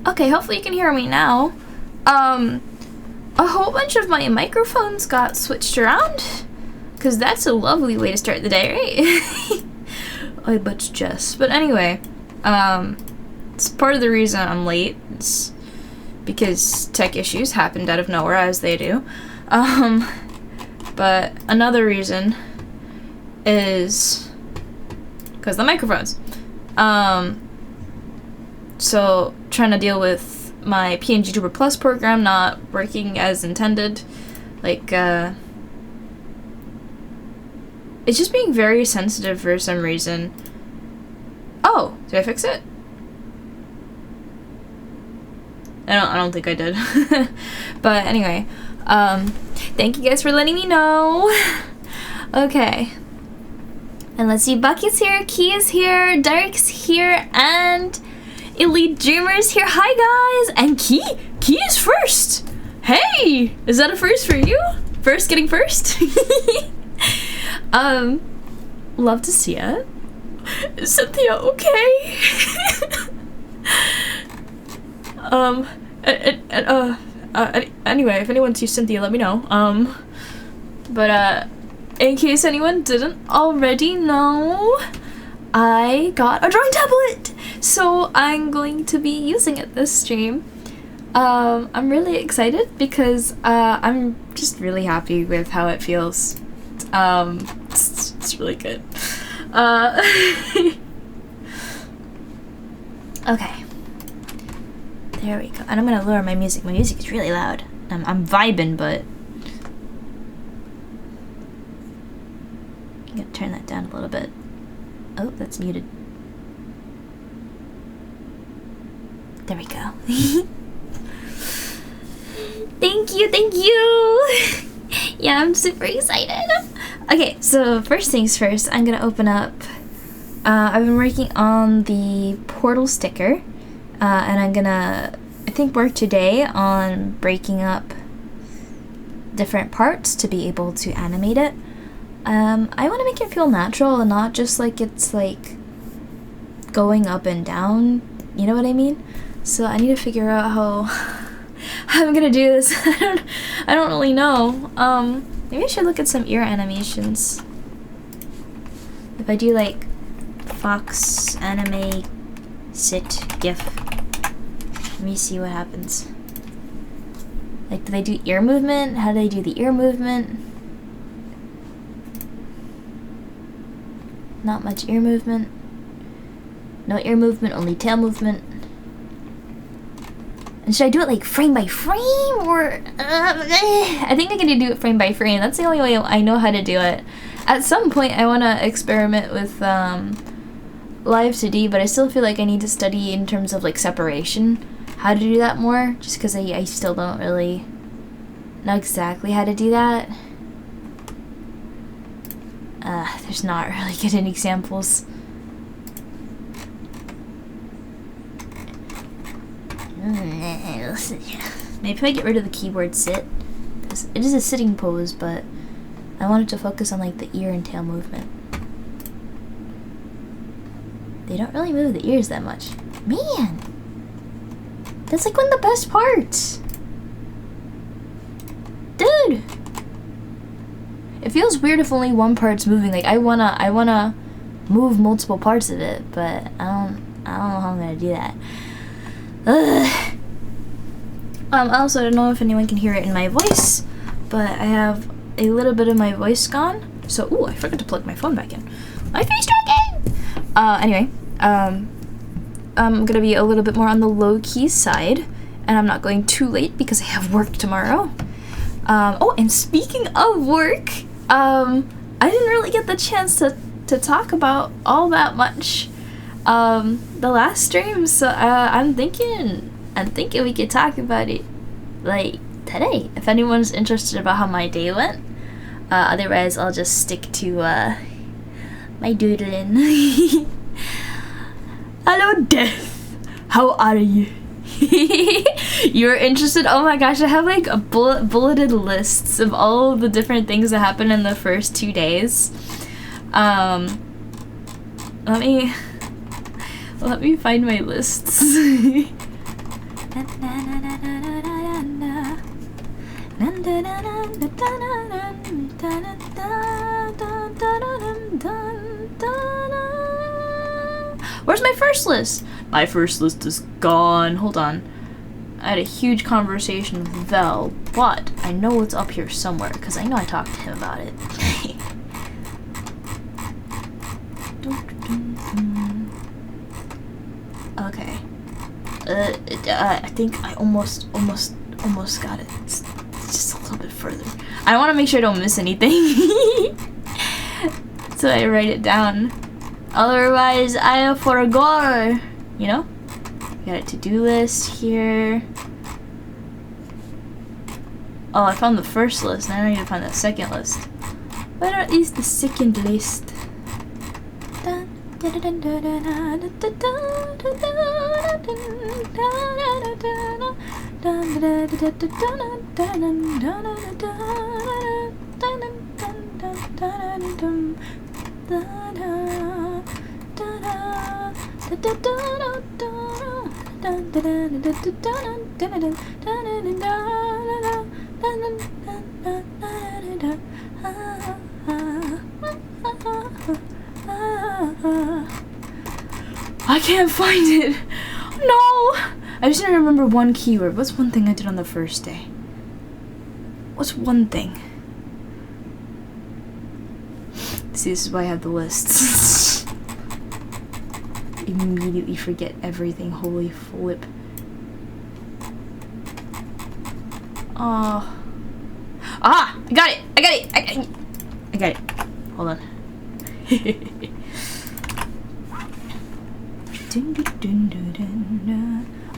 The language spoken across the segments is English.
Okay, hopefully you can hear me now. A whole bunch of my microphones got switched around, because that's a lovely way to start the day, right? I but Jess. But anyway, it's part of the reason I'm late. It's because tech issues happened out of nowhere, as they do. But another reason is because the microphones. So trying to deal with my ENVTuber Plus program not working as intended, like it's just being very sensitive for some reason. Oh, did I fix it? I don't think I did. But anyway, thank you guys for letting me know. Okay. And let's see, Bucky's here, Key is here, Dark's here, and Elite Dreamer's here. Hi guys! And Key is first! Hey! Is that a first for you? First getting first? Love to see it. Is Cynthia okay? Anyway, if anyone sees Cynthia, let me know. But in case anyone didn't already know, I got a drawing tablet! So I'm going to be using it this stream. I'm really excited because I'm just really happy with how it feels. It's really good. Okay. There we go. And I'm gonna lower my music. My music is really loud. I'm vibing, but I'm gonna turn that down a little bit. Oh, that's muted. There we go. Thank you! Yeah, I'm super excited. Okay, so first things first, I'm gonna open up. I've been working on the portal sticker, and I'm gonna, I think, work today on breaking up different parts to be able to animate it. I want to make it feel natural and not just like it's like going up and down, you know what I mean? So I need to figure out how I'm gonna do this. I don't really know. Maybe I should look at some ear animations. If I do like Fox anime sit gif, let me see what happens. Like, do they do ear movement? How do they do the ear movement? Not much ear movement. No ear movement, only tail movement. And should I do it like frame by frame, or I think I can do it frame by frame. That's the only way I know how to do it. At some point I want to experiment with live 2D, but I still feel like I need to study in terms of like separation, how to do that more, just because I still don't really know exactly how to do that. There's not really good examples. Maybe if I get rid of the keyboard sit. It is a sitting pose, but I wanted to focus on like the ear and tail movement. They don't really move the ears that much. Man! That's like one of the best parts! Dude! It feels weird if only one part's moving. Like I wanna move multiple parts of it, but I don't know how I'm gonna do that. Ugh. Also, I don't know if anyone can hear it in my voice, but I have a little bit of my voice gone. So, ooh, I forgot to plug my phone back in. My face tracking! Anyway, I'm gonna be a little bit more on the low-key side, and I'm not going too late because I have work tomorrow. Oh, and speaking of work, I didn't really get the chance to talk about all that much the last stream, so I'm thinking we could talk about it like today, if anyone's interested about how my day went. Otherwise I'll just stick to my doodling. Hello Death, how are you? You're interested? Oh my gosh, I have like a bulleted lists of all the different things that happened in the first 2 days. Let me find my lists. Where's my first list? My first list is gone. Hold on. I had a huge conversation with Vel, but I know it's up here somewhere because I know I talked to him about it. Okay. I think I almost got it. It's just a little bit further. I want to make sure I don't miss anything. So I write it down. Otherwise, I forgot. You know? Got a to-do list here. Oh, I found the first list. Now I need to find the second list. Where is the second list? I can't find it. No! I just need to remember one keyword. What's one thing I did on the first day? What's one thing? See, this is why I have the lists. Immediately forget everything. Holy flip. Oh. Ah! I got it! I got it! I got it. Hold on.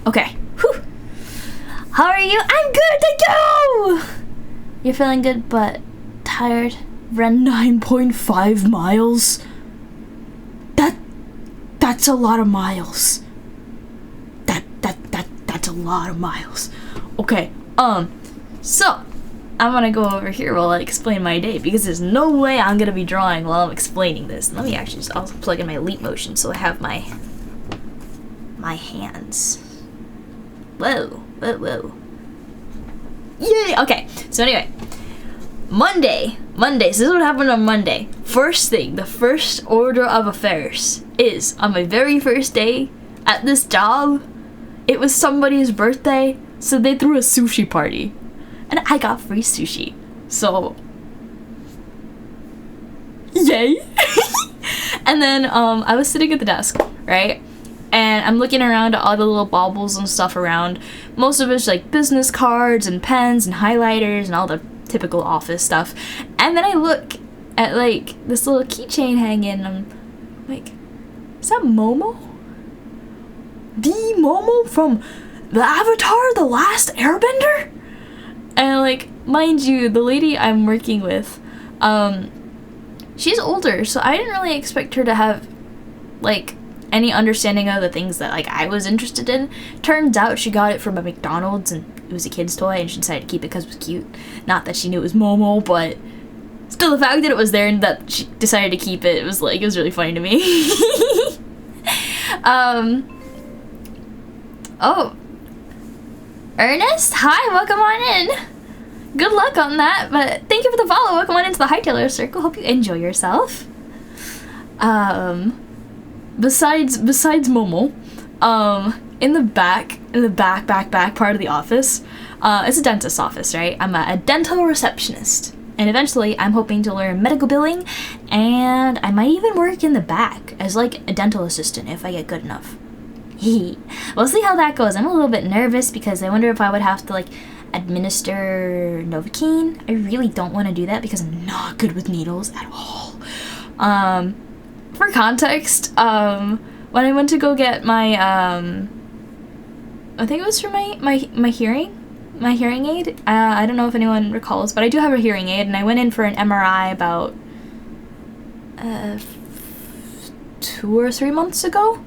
Okay. Whew. How are you? I'm good! Thank you! You're feeling good, but tired? Ran 9.5 miles? That's a lot of miles. That's a lot of miles. Okay, so I'm gonna go over here while I explain my day because there's no way I'm gonna be drawing while I'm explaining this. Let me actually just also plug in my leap motion so I have my hands. Whoa. Yay! Okay, so anyway. Monday, so this is what happened on Monday. First thing, the first order of affairs is on my very first day at this job, it was somebody's birthday, so they threw a sushi party. And I got free sushi. So, yay! And then I was sitting at the desk, right? And I'm looking around at all the little baubles and stuff around. Most of it's like business cards and pens and highlighters and all the typical office stuff. And then I look at like this little keychain hanging and I'm like, is that Momo? The Momo from the Avatar, The Last Airbender? And like, mind you, the lady I'm working with, she's older, so I didn't really expect her to have like any understanding of the things that like I was interested in. Turns out she got it from a McDonald's and it was a kid's toy and she decided to keep it because it was cute. Not that she knew it was Momo, but still the fact that it was there and that she decided to keep it, it was really funny to me. Oh, Ernest, hi, welcome on in. Good luck on that, but thank you for the follow. Welcome on into the Hightailor Circle. Hope you enjoy yourself. Besides Momo, in the back part of the office, it's a dentist's office, right? I'm a dental receptionist, and eventually I'm hoping to learn medical billing, and I might even work in the back as like a dental assistant if I get good enough. We'll see how that goes. I'm a little bit nervous because I wonder if I would have to like administer Novocaine. I really don't want to do that because I'm not good with needles at all. For context, when I went to go get my, I think it was for my hearing aid. I don't know if anyone recalls, but I do have a hearing aid, and I went in for an MRI about 2 or 3 months ago.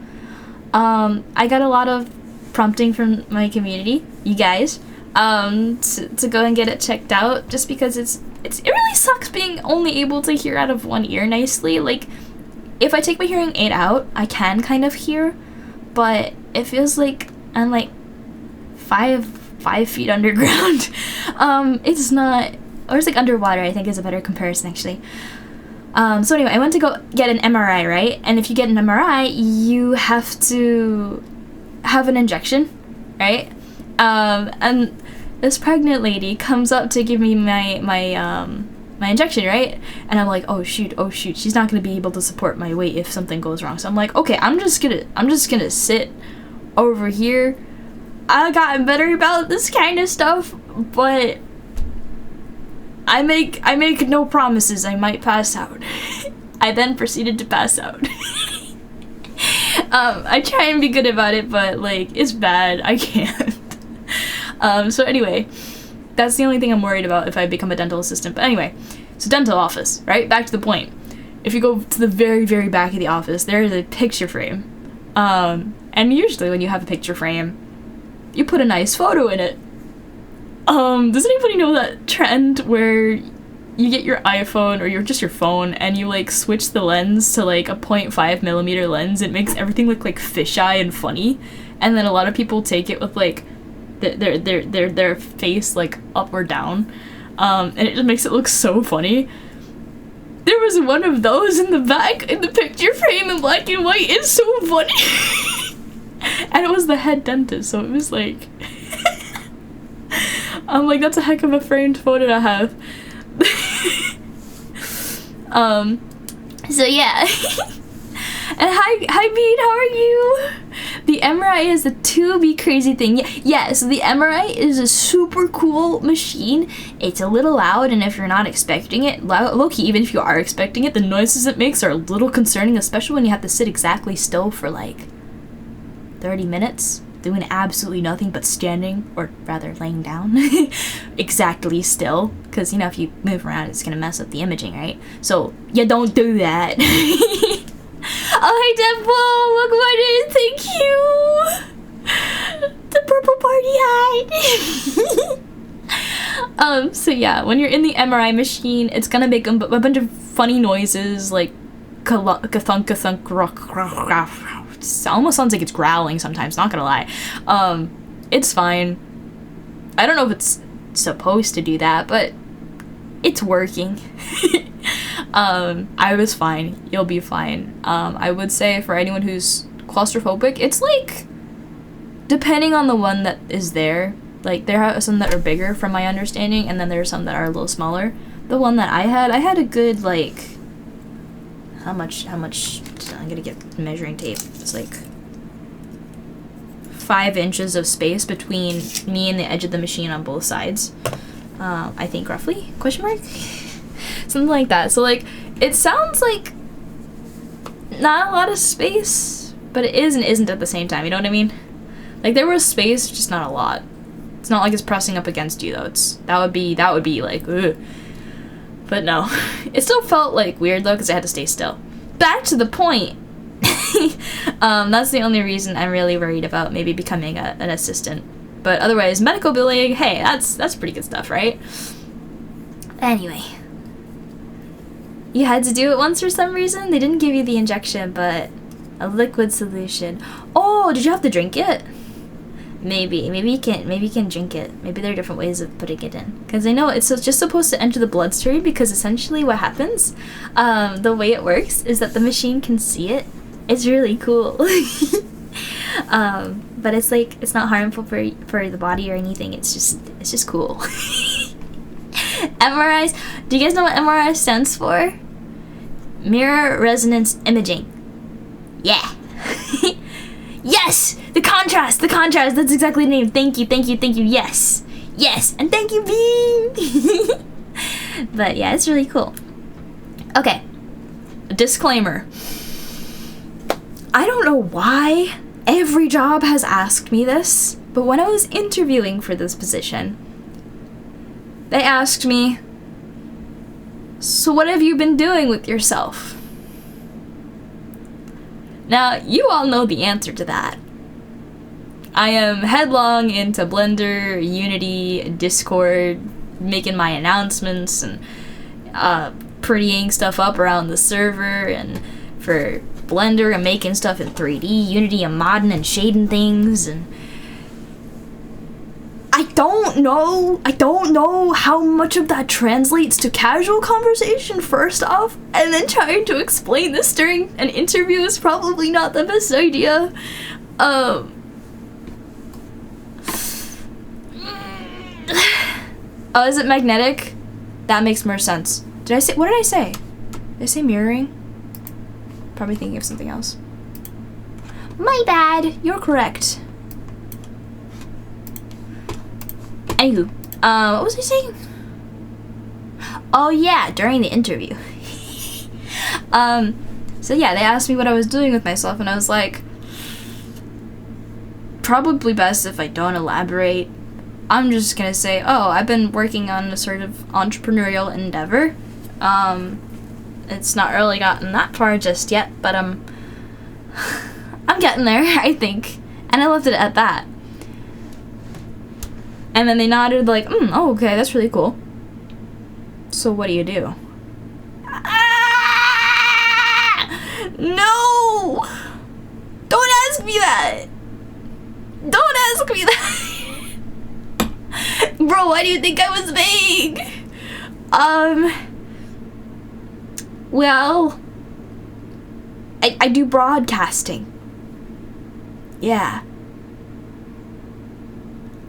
I got a lot of prompting from my community, you guys, to go and get it checked out, just because it really sucks being only able to hear out of one ear nicely. Like, if I take my hearing aid out, I can kind of hear, but it feels like I'm like 5 feet underground. It's not, or it's like underwater, I think is a better comparison actually. So anyway, I went to go get an MRI, right? And if you get an MRI, you have to have an injection, right? And this pregnant lady comes up to give me my injection, right? And I'm like, oh shoot, she's not gonna be able to support my weight if something goes wrong. So I'm like, okay, I'm just gonna sit over here. I got better about this kind of stuff, but I make no promises. I might pass out. I then proceeded to pass out. I try and be good about it, but like it's bad. I can't. So anyway, that's the only thing I'm worried about if I become a dental assistant. But anyway, so dental office, right? Back to the point. If you go to the very, very back of the office, there is a picture frame. And usually when you have a picture frame, you put a nice photo in it. Does anybody know that trend where you get your iPhone or just your phone and you like switch the lens to like a 0.5mm lens? It makes everything look like fisheye and funny, and then a lot of people take it with like their face like up or down, and it just makes it look so funny. There was one of those in the back in the picture frame in black and white. It's so funny. And it was the head dentist, so it was like I'm like, that's a heck of a framed photo to have. So yeah. And hi Beat, how are you? The MRI is a to-be crazy thing. Yeah, so the MRI is a super cool machine. It's a little loud, and if you're not expecting it, low-key, even if you are expecting it, the noises it makes are a little concerning, especially when you have to sit exactly still for like 30 minutes, doing absolutely nothing but standing, or rather laying down, exactly still, because, you know, if you move around, it's gonna mess up the imaging, right? So, you don't do that. Oh, hi, Deadpool! Welcome on in, thank you! The purple party hide! So yeah, when you're in the MRI machine, it's gonna make a bunch of funny noises, like ka-thunk, it almost sounds like it's growling sometimes, not gonna lie. It's fine. I don't know if it's supposed to do that, but it's working. I was fine. You'll be fine. I would say for anyone who's claustrophobic, it's like, depending on the one that is there, like there are some that are bigger from my understanding, and then there are some that are a little smaller. The one that I had a good like, how much, I'm gonna get measuring tape. It's like 5 inches of space between me and the edge of the machine on both sides. I think roughly, question mark? Something like that. So like, it sounds like not a lot of space, but it is and isn't at the same time, you know what I mean? Like there was space, just not a lot. It's not like it's pressing up against you though. That would be like, ugh. But no, it still felt like weird though, because I had to stay still. Back to the point. That's the only reason I'm really worried about maybe becoming an assistant. But otherwise, medical billing, hey, that's pretty good stuff, right? Anyway. You had to do it once for some reason? They didn't give you the injection, but a liquid solution. Oh, did you have to drink it? Maybe you can drink it. Maybe there are different ways of putting it in. Because I know it's just supposed to enter the bloodstream, because essentially what happens, the way it works is that the machine can see it. It's really cool. But it's like, it's not harmful for the body or anything. It's just cool. MRIs. Do you guys know what MRI stands for? Mirror resonance imaging. Yeah. Yes! The contrast! That's exactly the name. Thank you. Yes! And thank you, Bean! But yeah, it's really cool. Okay. Disclaimer. I don't know why every job has asked me this, but when I was interviewing for this position, they asked me, so what have you been doing with yourself? Now, you all know the answer to that. I am headlong into Blender, Unity, Discord, making my announcements and prettying stuff up around the server, and for Blender I'm making stuff in 3D, Unity I'm modding and shading things, and don't know how much of that translates to casual conversation, first off, and then trying to explain this during an interview is probably not the best idea. Oh, is it magnetic? That makes more sense. What did I say? Did I say mirroring? Probably thinking of something else. My bad, you're correct. Anywho, what was I saying? Oh yeah, during the interview. So yeah, they asked me what I was doing with myself, and I was like, probably best if I don't elaborate. I'm just gonna say, oh, I've been working on a sort of entrepreneurial endeavor. It's not really gotten that far just yet, but I'm getting there, I think. And I left it at that. And then they nodded like, oh, okay, that's really cool. So what do you do? No! Don't ask me that! Don't ask me that! Bro, why do you think I was vague? Well, I do broadcasting. Yeah.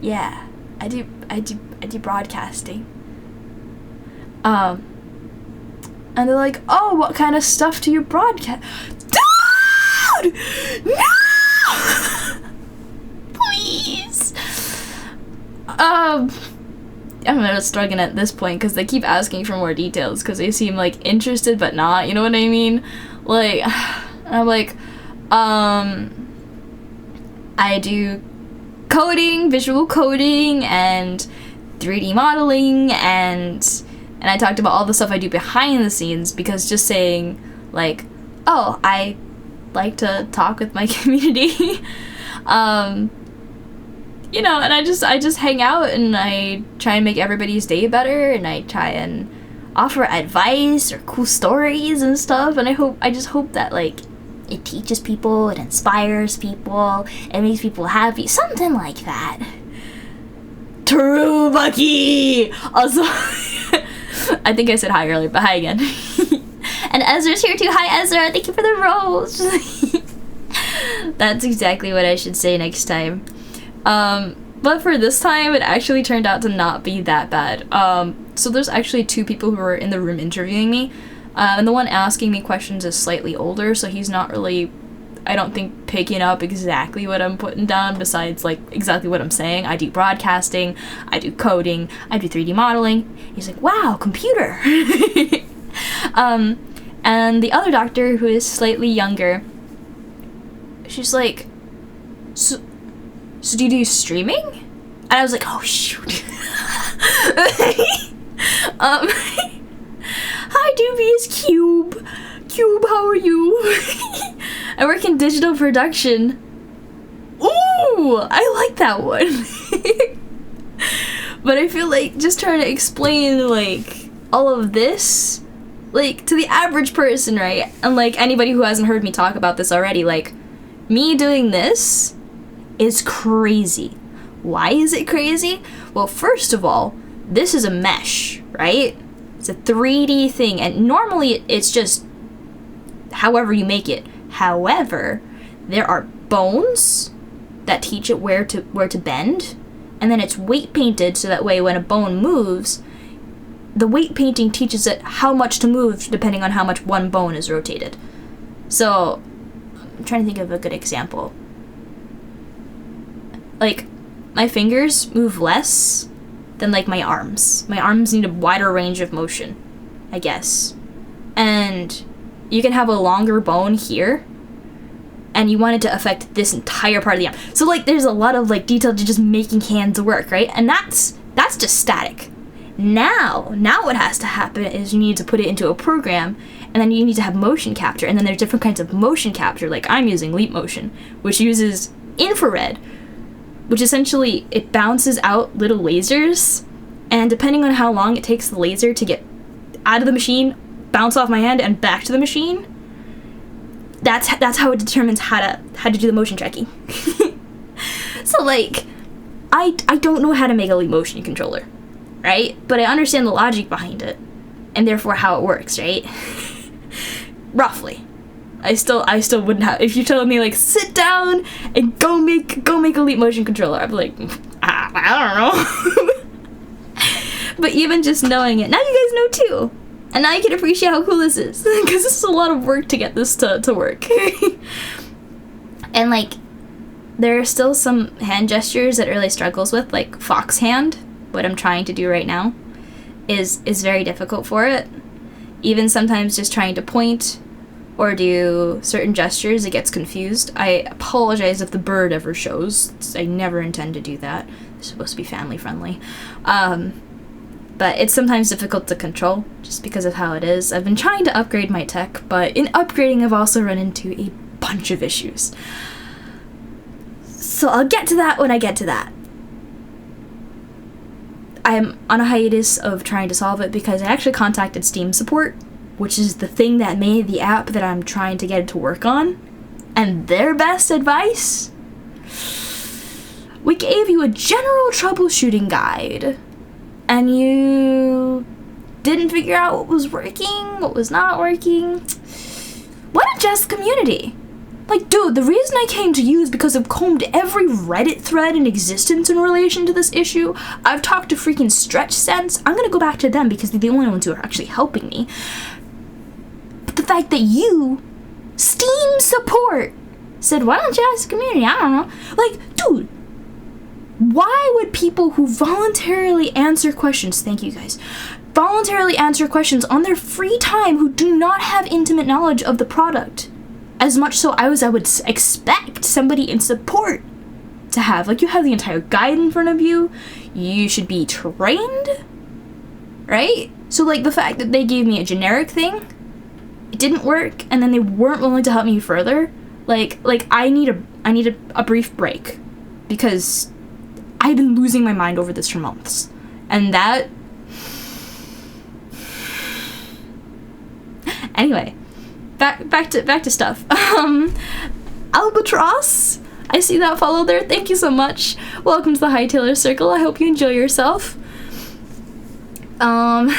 Yeah, I do broadcasting. And they're like, oh, what kind of stuff do you broadcast? Dude! No! Please! I'm just struggling at this point because they keep asking for more details because they seem like interested but not, you know what I mean? Like, I'm like, I do coding, visual coding, and 3D modeling, and I talked about all the stuff I do behind the scenes, because just saying, like, oh, I like to talk with my community, you know, and I just hang out, and I try and make everybody's day better, and I try and offer advice or cool stories and stuff, and I just hope that, like, it teaches people, it inspires people, it makes people happy, something like that. True, Bucky! Also, I think I said hi earlier, but hi again. And Ezra's here too. Hi, Ezra. Thank you for the rose. That's exactly what I should say next time. But for this time, it actually turned out to not be that bad. So there's actually 2 people who were in the room interviewing me. And the one asking me questions is slightly older, so he's not really, I don't think, picking up exactly what I'm putting down, besides, like, exactly what I'm saying. I do broadcasting, I do coding, I do 3D modeling. He's like, wow, computer! And the other doctor, who is slightly younger, she's like, so do you do streaming? And I was like, oh, shoot. Hi, Dubious Cube. Cube, how are you? I work in digital production. Ooh, I like that one. But I feel like just trying to explain, like, all of this, like, to the average person, right? And, like, anybody who hasn't heard me talk about this already, like, me doing this is crazy. Why is it crazy? Well, first of all, this is a mesh, right? It's a 3D thing, and normally it's just however you make it. However, there are bones that teach it where to bend, and then it's weight painted so that way when a bone moves, the weight painting teaches it how much to move depending on how much one bone is rotated. So, I'm trying to think of a good example. Like, my fingers move less than, like, my arms. My arms need a wider range of motion, I guess. And you can have a longer bone here, and you want it to affect this entire part of the arm. So, like, there's a lot of, like, detail to just making hands work, right? And that's just static. Now what has to happen is you need to put it into a program, and then you need to have motion capture, and then there's different kinds of motion capture. Like, I'm using Leap Motion, which uses infrared, which essentially, it bounces out little lasers, and depending on how long it takes the laser to get out of the machine, bounce off my hand, and back to the machine, that's how it determines how to do the motion tracking. So, like, I don't know how to make a leap motion controller, right? But I understand the logic behind it, and therefore how it works, right? Roughly. I still wouldn't have, if you told me like sit down and go make a leap motion controller, I'd be like, I don't know. But even just knowing it, now you guys know too. And now you can appreciate how cool this is. Because this is a lot of work to get this to work. And like, there are still some hand gestures that it really struggles with, like fox hand, what I'm trying to do right now, is very difficult for it. Even sometimes just trying to point or do certain gestures, it gets confused. I apologize if the bird ever shows. I never intend to do that. It's supposed to be family friendly. But it's sometimes difficult to control just because of how it is. I've been trying to upgrade my tech, but in upgrading I've also run into a bunch of issues. So I'll get to that when I get to that. I'm on a hiatus of trying to solve it because I actually contacted Steam support, which is the thing that made the app that I'm trying to get it to work on. And their best advice? We gave you a general troubleshooting guide, and you didn't figure out what was working, what was not working. What a just community. Like, dude, the reason I came to you is because I've combed every Reddit thread in existence in relation to this issue. I've talked to freaking Stretch Sense. I'm gonna go back to them because they're the only ones who are actually helping me. But the fact that you, Steam support, said, why don't you ask the community? I don't know. Like, dude, why would people who voluntarily answer questions, thank you guys, voluntarily answer questions on their free time who do not have intimate knowledge of the product, as much so as I would expect somebody in support to have, like, you have the entire guide in front of you, you should be trained, right? So, like, the fact that they gave me a generic thing, it didn't work, and then they weren't willing to help me further, like I need a brief break, because I've been losing my mind over this for months, and that, anyway, back to stuff. Albatross, I see that follow there, thank you so much, welcome to the Hightailor Circle, I hope you enjoy yourself. Let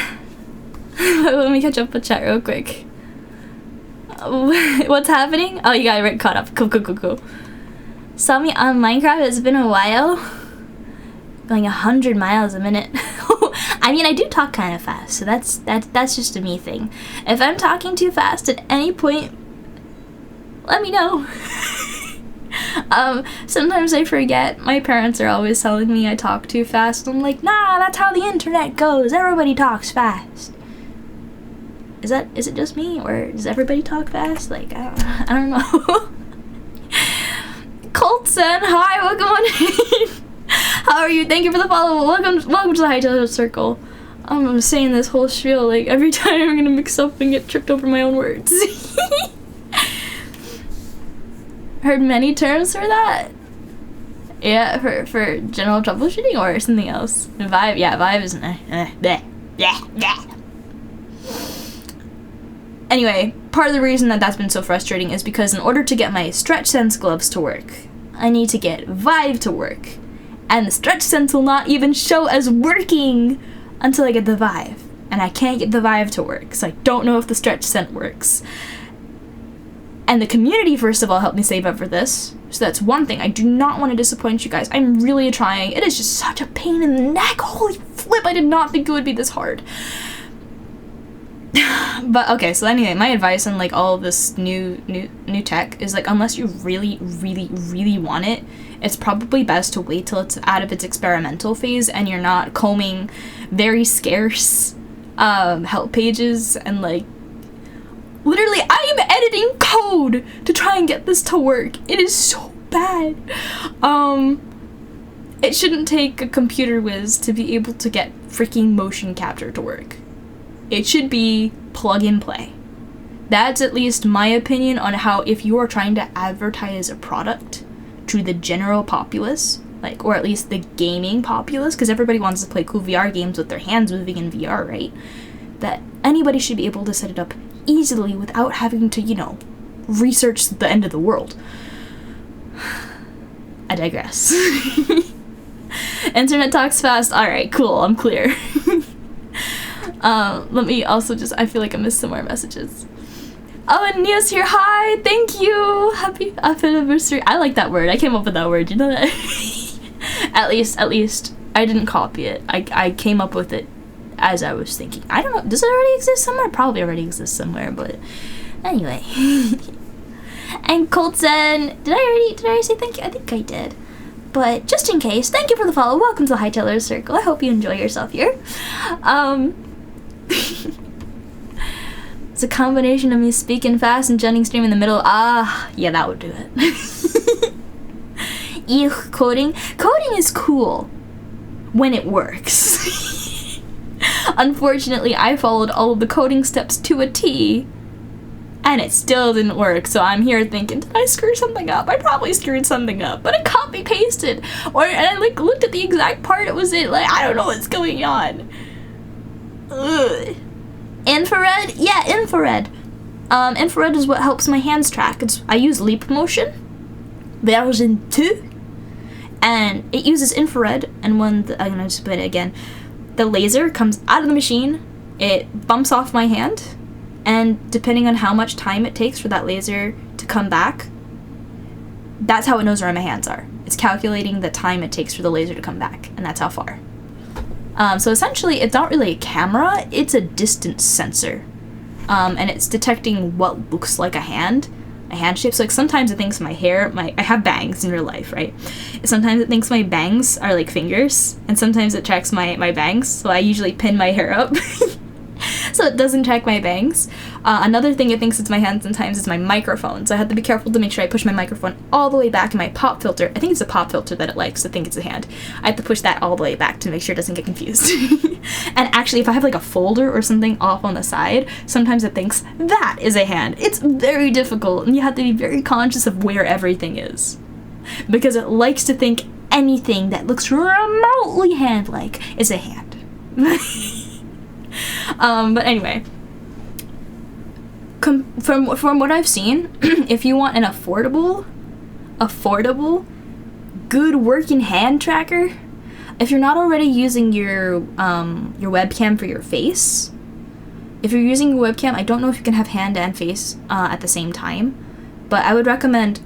me catch up with chat real quick. What's happening? Oh, you got it caught up. Cool. Saw me on Minecraft, it's been a while. Going 100 miles a minute. I mean, I do talk kind of fast, so that's just a me thing. If I'm talking too fast at any point, let me know. Sometimes I forget. My parents are always telling me I talk too fast. I'm like, nah, that's how the internet goes. Everybody talks fast. Is it just me, or does everybody talk fast? Like, I don't know. Colton, hi, welcome on in. How are you? Thank you for the follow. Welcome to the Hightailor Circle. I'm saying this whole spiel, like, every time I'm gonna mix up and get tripped over my own words. Heard many terms for that? Yeah, for general troubleshooting or something else? Vibe, yeah, vibe is bleh. Anyway, part of the reason that's been so frustrating is because in order to get my Stretch Sense gloves to work, I need to get Vive to work. And the Stretch Sense will not even show as working until I get the Vive. And I can't get the Vive to work, so I don't know if the Stretch Sense works. And the community, first of all, helped me save up for this. So that's one thing. I do not want to disappoint you guys. I'm really trying. It is just such a pain in the neck. Holy flip, I did not think it would be this hard. But okay, so anyway, my advice on like all of this new tech is like, unless you really want it, it's probably best to wait till it's out of its experimental phase and you're not combing very scarce help pages and like literally I am editing code to try and get this to work. It is so bad. It shouldn't take a computer whiz to be able to get freaking motion capture to work. It should be plug and play. That's at least my opinion on how, if you are trying to advertise a product to the general populace, like, or at least the gaming populace, because everybody wants to play cool VR games with their hands moving in VR, right? That anybody should be able to set it up easily without having to, you know, research the end of the world. I digress. Internet talks fast. Alright, cool, I'm clear. Let me also I feel like I missed some more messages. Oh, and Nia's here. Hi, thank you. Happy anniversary. I like that word. I came up with that word. You know that? At least, I didn't copy it. I came up with it as I was thinking. I don't know. Does it already exist somewhere? Probably already exists somewhere, but anyway. And Colton, did I already say thank you? I think I did. But just in case, thank you for the follow. Welcome to the Hightailers Circle. I hope you enjoy yourself here. It's a combination of me speaking fast and Jenning stream in the middle. Yeah, that would do it. Ew, coding. Coding is cool when it works. Unfortunately, I followed all of the coding steps to a T, and it still didn't work. So I'm here thinking, did I screw something up? I probably screwed something up, but I copy pasted, and I looked at the exact part it was in. Like, I don't know what's going on. Ugh. Infrared? Yeah, infrared. Infrared is what helps my hands track. I use Leap Motion version 2, and it uses infrared, and when I'm gonna just put it again, the laser comes out of the machine, it bumps off my hand, and depending on how much time it takes for that laser to come back, that's how it knows where my hands are. It's calculating the time it takes for the laser to come back, and that's how far. So essentially, it's not really a camera, it's a distance sensor. And it's detecting what looks like a hand shape. So like sometimes it thinks my hair, I have bangs in real life, right? Sometimes it thinks my bangs are like fingers, and sometimes it tracks my bangs. So I usually pin my hair up so it doesn't track my bangs. Another thing it thinks it's my hand sometimes is my microphone. So I have to be careful to make sure I push my microphone all the way back in my pop filter. I think it's a pop filter that it likes to think it's a hand. I have to push that all the way back to make sure it doesn't get confused. And actually, if I have like a folder or something off on the side, sometimes it thinks that is a hand. It's very difficult, and you have to be very conscious of where everything is, because it likes to think anything that looks remotely hand-like is a hand. But anyway, from what I've seen, if you want an affordable, good working hand tracker, if you're not already using your webcam for your face, if you're using a webcam, I don't know if you can have hand and face at the same time, but I would recommend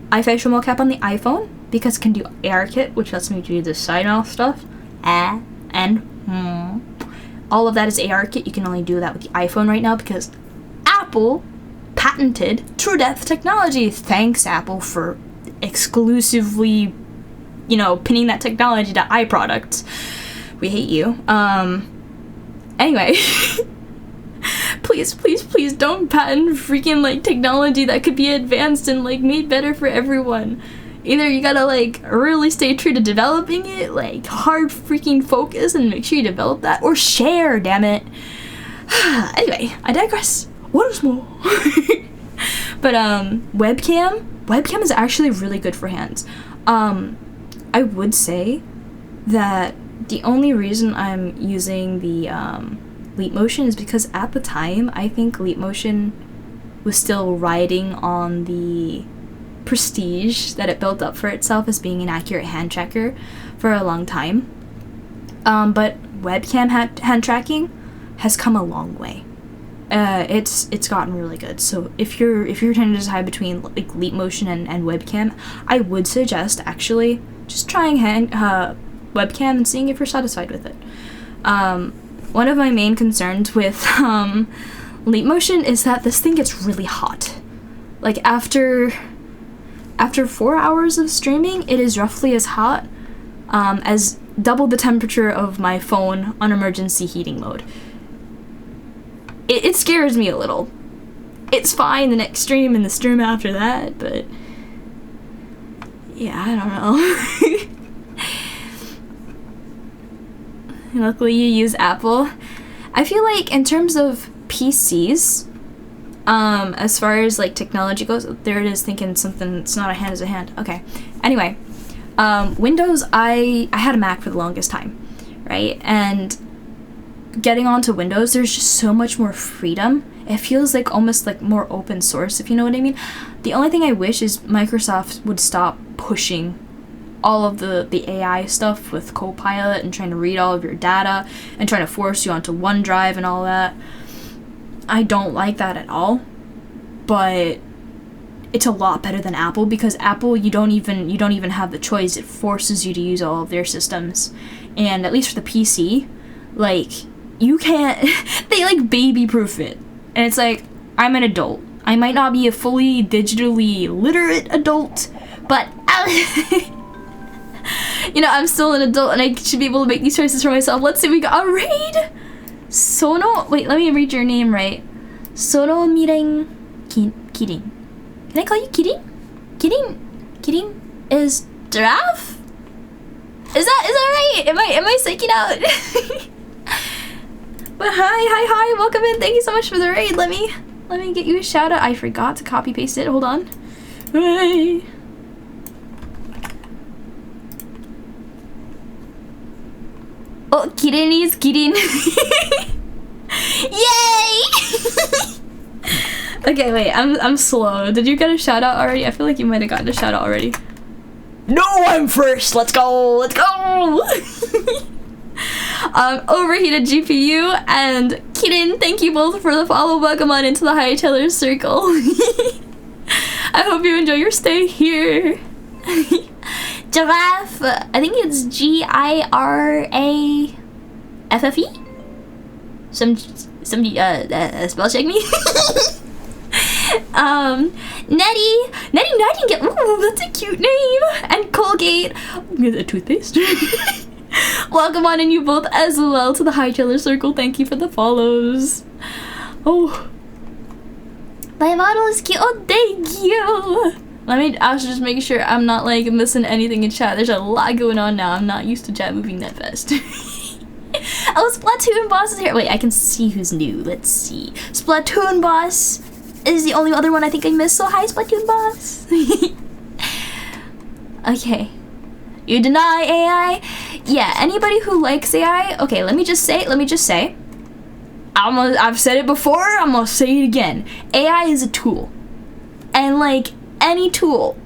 iFacial mocap on the iPhone, because it can do ARKit, which lets me do the sign-off stuff, all of that is ARKit. You can only do that with the iPhone right now because Apple patented True Depth technology. Thanks, Apple, for exclusively, pinning that technology to iProducts. We hate you. Anyway, please don't patent freaking like technology that could be advanced and like made better for everyone. Either you gotta like really stay true to developing it, like hard freaking focus and make sure you develop that, or share, damn it. Anyway, I digress. Once more. But webcam is actually really good for hands. I would say that the only reason I'm using the Leap Motion is because at the time I think Leap Motion was still riding on the prestige that it built up for itself as being an accurate hand tracker for a long time. But webcam hand tracking has come a long way. It's gotten really good. So if you're trying to decide between like Leap Motion and webcam, I would suggest actually just trying webcam and seeing if you're satisfied with it. One of my main concerns with Leap Motion is that this thing gets really hot. Like after 4 hours of streaming, it is roughly as hot as double the temperature of my phone on emergency heating mode. It scares me a little. It's fine the next stream and the stream after that, but yeah, I don't know. Luckily you use Apple. I feel like in terms of PCs, as far as like technology goes, there it is thinking something, it's not a hand, is a hand. Okay. Anyway, Windows, I had a Mac for the longest time, right? And getting onto Windows, there's just so much more freedom. It feels like almost like more open source, if you know what I mean. The only thing I wish is Microsoft would stop pushing all of the AI stuff with Copilot and trying to read all of your data and trying to force you onto OneDrive and all that. I don't like that at all, but it's a lot better than Apple, because Apple, you don't even have the choice. It forces you to use all of their systems. And at least for the PC, like, you can't they like baby proof it. And it's like, I'm an adult. I might not be a fully digitally literate adult, but you know, I'm still an adult and I should be able to make these choices for myself. Let's see, we got a raid. Sono, wait, let me read your name right. Sono Mireng Kidding. Can I call you Kidding? Kidding is giraffe? Is that right? Am I psyching out? But hi, welcome in. Thank you so much for the raid. Let me get you a shout out. I forgot to copy paste it. Hold on. Hey. Oh, Kidding is kidding. Yay! Okay, wait, I'm slow. Did you get a shout out already? I feel like you might have gotten a shout out already. No, I'm first. Let's go. Overheated GPU and Kirin, thank you both for the follow. Welcome on into the Hightailers circle. I hope you enjoy your stay here. Giraffe, I think it's Giraffe. Somebody spell check me. Nettie Nightingale. Ooh, that's a cute name. And Colgate. A toothpaste. Welcome on in, you both as well, to the Hightailers circle. Thank you for the follows. Oh, my model is cute. Oh, thank you. I was just making sure I'm not like missing anything in chat. There's a lot going on now. I'm not used to chat moving that fast. Oh, Splatoon Boss is here. Wait, I can see who's new. Let's see. Splatoon Boss is the only other one I think I missed. So hi, Splatoon Boss. Okay. You deny AI? Yeah, anybody who likes AI, okay, let me just say, I've said it before, I'm gonna say it again. AI is a tool. And like any tool,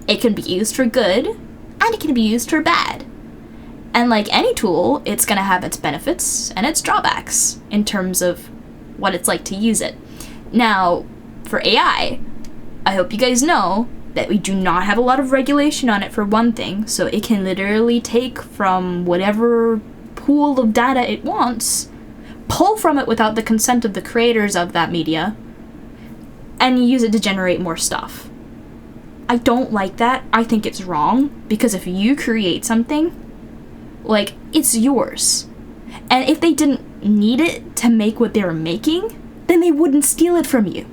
it can be used for good, and it can be used for bad. And like any tool, it's gonna have its benefits and its drawbacks in terms of what it's like to use it. Now, for AI, I hope you guys know that we do not have a lot of regulation on it, for one thing, so it can literally take from whatever pool of data it wants, pull from it without the consent of the creators of that media, and use it to generate more stuff. I don't like that. I think it's wrong, because if you create something, like, it's yours. And if they didn't need it to make what they were making, then they wouldn't steal it from you.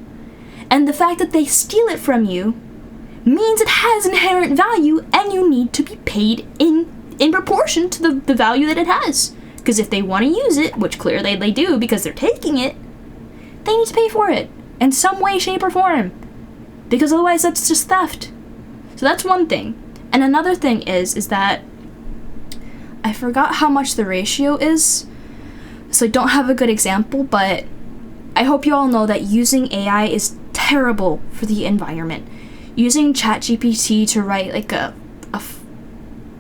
And the fact that they steal it from you means it has inherent value, and you need to be paid in proportion to the value that it has. Because if they want to use it, which clearly they do because they're taking it, they need to pay for it in some way, shape, or form. Because otherwise that's just theft. So that's one thing. And another thing is that I forgot how much the ratio is, so I don't have a good example, but I hope you all know that using AI is terrible for the environment. Using ChatGPT to write like a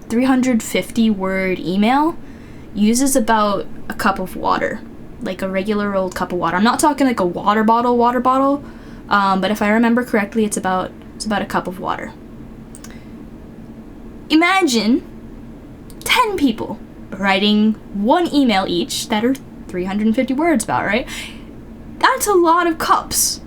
350 word email uses about a cup of water, like a regular old cup of water. I'm not talking like a water bottle, but if I remember correctly, it's about a cup of water. Imagine 10 people writing one email each that are 350 words about, right? That's a lot of cups.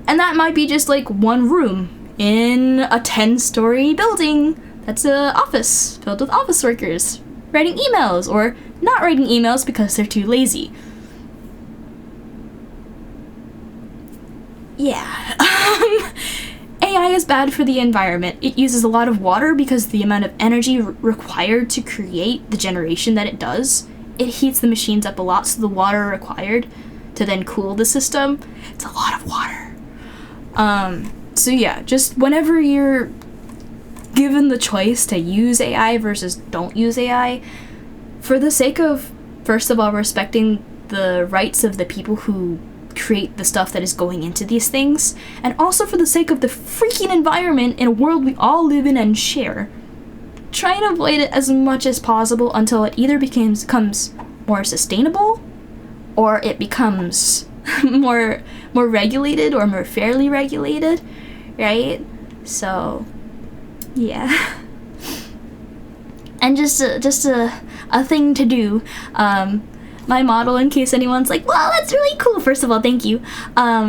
And that might be just like one room in a 10-story building that's an office filled with office workers writing emails, or not writing emails because they're too lazy. Yeah. AI is bad for the environment. It uses a lot of water because the amount of energy required to create the generation that it does. It heats the machines up a lot, so the water required to then cool the system, it's a lot of water. So yeah, just whenever you're given the choice to use AI versus don't use AI, for the sake of, first of all, respecting the rights of the people who create the stuff that is going into these things, and also for the sake of the freaking environment in a world we all live in and share, try and avoid it as much as possible until it either becomes more sustainable, or it becomes more regulated or more fairly regulated, right? So yeah. And just a thing to do. My model, in case anyone's like, wow, that's really cool. First of all, thank you.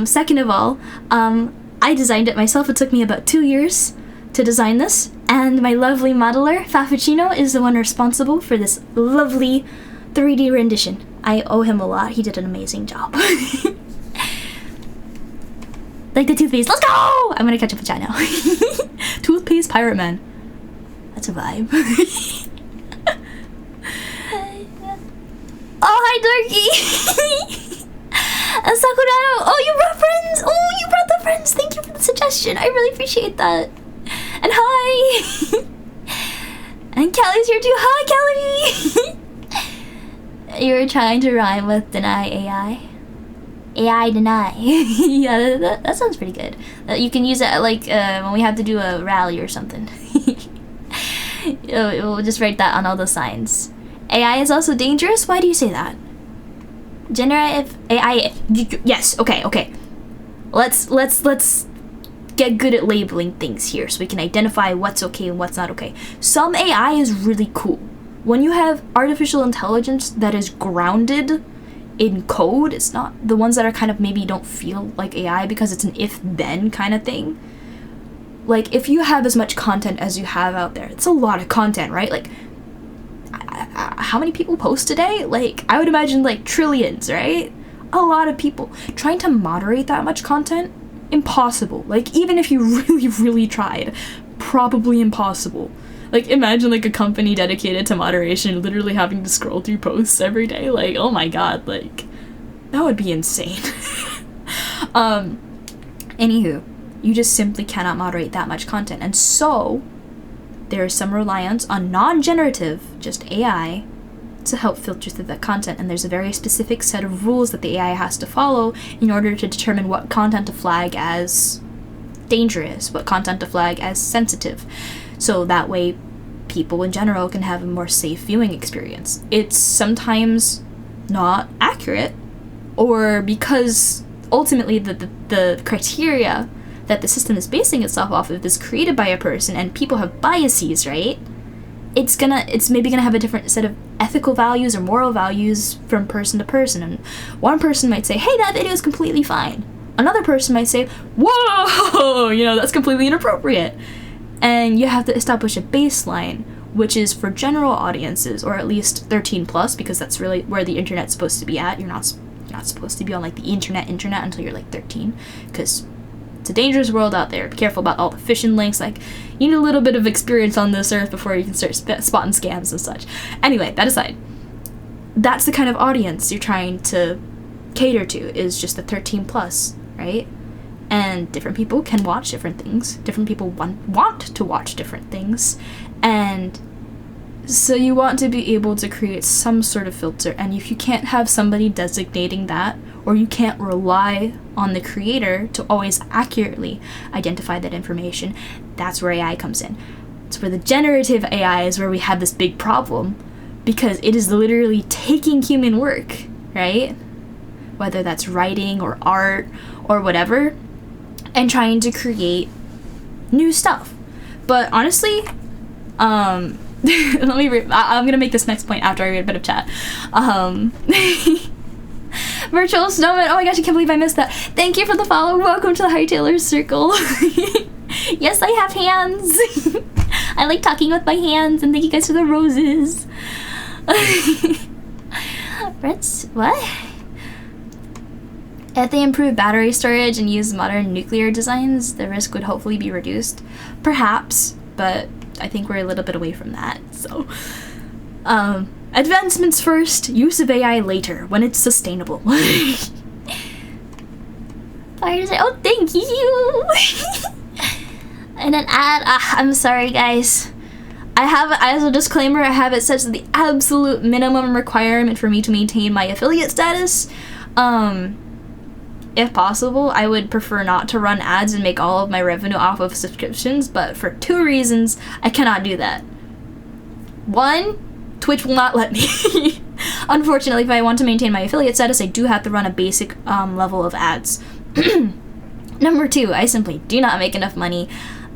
Second of all, I designed it myself. It took me about 2 years to design this. And my lovely modeler, Faffuccino, is the one responsible for this lovely 3D rendition. I owe him a lot. He did an amazing job. Like the toothpaste. Let's go! I'm gonna catch up with chat now. Toothpaste Pirate Man. That's a vibe. Oh, hi, Dorky! Sakurano! Oh, you brought friends! Oh, you brought the friends! Thank you for the suggestion. I really appreciate that. And hi! And Callie's here too. Hi, Callie! You were trying to rhyme with deny AI? AI deny. Yeah, that sounds pretty good. You can use it like when we have to do a rally or something. We'll just write that on all the signs. AI is also dangerous? Why do you say that? Generative AI. Yes, okay. Let's get good at labeling things here so we can identify what's okay and what's not okay. Some AI is really cool. When you have artificial intelligence that is grounded in code, it's not the ones that are kind of maybe don't feel like AI because it's an if-then kind of thing. Like, if you have as much content as you have out there, it's a lot of content, right? Like, how many people post today? Like, I would imagine like trillions, right? A lot of people. Trying to moderate that much content, impossible. Like, even if you really tried, probably impossible. Like, imagine like a company dedicated to moderation literally having to scroll through posts every day. Like, oh my god, like, that would be insane. Anywho, you just simply cannot moderate that much content. And so, there is some reliance on non-generative, just AI, to help filter through that content. And there's a very specific set of rules that the AI has to follow in order to determine what content to flag as dangerous, what content to flag as sensitive. So that way, people in general can have a more safe viewing experience. It's sometimes not accurate, or because ultimately the criteria that the system is basing itself off of is created by a person, and people have biases, right? It's maybe gonna have a different set of ethical values or moral values from person to person. And one person might say, hey, that video is completely fine. Another person might say, whoa, that's completely inappropriate. And you have to establish a baseline, which is for general audiences, or at least 13 plus, because that's really where the internet's supposed to be at. You're not supposed to be on like the internet until you're like 13, because it's a dangerous world out there. Be careful about all the phishing links. Like, you need a little bit of experience on this earth before you can start spotting scams and such. Anyway, that aside, that's the kind of audience you're trying to cater to, is just the 13 plus, right? And different people can watch different things. Different people want to watch different things. And so you want to be able to create some sort of filter. And if you can't have somebody designating that, or you can't rely on the creator to always accurately identify that information, that's where AI comes in. It's where the generative AI is where we have this big problem, because it is literally taking human work, right? Whether that's writing or art or whatever, and trying to create new stuff. But honestly, I'm gonna make this next point after I read a bit of chat. Virtual Snowman, oh my gosh, I can't believe I missed that. Thank you for the follow. Welcome to the Hightailers Circle. Yes, I have hands. I like talking with my hands, and thank you guys for the roses. Brett's, what? If they improve battery storage and use modern nuclear designs, the risk would hopefully be reduced. Perhaps, but I think we're a little bit away from that, so. Advancements first, use of AI later, when it's sustainable. Fire design, oh, thank you! And an ad, I'm sorry guys. As a disclaimer, I have it set to the absolute minimum requirement for me to maintain my affiliate status. If possible, I would prefer not to run ads and make all of my revenue off of subscriptions, but for 2 reasons, I cannot do that. One, Twitch will not let me. Unfortunately, if I want to maintain my affiliate status, I do have to run a basic level of ads. Number two, I simply do not make enough money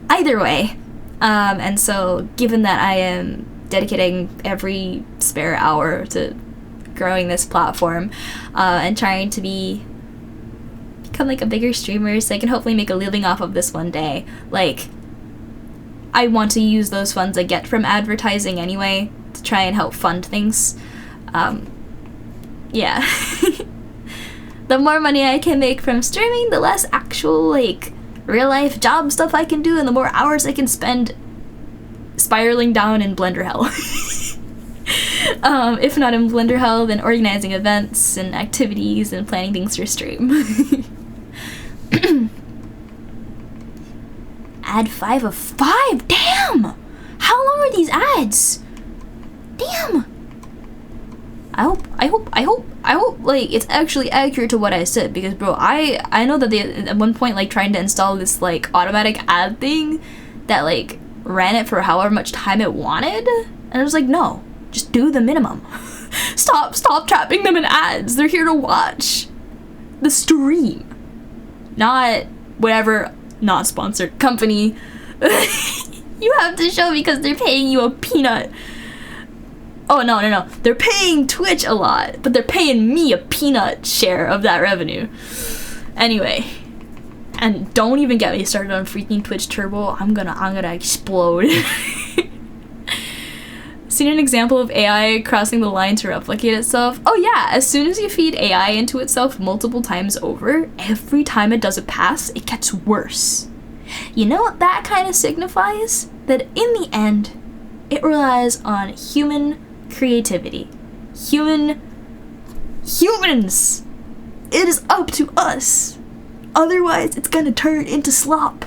either way. And so given that I am dedicating every spare hour to growing this platform and trying to become like a bigger streamer so I can hopefully make a living off of this one day, like, I want to use those funds I get from advertising anyway to try and help fund things. Yeah. The more money I can make from streaming, the less actual, like, real life job stuff I can do, and the more hours I can spend spiraling down in Blender hell. If not in Blender hell, then organizing events and activities and planning things for stream. Ad 5 of 5? Damn! How long are these ads? Damn! I hope like it's actually accurate to what I said, because bro, I know that they at one point like trying to install this like automatic ad thing that like ran it for however much time it wanted, and I was like, no, just do the minimum. Stop trapping them in ads. They're here to watch the stream, not whatever not sponsored company you have to show because they're paying you a peanut. Oh, no. They're paying Twitch a lot, but they're paying me a peanut share of that revenue. Anyway, and don't even get me started on freaking Twitch Turbo. I'm gonna explode. Seen an example of AI crossing the line to replicate itself? Oh yeah, as soon as you feed AI into itself multiple times over, every time it does a pass, it gets worse. You know what that kind of signifies? That in the end, it relies on human creativity. Humans! It is up to us. Otherwise, it's gonna turn into slop.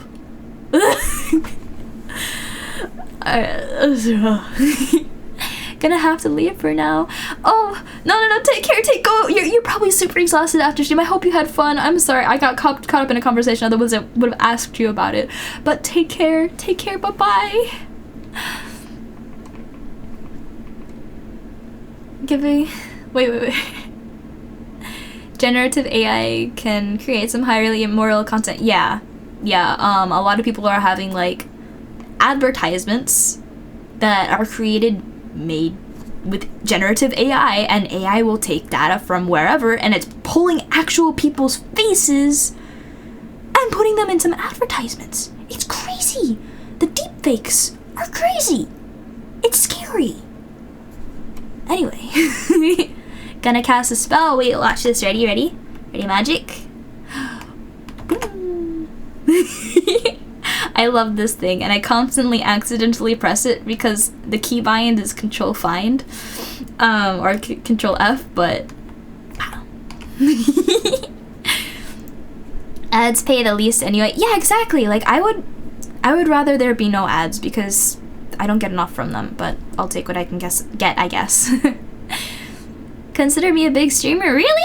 Gonna have to leave for now. Oh, no, take care, go. You're probably super exhausted after stream. I hope you had fun. I'm sorry, I got caught up in a conversation, otherwise I would have asked you about it. But take care, bye-bye. Wait. Generative AI can create some highly immoral content. Yeah. A lot of people are having like advertisements that are made with generative AI, and AI will take data from wherever, and it's pulling actual people's faces and putting them in some advertisements. It's crazy. The deepfakes are crazy. It's scary. Anyway, gonna cast a spell. Wait, watch this. Ready, magic. I love this thing, and I constantly accidentally press it because the keybind is Control Find, or Control F, but ads pay the least anyway. Yeah, exactly. Like I would rather there be no ads because I don't get enough from them, but I'll take what I can get, I guess. Consider me a big streamer, really?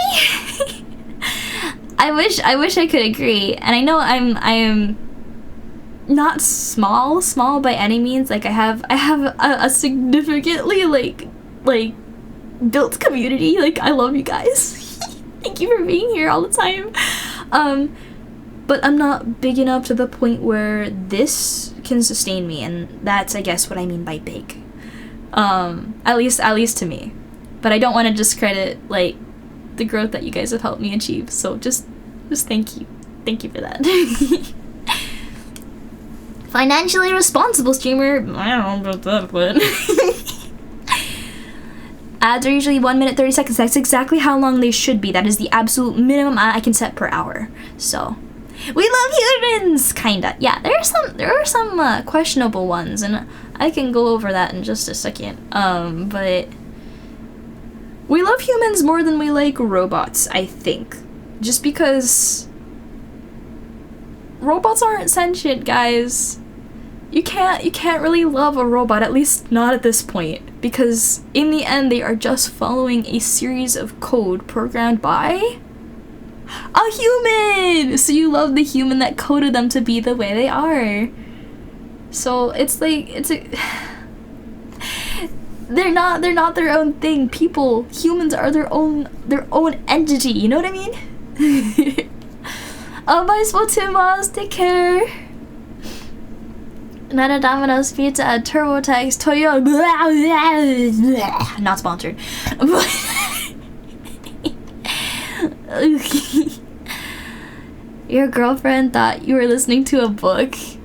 I wish I could agree, and I know I am not small by any means. Like I have a significantly like built community. Like I love you guys. Thank you for being here all the time. But I'm not big enough to the point where this can sustain me, and that's I guess what I mean by big. At least to me. But I don't want to discredit like the growth that you guys have helped me achieve. So just thank you. Thank you for that. Financially responsible streamer. I don't know about that, but ads are usually 1 minute 30 seconds. That's exactly how long they should be. That is the absolute minimum I can set per hour. So we love humans, kinda. Yeah, there are some questionable ones, and I can go over that in just a second. But we love humans more than we like robots, I think. Just because robots aren't sentient, guys. You can't really love a robot, at least not at this point, because in the end they are just following a series of code programmed by a human! So you love the human that coded them to be the way they are. So it's like, They're not their own thing. Humans are their own entity, you know what I mean? Bye Spotimas, take care. Another Domino's Pizza at TurboTax Toyota. Not sponsored. Your girlfriend thought you were listening to a book. She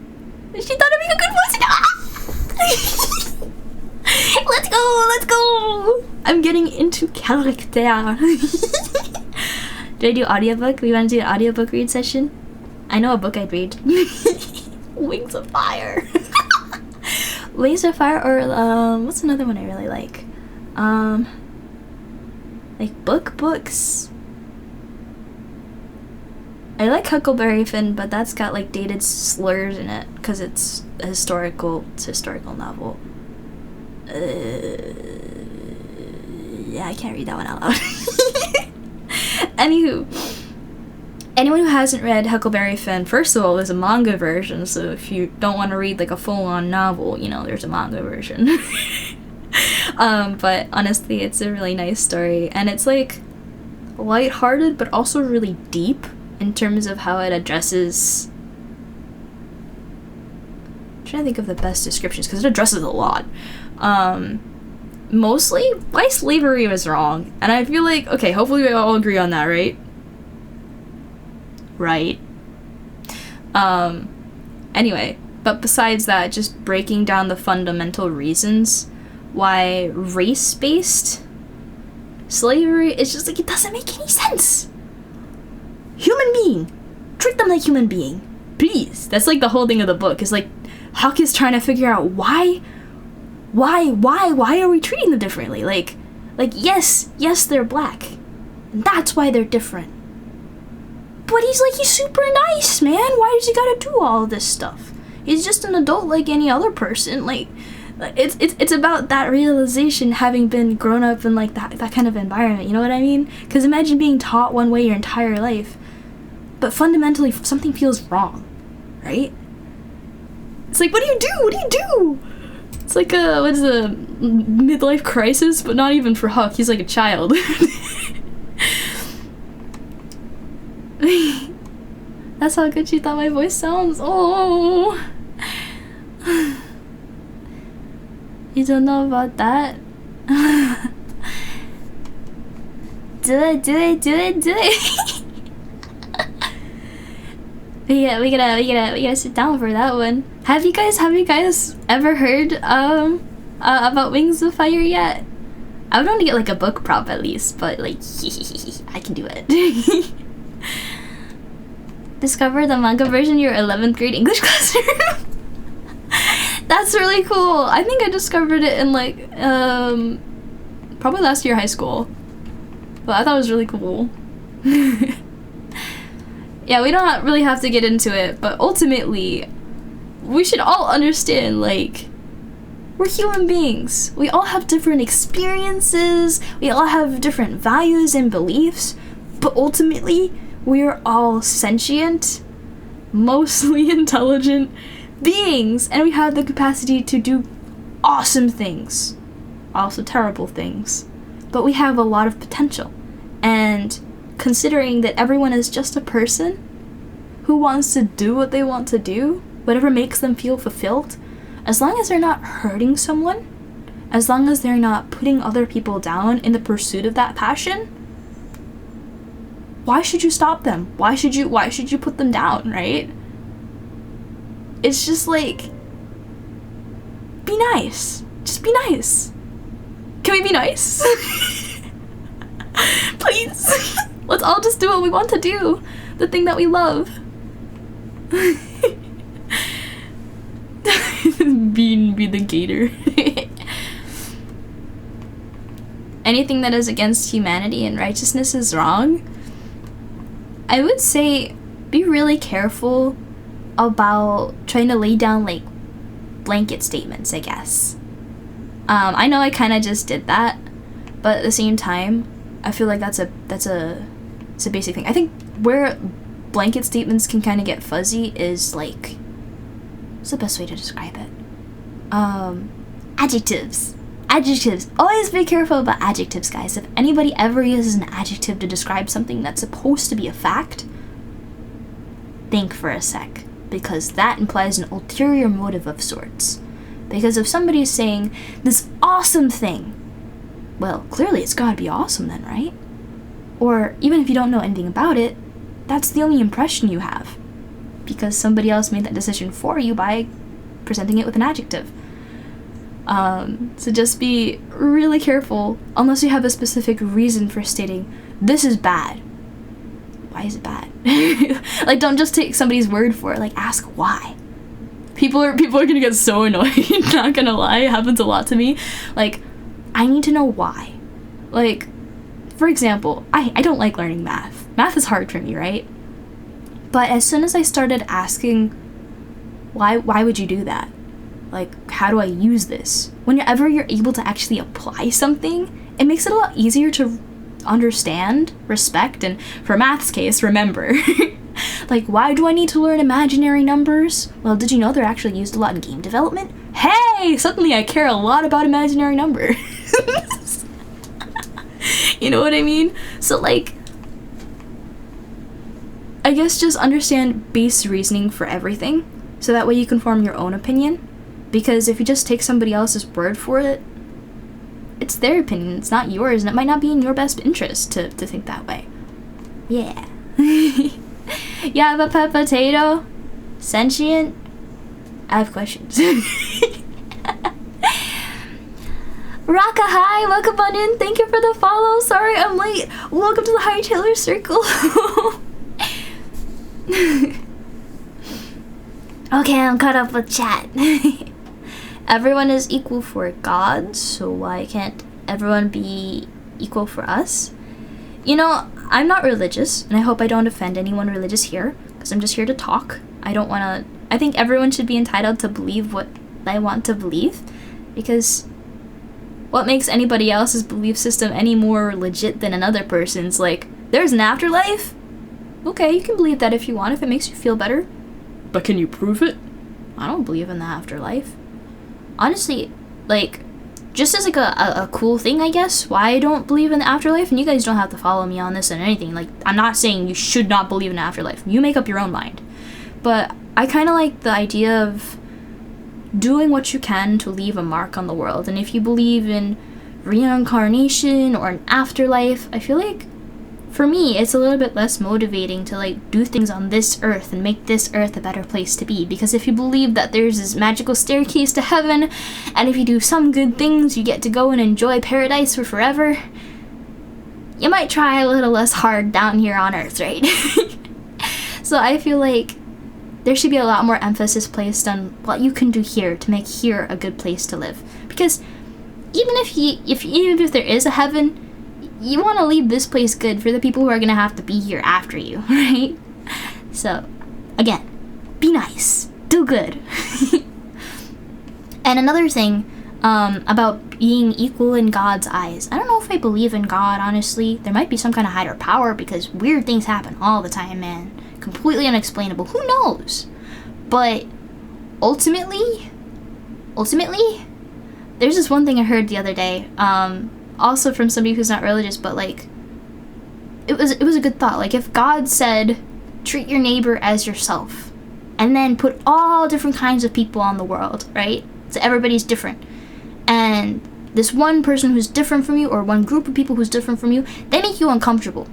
thought it'd be a good voice. Let's go. I'm getting into character. Do I do audiobook? We want to do an audiobook read session? I know a book I'd read. Wings of Fire. Wings of Fire, or what's another one I really like? Like books. I like Huckleberry Finn, but that's got like dated slurs in it because it's a historical novel. Yeah, I can't read that one out loud. Anywho, anyone who hasn't read Huckleberry Finn, first of all, there's a manga version, so if you don't want to read like a full-on novel, you know, there's a manga version. But honestly, it's a really nice story, and it's like lighthearted, but also really deep in terms of how it addresses. I'm trying to think of the best descriptions because it addresses a lot. Mostly why slavery was wrong, and I feel like, okay, hopefully we all agree on that, right? Anyway, but besides that, just breaking down the fundamental reasons why race-based slavery is just like, it doesn't make any sense. Human being, treat them like human being, please. That's like the whole thing of the book, is like Huck is trying to figure out why are we treating them differently? Like yes, they're black, and that's why they're different. But he's super nice, man. Why does he gotta do all of this stuff? He's just an adult like any other person. Like it's about that realization, having been grown up in like that kind of environment. You know what I mean? Because imagine being taught one way your entire life, but fundamentally something feels wrong, right? It's like, what do you do? It's like a midlife crisis, but not even for Huck. He's like a child. That's how good she thought my voice sounds. Oh. You don't know about that? Do it. We gotta sit down for that one. Have you guys ever heard about Wings of Fire yet? I would want to get like a book prop at least, but like I can do it. Discover the manga version in your 11th grade English classroom. That's really cool. I think I discovered it in like probably last year high school, but I thought it was really cool. Yeah, we don't really have to get into it, but ultimately we should all understand, like, we're human beings. We all have different experiences, we all have different values and beliefs, but ultimately we are all sentient, mostly intelligent beings, and we have the capacity to do awesome things, also terrible things, but we have a lot of potential. And considering that everyone is just a person who wants to do what they want to do, whatever makes them feel fulfilled, as long as they're not hurting someone, as long as they're not putting other people down in the pursuit of that passion, why should you stop them? Why should you put them down, right? It's just like, be nice. Just be nice. Can we be nice? Please. Let's all just do what we want to do. The thing that we love. Be the gator. Anything that is against humanity and righteousness is wrong. I would say be really careful about trying to lay down like blanket statements, I guess. I know I kind of just did that, but at the same time, I feel like it's a basic thing. I think where blanket statements can kind of get fuzzy is like, what's the best way to describe it? Adjectives. Adjectives. Always be careful about adjectives, guys. If anybody ever uses an adjective to describe something that's supposed to be a fact, think for a sec, because that implies an ulterior motive of sorts. Because if somebody is saying this awesome thing, well, clearly it's gotta be awesome then, right? Or even if you don't know anything about it, that's the only impression you have, because somebody else made that decision for you by presenting it with an adjective. So just be really careful, unless you have a specific reason for stating, this is bad. Why is it bad? Like, don't just take somebody's word for it, like, ask why. People are gonna get so annoyed, not gonna lie, it happens a lot to me. Like, I need to know why. Like, for example, I don't like learning math. Math is hard for me, right? But as soon as I started asking, why would you do that? Like, how do I use this? Whenever you're able to actually apply something, it makes it a lot easier to understand, respect, and for math's case, remember. Like, why do I need to learn imaginary numbers? Well, did you know they're actually used a lot in game development? Hey, suddenly I care a lot about imaginary numbers. You know what I mean? So, like, I guess just understand base reasoning for everything, so that way you can form your own opinion. Because if you just take somebody else's word for it, it's their opinion, it's not yours, and it might not be in your best interest to think that way. Yeah. You have a pet potato? Sentient? I have questions. Raka, hi! Welcome on in. Thank you for the follow. Sorry I'm late. Welcome to the High Taylor Circle. Okay, I'm caught up with chat. Everyone is equal for God, so why can't everyone be equal for us? You know, I'm not religious, and I hope I don't offend anyone religious here, because I'm just here to talk. I think everyone should be entitled to believe what they want to believe, because what makes anybody else's belief system any more legit than another person's? Like, there's an afterlife? Okay, you can believe that if you want, if it makes you feel better. But can you prove it? I don't believe in the afterlife. Honestly, like, just as like a cool thing, I guess, why I don't believe in the afterlife, and you guys don't have to follow me on this or anything. Like, I'm not saying you should not believe in the afterlife. You make up your own mind. But I kind of like the idea of doing what you can to leave a mark on the world. And if you believe in reincarnation or an afterlife, I feel like, for me, it's a little bit less motivating to, like, do things on this earth and make this earth a better place to be. Because if you believe that there's this magical staircase to heaven, and if you do some good things, you get to go and enjoy paradise for forever, you might try a little less hard down here on earth, right? So I feel like there should be a lot more emphasis placed on what you can do here to make here a good place to live. Because even if there is a heaven, you want to leave this place good for the people who are going to have to be here after you, right? So, again, be nice. Do good. And another thing about being equal in God's eyes. I don't know if I believe in God, honestly. There might be some kind of higher power, because weird things happen all the time, man. Completely unexplainable. Who knows? But ultimately, there's this one thing I heard the other day. Also from somebody who's not religious, but like, it was a good thought. Like, if God said, treat your neighbor as yourself, and then put all different kinds of people on the world, right? So everybody's different. And this one person who's different from you, or one group of people who's different from you, they make you uncomfortable.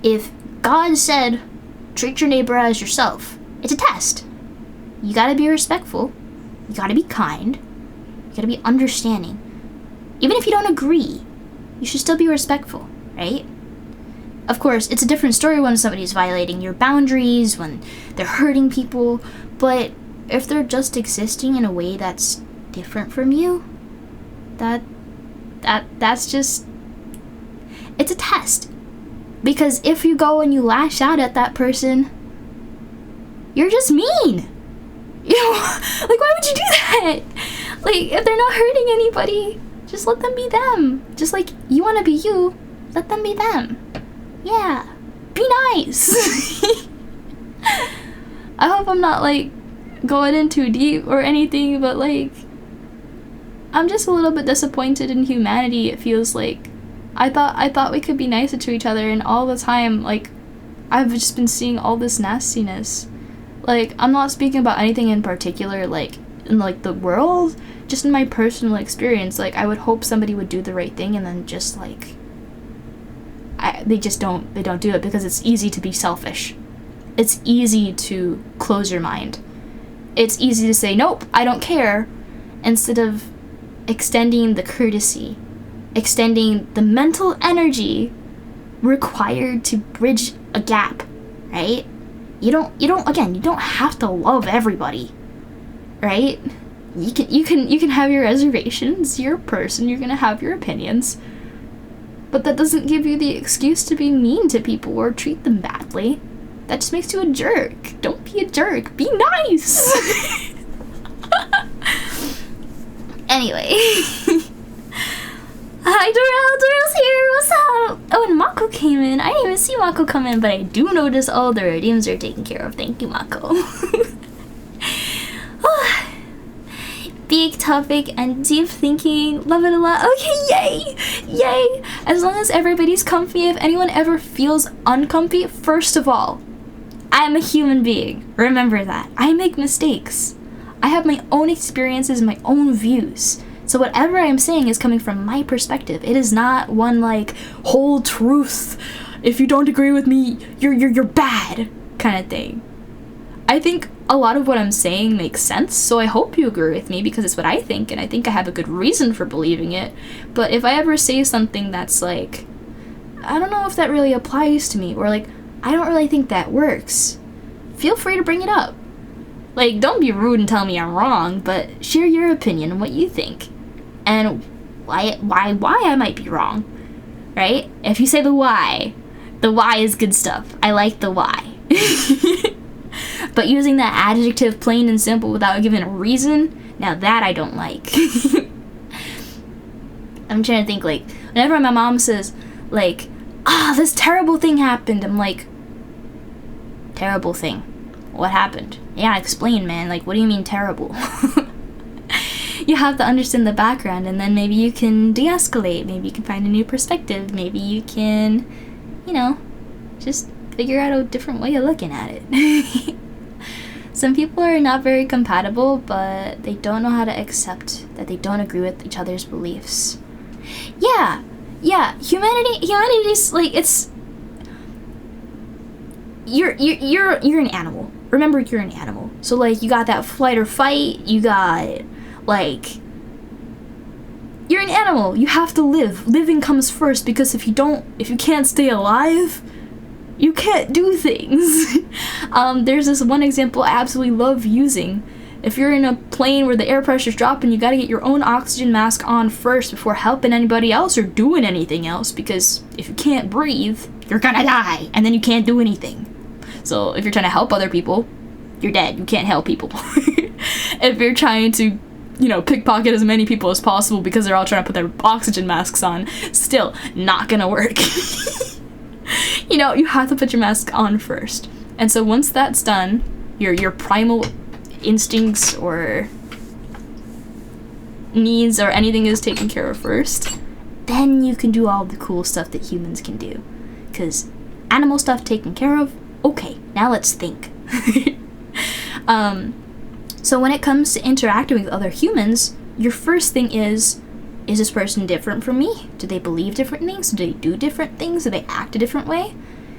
If God said, treat your neighbor as yourself, it's a test. You gotta be respectful. You gotta be kind. You gotta be understanding. Even if you don't agree, you should still be respectful, right? Of course, it's a different story when somebody's violating your boundaries, when they're hurting people, but if they're just existing in a way that's different from you, that's just, it's a test. Because if you go and you lash out at that person, you're just mean. You know, like, why would you do that? Like, if they're not hurting anybody, just let them be them. Just like you want to be you, let them be them. Yeah, be nice. I hope I'm not, like, going in too deep or anything, but, like, I'm just a little bit disappointed in humanity. It feels like I thought we could be nicer to each other, and all the time, like, I've just been seeing all this nastiness. Like, I'm not speaking about anything in particular, like, in, like, the world, just in my personal experience. Like, I would hope somebody would do the right thing, and then just, like, they don't do it, because it's easy to be selfish. It's easy to close your mind. It's easy to say, nope, I don't care, instead of extending the courtesy, extending the mental energy required to bridge a gap, right? You don't have to love everybody, right? You can have your reservations, you're a person, you're gonna have your opinions, but that doesn't give you the excuse to be mean to people or treat them badly. That just makes you a jerk. Don't be a jerk, be nice. Anyway. Hi, Dorel's here, what's up? Oh, and Mako came in. I didn't even see Mako come in, but I do notice all the redeems are taken care of. Thank you, Mako. Big topic and deep thinking. Love it a lot. Okay, yay! Yay! As long as everybody's comfy, if anyone ever feels uncomfy, first of all, I'm a human being. Remember that. I make mistakes. I have my own experiences, my own views. So whatever I'm saying is coming from my perspective. It is not one, like, whole truth. If you don't agree with me, you're bad kind of thing. I think a lot of what I'm saying makes sense, so I hope you agree with me, because it's what I think, and I think I have a good reason for believing it. But if I ever say something that's like, I don't know if that really applies to me, or like, I don't really think that works, feel free to bring it up. Like, don't be rude and tell me I'm wrong, but share your opinion and what you think. And why I might be wrong, right? If you say the why is good stuff. I like the why. But using that adjective plain and simple without giving a reason, now that I don't like. I'm trying to think, like, whenever my mom says, like, this terrible thing happened, I'm like, terrible thing? What happened? Yeah, explain, man. Like, what do you mean terrible? You have to understand the background, and then maybe you can de-escalate. Maybe you can find a new perspective. Maybe you can, you know, just figure out a different way of looking at it. Some people are not very compatible, but they don't know how to accept that they don't agree with each other's beliefs. Yeah. Humanity's like, it's... You're an animal. Remember, you're an animal. So, like, you got that flight or fight, you got, like... You're an animal. You have to live. Living comes first, because if you can't stay alive, you can't do things. There's this one example I absolutely love using. If you're in a plane where the air pressure's dropping, you gotta get your own oxygen mask on first before helping anybody else or doing anything else, because if you can't breathe, you're gonna die, and then you can't do anything. So if you're trying to help other people, you're dead. You can't help people. If you're trying to, you know, pickpocket as many people as possible because they're all trying to put their oxygen masks on, still not gonna work. You know, you have to put your mask on first. And so once that's done, your primal instincts or needs or anything is taken care of first, then you can do all the cool stuff that humans can do. Because animal stuff taken care of, okay, now let's think. So when it comes to interacting with other humans, your first thing is this person different from me? Do they believe different things? Do they do different things? Do they act a different way?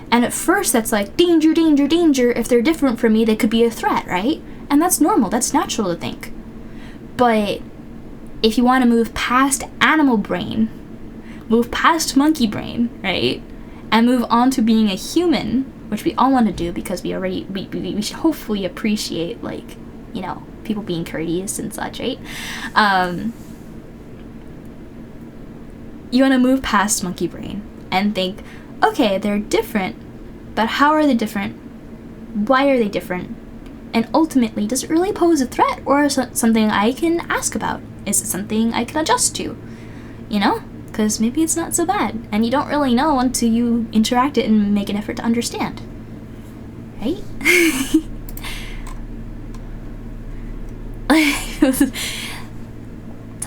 And at first that's like, danger, danger, danger. If they're different from me, they could be a threat, right? And that's normal, that's natural to think. But if you want to move past animal brain, move past monkey brain, right? And move on to being a human, which we all want to do because we should hopefully appreciate, like, you know, people being courteous and such, right? You want to move past monkey brain and think, okay, they're different, but how are they different? Why are they different? And ultimately, does it really pose a threat, or is it something I can ask about? Is it something I can adjust to? You know? Because maybe it's not so bad, and you don't really know until you interact it and make an effort to understand. Right?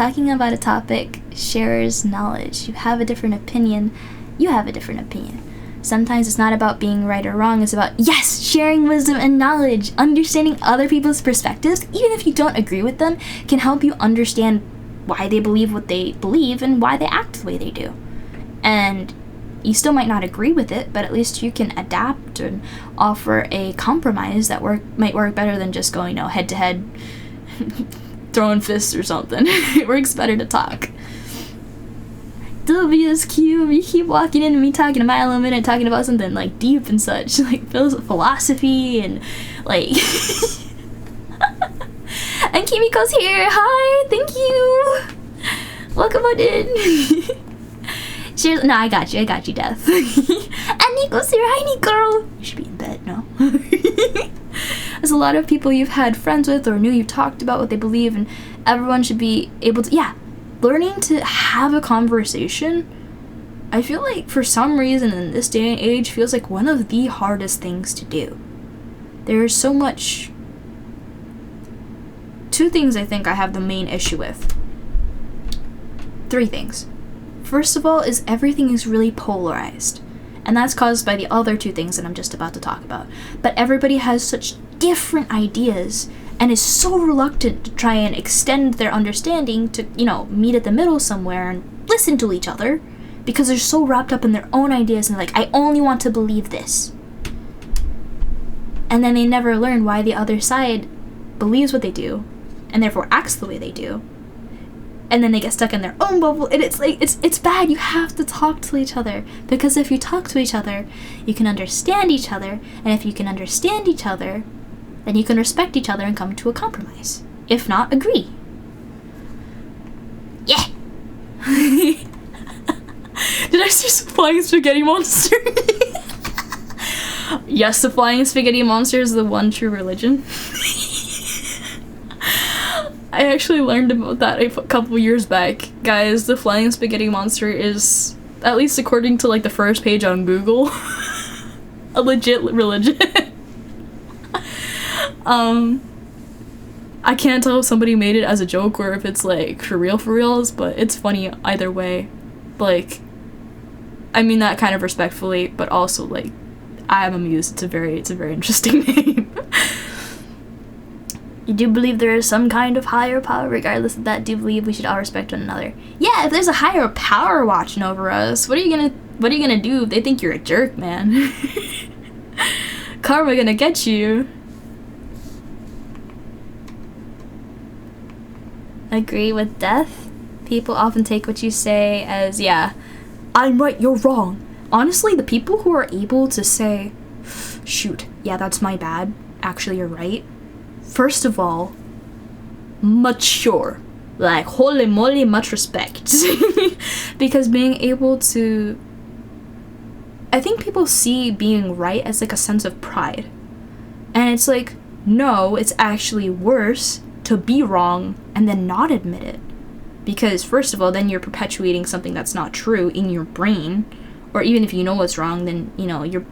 talking about a topic shares knowledge. You have a different opinion. You have a different opinion. Sometimes it's not about being right or wrong. It's about, yes, sharing wisdom and knowledge. Understanding other people's perspectives, even if you don't agree with them, can help you understand why they believe what they believe and why they act the way they do. And you still might not agree with it, but at least you can adapt and offer a compromise that might work better than just going, head to head, throwing fists or something. It works better to talk. W's cube, you keep walking into me talking a mile a minute, talking about something like deep and such, like philosophy and like. And Kimiko's here. Hi, thank you. Welcome on in. Cheers. No, I got you, Death. And Nico's here. Hi, Nico. You should be in bed, no? There's a lot of people you've had friends with or knew you've talked about what they believe, and everyone should be able to, learning to have a conversation. I feel like for some reason in this day and age feels like one of the hardest things to do. There's so much. Two things I think I have the main issue with. Three things. First of all is everything is really polarized. And that's caused by the other two things that I'm just about to talk about. But everybody has such different ideas and is so reluctant to try and extend their understanding to, meet at the middle somewhere and listen to each other because they're so wrapped up in their own ideas and like, I only want to believe this. And then they never learn why the other side believes what they do and therefore acts the way they do. And then they get stuck in their own bubble, and it's like, it's bad. You have to talk to each other, because if you talk to each other, you can understand each other, and if you can understand each other, then you can respect each other and come to a compromise. If not, agree. Yeah! Did I see flying spaghetti monster? Yes, the flying spaghetti monster is the one true religion. I actually learned about that a couple years back. Guys, the flying spaghetti monster is, at least according to like the first page on Google, a legit religion. I can't tell if somebody made it as a joke or if it's like for reals, but it's funny either way. Like, I mean that kind of respectfully, but also like, I am amused. It's a very interesting name. You do believe there is some kind of higher power. Regardless of that, do believe we should all respect one another. Yeah, if there's a higher power watching over us, what are you gonna do if they think you're a jerk, man? Karma gonna get you. Agree with Death? People often take what you say as, yeah, I'm right, you're wrong. Honestly, the people who are able to say, shoot, yeah, that's my bad, actually you're right. First of all, mature. Like, holy moly, much respect. Because being able to... I think people see being right as like a sense of pride. And it's like, no, it's actually worse to be wrong and then not admit it. Because first of all, then you're perpetuating something that's not true in your brain. Or even if you know what's wrong, then, you're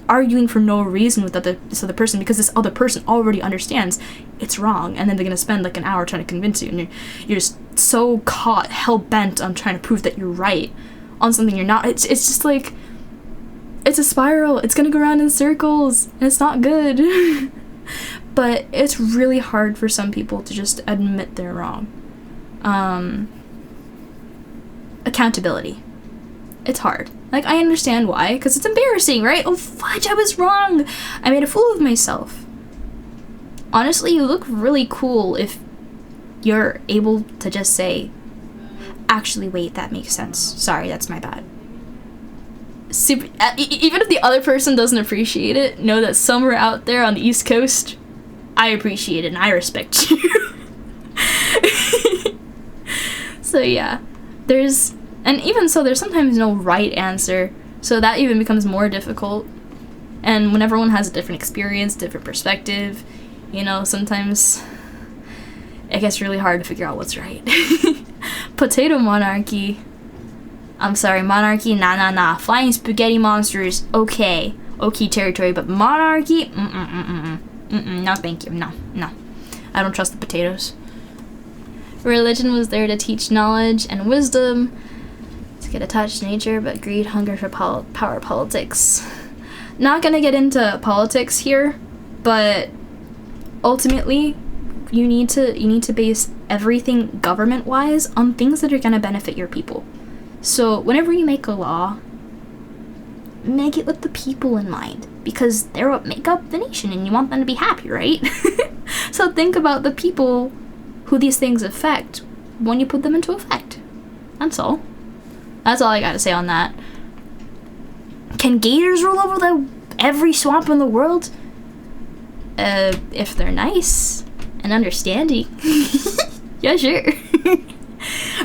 arguing for no reason with this other person because this other person already understands it's wrong, and then they're gonna spend like an hour trying to convince you, and you're just so caught, hell-bent on trying to prove that you're right on something you're not. It's just like, it's a spiral. It's gonna go around in circles, and it's not good. But it's really hard for some people to just admit they're wrong. Accountability. It's hard. Like, I understand why, because it's embarrassing, right? Oh, fudge, I was wrong. I made a fool of myself. Honestly, you look really cool if you're able to just say, actually, wait, that makes sense. Sorry, that's my bad. Even if the other person doesn't appreciate it, know that somewhere out there on the East Coast, I appreciate it and I respect you. So yeah, and even so, there's sometimes no right answer, so that even becomes more difficult. And when everyone has a different experience, different perspective, sometimes it gets really hard to figure out what's right. Potato monarchy. I'm sorry, monarchy, nah. Flying spaghetti monsters, okay territory, but monarchy, no thank you, no. I don't trust the potatoes. Religion was there to teach knowledge and wisdom, to get attached to nature, but greed, hunger for power, politics. Not gonna get into politics here, but ultimately, you need to base everything government-wise on things that are gonna benefit your people. So whenever you make a law, make it with the people in mind, because they're what make up the nation and you want them to be happy, right? So think about the people who these things affect when you put them into effect. That's all. That's all I gotta say on that. Can gators rule over every swamp in the world? If they're nice and understanding. Yeah, sure.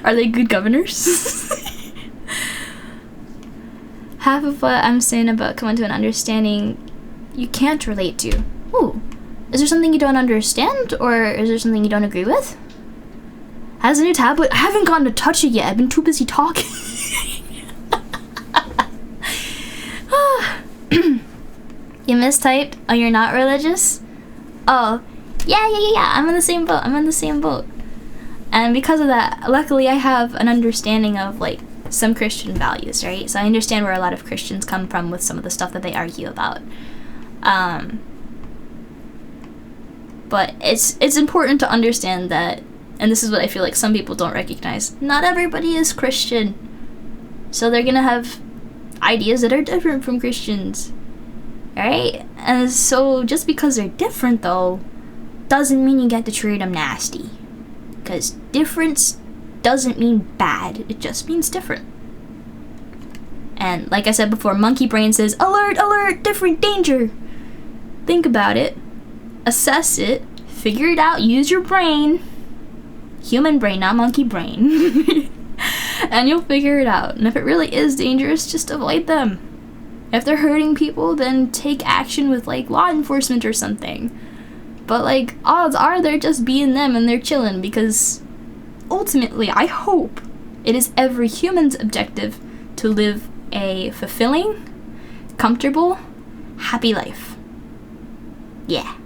Are they good governors? Half of what I'm saying about coming to an understanding you can't relate to. Ooh. Is there something you don't understand, or is there something you don't agree with? Has a new tablet? I haven't gotten to touch it yet. I've been too busy talking. You mistyped? Oh, you're not religious? Oh, yeah. I'm in the same boat. And because of that, luckily I have an understanding of, like, some Christian values, right? So I understand where a lot of Christians come from with some of the stuff that they argue about. But it's important to understand that, and this is what I feel like some people don't recognize, not everybody is Christian. So they're gonna have ideas that are different from Christians, right? And so just because they're different, though, doesn't mean you get to treat them nasty. Because difference doesn't mean bad, it just means different. And like I said before, monkey brain says, alert, alert, different, danger. Think about it, assess it, figure it out, use your brain. Human brain, not monkey brain. And you'll figure it out. And if it really is dangerous, just avoid them. If they're hurting people, then take action with, like, law enforcement or something. But, like, odds are they're just being them and they're chilling, because ultimately, I hope it is every human's objective to live a fulfilling, comfortable, happy life. Yeah.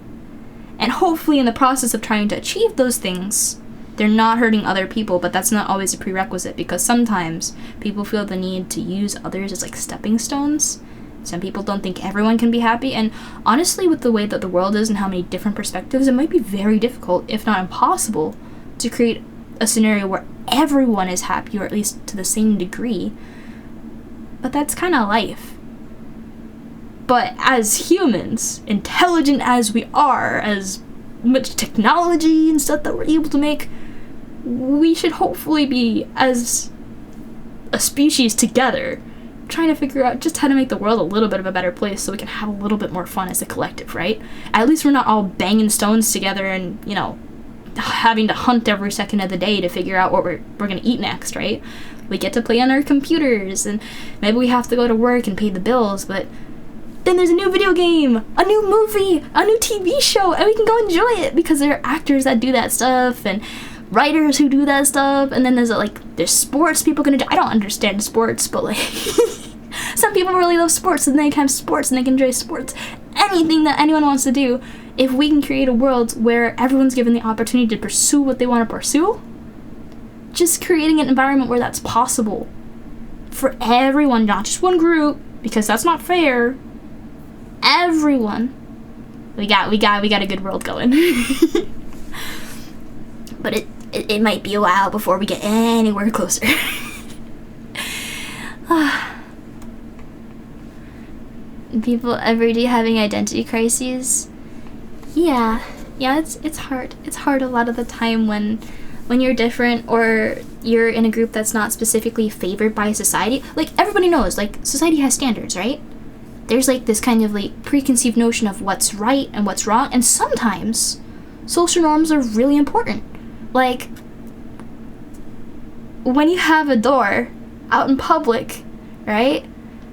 And hopefully in the process of trying to achieve those things, they're not hurting other people, but that's not always a prerequisite, because sometimes people feel the need to use others as, like, stepping stones. Some people don't think everyone can be happy, and honestly, with the way that the world is and how many different perspectives, it might be very difficult, if not impossible, to create a scenario where everyone is happy, or at least to the same degree. But that's kind of life. But as humans, intelligent as we are, as much technology and stuff that we're able to make, we should hopefully be, as a species together, trying to figure out just how to make the world a little bit of a better place so we can have a little bit more fun as a collective, right? At least we're not all banging stones together and, you know, having to hunt every second of the day to figure out what we're going to eat next, right? We get to play on our computers, and maybe we have to go to work and pay the bills, but then there's a new video game, a new movie, a new TV show, and we can go enjoy it because there are actors that do that stuff and writers who do that stuff. And then there's sports people can enjoy. I don't understand sports, but, like, some people really love sports, and they can have sports and they can enjoy sports. Anything that anyone wants to do, if we can create a world where everyone's given the opportunity to pursue what they want to pursue, just creating an environment where that's possible for everyone, not just one group, because that's not fair. Everyone, we got a good world going. But it might be a while before we get anywhere closer. People every day having identity crises. Yeah, it's hard. It's hard a lot of the time when you're different, or you're in a group that's not specifically favored by society. Like, everybody knows, like, society has standards, right? There's, like, this kind of, like, preconceived notion of what's right and what's wrong, and sometimes social norms are really important. Like, when you have a door out in public, right?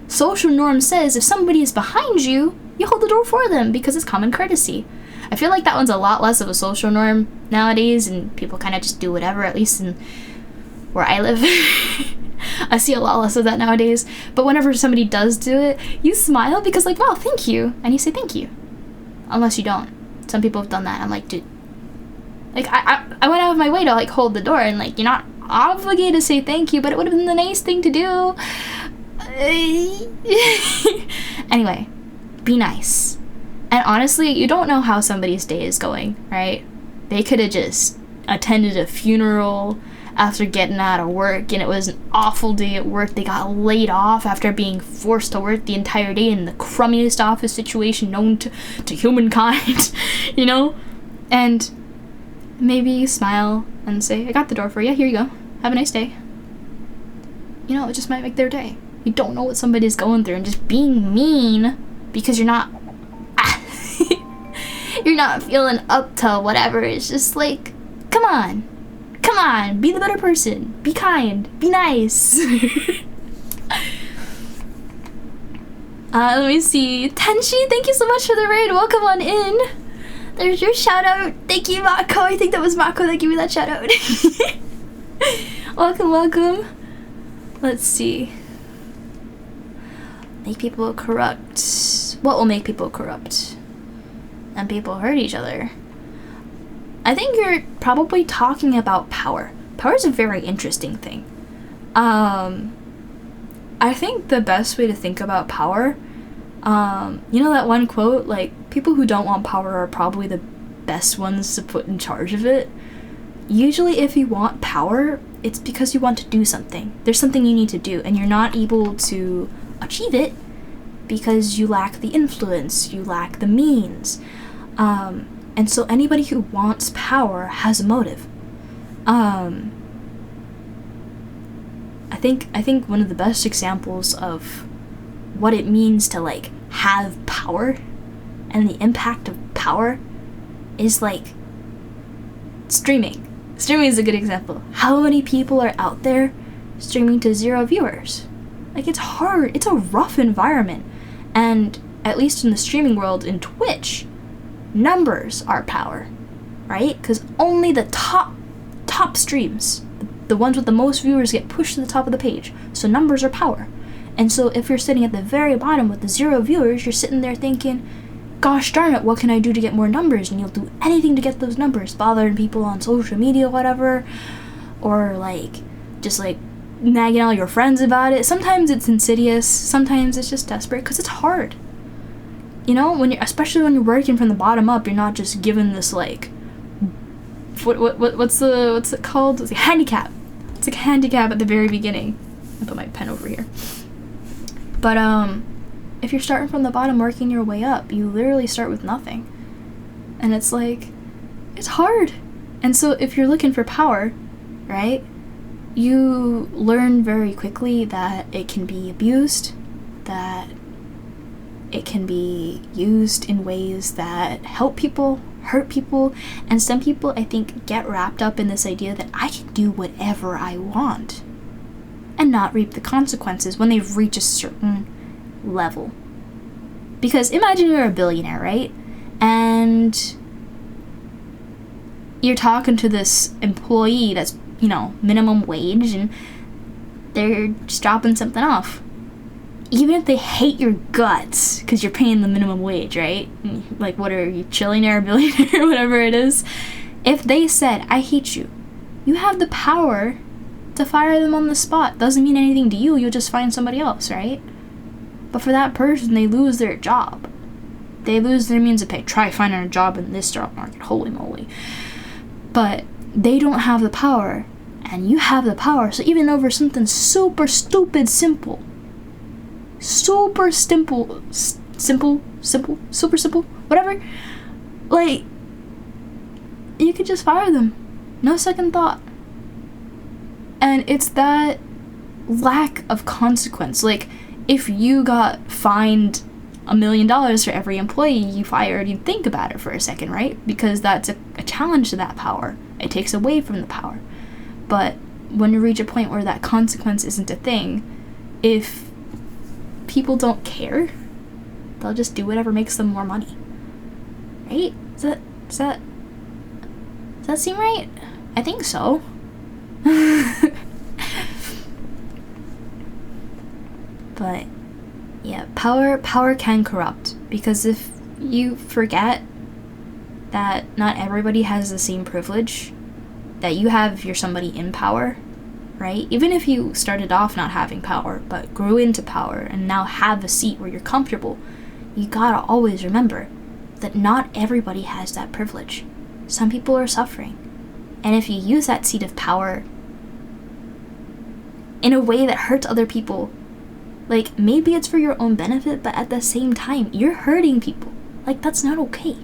Social norm says if somebody is behind you, you hold the door for them because it's common courtesy. I feel like that one's a lot less of a social norm nowadays, and people kind of just do whatever, at least in where I live. I see a lot less of that nowadays. But whenever somebody does do it, you smile because, like, wow, thank you. And you say thank you. Unless you don't. Some people have done that. I'm like, dude, Like, I went out of my way to, like, hold the door, and, like, you're not obligated to say thank you, but it would have been the nice thing to do. Anyway, be nice. And honestly, you don't know how somebody's day is going, right? They could have just attended a funeral after getting out of work, and it was an awful day at work. They got laid off after being forced to work the entire day in the crummiest office situation known to humankind, you know? And maybe you smile and say, I got the door for you, here you go, have a nice day. You know, it just might make their day. You don't know what somebody's going through, and just being mean because you're not you're not feeling up to whatever. It's just like, come on, be the better person, be kind, be nice. Let me see. Tenshi, thank you so much for the raid. Welcome on in. There's your shout out. Thank you, Mako. I think that was Mako that gave me that shout out. Welcome. Let's see. Make people corrupt. What will make people corrupt? And people hurt each other. I think you're probably talking about power. Power is a very interesting thing. I think the best way to think about power, you know that one quote, like, people who don't want power are probably the best ones to put in charge of it. Usually if you want power, it's because you want to do something. There's something you need to do, and you're not able to achieve it because you lack the influence, you lack the means. And so anybody who wants power has a motive. I think one of the best examples of what it means to, like, have power and the impact of power is, like, streaming. Streaming is a good example. How many people are out there streaming to 0 viewers? Like, it's hard. It's a rough environment. And at least in the streaming world, in Twitch, numbers are power, right? Because only the top streams, the ones with the most viewers, get pushed to the top of the page. So numbers are power. And so if you're sitting at the very bottom with the 0 viewers, you're sitting there thinking, gosh darn it, what can I do to get more numbers? And you'll do anything to get those numbers, bothering people on social media, whatever, or, like, just, like, nagging all your friends about it. Sometimes it's insidious, sometimes it's just desperate, because it's hard. You know, especially when you're working from the bottom up, you're not just given this, like, what's it called? It's a handicap. It's like a handicap at the very beginning. I'll put my pen over here. But if you're starting from the bottom, working your way up, you literally start with nothing. And it's like, it's hard. And so if you're looking for power, right, you learn very quickly that it can be abused, that it can be used in ways that help people, hurt people, and some people, I think, get wrapped up in this idea that I can do whatever I want and not reap the consequences when they reach a certain level. Because imagine you're a billionaire, right? And you're talking to this employee that's, you know, minimum wage, and they're just dropping something off. Even if they hate your guts because you're paying the minimum wage, right? Like, what are you, trillionaire, billionaire, whatever it is? If they said, I hate you, you have the power to fire them on the spot. Doesn't mean anything to you, you'll just find somebody else, right? But for that person, they lose their job. They lose their means of pay. Try finding a job in this job market, holy moly. But they don't have the power, and you have the power. So even over something super stupid simple, super simple, super simple, whatever, like, you could just fire them. No second thought. And it's that lack of consequence. Like, if you got fined $1 million for every employee you fired, you'd think about it for a second, right? Because that's a challenge to that power. It takes away from the power. But when you reach a point where that consequence isn't a thing, if people don't care, they'll just do whatever makes them more money. Right? Does that seem right? I think so. But yeah, power can corrupt, because if you forget that not everybody has the same privilege that you have if you're somebody in power, right? Even if you started off not having power, but grew into power and now have a seat where you're comfortable, you gotta always remember that not everybody has that privilege. Some people are suffering. And if you use that seat of power in a way that hurts other people, like, maybe it's for your own benefit, but at the same time, you're hurting people. Like, that's not okay.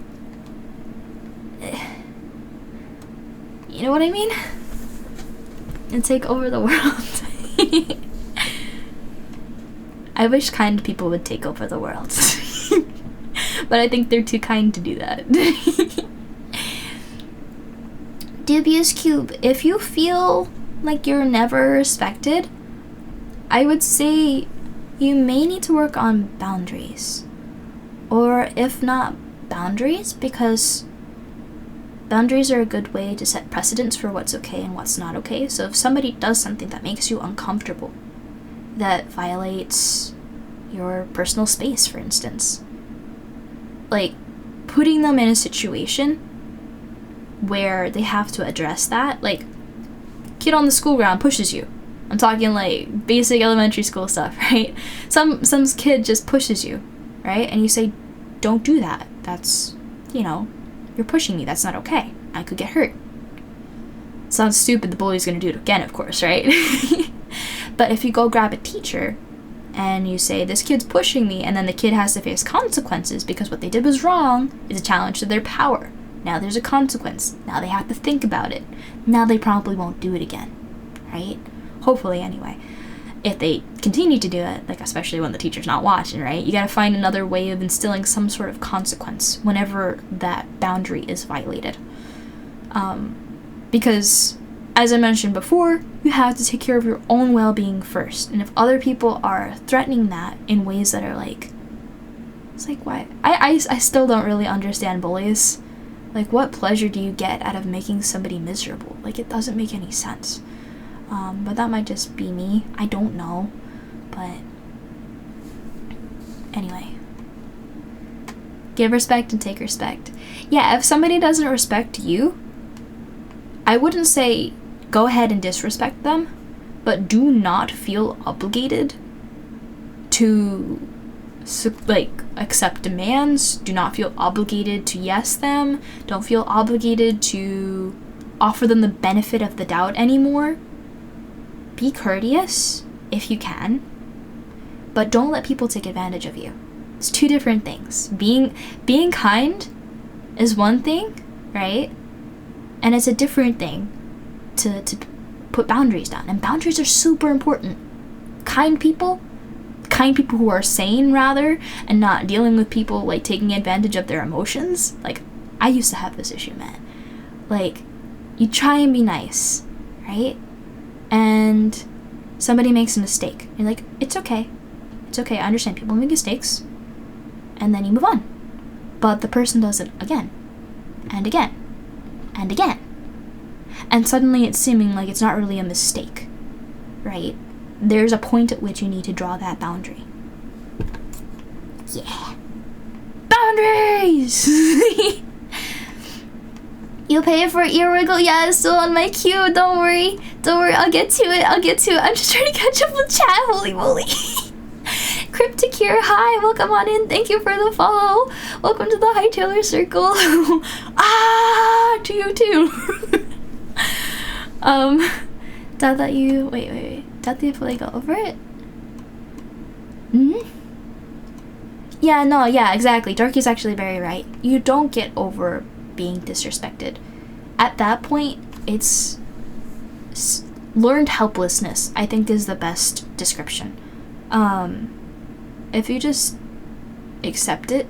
You know what I mean? And take over the world. I wish kind people would take over the world. But I think they're too kind to do that. Dubious Cube, if you feel like you're never respected, I would say you may need to work on boundaries. Or if not boundaries, because boundaries are a good way to set precedents for what's okay and what's not okay. So if somebody does something that makes you uncomfortable, that violates your personal space, for instance, like putting them in a situation where they have to address that, like kid on the school ground pushes you. I'm talking like basic elementary school stuff, right? Some kid just pushes you, right? And you say, don't do that. That's, you're pushing me. That's not okay. I could get hurt. Sounds stupid. The bully's gonna do it again, of course, right? But if you go grab a teacher and you say, this kid's pushing me, and then the kid has to face consequences because what they did was wrong, is a challenge to their power. Now there's a consequence. Now they have to think about it. Now they probably won't do it again, right? Hopefully, anyway. If they continue to do it, like especially when the teacher's not watching, right? You gotta find another way of instilling some sort of consequence whenever that boundary is violated. Because, as I mentioned before, you have to take care of your own well-being first. And if other people are threatening that in ways that are like, it's like, why? I still don't really understand bullies. Like, what pleasure do you get out of making somebody miserable? Like, it doesn't make any sense. But that might just be me. I don't know. But anyway. Give respect and take respect. Yeah, if somebody doesn't respect you, I wouldn't say go ahead and disrespect them, but do not feel obligated to accept demands. Do not feel obligated to yes them. Don't feel obligated to offer them the benefit of the doubt anymore. Be courteous if you can, but don't let people take advantage of you. It's two different things. Being kind is one thing, right? And it's a different thing to put boundaries down. And boundaries are super important. Kind people who are sane, rather, and not dealing with people, like, taking advantage of their emotions. Like, I used to have this issue, man. Like, you try and be nice, right? And somebody makes a mistake. You're like, it's okay. It's okay. I understand people make mistakes. And then you move on. But the person does it again. And again. And again. And suddenly it's seeming like it's not really a mistake. Right? There's a point at which you need to draw that boundary. Yeah. Boundaries! You pay for ear wiggle? Yeah, it's still on my queue. Don't worry. I'll get to it. I'm just trying to catch up with chat. Holy moly. Crypticure, hi. Welcome on in. Thank you for the follow. Welcome to the Hightailor Circle. To you too. Doubt that you... Wait. Doubt that you fully go over it? Yeah, exactly. Darky's actually very right. You don't get over being disrespected. At that point, it's learned helplessness, I think, is the best description. If you just accept it,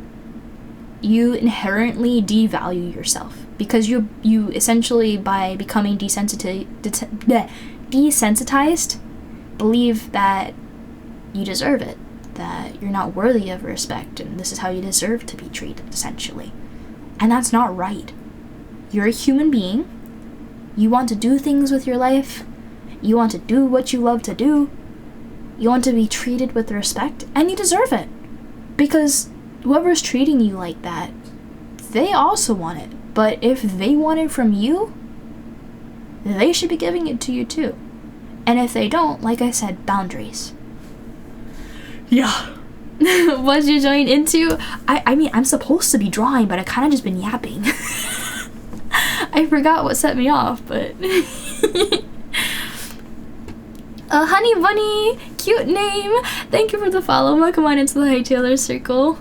you inherently devalue yourself, because you essentially, by becoming desensitized, believe that you deserve it, that you're not worthy of respect, and this is how you deserve to be treated, essentially. And that's not right. You're a human being. You want to do things with your life. You want to do what you love to do. You want to be treated with respect, and you deserve it. Because whoever's treating you like that, they also want it. But if they want it from you, they should be giving it to you too. And if they don't, like I said, boundaries. Yeah. What you join into? I mean, I'm supposed to be drawing, but I kind of just been yapping. I forgot what set me off, but... Honey Bunny, cute name. Thank you for the follow. Welcome on into the Hightailer circle.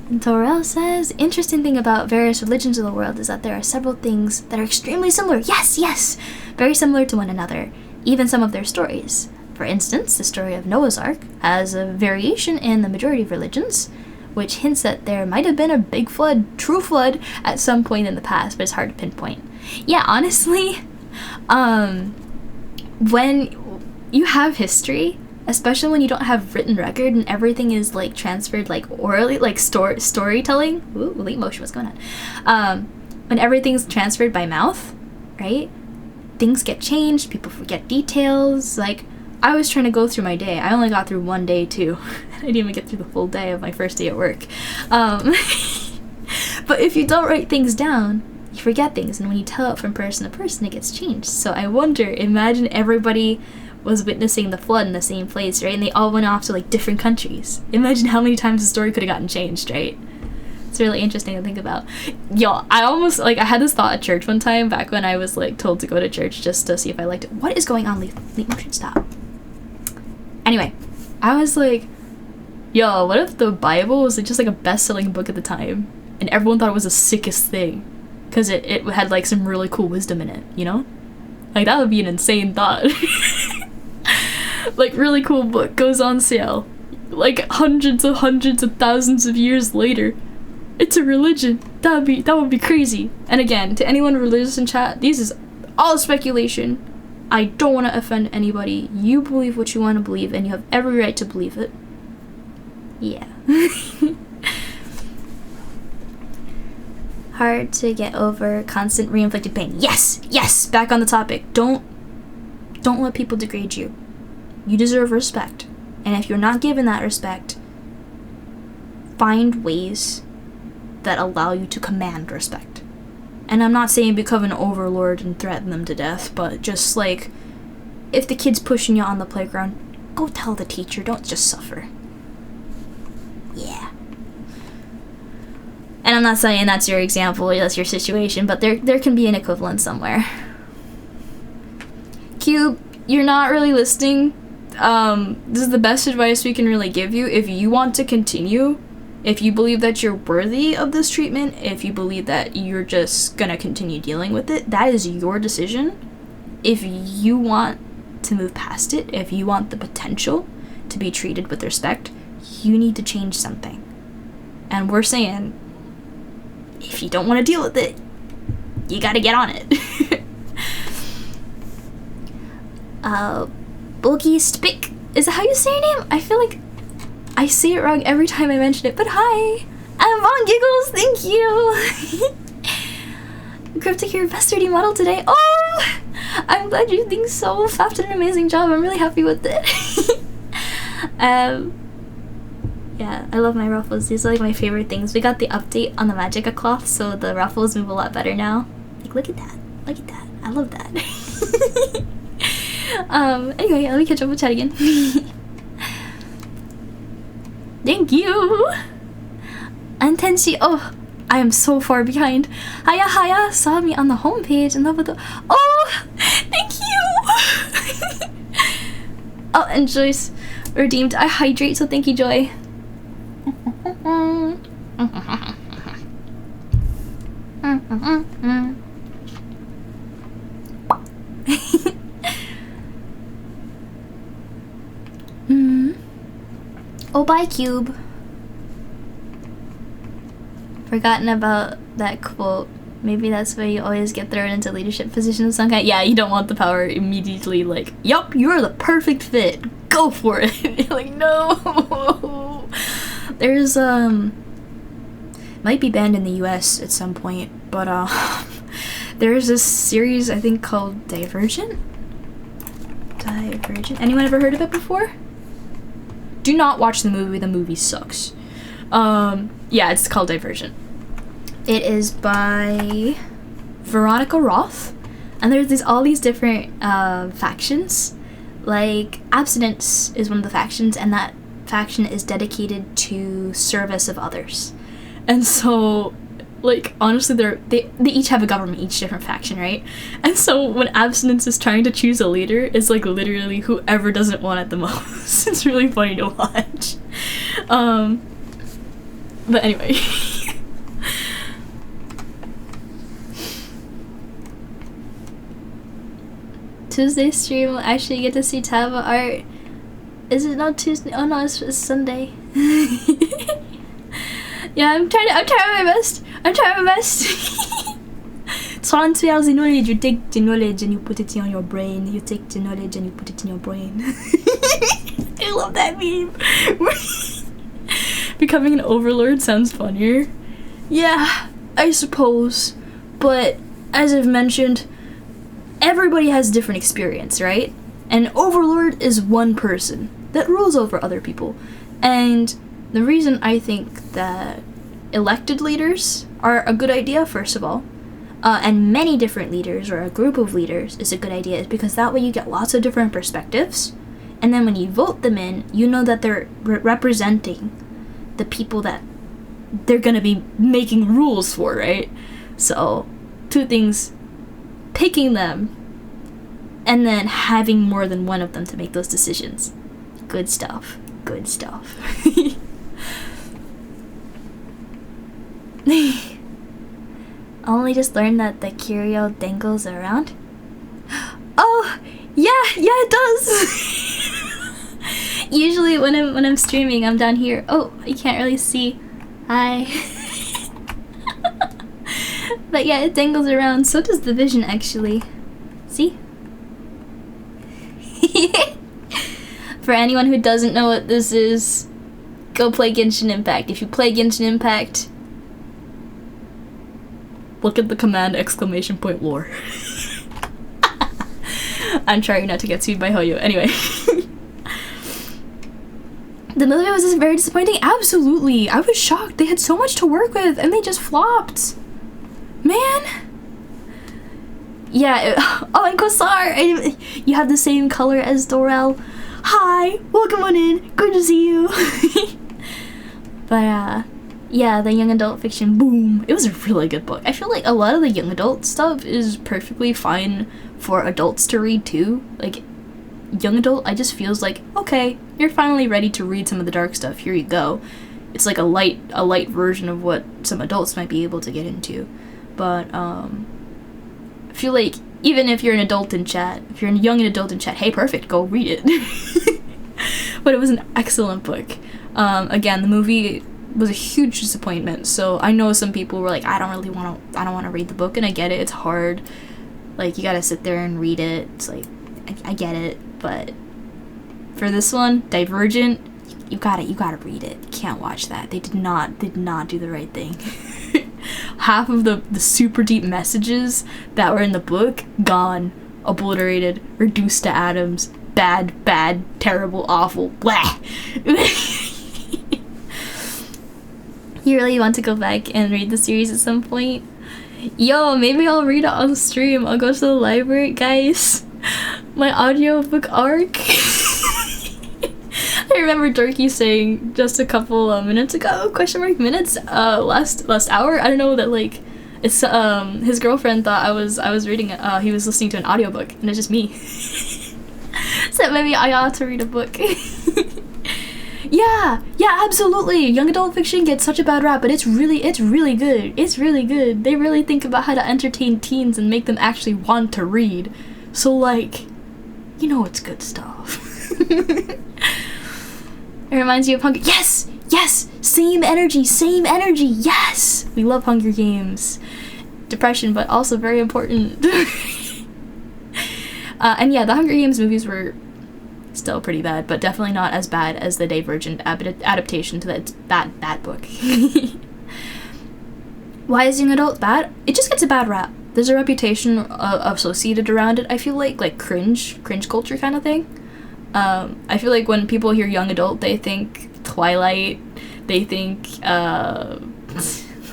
And Torel says, interesting thing about various religions of the world is that there are several things that are extremely similar. Yes, yes! Very similar to one another. Even some of their stories. For instance, the story of Noah's Ark has a variation in the majority of religions, which hints that there might have been a big flood, true flood, at some point in the past, but it's hard to pinpoint. Yeah, honestly, when you have history, especially when you don't have written record and everything is like transferred like orally, like storytelling. Ooh, leap motion, what's going on? When everything's transferred by mouth, right? Things get changed, people forget details. Like, I was trying to go through my day. I only got through one day too. I didn't even get through the full day of my first day at work. But if you don't write things down, you forget things, and when you tell it from person to person, it gets changed. So I wonder, imagine everybody was witnessing the flood in the same place, right? And they all went off to like different countries. Imagine how many times the story could have gotten changed, right? It's really interesting to think about. Yo, I almost, like, I had this thought at church one time, back when I was like told to go to church just to see if I liked it. What is going on? Leap motion, stop. Anyway, I was like, yo, what if the Bible was like just like a best-selling book at the time, and everyone thought it was the sickest thing, because it had like some really cool wisdom in it, you know? Like, that would be an insane thought. Like, really cool book goes on sale, like hundreds of thousands of years later. It's a religion. That would be crazy. And again, to anyone religious in chat, this is all speculation. I don't want to offend anybody. You believe what you want to believe, and you have every right to believe it. Yeah. Hard to get over constant re-inflicted pain. Yes! Yes! Back on the topic. Don't let people degrade you. You deserve respect. And if you're not given that respect, find ways that allow you to command respect. And I'm not saying become an overlord and threaten them to death, but just like, if the kid's pushing you on the playground, go tell the teacher, don't just suffer. Yeah. And I'm not saying that's your example, that's your situation, but there can be an equivalent somewhere. Cube, you're not really listening. This is the best advice we can really give you. If you want to continue, if you believe that you're worthy of this treatment, if you believe that you're just gonna continue dealing with it, that is your decision. If you want to move past it, if you want the potential to be treated with respect, you need to change something. And we're saying, if you don't want to deal with it, you gotta get on it. Bulky Spick, is that how you say your name? I feel like I say it wrong every time I mention it, but hi! I'm on Giggles, thank you! Cryptic, your best 3D model today. Oh! I'm glad you think so. Faf did an amazing job, I'm really happy with it. Yeah, I love my ruffles. These are like my favorite things. We got the update on the Magica cloth, so the ruffles move a lot better now. Like, look at that. Look at that. I love that. Anyway, let me catch up with chat again. Thank you! Antenshi, oh, I am so far behind. Haya saw me on the homepage and love with the, oh, thank you! Oh, and Joyce redeemed, I hydrate, so thank you, Joy. Oh, bye, Cube. Forgotten about that quote. Maybe that's why you always get thrown into leadership positions of some kind. Yeah, you don't want the power immediately, like, yup, you're the perfect fit. Go for it. You're like, no. There's, might be banned in the US at some point, but, there's this series, I think, called Divergent? Anyone ever heard of it before? Do not watch the movie sucks. Yeah, it's called Divergent. It is by Veronica Roth, and there's all these different factions. Like, abstinence is one of the factions, and that faction is dedicated to service of others. And so, like, honestly, they each have a government, each different faction, right? And so when abstinence is trying to choose a leader, it's like literally whoever doesn't want it the most. It's really funny to watch. But anyway. Tuesday stream will actually get to see Tava art. Is it not Tuesday? Oh no, it's Sunday. Yeah, I'm trying my best. Transfer the knowledge. You take the knowledge and you put it in your brain. You take the knowledge and you put it in your brain. I love that meme. Becoming an overlord sounds funnier. Yeah, I suppose. But as I've mentioned, everybody has different experience, right? And overlord is one person that rules over other people. And the reason I think that elected leaders are a good idea, first of all, and many different leaders or a group of leaders is a good idea, is because that way you get lots of different perspectives. And then when you vote them in, you know that they're representing the people that they're gonna be making rules for, right? So, two things: picking them, and then having more than one of them to make those decisions. Good stuff. Good stuff. Only just learned that the curio dangles around. Oh, yeah, it does. Usually when I'm streaming, I'm down here. Oh, you can't really see. Hi. But yeah, it dangles around. So does the vision, actually. See? For anyone who doesn't know what this is, go play Genshin Impact. If you play Genshin Impact, look at the command ! lore. I'm trying not to get sued by Hoyo. Anyway. The movie was just very disappointing. Absolutely. I was shocked. They had so much to work with and they just flopped. Man. Yeah. Oh, and Kosar. You have the same color as Dorel. Hi. Welcome on in. Good to see you. But, yeah, the young adult fiction, boom. It was a really good book. I feel like a lot of the young adult stuff is perfectly fine for adults to read too. Like, young adult, I just feels like, okay, you're finally ready to read some of the dark stuff. Here you go. It's like a light version of what some adults might be able to get into. But I feel like even if you're an adult in chat, if you're a young adult in chat, hey, perfect, go read it. But it was an excellent book. Again, the movie was a huge disappointment. So I know some people were like, I don't want to read the book, and I get it. It's hard. Like, you gotta sit there and read it. It's like, I get it. But for this one, Divergent, you gotta read it. You can't watch that. They did not do the right thing. Half of the super deep messages that were in the book, gone, obliterated, reduced to atoms, bad, terrible, awful, blah. You really want to go back and read the series at some point? Yo, maybe I'll read it on stream. I'll go to the library, guys. My audiobook arc. I remember Dorky saying just a couple minutes ago, minutes, last hour, I don't know, that like, it's, his girlfriend thought I was reading it, he was listening to an audiobook, and it's just me. So maybe I ought to read a book. Yeah, absolutely. Young adult fiction gets such a bad rap, but it's really good. It's really good. They really think about how to entertain teens and make them actually want to read. So, like, you know, it's good stuff. It reminds you of Hunger. Yes, same energy. Yes, we love Hunger Games. Depression, but also very important. And yeah, the Hunger Games movies were still pretty bad, but definitely not as bad as the Divergent adaptation to that book. Why is young adult bad? It just gets a bad rap. There's a reputation associated around it. I feel like cringe culture kind of thing. I feel like when people hear young adult, they think Twilight, they think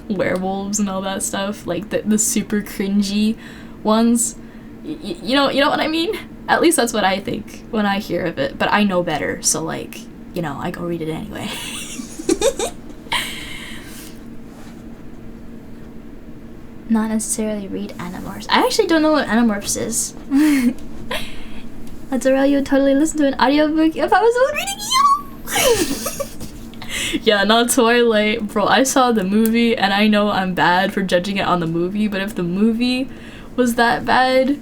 werewolves and all that stuff, like the super cringy ones. You know what I mean? At least that's what I think when I hear of it, but I know better, so like, you know, I go read it anyway. Not necessarily read Animorphs. I actually don't know what Animorphs is. That's a real, you would totally listen to an audiobook if I was the one reading you. Yeah, not Twilight. Bro, I saw the movie and I know I'm bad for judging it on the movie, but if the movie was that bad,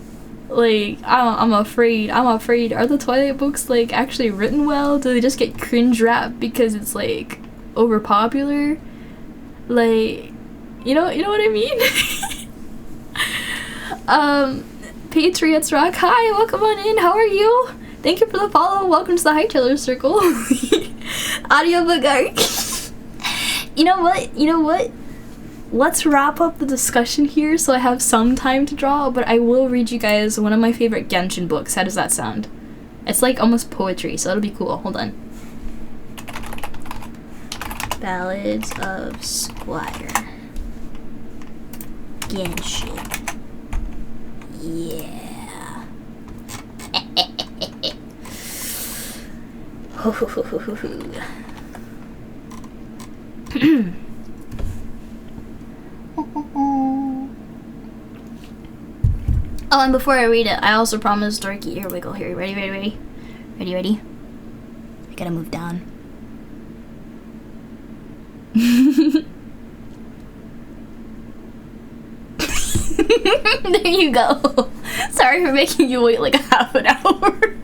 like, I'm afraid. Are the Twilight books, like, actually written well? Do they just get cringe rap because it's, like, overpopular? Like, you know what I mean? Patriots Rock, hi, welcome on in, how are you? Thank you for the follow, welcome to the Hightailers Circle. Audiobook arc. You know what? Let's wrap up the discussion here so I have some time to draw, but I will read you guys one of my favorite Genshin books. How does that sound? It's like almost poetry, so it'll be cool. Hold on. Ballads of Squire. Genshin. Yeah. Oh, and before I read it, I also promised Dorky ear wiggle here. Ready? I gotta move down. There you go. Sorry for making you wait like a half an hour.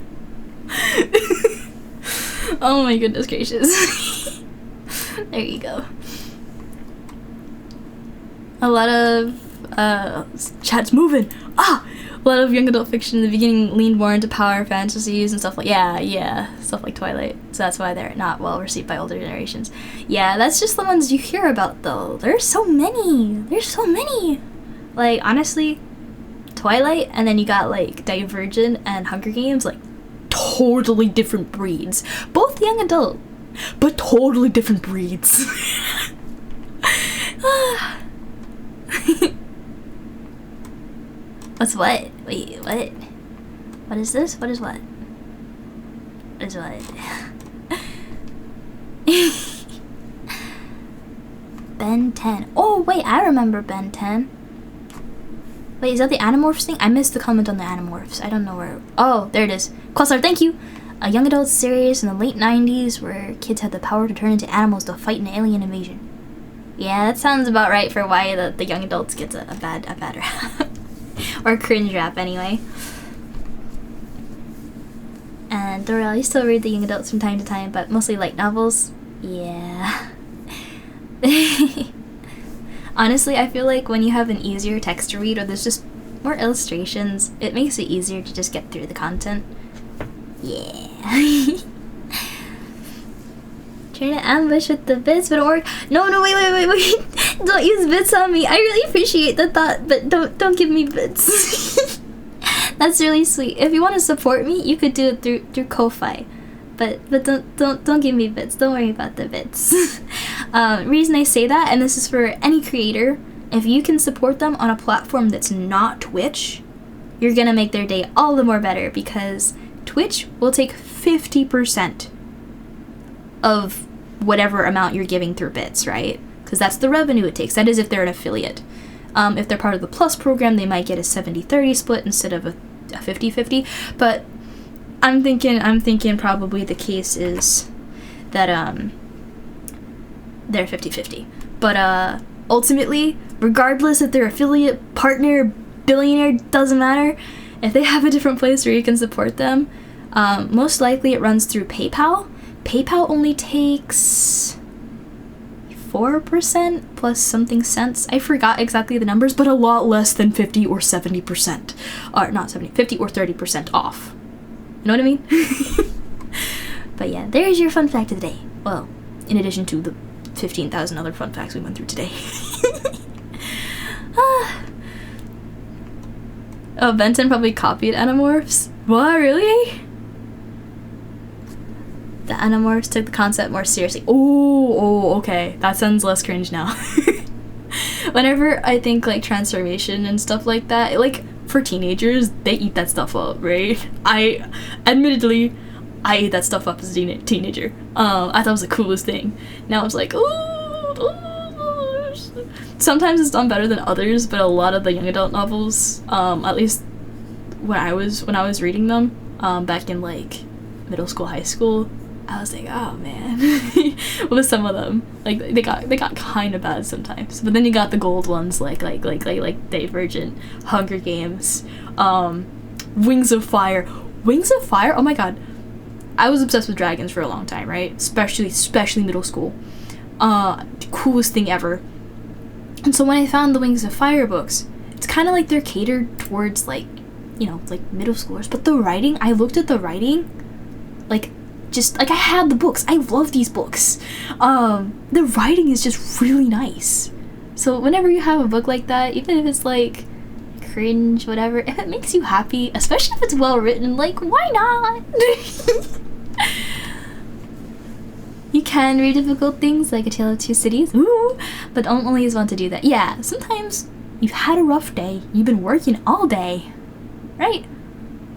Oh my goodness gracious. There you go. A lot of chat's moving. A lot of young adult fiction in the beginning leaned more into power fantasies and stuff like stuff like Twilight. So that's why they're not well received by older generations. Yeah, that's just the ones you hear about though. There's so many. Like honestly, Twilight, and then you got like Divergent and Hunger Games, like totally different breeds. Both young adult, but totally different breeds. What's what? Wait, what? What is this? What is what? What is what? Ben 10. Oh, wait, I remember Ben 10. Wait, is that the Animorphs thing? I missed the comment on the Animorphs. I don't know where. Oh, there it is. Quasar, thank you! A young adult series in the late 90s where kids had the power to turn into animals to fight an alien invasion. Yeah, that sounds about right for why the young adults gets a bad rap. Or cringe rap, anyway. And Dorel, you still read the young adults from time to time, but mostly light novels? Yeah. Honestly, I feel like when you have an easier text to read or there's just more illustrations, it makes it easier to just get through the content. Yeah. Trying to ambush with the bits, but or no, wait. Don't use bits on me. I really appreciate the thought, but don't give me bits. That's really sweet. If you want to support me, you could do it through Ko-Fi. But don't give me bits. Don't worry about the bits. Reason I say that, and this is for any creator, if you can support them on a platform that's not Twitch, you're gonna make their day all the more better, because Twitch will take 50% of whatever amount you're giving through bits, right? Because that's the revenue it takes. That is if they're an affiliate. If they're part of the Plus program, they might get a 70-30 split instead of a 50-50. But I'm thinking probably the case is that they're 50-50. But ultimately, regardless if they're affiliate, partner, billionaire, doesn't matter. If they have a different place where you can support them, most likely it runs through PayPal. PayPal only takes 4% plus something cents. I forgot exactly the numbers, but a lot less than 50 or 70%. Or not 70, 50 or 30% off. You know what I mean? But yeah, there's your fun fact of the day. Well, in addition to the 15,000 other fun facts we went through today. Oh, Benton probably copied Animorphs? What, really? The Animorphs took the concept more seriously. Oh, okay. That sounds less cringe now. Whenever I think like transformation and stuff like that, like for teenagers, they eat that stuff up, right? Admittedly, I ate that stuff up as a teenager. I thought it was the coolest thing. Now it's like, ooh. Sometimes it's done better than others, but a lot of the young adult novels, at least when I was reading them, back in like middle school, high school, I was like, oh man. With some of them, like they got kind of bad sometimes. But then you got the gold ones, like Divergent, Hunger Games, Wings of Fire. Wings of Fire. Oh my god, I was obsessed with dragons for a long time, right? Especially middle school. The coolest thing ever. And so when I found the Wings of Fire books, it's kind of like they're catered towards like, you know, like middle schoolers. But the writing, I looked at the writing, like. Just like I had the books. I love these books. The writing is just really nice. So whenever you have a book like that, even if it's like cringe, whatever, if it makes you happy, especially if it's well written, like why not? You can read difficult things like A Tale of Two Cities, ooh, but don't always want to do that. Yeah, sometimes you've had a rough day. You've been working all day, right?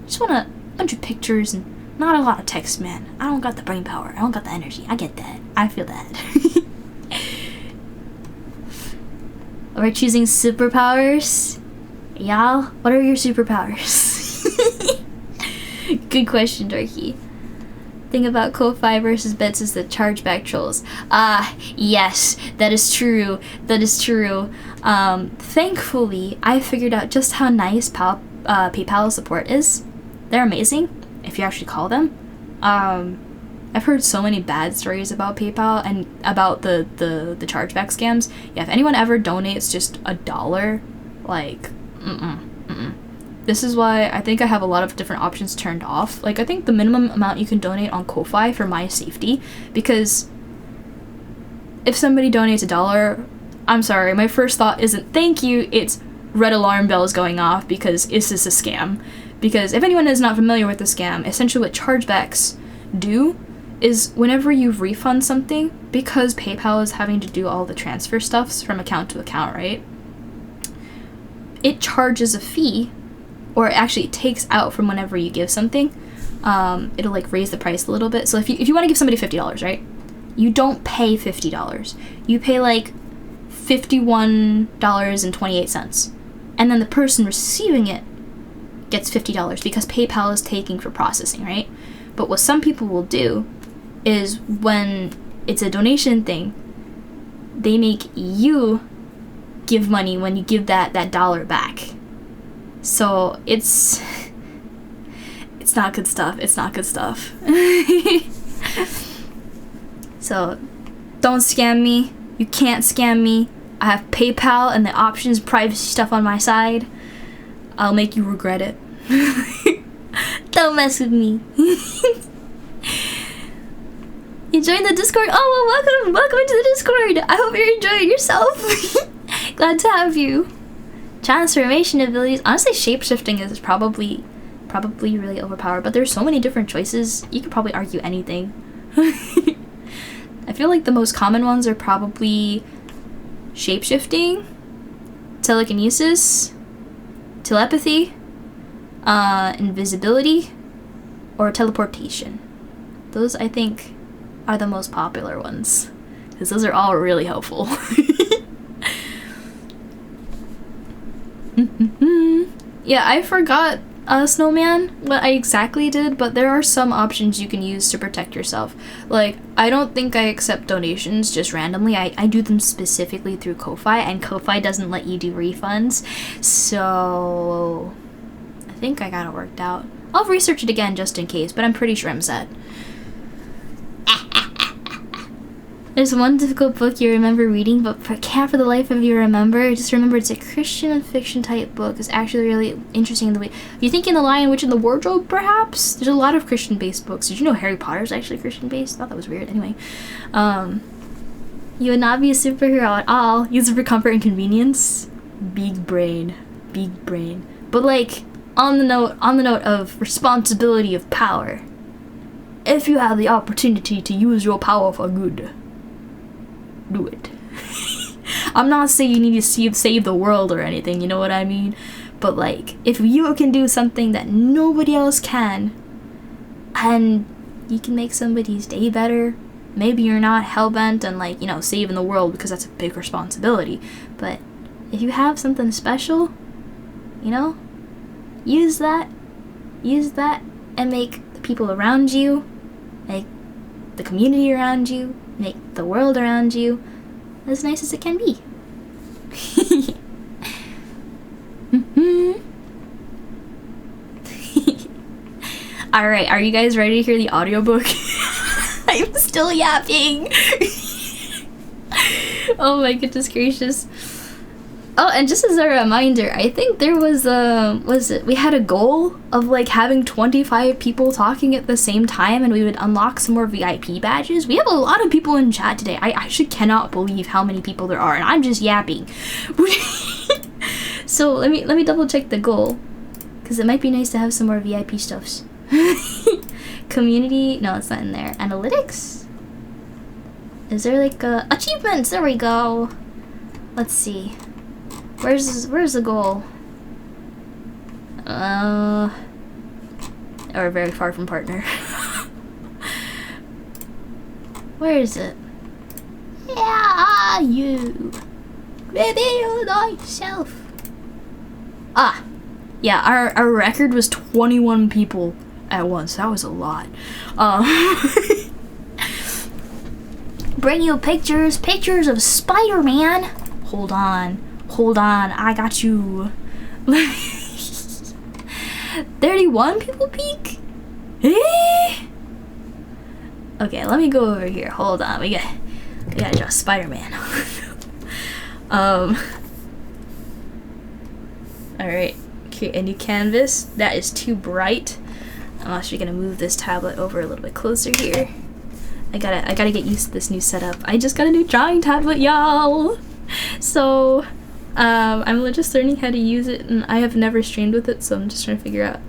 Just want a bunch of pictures and not a lot of text, man. I don't got the brain power. I don't got the energy. I get that. I feel that. We're choosing superpowers. Y'all, what are your superpowers? Good question, Dorky. Thing about Ko-Fi versus Bits is the chargeback trolls. Yes, that is true. That is true. Thankfully, I figured out just how nice PayPal support is. They're amazing. If you actually call them. I've heard so many bad stories about PayPal and about the chargeback scams. Yeah, if anyone ever donates just $1, like, This is why I think I have a lot of different options turned off. Like, I think the minimum amount you can donate on Ko-Fi for my safety, because if somebody donates $1, I'm sorry, my first thought isn't thank you, it's red alarm bells going off because is this a scam? Because if anyone is not familiar with the scam, essentially what chargebacks do is whenever you refund something, because PayPal is having to do all the transfer stuffs from account to account, right? It charges a fee, or it actually takes out from whenever you give something. It'll like raise the price a little bit. So if you want to give somebody $50, right? You don't pay $50. You pay like $51.28. And then the person receiving it gets $50 because PayPal is taking for processing, right? But what some people will do is when it's a donation thing, they make you give money when you give that dollar back. So it's not good stuff. It's not good stuff. So don't scam me. You can't scam me. I have PayPal and the options privacy stuff on my side. I'll make you regret it. Don't mess with me. You joined the Discord? Oh, well, welcome into the Discord. I hope you're enjoying yourself. Glad to have you. Transformation abilities. Honestly, shapeshifting is probably really overpowered, but there's so many different choices. You could probably argue anything. I feel like the most common ones are probably shapeshifting, telekinesis, telepathy, invisibility, or teleportation. Those, I think, are the most popular ones, because those are all really helpful. Yeah, I forgot, Snowman, what I exactly did, but there are some options you can use to protect yourself. Like, I don't think I accept donations just randomly. I do them specifically through Ko-Fi, and Ko-Fi doesn't let you do refunds. So I think I got it worked out. I'll research it again just in case, but I'm pretty sure I'm set. There's one difficult book you remember reading, but can't for the life of you remember. Just remember it's a Christian fiction type book. It's actually really interesting in the way. You think in The Lion, Witch, and the Wardrobe, perhaps? There's a lot of Christian-based books. Did you know Harry Potter is actually Christian-based? I thought that was weird. Anyway, you would not be a superhero at all. Use it for comfort and convenience. Big brain. But like, on the note of responsibility of power, if you have the opportunity to use your power for good, do it. I'm not saying you need to save the world or anything, you know what I mean? But like, if you can do something that nobody else can, and you can make somebody's day better, maybe you're not hell-bent on like, you know, saving the world because that's a big responsibility, but if you have something special, you know, use that and make the people around you, make the community around you, make the world around you as nice as it can be. Alright, are you guys ready to hear the audiobook? I'm still yapping. Oh my goodness gracious. Oh, and just as a reminder, I think there was we had a goal of like having 25 people talking at the same time and we would unlock some more VIP badges. We have a lot of people in chat today. I actually cannot believe how many people there are, and I'm just yapping. So let me double check the goal, because it might be nice to have some more VIP stuffs. Community, no, it's not in there. Analytics? Is there like achievements? There we go. Let's see. Where's the goal? Or very far from partner. Where is it? Yeah, you. Reveal thyself. Ah, yeah. Our record was 21 people at once. That was a lot. Bring you pictures of Spider-Man. Hold on, I got you. 31 people peek? Eh? Okay, let me go over here. Hold on, we gotta draw Spider-Man. Alright, okay, a new canvas. That is too bright. I'm actually gonna move this tablet over a little bit closer here. I gotta get used to this new setup. I just got a new drawing tablet, y'all! So, I'm just learning how to use it, and I have never streamed with it, so I'm just trying to figure out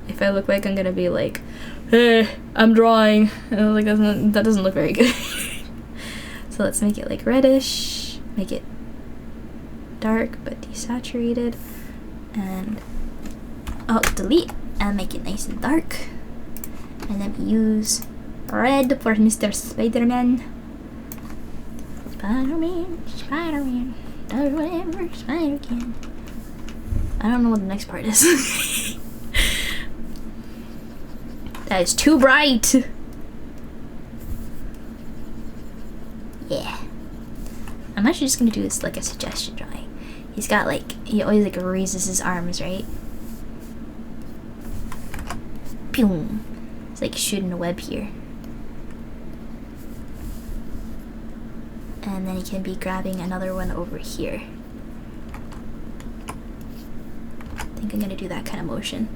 if I look like I'm gonna be like, hey, I'm drawing. And I was like, that doesn't look very good. So let's make it like reddish, make it dark but desaturated, and I'll delete and make it nice and dark. And then we use red for Mr. Spider-Man. Spider-Man, does whatever Spider can. I don't know what the next part is. That is too bright. Yeah. I'm actually just gonna do this like a suggestion drawing. He's got like, he always like raises his arms, right? Pew. It's like shooting a web here. And then he can be grabbing another one over here. I think I'm gonna do that kind of motion.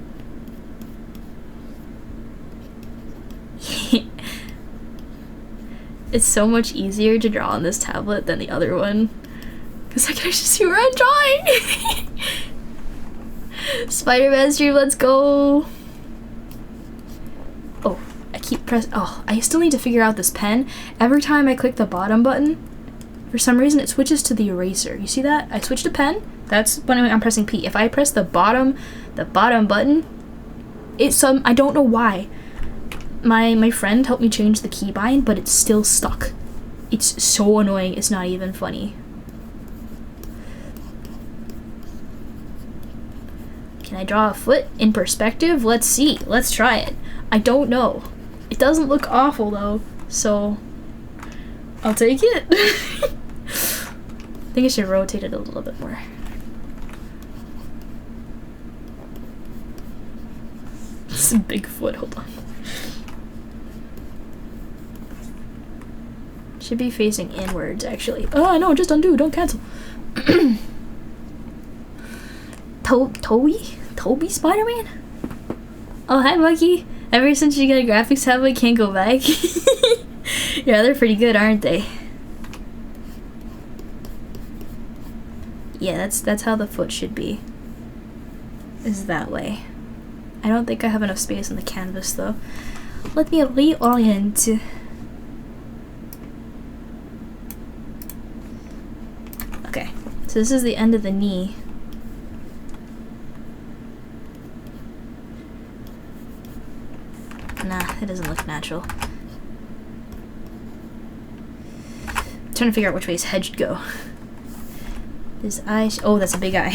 It's so much easier to draw on this tablet than the other one, because I can actually see where I'm drawing. Spider-Man stream, let's go. Oh, I keep pressing. Oh, I still need to figure out this pen. Every time I click the bottom button, for some reason it switches to the eraser. You see that? I switched to pen. That's when I'm pressing P. If I press the bottom button, it's I don't know why. My friend helped me change the keybind, but it's still stuck. It's so annoying, it's not even funny. Can I draw a foot in perspective? Let's see. Let's try it. I don't know. It doesn't look awful though, so I'll take it. I think I should rotate it a little bit more. It's a big foot, hold on. Should be facing inwards, actually. Oh, no, just undo, don't cancel. Toby Spider-Man? Oh, hi, Bucky. Ever since you got a graphics tablet, can't go back. Yeah, they're pretty good, aren't they? Yeah, that's how the foot should be. Is that way. I don't think I have enough space on the canvas, though. Let me reorient. Okay, So this is the end of the knee. Nah, it doesn't look natural. I'm trying to figure out which way his head should go. His eye oh, that's a big eye.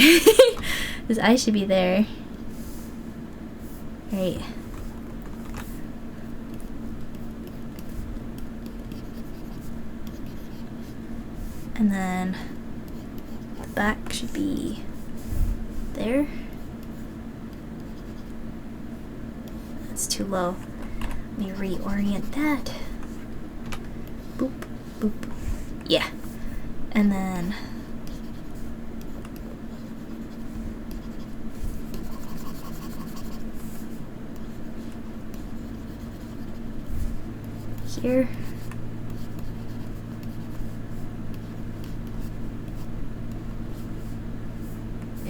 His eye should be there. Right. And then the back should be there. That's too low. Let me reorient that. Boop, boop. Yeah. And then here.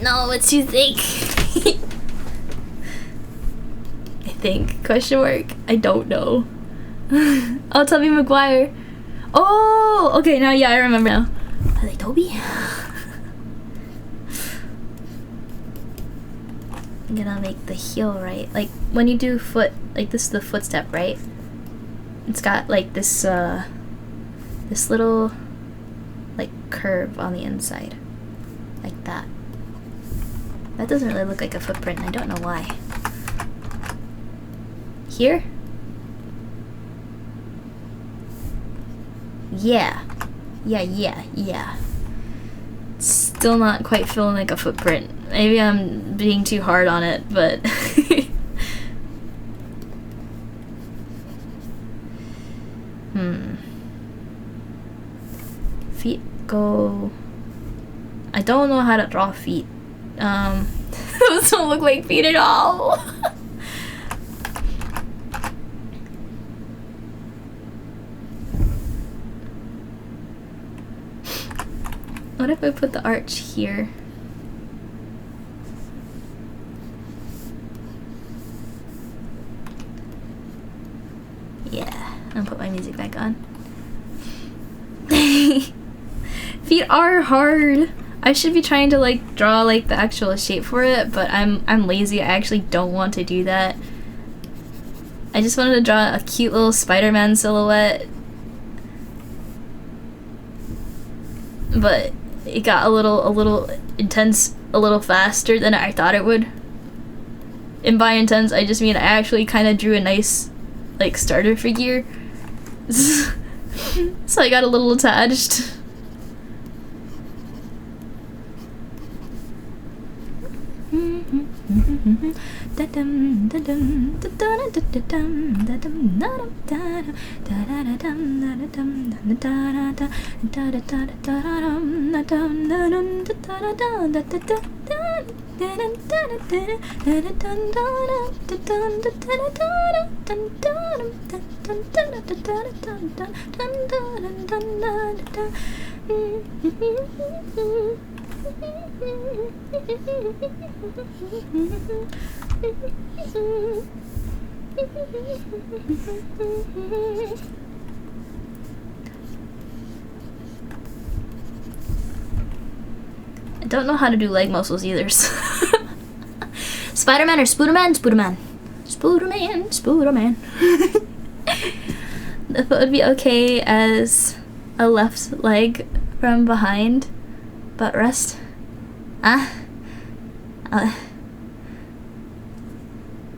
No, it's too thick. I think. Question mark. I don't know. Oh, Tubby McGuire. Oh, okay. Now, yeah, I remember now. Are they Toby? I'm gonna make the heel right. Like when you do foot, like this is the footstep, right? It's got like this, this little, like curve on the inside, like that. That doesn't really look like a footprint. I don't know why. Here? Yeah. Yeah. Still not quite feeling like a footprint. Maybe I'm being too hard on it, but... Feet go... I don't know how to draw feet. Those don't look like feet at all. What if I put the arch here? Yeah, I'll put my music back on. Feet are hard. I should be trying to like draw like the actual shape for it, but I'm lazy. I actually don't want to do that. I just wanted to draw a cute little Spider-Man silhouette, but it got a little intense a little faster than I thought it would. And by intense, I just mean I actually kind of drew a nice like starter figure. So I got a little attached. I don't know how to do leg muscles either. Spider-Man or Spooderman? Spooderman. Spooderman. Spooderman. The foot would be okay as a left leg from behind, butt rest.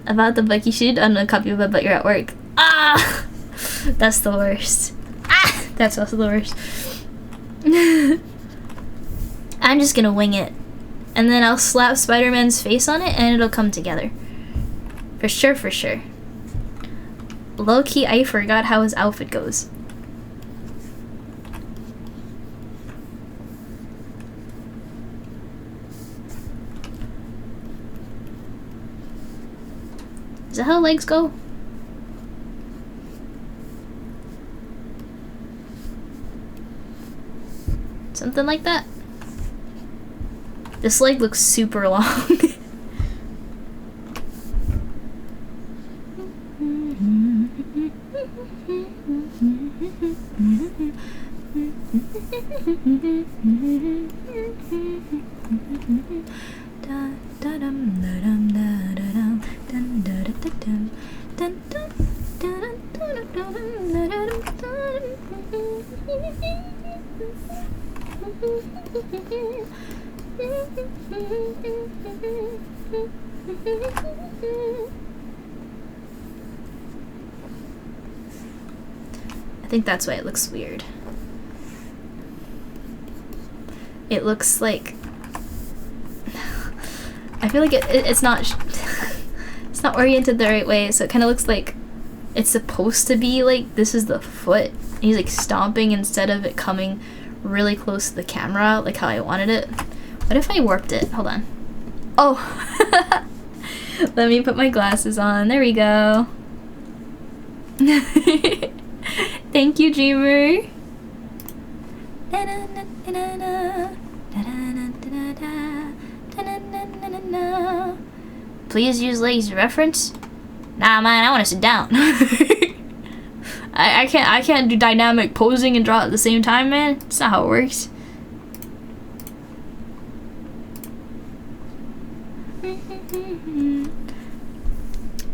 About the book, you should a copy of it, but you're at work. That's the worst. That's also the worst. I'm just gonna wing it, and then I'll slap Spider-Man's face on it, and it'll come together. For sure, for sure. Low-key, I forgot how his outfit goes. Is that how legs go? Something like that. This leg looks super long. I think that's why it looks weird. It looks like I feel like it's not it's not oriented the right way, so it kind of looks like it's supposed to be like this is the foot. He's like stomping instead of it coming really close to the camera, like how I wanted it. What if I warped it? Hold on. Oh, let me put my glasses on. There we go. Thank you, Dreamer. Please use lazy reference. Nah, man, I want to sit down. I can't do dynamic posing and draw at the same time, man. That's not how it works.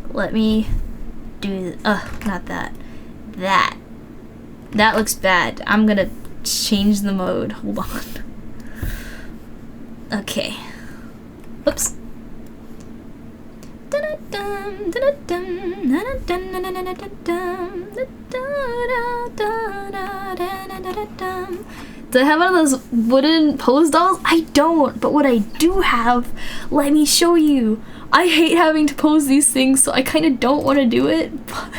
Let me do not that. That looks bad. I'm gonna change the mode. Hold on. Okay. Oops. Do I have one of those wooden pose dolls? I don't, but what I do have, let me show you. I hate having to pose these things, so I kind of don't want to do it, but...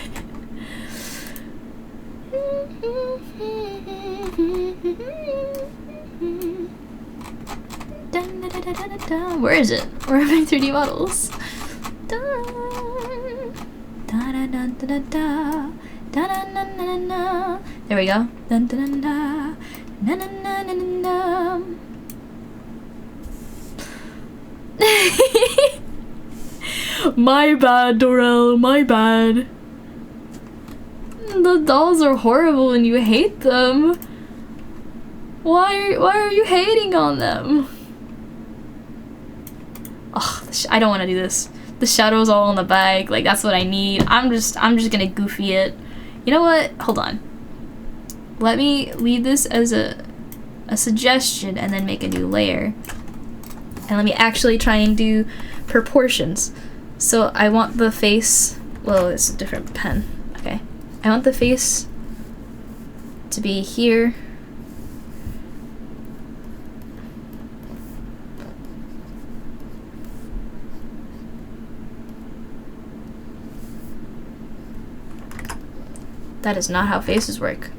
Where is it? Where are my 3D models? There we go. My bad, Dorel, my bad. The dolls are horrible and you hate them. Why are you hating on them? Ugh, I don't want to do this. The shadow's all on the bag, like that's what I need. I'm just gonna goofy it. You know what? Hold on. Let me leave this as a suggestion and then make a new layer. And let me actually try and do proportions. So I want the face, well, it's a different pen. Okay. I want the face to be here. That is not how faces work.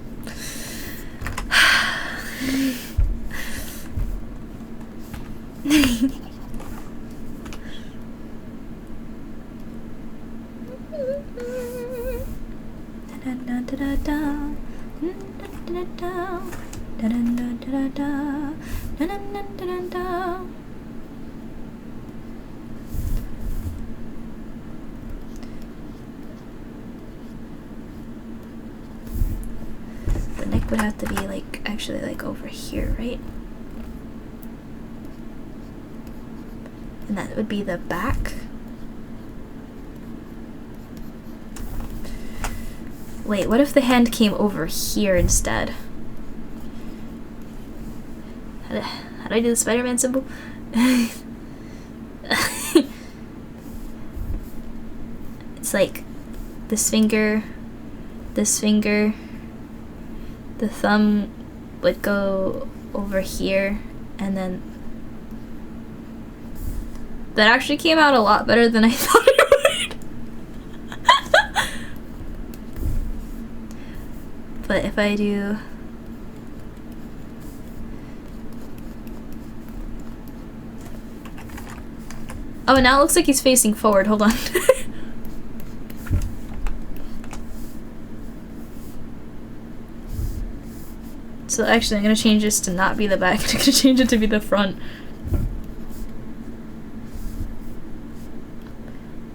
The neck would have to be like actually like over here, right? And that would be the back. Wait, what if the hand came over here instead? How do I do the Spider-Man symbol? It's like this finger, the thumb would go over here, and then that actually came out a lot better than I thought it would. But if I do oh, now it looks like he's facing forward. Hold on. So actually I'm gonna change this to not be the back. I'm gonna change it to be the front.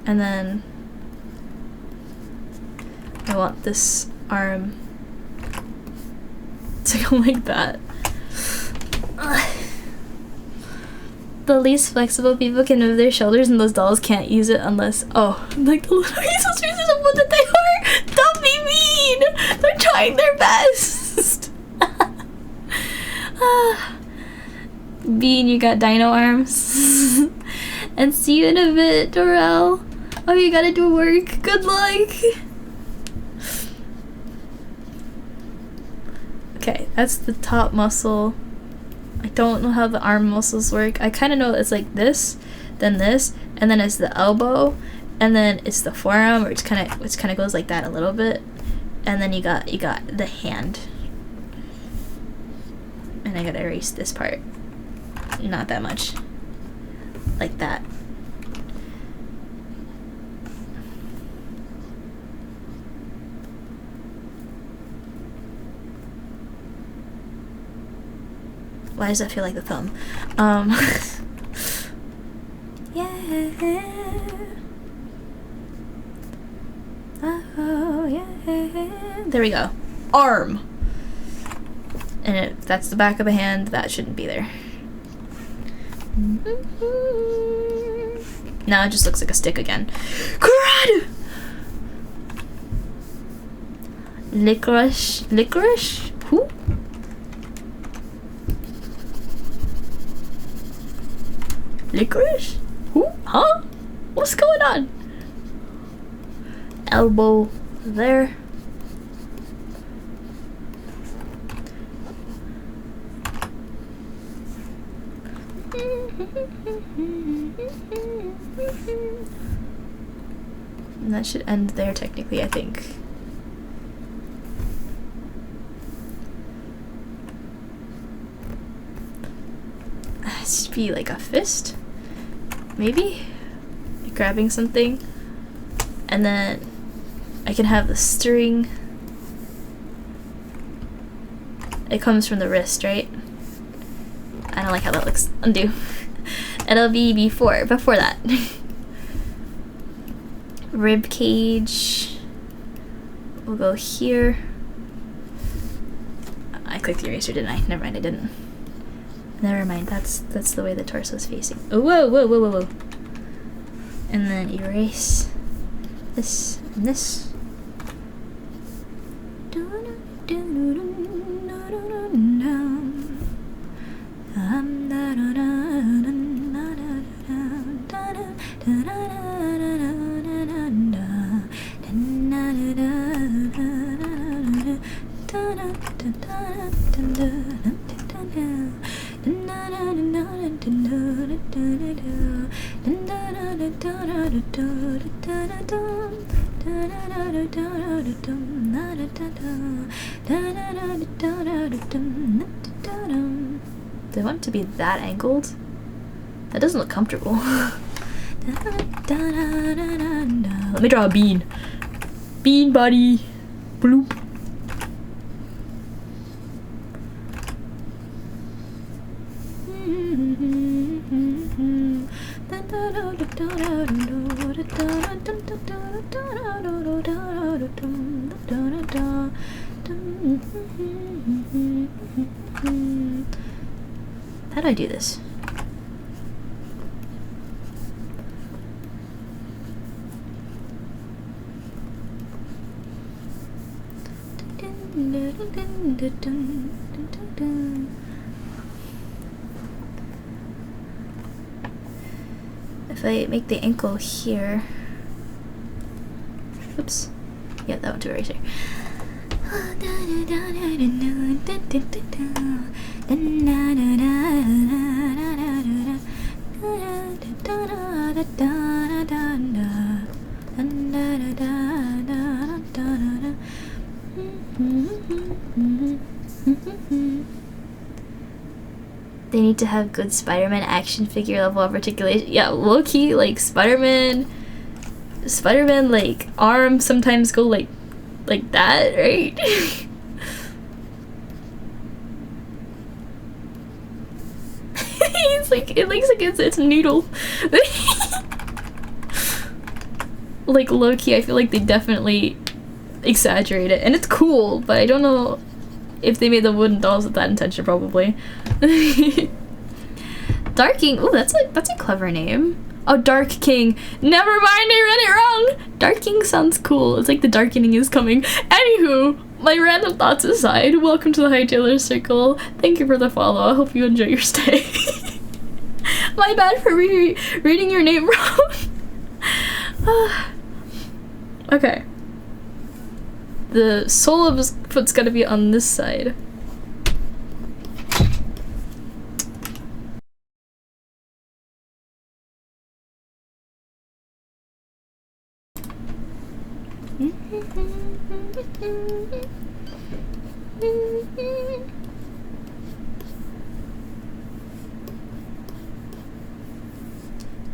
And then I want this arm to go like that. The least flexible people can move their shoulders, and those dolls can't use it unless, oh, like the little Jesus faces of what that they are. Don't be mean. They're trying their best. Bean, you got dino arms. And see you in a bit, Dorel. Oh, you gotta do work. Good luck. Okay, that's the top muscle. I don't know how the arm muscles work. I kind of know it's like this, then this, and then it's the elbow, and then it's the forearm, which kind of goes like that a little bit, and then you got the hand. And I gotta erase this part. Not that much. Like that. Why does that feel like the thumb? Yeah. Oh, yeah. There we go. Arm. And that's the back of the hand. That shouldn't be there. Now it just looks like a stick again. Crud! Licorice? Licorice? Who? Licorice? Who? Huh? What's going on? Elbow there. And that should end there technically, I think. It should be like a fist, maybe? Like grabbing something. And then I can have the string. It comes from the wrist, right? I don't like how that looks. Undo. It'll be before that. Rib cage. We'll go here. I clicked the eraser, didn't I? Never mind, I didn't. Never mind. That's the way the torso is facing. Oh, whoa, whoa, whoa, whoa, whoa. And then erase this and this. Do I want it to be that angled? That doesn't look comfortable. Let me draw a bean. Bean buddy. Bloop. How do I do this? If I make the ankle here, oops, yeah, that went to eraser. They need to have good Spider-Man action figure level of articulation. Yeah, low-key, like Spider-Man like arms sometimes go like that, right? It looks like it's a noodle. Like low-key, I feel like they definitely exaggerate it, and it's cool, but I don't know if they made the wooden dolls with that intention, probably. Darking. Ooh, that's a clever name. Oh, Dark King. Never mind, I read it wrong. Dark King sounds cool. It's like the darkening is coming. Anywho, my random thoughts aside, welcome to the Hightailers Circle. Thank you for the follow. I hope you enjoy your stay. My bad for reading your name wrong. Okay. The sole of his foot's gotta be on this side.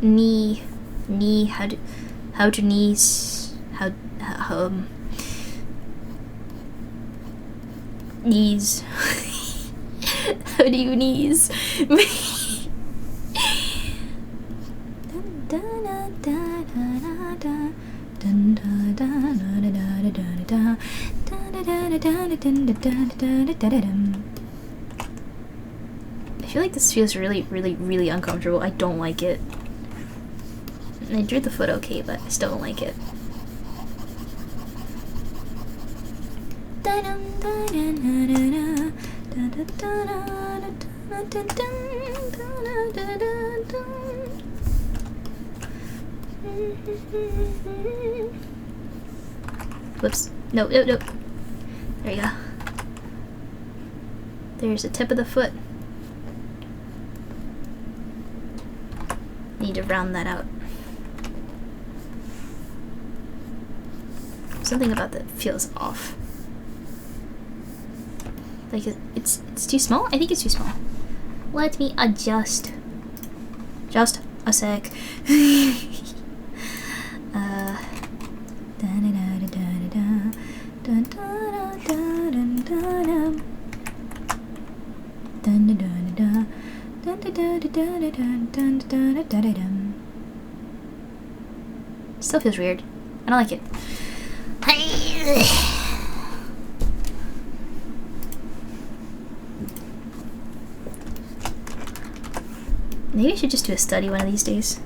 Knee, how to knees, knees. How do you knees? I feel like this feels really uncomfortable. I don't like it. I drew the foot okay, but I still don't like it. Whoops. No. There you go. There's the tip of the foot. Need to round that out. Something about that feels off. Like it's too small? I think it's too small. Let me adjust. Just a sec. Still feels weird. I don't like it. Maybe I should just do a study one of these days.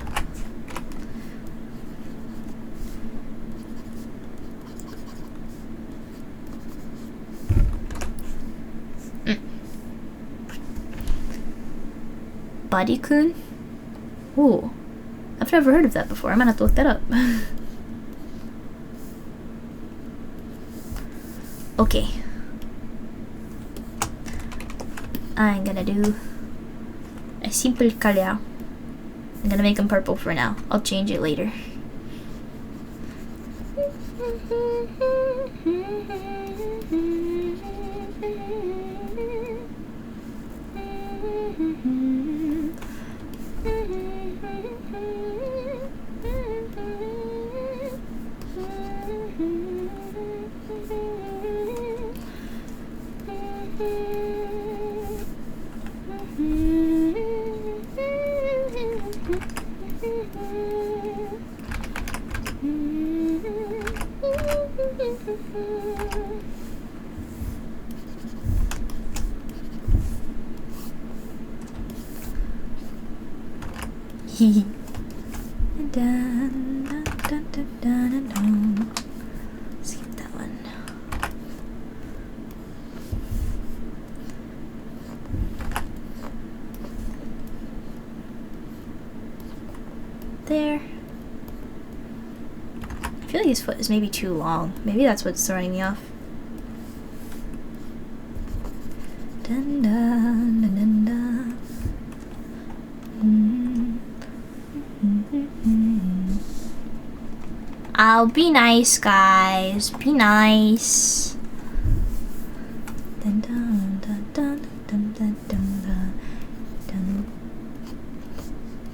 Bodycoon? Ooh. I've never heard of that before. I'm gonna have to look that up. Okay. I'm gonna do a simple color. I'm gonna make them purple for now. I'll change it later. Skip that one. There. I feel like his foot is maybe too long. Maybe that's what's throwing me off. Dun, dun, dun, dun, dun. I'll be nice, guys. Be nice. Dun, dun, dun, dun, dun, dun, dun, dun.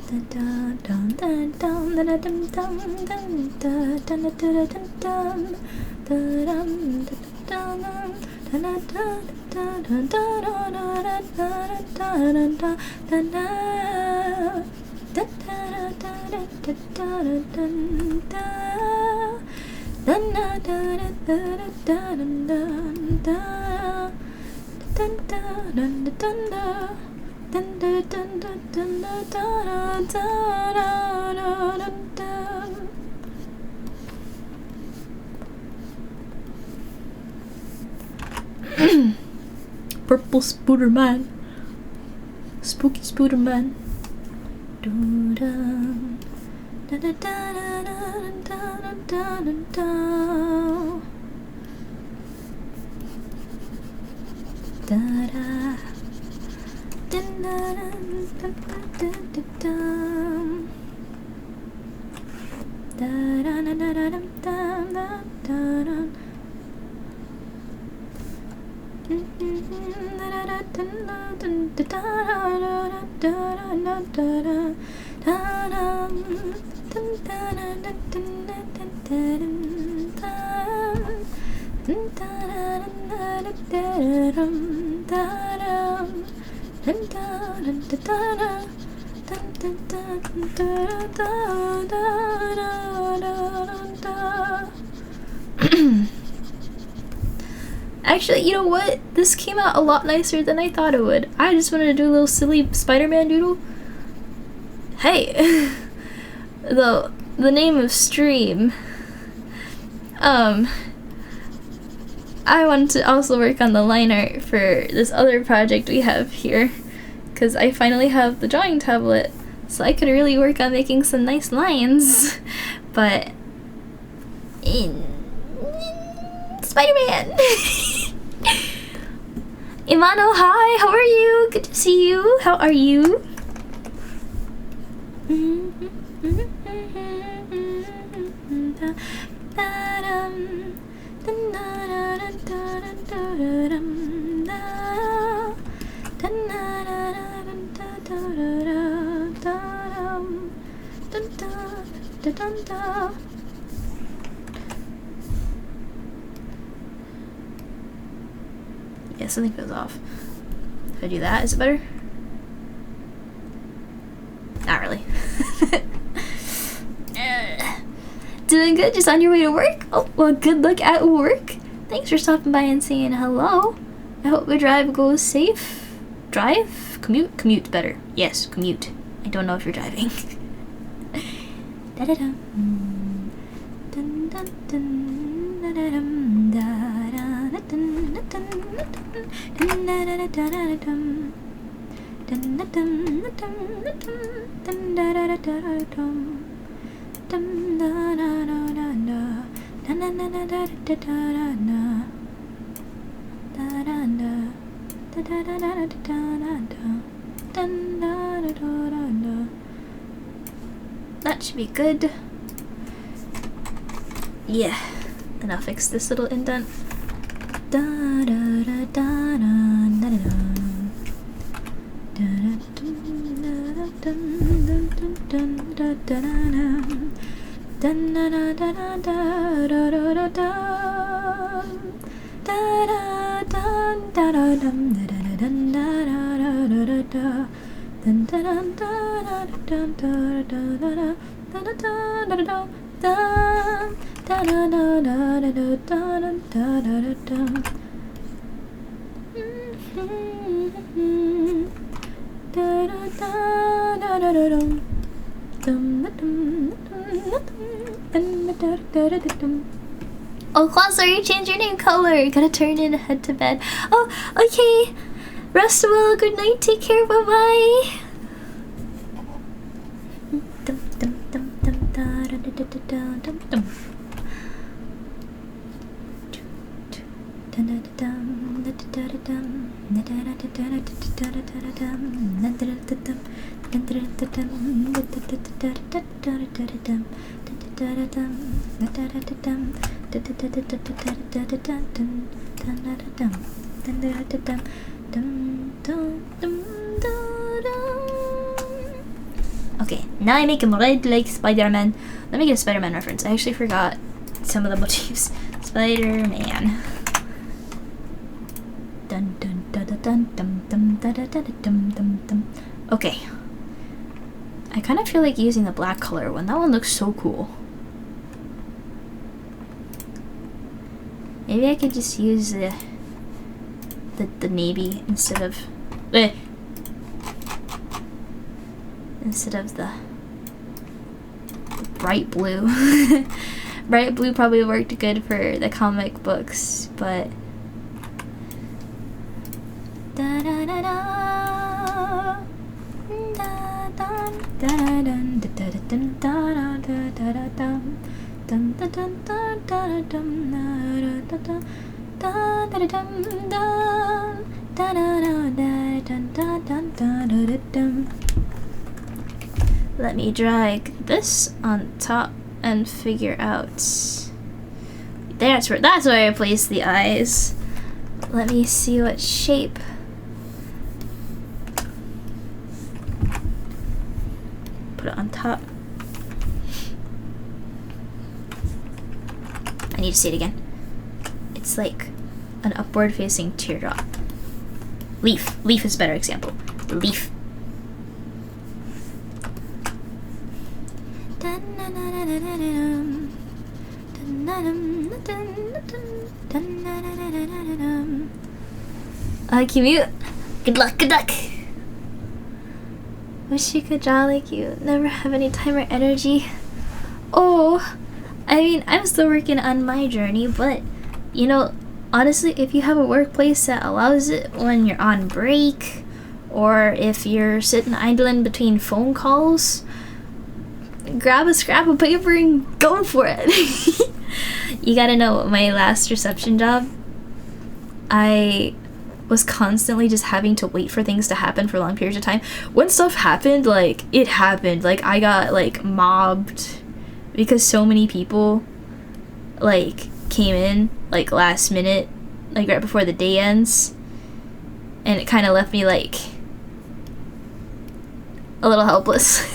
Dun, dun, dun, dun, dun, dun, dun, dun, dun, dun, dun, dun, dun, Purple Spooderman. Spooky Spooderman. Actually, you know what? This came out a lot nicer than I thought it would. I just wanted to do a little silly Spider-Man doodle. Hey, the name of stream. I wanted to also work on the line art for this other project we have here, because I finally have the drawing tablet, so I could really work on making some nice lines. But in Spider-Man. Imano, hi, how are you? Good to see you. How are you? Yeah, something feels off. If I do that, is it better? Not really. Doing good? Just on your way to work? Oh, well, good luck at work. Thanks for stopping by and saying hello. I hope the drive goes safe. Drive? Commute? Commute better. Yes, commute. I don't know if you're driving. Da-da-dum. Dun-dun-dun. Da-da-dum. Da-da-da-dun. Dun-da-da-da-da-dum. Dun-da-dum-da-dum. Dun-da-da-da-da-dum. Dun-da-da-da-da-da. Da-da-da-da-da-da-da-da. Da-da-da. Da-da-da-da-da-da-da. Dun-da-da-da-da-da. That should be good. Yeah. And I'll fix this little indent. Oh, Clauser, you changed your name color. You gotta turn in, head to bed. Oh, okay. Rest well. Good night. Take care. Bye bye. Okay, now I make him red like Spider-Man. Let me get a Spider-Man reference. I actually forgot some of the motifs. Spider-Man. Dun dun dun dun dun dun dun dun dun dun dun. Okay. I kind of feel like using the black color one. That one looks so cool. Maybe I could just use the the navy instead of the bright blue. Bright blue probably worked good for the comic books, but let me drag this on top and figure out. That's where I place the eyes. Let me see what shape. Put it on top. I need to see it again. It's like an upward facing teardrop. Leaf. Leaf is a better example. Leaf. Commute. Good luck, good luck. Wish you could draw like you. Never have any time or energy. Oh, I mean, I'm still working on my journey, but you know, honestly, if you have a workplace that allows it when you're on break, or if you're sitting idling between phone calls, grab a scrap of paper and go for it. You gotta know, my last reception job, I was constantly just having to wait for things to happen for long periods of time. When stuff happened, like, it happened. Like, I got, like, mobbed because so many people, like, came in, like, last minute, like, right before the day ends. And it kind of left me, like, a little helpless.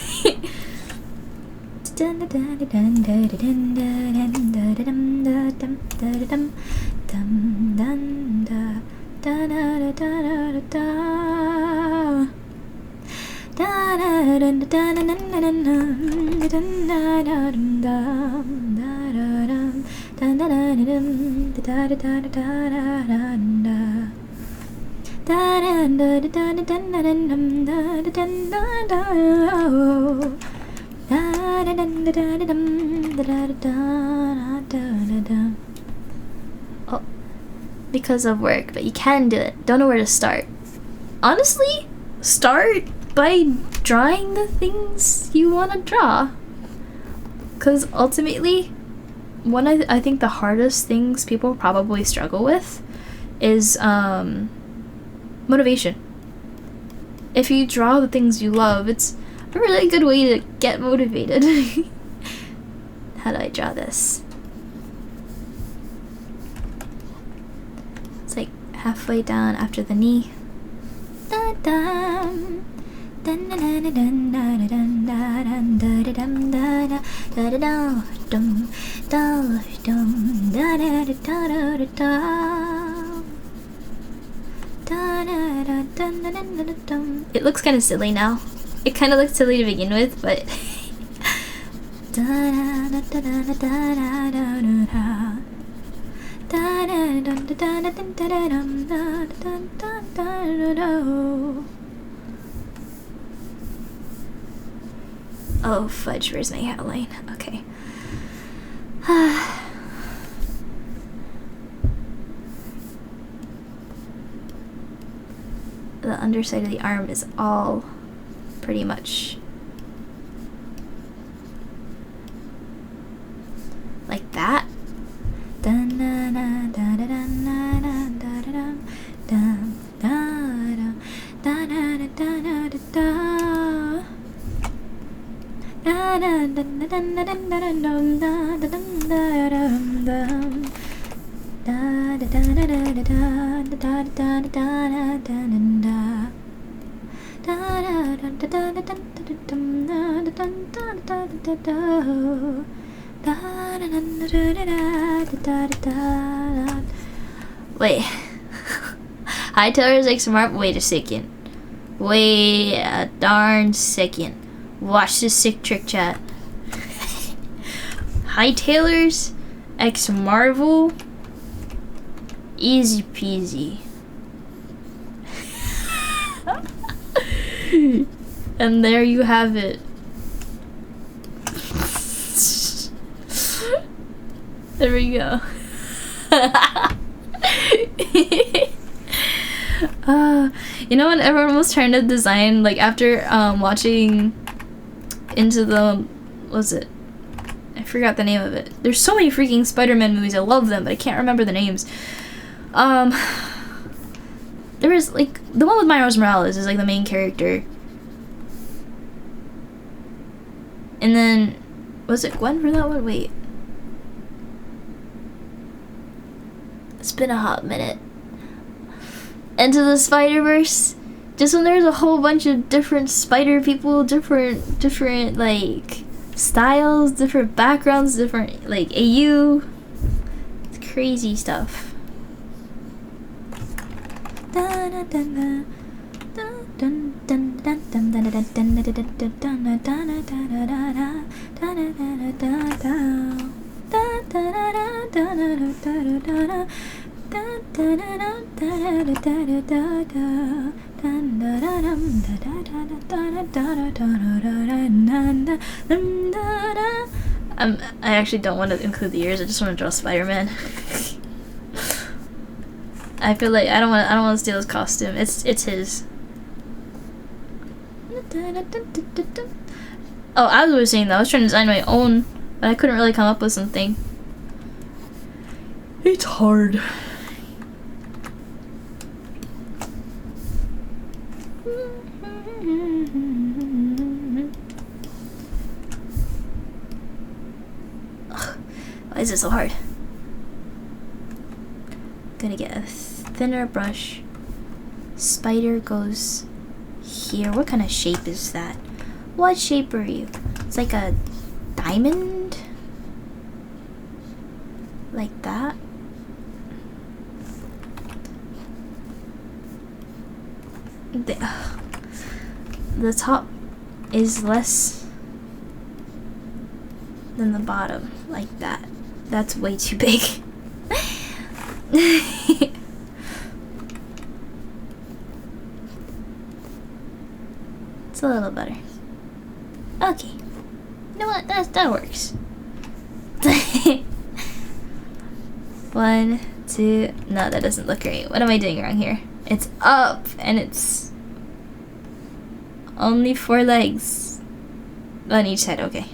Oh, because of work, but you can do it. Don't know where to start. Honestly, start by drawing the things you want to draw. Because ultimately, one of I think the hardest things people probably struggle with is motivation. If you draw the things you love, it's a really good way to get motivated. How do I draw this? It's like halfway down after the knee. It looks kind of silly now. It kind of looked silly to begin with, but oh fudge, where's my outline? Okay. The underside of the arm is all pretty much like that. Wait. Hightailers like smart. Wait a second. Wait a darn second. Watch this sick trick, chat. Hightailers X Marvel. Easy peasy. And there you have it. There we go. You know when everyone was trying to design, like after watching Into the, what was it? I forgot the name of it. There's so many freaking Spider-Man movies. I love them, but I can't remember the names. There was like the one with Miles Morales is like the main character. And then was it Gwen for that one? Wait. It's been a hot minute. Into the Spider-Verse. Just when there's a whole bunch of different spider people, different like styles, different backgrounds, different like AU. It's crazy stuff. I actually don't want to include the ears. I just want to draw Spider-Man. I feel like I don't want to steal his costume. It's his. Oh, I was saying that I was trying to design my own, but I couldn't really come up with something. It's hard. Ugh, why is it so hard? Gonna get a thinner brush. Spider goes here. What kind of shape is that? What shape are you? It's like a diamond? Like that? The top is less than the bottom, like that. That's way too big. It's a little better. Okay. You know what? That works. 1, 2. No, that doesn't look right. What am I doing wrong here? It's up and it's only 4 legs on each side. Okay.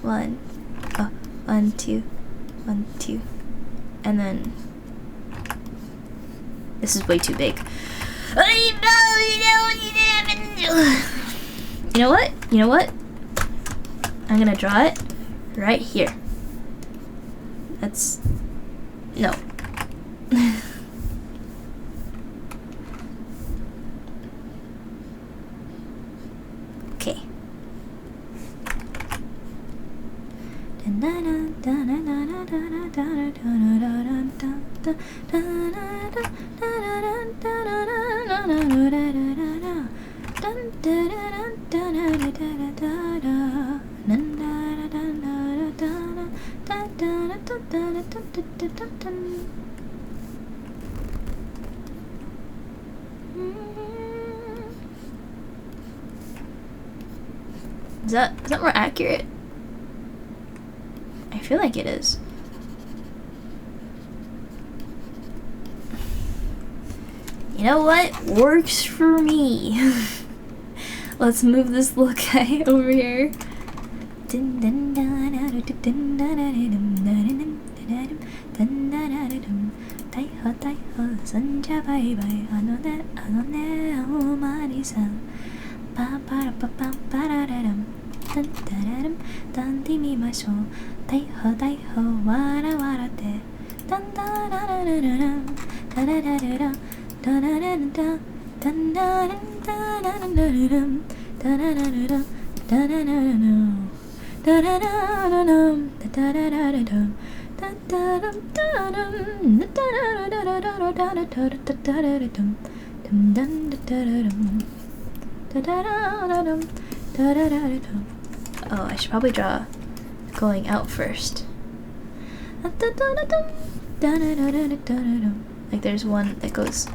One, 2, 1, 2, and then this is way too big. You know what? You know what? I'm gonna draw it right here. That's no. Okay. Is that more accurate? I feel like it is. You know what? Works for me. Let's move this little guy over here. Oh, I should probably draw going out first. Like there's one that goes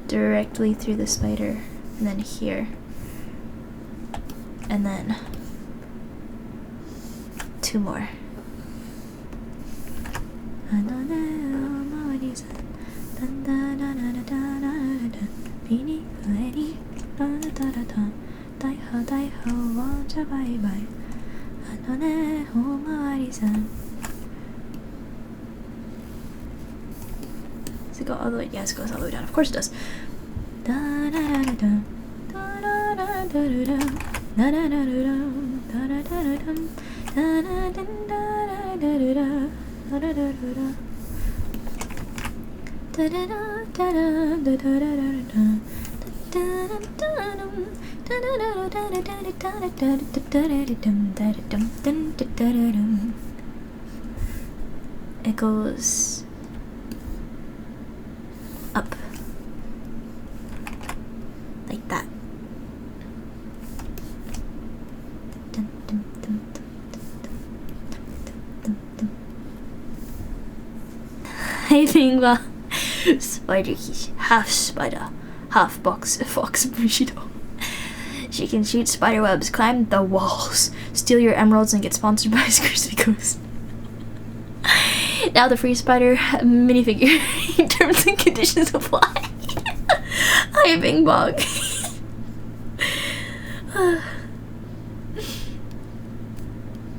directly through the spider, and then here, and then 2 more. Does it go all the way? Yes, it goes all the way down. Of course it does. It goes up like that. Hey Pingwa, spider fish, half spider, half fox Bushido. She can shoot spider webs, climb the walls, steal your emeralds, and get sponsored by Crispy Ghost. Now the free spider minifigure. Terms and conditions apply. Hi Bing Bong.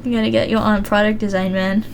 I'm gonna get you on product design, man.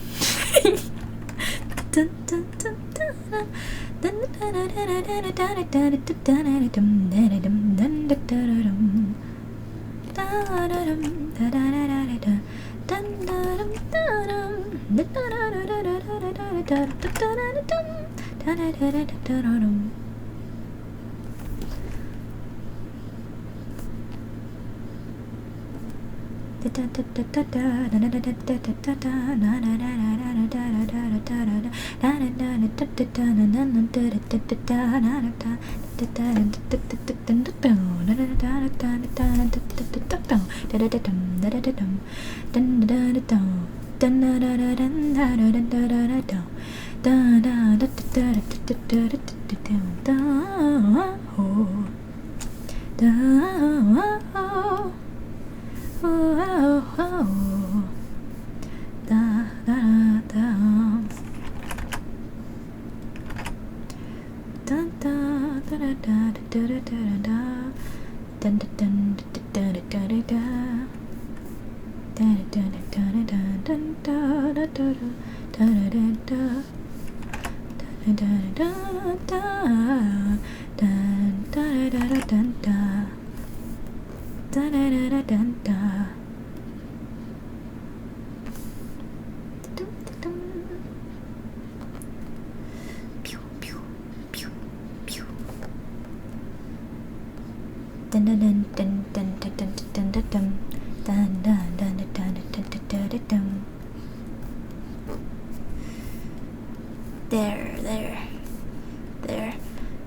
There.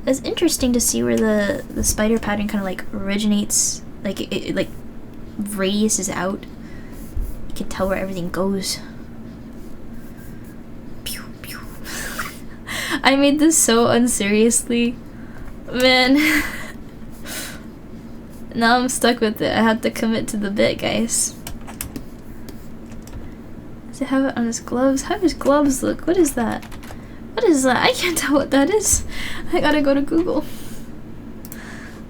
It's interesting to see where the spider pattern kind of like originates, like it like radiuses out. You can tell where everything goes. Pew, pew. I made this so unseriously, man. Now I'm stuck with it. I have to commit to the bit, guys. Does it have it on his gloves? How do his gloves look? What is that? What is that? I can't tell what that is. I gotta go to Google.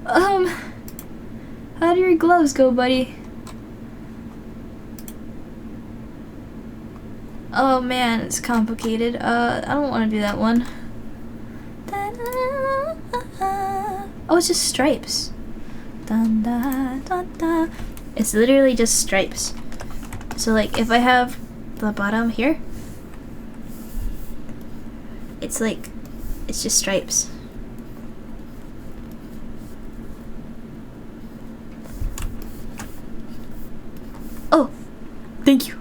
How do your gloves go, buddy? Oh man, it's complicated. I don't want to do that one. Oh, it's just stripes. It's literally just stripes. So like, if I have the bottom here, it's like, it's just stripes. Oh, thank you.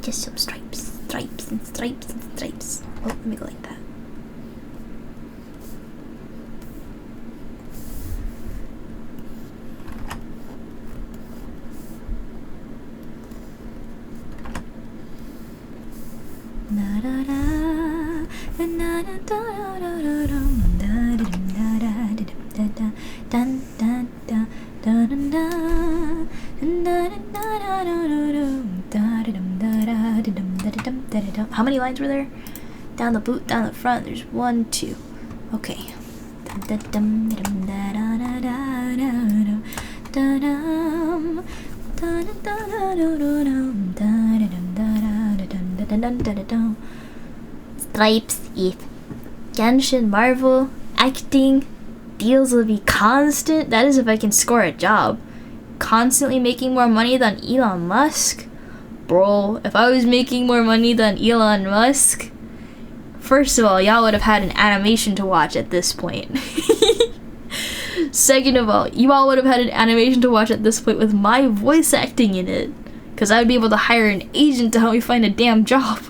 Just some stripes, stripes and stripes and stripes. Oh, let me go like that. How many lines were there? Down the boot, down the front. There's 1, 2. Okay. Stripes if Genshin Marvel acting deals will be constant. That is if I can score a job. Constantly making more money than Elon Musk? Bro, if I was making more money than Elon Musk, first of all, y'all would have had an animation to watch at this point. Second of all, you all would have had an animation to watch at this point with my voice acting in it. Because I would be able to hire an agent to help me find a damn job.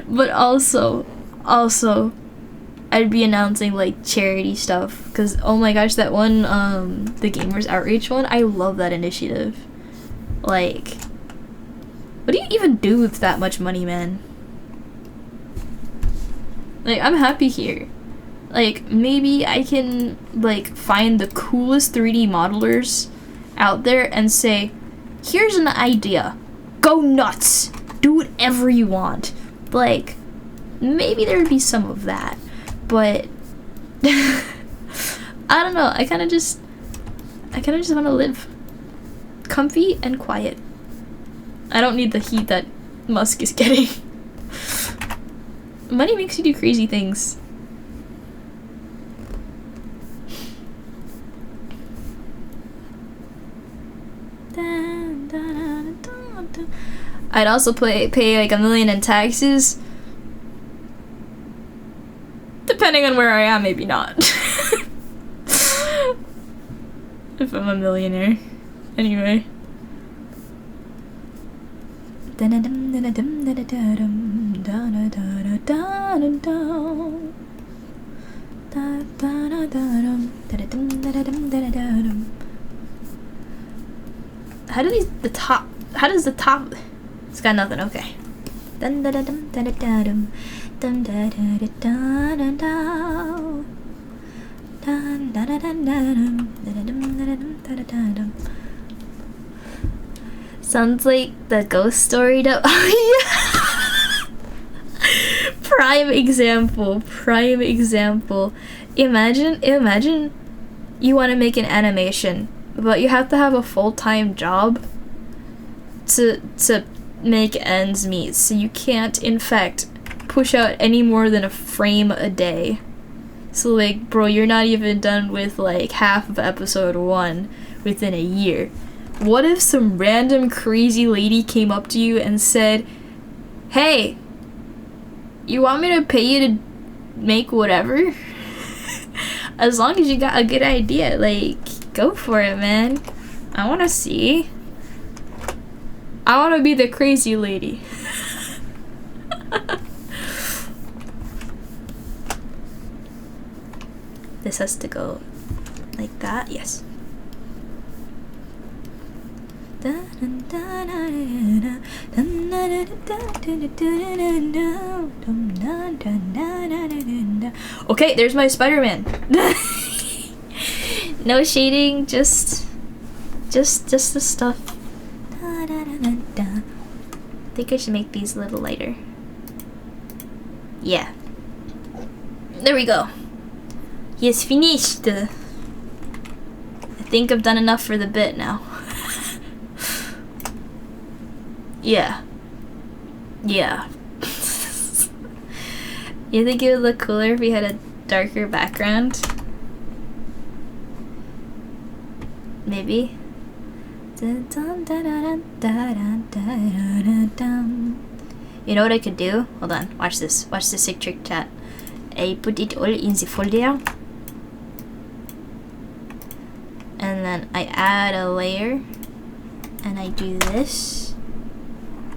But also, I'd be announcing like charity stuff. Because, oh my gosh, that one, the Gamers Outreach one, I love that initiative. Like, what do you even do with that much money, man? Like, I'm happy here. Like, maybe I can, like, find the coolest 3D modelers out there and say, here's an idea. Go nuts. Do whatever you want. Like, maybe there would be some of that. But, I don't know. I kind of just want to live comfy and quiet. I don't need the heat that Musk is getting. Money makes you do crazy things. I'd also pay like $1 million in taxes. Depending on where I am, maybe not. If I'm a millionaire. Anyway. How does the top it's got nothing, okay. Sounds like the ghost story to prime example. Imagine you want to make an animation, but you have to have a full-time job to make ends meet, so you can't in fact push out any more than a frame a day. So like, bro, you're not even done with like half of episode 1 within a year. What if some random crazy lady came up to you and said, hey, you want me to pay you to make whatever? As long as you got a good idea, like, go for it, man. I want to see. I want to be the crazy lady. This has to go like that, yes. Okay, there's my Spider-Man. No shading, just the stuff. I think I should make these a little lighter. Yeah. There we go. He is finished. I think I've done enough for the bit now. Yeah. You think it would look cooler if we had a darker background? Maybe. You know what I could do? Hold on, watch this. Watch this sick trick, chat. I put it all in the folder. And then I add a layer. And I do this.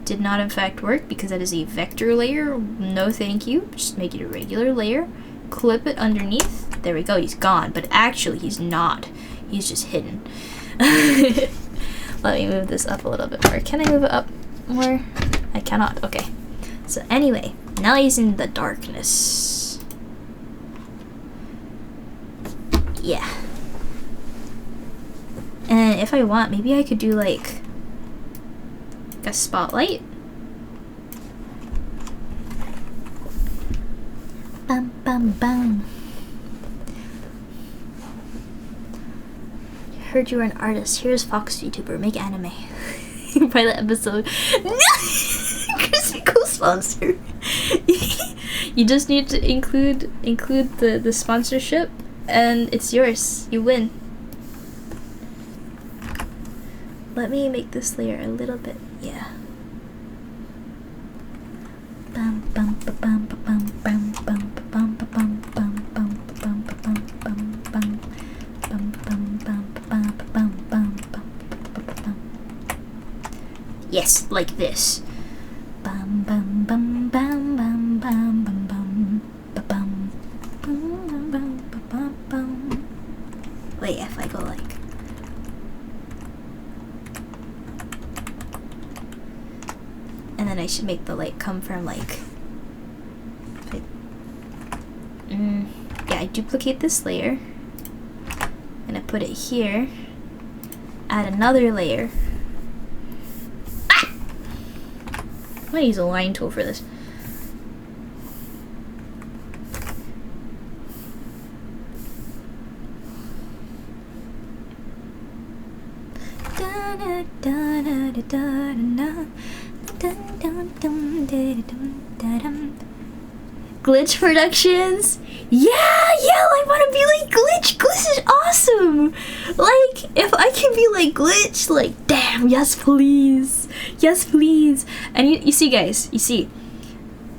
Did not in fact work because that is a vector layer. No thank you. Just make it a regular layer. Clip it underneath. There we go, he's gone. But actually he's not. He's just hidden. Let me move this up a little bit more. Can I move it up more? I cannot. Okay. So anyway, now using the darkness. Yeah. And if I want, maybe I could do like a spotlight. Bum bum bum. Heard you were an artist. Here's Fox VTuber. Make anime. By the episode. Crispy co-sponsor. You just need to include the sponsorship, and it's yours. You win. Let me make this layer a little bit. Yeah. Bum bum ba bum ba bum bum bum ba bum ba bum bum bum ba bum ba bum bum bum bum bum bum bum bum bum bum. Yes, like this. Bum bum bum bum bum bum bum bum ba bum bum bum ba bum bum. Wait, if I go like. And then I should make the light come from like yeah, I duplicate this layer and I put it here, add another layer. I'm gonna use a line tool for this. Glitch Productions? Yeah, I want to be like Glitch. Glitch is awesome. Like, if I can be like Glitch, like, damn, yes please. Yes please. And you see guys, you see,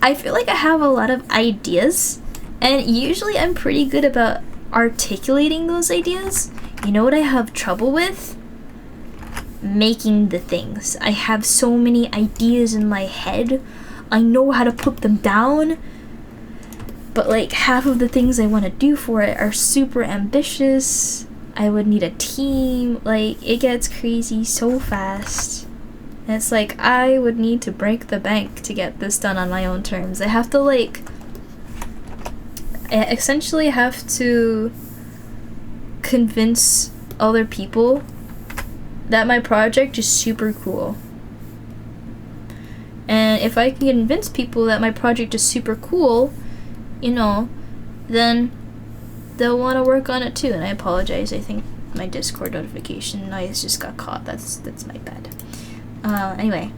I feel like I have a lot of ideas, and usually I'm pretty good about articulating those ideas. You know what I have trouble with? Making the things. I have so many ideas in my head. I know how to put them down, but like half of the things I want to do for it are super ambitious. I would need a team. Like, it gets crazy so fast. And it's like, I would need to break the bank to get this done on my own terms. I have to like, I essentially have to convince other people that my project is super cool. And if I can convince people that my project is super cool, you know, then they'll want to work on it too. And I apologize, I think my Discord notification noise just got caught. That's my bad. Anyway,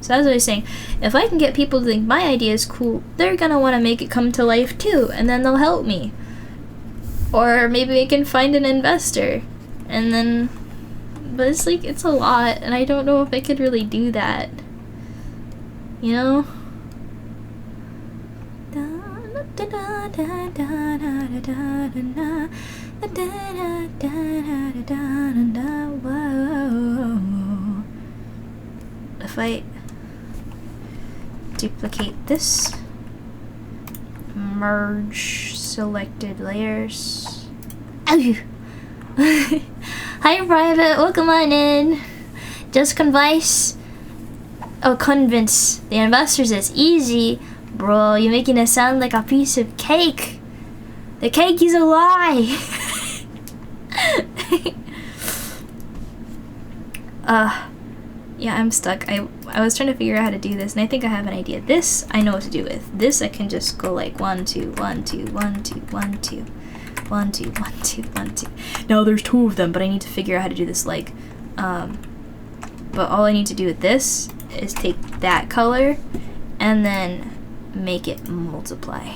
so as I was saying, if I can get people to think my idea is cool, they're gonna want to make it come to life too, and then they'll help me. Or maybe I can find an investor, and then, but it's like, it's a lot, and I don't know if I could really do that, you know? If I duplicate this, merge selected layers. Oh. Hi Private, welcome on in. Just convince the investors it's easy. Bro, you're making it sound like a piece of cake. The cake is a lie. Yeah, I'm stuck. I was trying to figure out how to do this, and I think I have an idea. This I know what to do with. This I can just go like 1 2 1 2 1 2 1 2 1 2 1 2 1 2. Now there's 2 of them, but I need to figure out how to do this like but all I need to do with this is take that color and then make it multiply.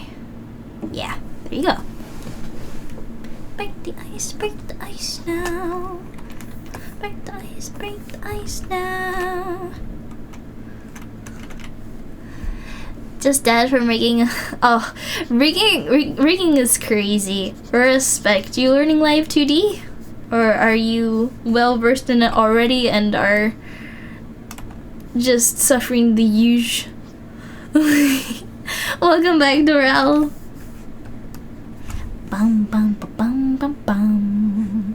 Yeah, there you go. Break the ice now. Break the ice now. Just dad from rigging. Oh, rigging is crazy. Respect. You learning live 2D? Or are you well versed in it already and are just suffering the huge? Welcome back, Dorel. Bum bum bum bum bum bum.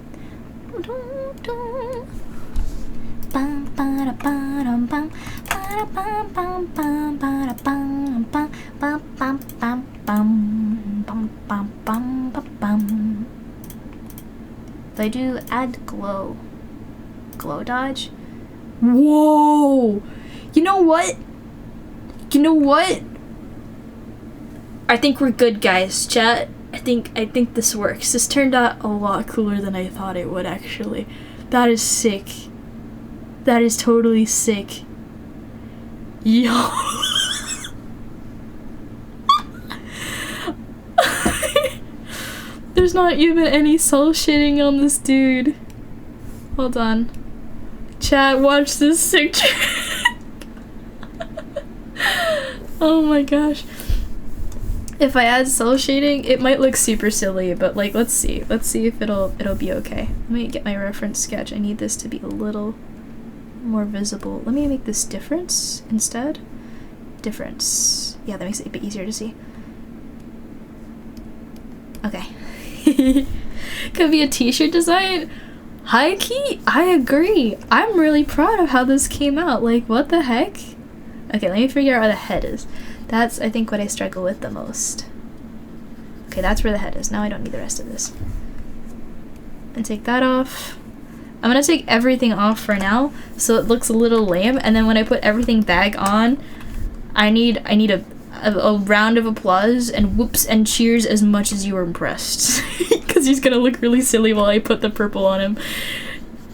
I do add glow dodge? Whoa! You know what? I think we're good, guys. Chat. I think this works. This turned out a lot cooler than I thought it would, actually. That is sick. That is totally sick. Yo. There's not even any soul shading on this dude. Hold on. Chat, watch this sick trick. Oh my gosh. If I add cell shading, it might look super silly, but like, let's see. Let's see if it'll be okay. Let me get my reference sketch. I need this to be a little more visible. Let me make this difference instead. Difference. Yeah, that makes it a bit easier to see. Okay. Could be a t-shirt design. High key, I agree. I'm really proud of how this came out. Like, what the heck? Okay, let me figure out where the head is. That's, I think, what I struggle with the most. Okay, that's where the head is. Now I don't need the rest of this. And take that off. I'm gonna take everything off for now, so it looks a little lame, and then when I put everything back on, I need a round of applause and whoops and cheers as much as you were impressed. Because he's gonna look really silly while I put the purple on him.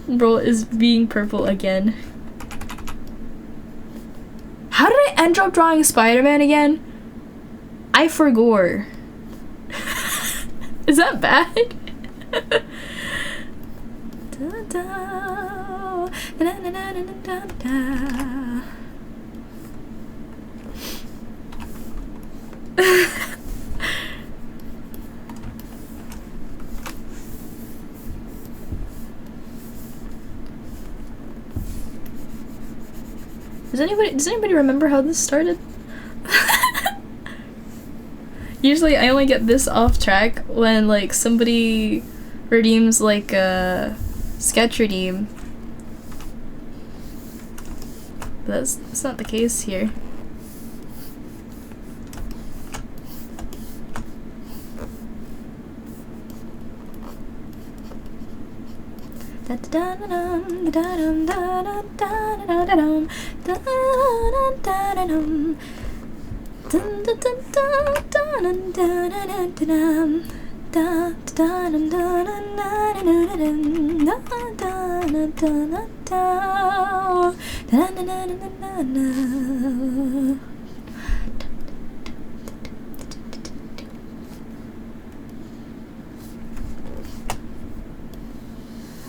Bro is being purple again. How did I end up drawing Spider-Man again? I forgot. Is that bad? Does anybody remember how this started? Usually I only get this off track when like somebody redeems like a sketch redeem. But that's not the case here.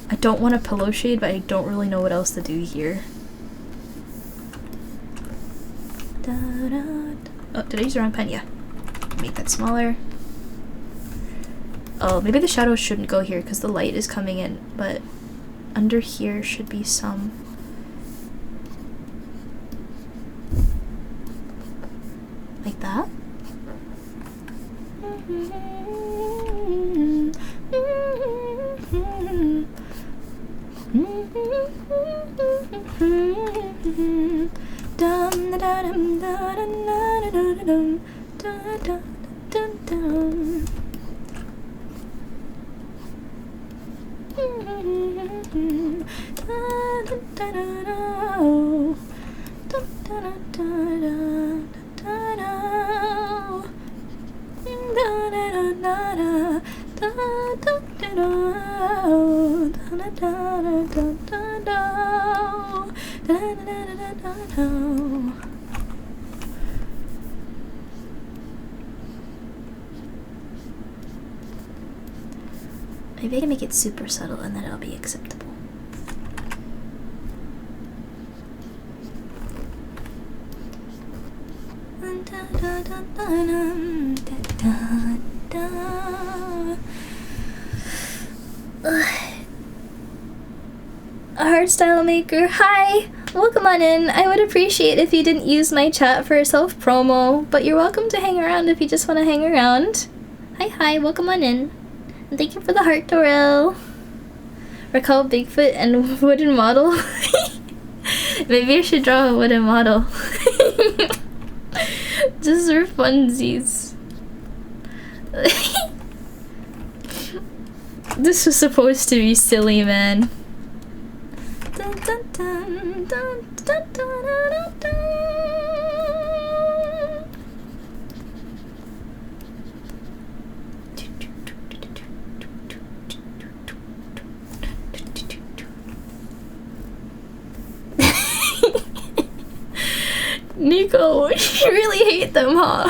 I don't want a pillow shade, but I don't really know what else to do here. Oh, did I use the wrong pen? Yeah. Make that smaller. Oh, maybe the shadow shouldn't go here because the light is coming in, but under here should be some. Like that? Maybe I can make it super subtle and then it'll be acceptable. Art style maker, hi! Welcome on in. I would appreciate if you didn't use my chat for self-promo, but you're welcome to hang around if you just want to hang around. Hi, welcome on in. And thank you for the heart, Dorel. Recall Bigfoot and wooden model. Maybe I should draw a wooden model. Just for funsies. This was supposed to be silly, man. Dun, dun, dun, dun, dun, dun, dun, dun. Nico, you really hate them, huh?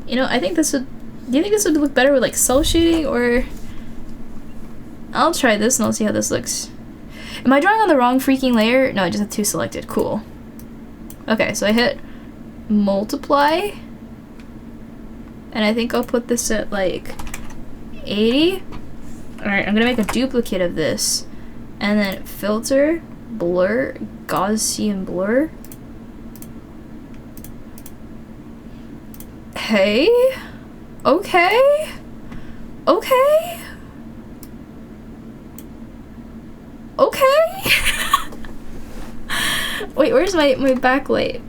You know, I think this would... Do you think this would look better with like cell shading, or... I'll try this and I'll see how this looks. Am I drawing on the wrong freaking layer? No, I just have 2 selected. Cool. Okay, so I hit multiply. And I think I'll put this at like 80. Alright, I'm gonna make a duplicate of this. And then filter, blur, Gaussian blur. Hey? Okay? Okay? Okay? Wait, where's my backlight?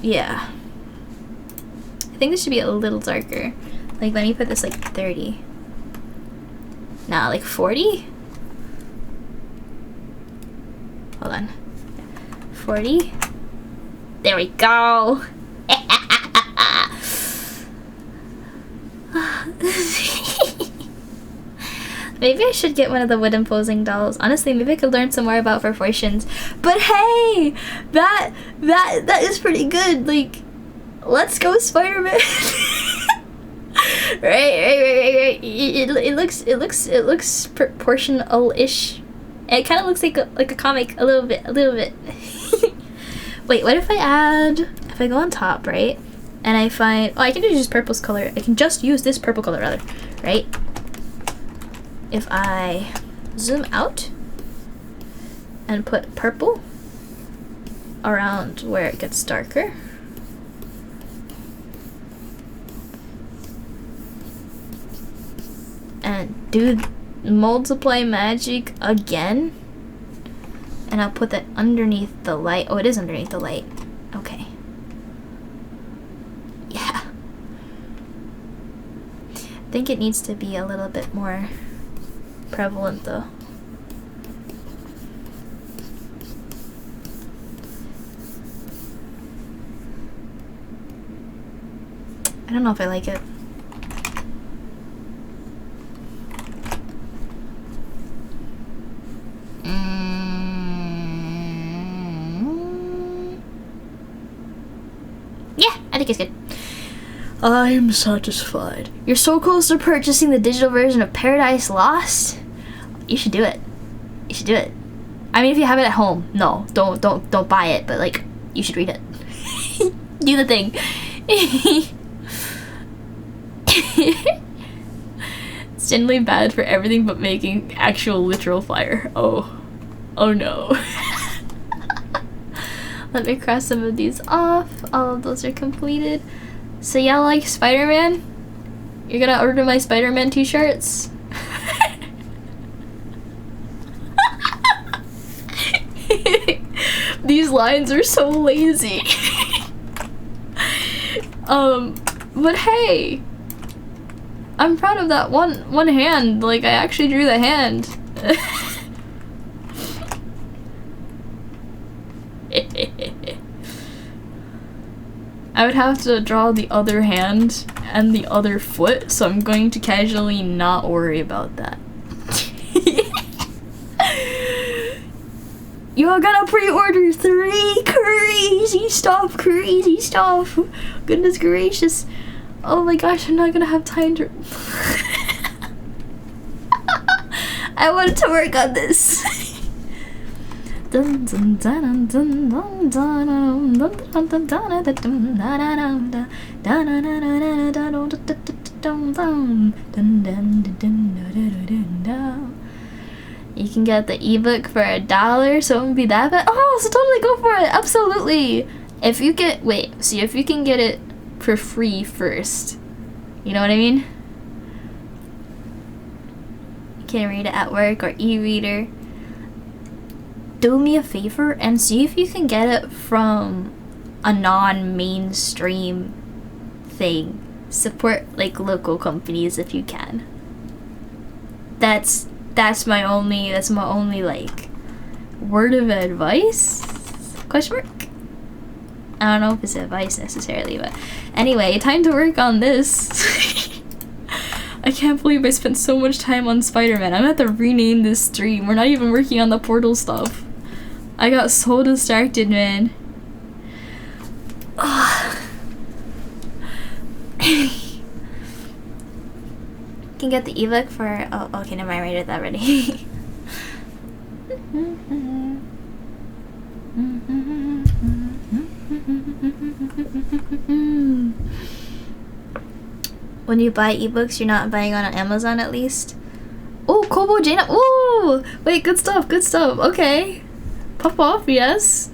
Yeah. I think this should be a little darker. Like, let me put this like 30. Nah, like 40? Hold on. 40? There we go! Maybe I should get one of the wooden posing dolls. Honestly, maybe I could learn some more about proportions. But hey, that is pretty good. Like, let's go, Spider-Man. right. It looks proportional-ish. It kind of looks like a comic a little bit. Wait, what if I go on top, right? And I find, oh, I can use purple's color. I can just use this purple color rather, right? If I zoom out and put purple around where it gets darker, and do multiply magic again, and I'll put that underneath the light. Oh, it is underneath the light. Okay. Yeah. I think it needs to be a little bit more prevalent though. I don't know if I like it. Yeah, I think it's good. I'm satisfied. You're so close to purchasing the digital version of Paradise Lost. You should do it. You should do it. I mean, if you have it at home, no, don't buy it. But like, you should read it. Do the thing. It's generally bad for everything but making actual literal fire. Oh no. Let me cross some of these off. All of those are completed. So y'all like Spider-Man? You're gonna order my Spider-Man t-shirts? These lines are so lazy. But hey, I'm proud of that one hand. Like, I actually drew the hand. I would have to draw the other hand and the other foot, so I'm going to casually not worry about that. You're gonna pre-order 3 crazy stuff. Goodness gracious. Oh my gosh, I'm not gonna have time to... I wanted to work on this. You can get the ebook for $1, so it won't be that bad. Oh, so totally go for it. Absolutely. If you get, wait, see if you can get it for free first. You know what I mean? You can read it at work or e-reader. Do me a favor and see if you can get it from a non-mainstream thing. Support like local companies if you can. That's my only like word of advice? Question mark? I don't know if it's advice necessarily, but anyway, time to work on this. I can't believe I spent so much time on Spider-Man. I'm gonna have to rename this stream. We're not even working on the portal stuff. I got so distracted, man. Can get the ebook for, oh, okay, never mind, I read that already. When you buy ebooks, you're not buying on Amazon at least? Oh, Kobo Jaina, oh! Wait, good stuff, okay. Pop off, yes.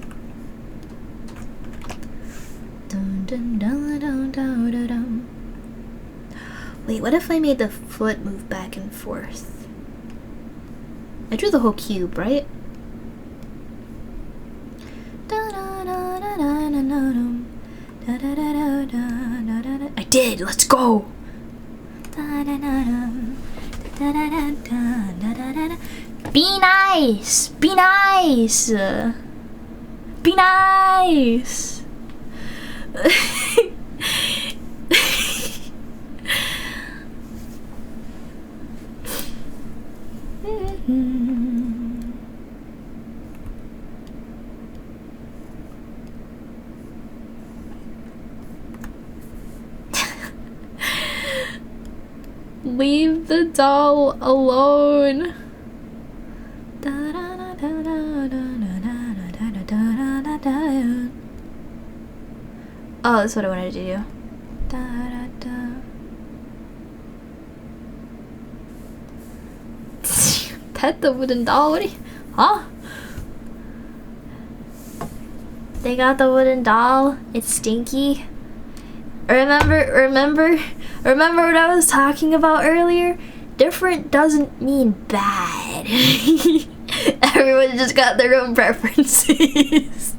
Wait, what if I made the foot move back and forth? I drew the whole cube, right? I did! Let's go! Be nice! Be nice! Be nice! Leave the doll alone. Oh, that's what I wanted to do. Pet the wooden doll? What are you, huh? They got the wooden doll. It's stinky. Remember what I was talking about earlier? Different doesn't mean bad. Everyone just got their own preferences.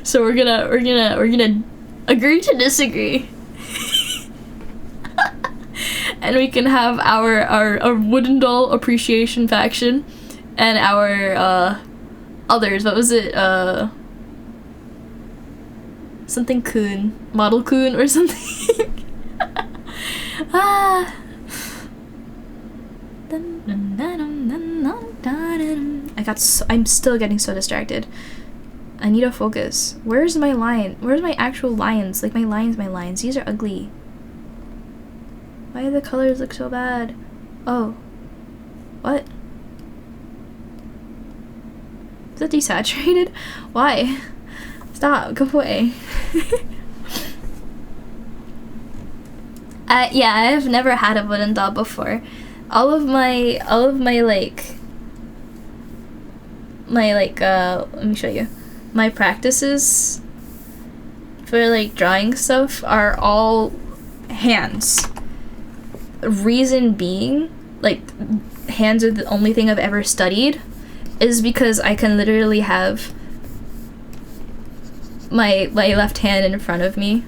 So we're gonna agree to disagree. And we can have our wooden doll appreciation faction and our others. What was it? Something kun, model kun or something. I'm still getting so distracted. I need to focus. Where's my line? Where's my actual lines? Like my lines. These are ugly. Why do the colors look so bad? Oh. What? Is that desaturated? Why? Stop, go away. Yeah, I've never had a wooden doll before. All of my like let me show you. My practices for like drawing stuff are all hands. Reason being, like, hands are the only thing I've ever studied, is because I can literally have my left hand in front of me.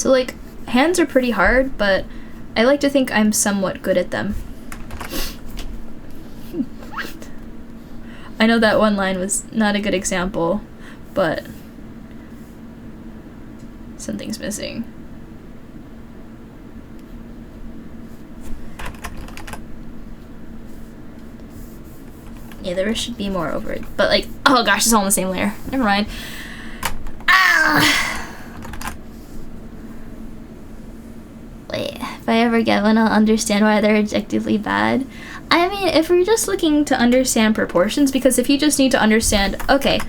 So like hands are pretty hard, but I like to think I'm somewhat good at them. I know that one line was not a good example, but something's missing. Yeah, there should be more over it. But like, oh gosh, it's all in the same layer. Never mind. Ah! Wait, if I ever get one, I'll understand why they're objectively bad. I mean, if we're just looking to understand proportions, because if you just need to understand, okay,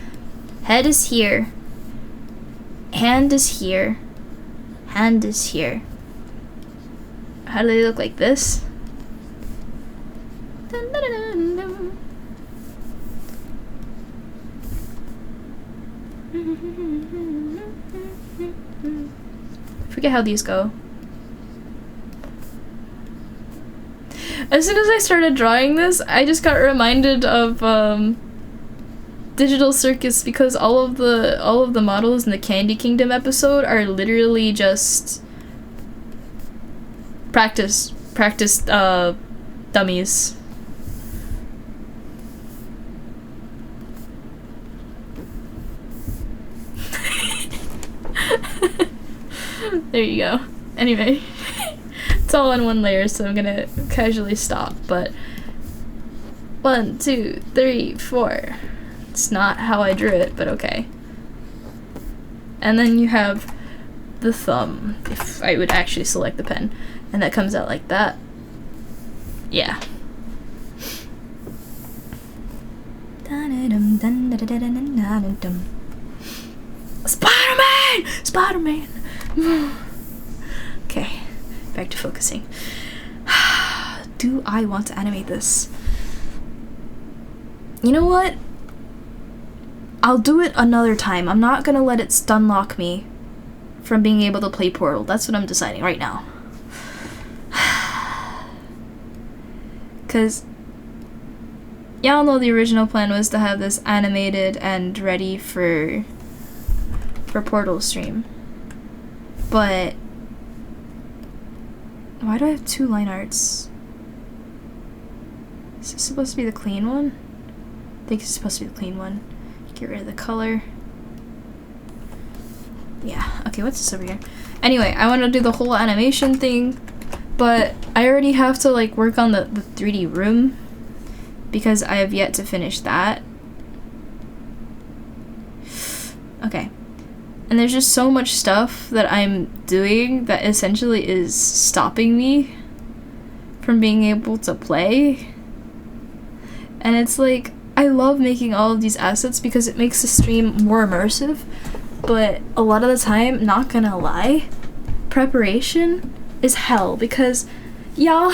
head is here, hand is here, hand is here. How do they look like this? Dun, dun, dun, dun, dun. Forget how these go. As soon as I started drawing this, I just got reminded of Digital Circus, because all of the models in the Candy Kingdom episode are literally just practice dummies. There you go. Anyway, it's all in one layer, so I'm gonna casually stop, but 1, 2, 3, 4. It's not how I drew it, but okay. And then you have the thumb, if I would actually select the pen, and that comes out like that. Yeah. Spider-Man! Spider-Man! Okay, back to focusing. Do I want to animate this? You know what? I'll do it another time. I'm not gonna let it stun lock me from being able to play Portal. That's what I'm deciding right now. Because y'all know the original plan was to have this animated and ready for Portal stream. But why do I have 2 line arts? Is this supposed to be the clean one? I think it's supposed to be the clean one. Get rid of the color. Yeah, okay, what's this over here? Anyway, I want to do the whole animation thing, but I already have to like work on the 3D room because I have yet to finish that. Okay. And there's just so much stuff that I'm doing that essentially is stopping me from being able to play. And it's like, I love making all of these assets because it makes the stream more immersive, but a lot of the time, not gonna lie, preparation is hell because, y'all,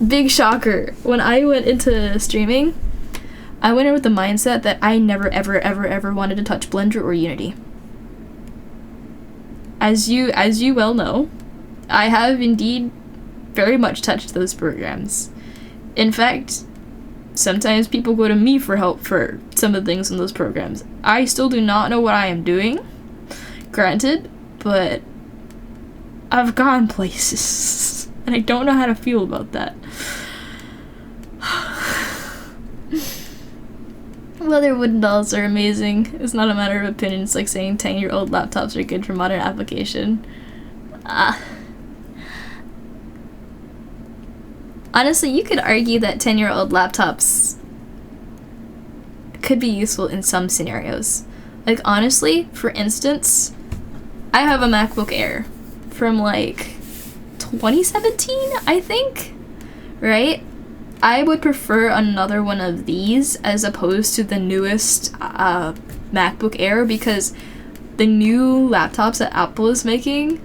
big shocker, when I went into streaming, I went in with the mindset that I never ever ever ever wanted to touch Blender or Unity. As you well know, I have indeed very much touched those programs. In fact, sometimes people go to me for help for some of the things in those programs. I still do not know what I am doing, granted, but I've gone places, and I don't know how to feel about that. Whether wooden dolls are amazing, it's not a matter of opinion. It's like saying 10-year-old laptops are good for modern application. Honestly, you could argue that 10-year-old laptops could be useful in some scenarios. Like, honestly, for instance, I have a MacBook Air from, like, 2017, I think? Right? I would prefer another one of these as opposed to the newest MacBook Air because the new laptops that Apple is making,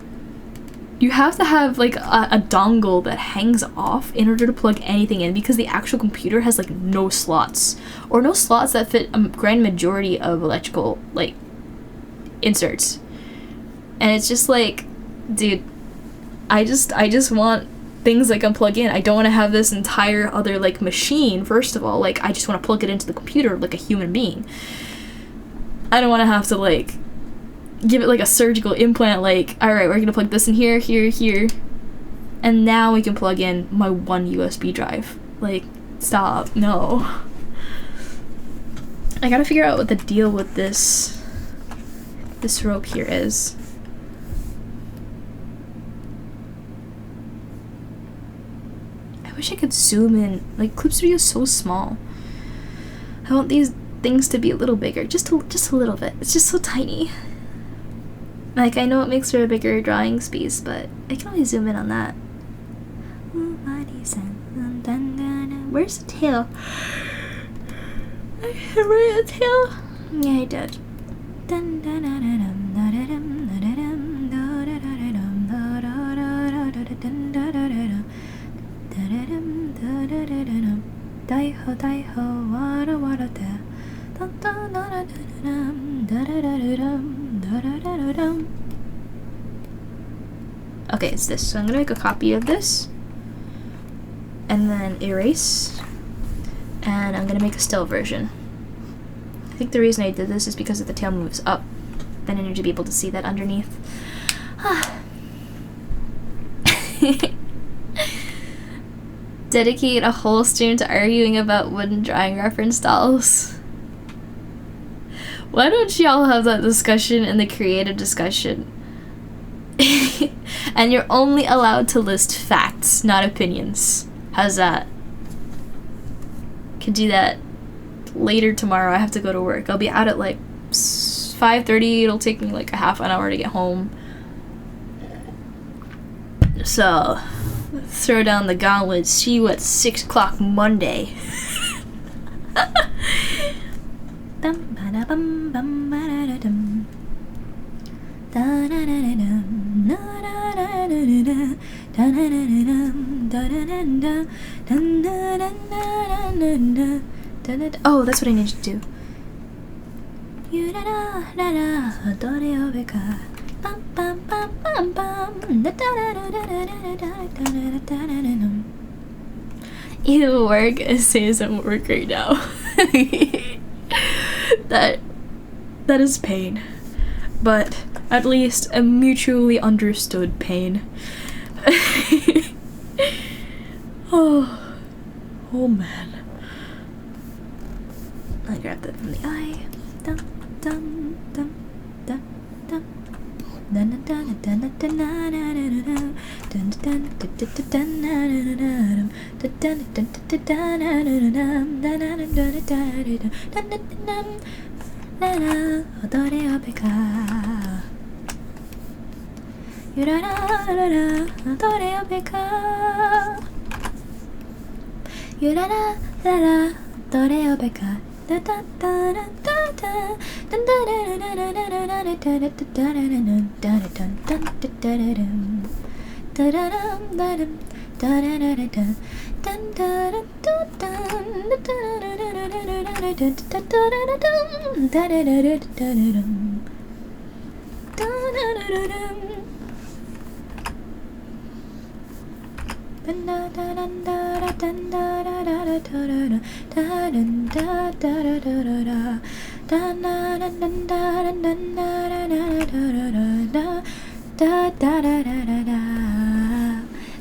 you have to have like a dongle that hangs off in order to plug anything in because the actual computer has like no slots or no slots that fit a grand majority of electrical like inserts. And it's just like, dude, I just want things I can plug in. I don't want to have this entire other like machine. First of all, like I just want to plug it into the computer like a human being. I don't want to have to like give it like a surgical implant, like, alright, we're gonna plug this in here, here, here, and now we can plug in my one USB drive. Like, stop, no. I gotta figure out what the deal with this rope here is. I wish I could zoom in. Like, Clip Studio is so small. I want these things to be a little bigger, just a little bit. It's just so tiny. Like, I know it makes for a bigger drawing space, but I can only zoom in on that. Where's the tail? I have a tail. Yeah, I did. Okay, it's this. So I'm gonna make a copy of this and then erase, and I'm gonna make a still version. I think the reason I did this is because if the tail moves up, then I need to be able to see that underneath. Dedicate a whole stream to arguing about wooden drawing reference dolls. Why don't y'all have that discussion in the creative discussion? And you're only allowed to list facts, not opinions. How's that? Could do that later tomorrow. I have to go to work. I'll be out at like 5:30. It'll take me like a half an hour to get home. So, throw down the gauntlet. See you at 6 o'clock Monday. Oh, that's what I need to do. Ew, work essays at work right now. That is pain, but at least a mutually understood pain. Oh man. I grabbed that from the eye. Dum dum dum dum dum.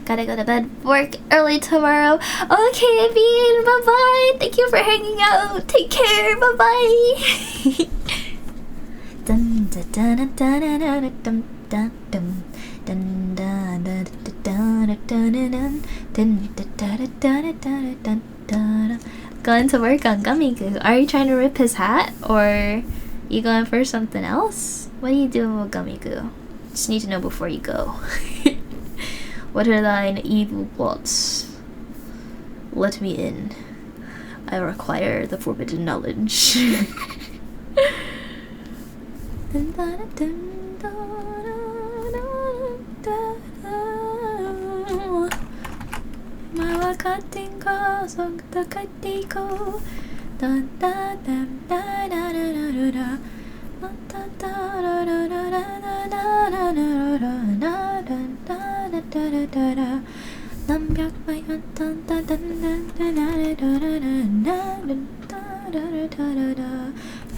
Gotta go to bed, work early tomorrow. Okay, Bean, bye-bye. Thank you for hanging out. Take care, bye-bye. Going to work on Gummy Goo. Are you trying to rip his hat, or you going for something else? What are you doing with Gummy Goo? Just need to know before you go. What are thine evil plots? Let me in. I require the forbidden knowledge.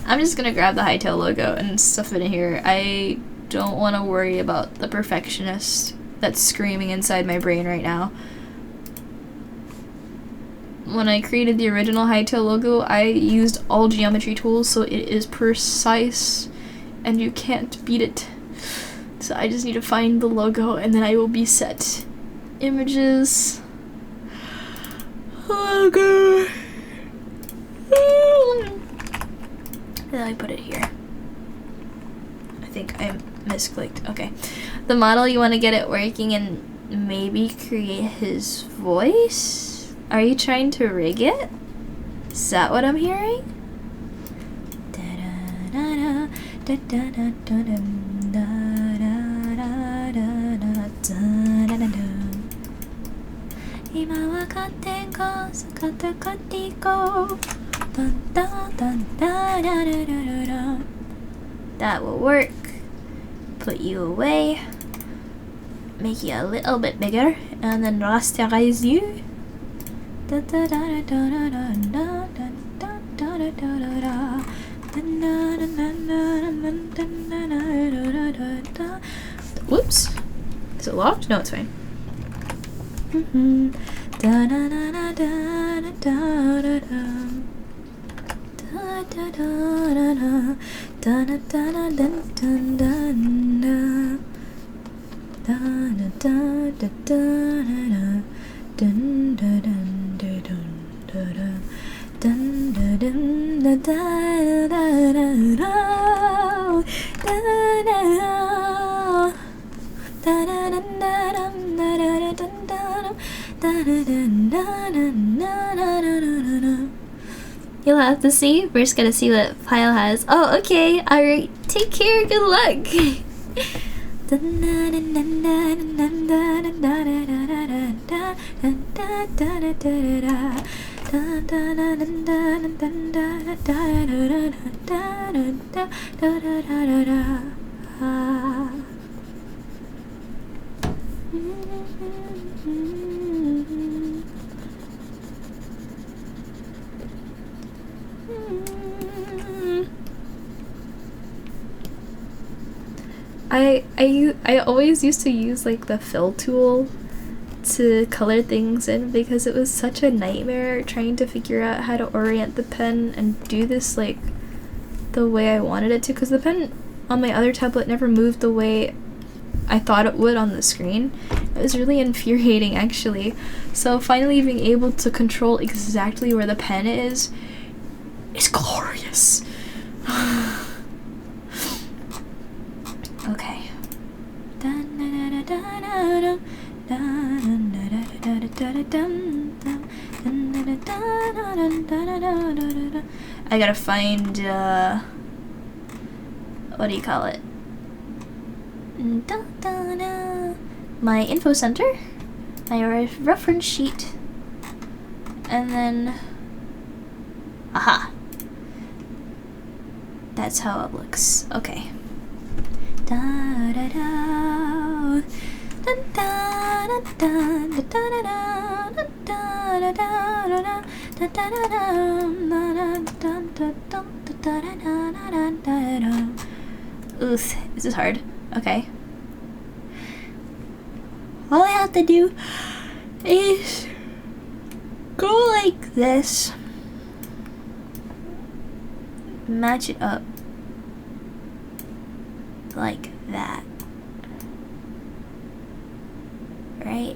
I'm just gonna grab the Hightail logo and stuff it in here. I don't want to worry about the perfectionist that's screaming inside my brain right now. When I created the original Hightail logo, I used all geometry tools, so it is precise and you can't beat it. So I just need to find the logo and then I will be set. Images. Logo. Then I put it here. I think I misclicked. Okay. The model, you want to get it working and maybe create his voice? Are you trying to rig it? Is that what I'm hearing? That will work. Put you away. Make you a little bit bigger, and then rasterize you. Whoops. Is it locked? No, it's fine. You'll have to see. We're just gonna see what File has. Oh, okay. Alright. Take care. Good luck. I always used to use like the fill tool to color things in because it was such a nightmare trying to figure out how to orient the pen and do this like the way I wanted it to, because the pen on my other tablet never moved the way I thought it would on the screen. It was really infuriating actually. So finally being able to control exactly where the pen is glorious. Okay. I gotta find what do you call it? My info center, my reference sheet, and then aha, that's how it looks. Okay. Oof, this is hard. Okay. All I have to do is go like this, match it up like that, right?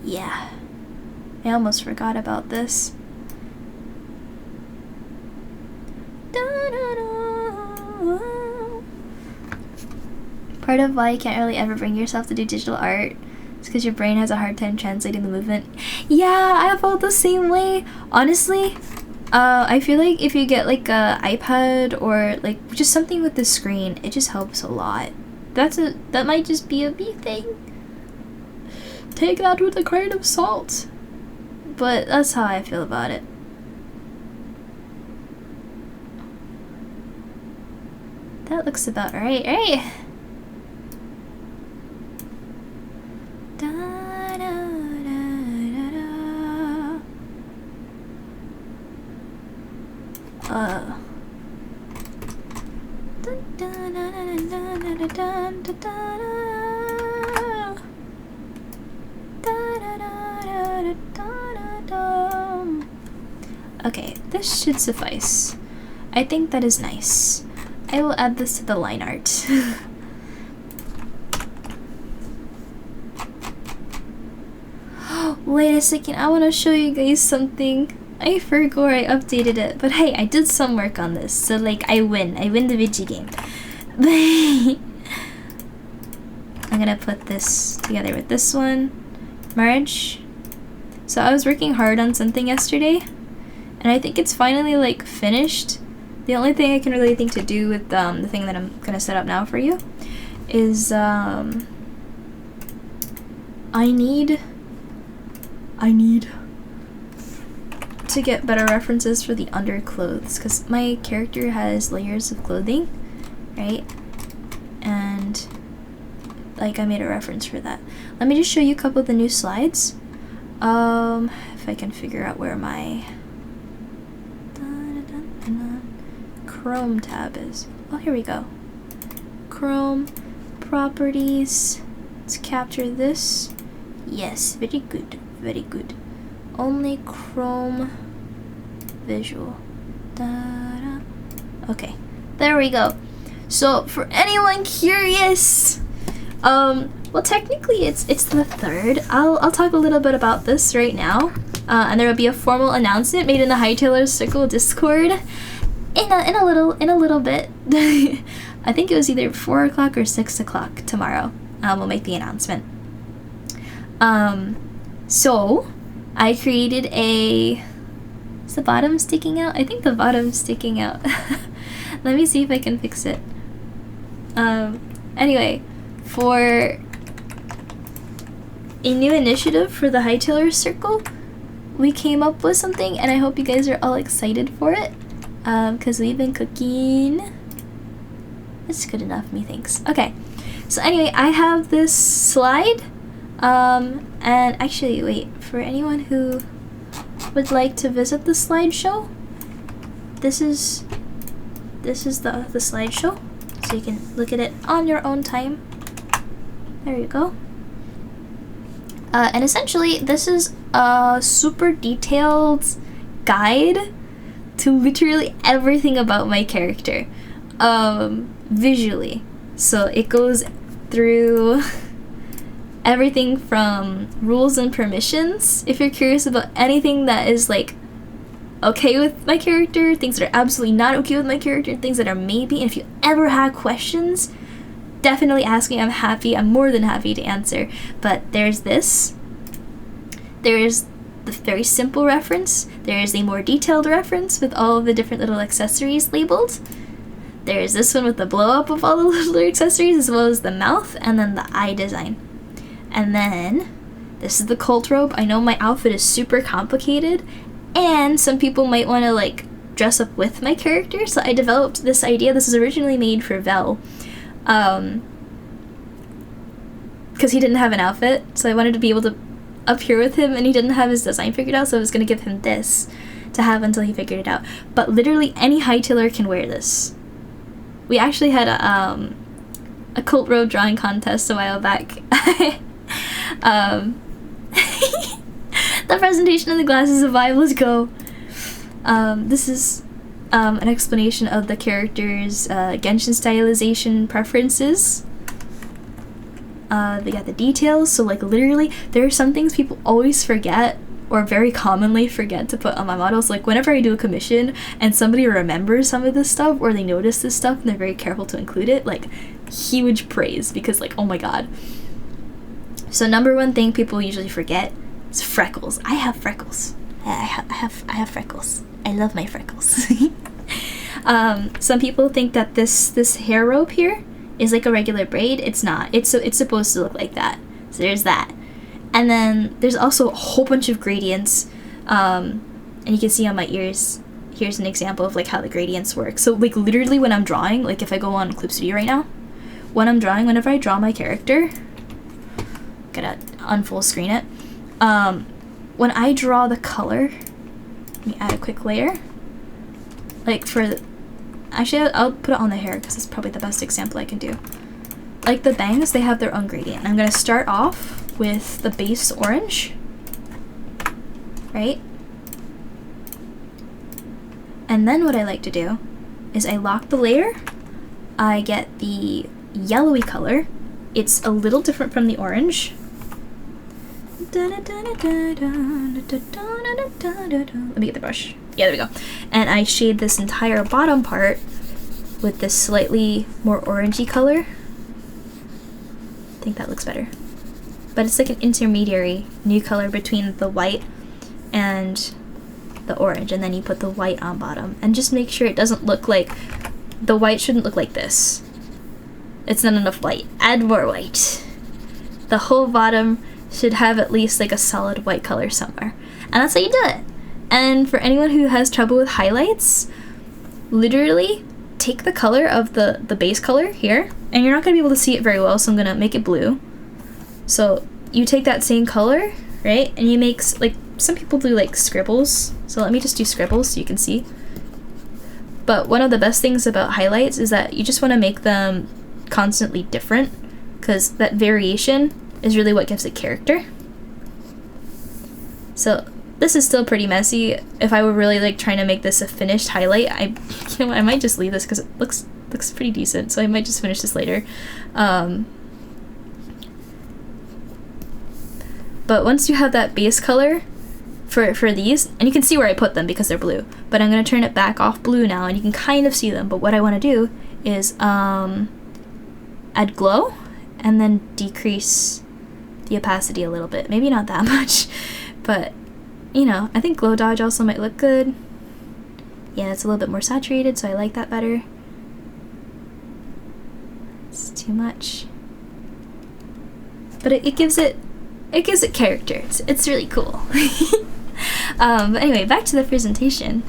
Yeah, I almost forgot about this. Part of why you can't really ever bring yourself to do digital art is because your brain has a hard time translating the movement. Yeah, I felt the same way. Honestly, I feel like if you get like a iPad or like just something with the screen, it just helps a lot. That might just be a me thing. Take that with a grain of salt. But that's how I feel about it. That looks about right, right? Okay, this should suffice. I think that is nice. I will add this to the line art. Wait a second, I want to show you guys something. I forgot I updated it, but hey, I did some work on this, so like I win the VG game. I'm gonna put this together with this one, merge. So I was working hard on something yesterday, and I think it's finally like finished. The only thing I can really think to do with the thing that I'm gonna set up now for you is I need to get better references for the underclothes, because my character has layers of clothing, right? And like I made a reference for that. Let me just show you a couple of the new slides. If I can figure out where my Chrome tab is. Oh, here we go. Chrome properties. Let's capture this. Yes, very good, very good. Only Chrome visual. Okay, there we go. So for anyone curious, well, technically it's the 3rd. I'll talk a little bit about this right now, and there will be a formal announcement made in the Hightailers Circle Discord in a little bit. I think it was either 4 o'clock or 6 o'clock tomorrow. We'll make the announcement. So I created a. Is the bottom sticking out? I think the bottom's sticking out. Let me see if I can fix it. Anyway, for a new initiative for the Hightailers Circle, we came up with something, and I hope you guys are all excited for it, because we've been cooking. It's good enough, methinks. Okay, so anyway, I have this slide, and actually, wait, for anyone who would like to visit the slideshow, this is the slideshow, so you can look at it on your own time. There you go. And essentially, this is a super detailed guide to literally everything about my character, visually. So it goes through everything from rules and permissions, if you're curious about anything that is like okay with my character, things that are absolutely not okay with my character, things that are maybe, and if you ever have questions, definitely ask me. I'm more than happy to answer. But there's this. There's the very simple reference. There's a more detailed reference with all of the different little accessories labeled. There's this one with the blow up of all the little accessories, as well as the mouth, and then the eye design. And then this is the cult robe. I know my outfit is super complicated, and some people might want to like dress up with my character, so I developed this idea. This was originally made for Vel, because he didn't have an outfit, so I wanted to be able to appear with him, and he didn't have his design figured out, so I was going to give him this to have until he figured it out. But literally any hightailer can wear this. We actually had a cult robe drawing contest a while back. The presentation of the glasses of vibe, let's go. This is an explanation of the character's Genshin stylization preferences. They got the details, so like literally there are some things people always forget, or very commonly forget to put on my models. Like whenever I do a commission and somebody remembers some of this stuff, or they notice this stuff and they're very careful to include it, like huge praise, because like, oh my god. So number one thing people usually forget is freckles. I have freckles. I have freckles. I love my freckles. Some people think that this hair rope here is like a regular braid. It's not. It's supposed to look like that. So there's that. And then there's also a whole bunch of gradients. And you can see on my ears, here's an example of like how the gradients work. So like literally when I'm drawing, like if I go on Clip Studio right now, when I'm drawing, whenever I draw my character, gotta unfull screen it. When I draw the color, let me add a quick layer. like for, actually I'll put it on the hair because it's probably the best example I can do. Like the bangs, they have their own gradient. I'm gonna start off with the base orange, right? And then what I like to do is I lock the layer, I get the yellowy color. It's a little different from the orange. Let me get the brush. Yeah, there we go. And I shade this entire bottom part with this slightly more orangey color. I think that looks better. But it's like an intermediary new color between the white and the orange, and then you put the white on bottom. And just make sure it doesn't look like, the white shouldn't look like this. It's not enough white. Add more white. The whole bottom should have at least like a solid white color somewhere. And that's how you do it. And for anyone who has trouble with highlights, literally take the color of the base color here, and you're not going to be able to see it very well, so I'm going to make it blue. So you take that same color, right, and you make, like, some people do like scribbles, so let me just do scribbles so you can see. But one of the best things about highlights is that you just want to make them constantly different, because that variation is really what gives it character. So this is still pretty messy. If I were really like trying to make this a finished highlight, I might just leave this because it looks pretty decent, so I might just finish this later. But once you have that base color for these, and you can see where I put them because they're blue, but I'm going to turn it back off blue now, and you can kind of see them. But what I want to do is add glow and then decrease the opacity a little bit. Maybe not that much, but you know, I think glow dodge also might look good. Yeah, it's a little bit more saturated, so I like that better. It's too much, but it gives it character. It's really cool. But anyway, back to the presentation.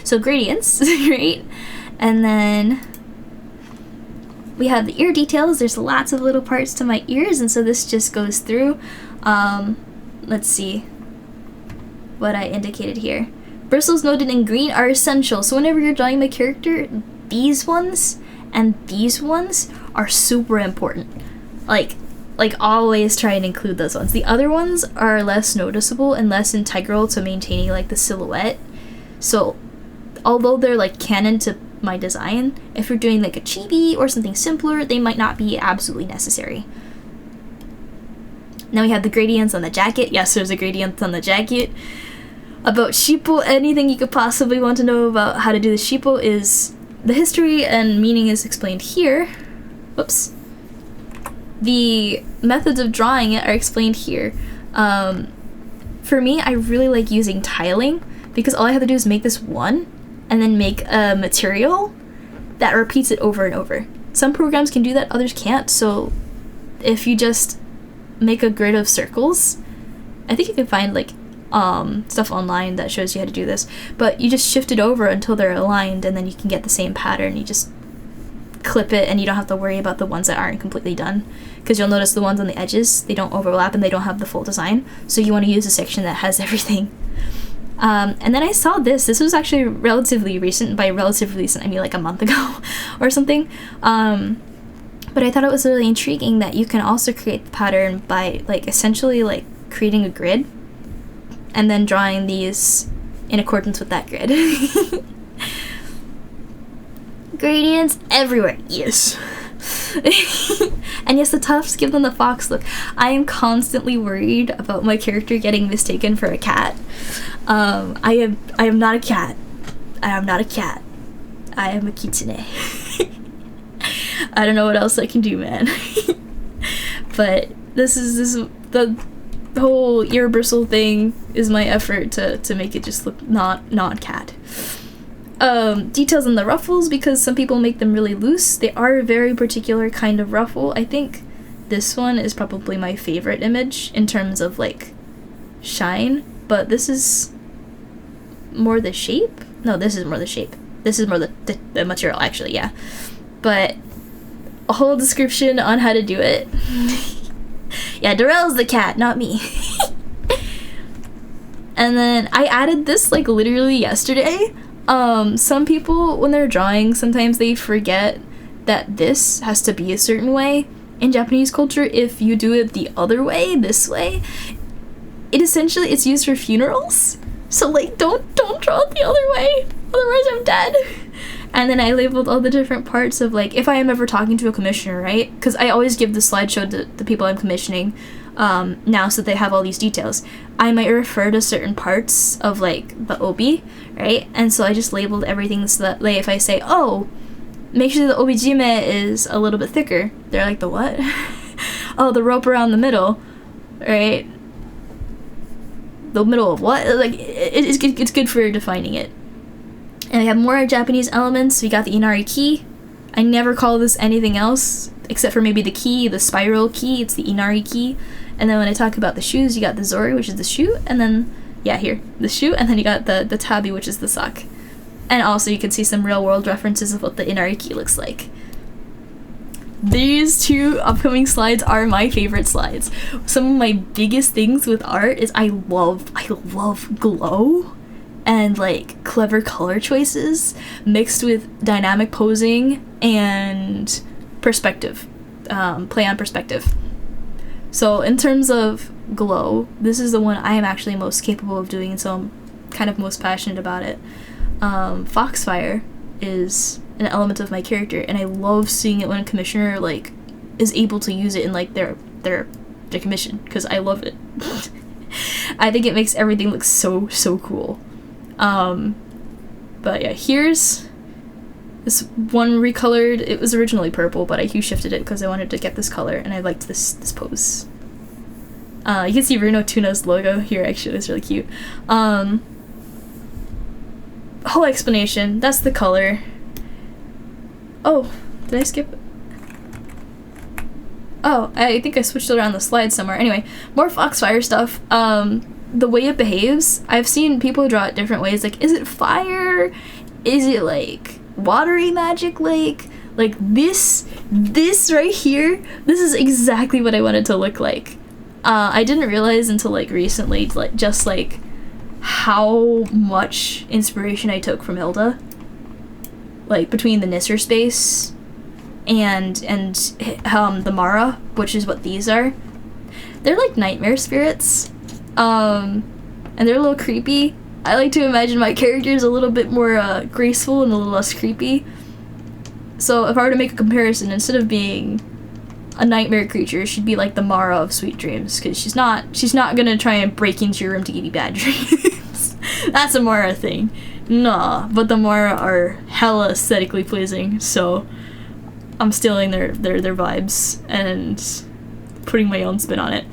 So gradients, right? And then we have the ear details. There's lots of little parts to my ears, and so this just goes through. Let's see what I indicated here. Bristles noted in green are essential. So whenever you're drawing my character, these ones and these ones are super important. Like always try and include those ones. The other ones are less noticeable and less integral to maintaining like the silhouette. So although they're like canon to my design, if you're doing like a chibi or something simpler, they might not be absolutely necessary. Now we have the gradients on the jacket. Yes, there's a gradient on the jacket. About sheeple, anything you could possibly want to know about how to do the sheeple is, the history and meaning is explained here. Whoops. The methods of drawing it are explained here. For me, I really like using tiling because all I have to do is make this one and then make a material that repeats it over and over. Some programs can do that, others can't. So if you just make a grid of circles, I think you can find like stuff online that shows you how to do this, but you just shift it over until they're aligned, and then you can get the same pattern. You just clip it, and you don't have to worry about the ones that aren't completely done, because you'll notice the ones on the edges, they don't overlap and they don't have the full design, so you want to use a section that has everything. And then I saw this was actually relatively recent. By relatively recent, I mean like a month ago or something. But I thought it was really intriguing that you can also create the pattern by like essentially like creating a grid and then drawing these in accordance with that grid. Gradients everywhere, yes. And yes, the tufts give them the fox look. I am constantly worried about my character getting mistaken for a cat. I am not a cat. I am not a cat. I am a kitsune. I don't know what else I can do, man. But this the whole ear bristle thing is my effort to make it just look not cat. Details on the ruffles, because some people make them really loose. They are a very particular kind of ruffle. I think this one is probably my favorite image in terms of like shine, but this is more the shape. No, this is more the shape. This is more the material, actually, yeah. But a whole description on how to do it. Yeah, Darrell's the cat, not me. And then I added this like literally yesterday. Some people, when they're drawing, sometimes they forget that this has to be a certain way. In Japanese culture, if you do it the other way, this way, it's used for funerals. So like, don't draw it the other way, otherwise I'm dead. And then I labeled all the different parts of like, if I am ever talking to a commissioner, right? Because I always give the slideshow to the people I'm commissioning now, so they have all these details. I might refer to certain parts of like the obi, right? And so I just labeled everything so that like, if I say, oh, make sure the obijime is a little bit thicker, they're like, the what? Oh, the rope around the middle, right? The middle of what? Like, it's good for defining it. And we have more Japanese elements. We got the inari key. I never call this anything else except for maybe the key, the spiral key. It's the inari key. And then when I talk about the shoes, you got the zori, which is the shoe, and then here, the shoe, and then you got the tabi, which is the sock. And also you can see some real world references of what the inari key looks like. These two upcoming slides are my favorite slides. Some of my biggest things with art is I love glow and like clever color choices mixed with dynamic posing and perspective, play on perspective. So in terms of glow, this is the one I am actually most capable of doing, and so I'm kind of most passionate about it. Foxfire is an element of my character, and I love seeing it when a commissioner like is able to use it in like their commission, because I love it. I think it makes everything look so cool. But yeah, here's this one recolored. It was originally purple, but I hue shifted it because I wanted to get this color, and I liked this pose. You can see Runo Tuna's logo here, actually. It's really cute. Whole explanation. That's the color. Oh, did I skip? Oh, I think I switched around the slide somewhere. Anyway, more Foxfire stuff. The way it behaves, I've seen people draw it different ways. Like, is it fire? Is it like watery magic lake? Like this right here, this is exactly what I wanted to look like. I didn't realize until like recently, like just like how much inspiration I took from Hilda. Like between the Nisser space and the Mara, which is what these are. They're like nightmare spirits. And they're a little creepy. I like to imagine my characters a little bit more graceful and a little less creepy. So if I were to make a comparison, instead of being a nightmare creature, she'd be like the Mara of Sweet Dreams, because she's not gonna try and break into your room to give you bad dreams. That's a Mara thing. Nah, but the Mara are hella aesthetically pleasing, so I'm stealing their vibes and putting my own spin on it.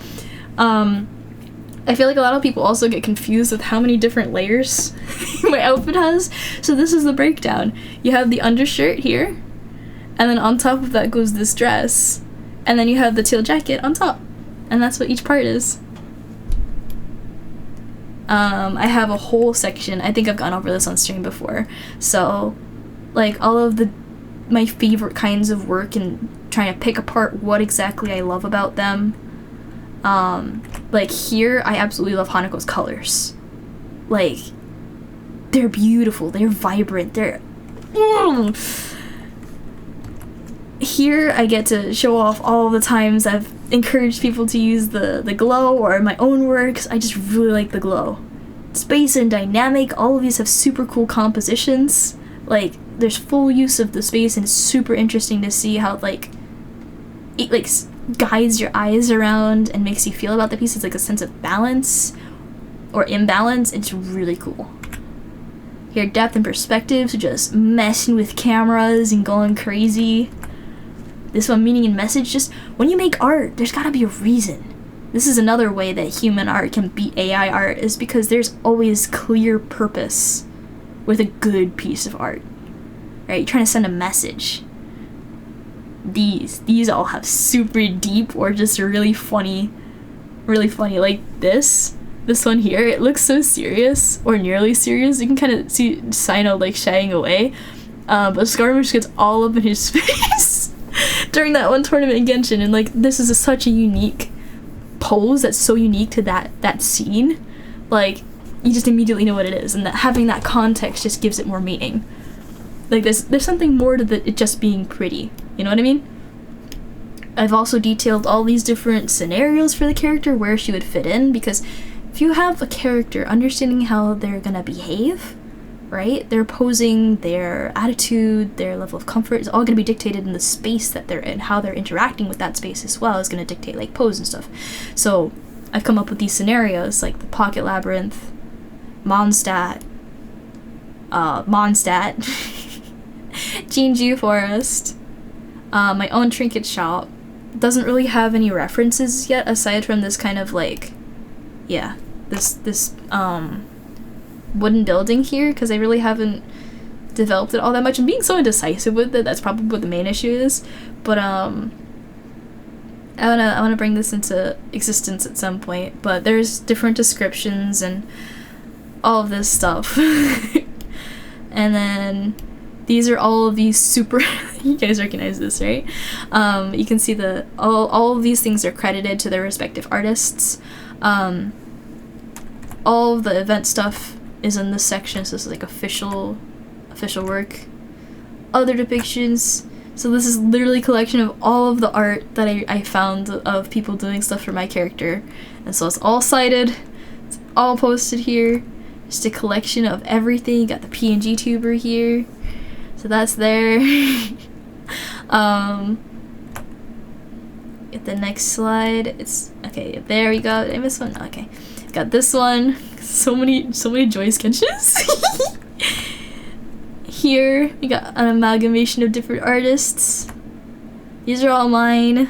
I feel like a lot of people also get confused with how many different layers my outfit has. So this is the breakdown. You have the undershirt here, and then on top of that goes this dress, and then you have the teal jacket on top, and that's what each part is. I have a whole section. I think I've gone over this on stream before. So, like, all of my favorite kinds of work and trying to pick apart what exactly I love about them. Like here, I absolutely love Haneko's colors. Like, they're beautiful, they're vibrant, Here, I get to show off all the times I've encouraged people to use the glow or my own works. I just really like the glow. Space and dynamic, all of these have super cool compositions. Like, there's full use of the space, and it's super interesting to see how, like, it, like, guides your eyes around and makes you feel about the piece. It's like a sense of balance or imbalance. It's really cool. Here, depth and perspective, so just messing with cameras and going crazy. This one, meaning and message. Just when you make art, there's gotta be a reason. This is another way that human art can beat AI art, is because there's always clear purpose with a good piece of art, right? You're trying to send a message. These all have super deep or just really funny, like this one here. It looks so serious, or nearly serious. You can kind of see Sino like shying away, but Skarmish gets all up in his face during that one tournament in Genshin, and like this is such a unique pose that's so unique to that scene. Like, you just immediately know what it is, and that having that context just gives it more meaning. Like there's something more to it just being pretty, you know what I mean? I've also detailed all these different scenarios for the character where she would fit in, because if you have a character, understanding how they're gonna behave, right? Their posing, their attitude, their level of comfort is all gonna be dictated in the space that they're in. How they're interacting with that space as well is gonna dictate like pose and stuff. So I've come up with these scenarios like the Pocket Labyrinth, Mondstadt, Jinju Forest, my own trinket shop. Doesn't really have any references yet aside from this kind of like, yeah, this wooden building here, because I really haven't developed it all that much. I'm being so indecisive with it, that's probably what the main issue is. But I wanna bring this into existence at some point. But there's different descriptions and all of this stuff. And then these are all of these super you guys recognize this, right? You can see all of these things are credited to their respective artists. All of the event stuff is in this section, so this is like official work. Other depictions. So this is literally a collection of all of the art that I found of people doing stuff for my character. And so it's all cited, it's all posted here. Just a collection of everything. You got the ENVTuber here. So that's there. Get the next slide. It's okay, there we go. Did I miss one? Okay. Got this one. So many joy sketches. Here we got an amalgamation of different artists. These are all mine,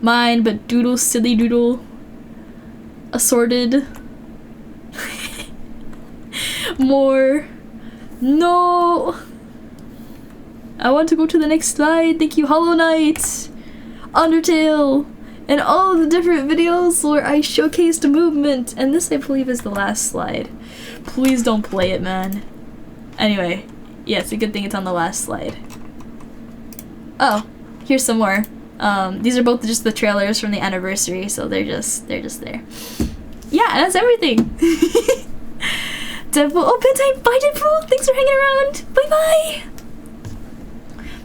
but doodle, silly doodle, assorted. More. No, I want to go to the next slide. Thank you, Hollow Knight, Undertale, and all of the different videos where I showcased movement. And this, I believe, is the last slide. Please don't play it, man. Anyway, yeah, it's a good thing it's on the last slide. Oh, here's some more. These are both just the trailers from the anniversary, so they're just there. Yeah, that's everything. Deadpool, oh, bedtime, bye Deadpool, thanks for hanging around, bye bye.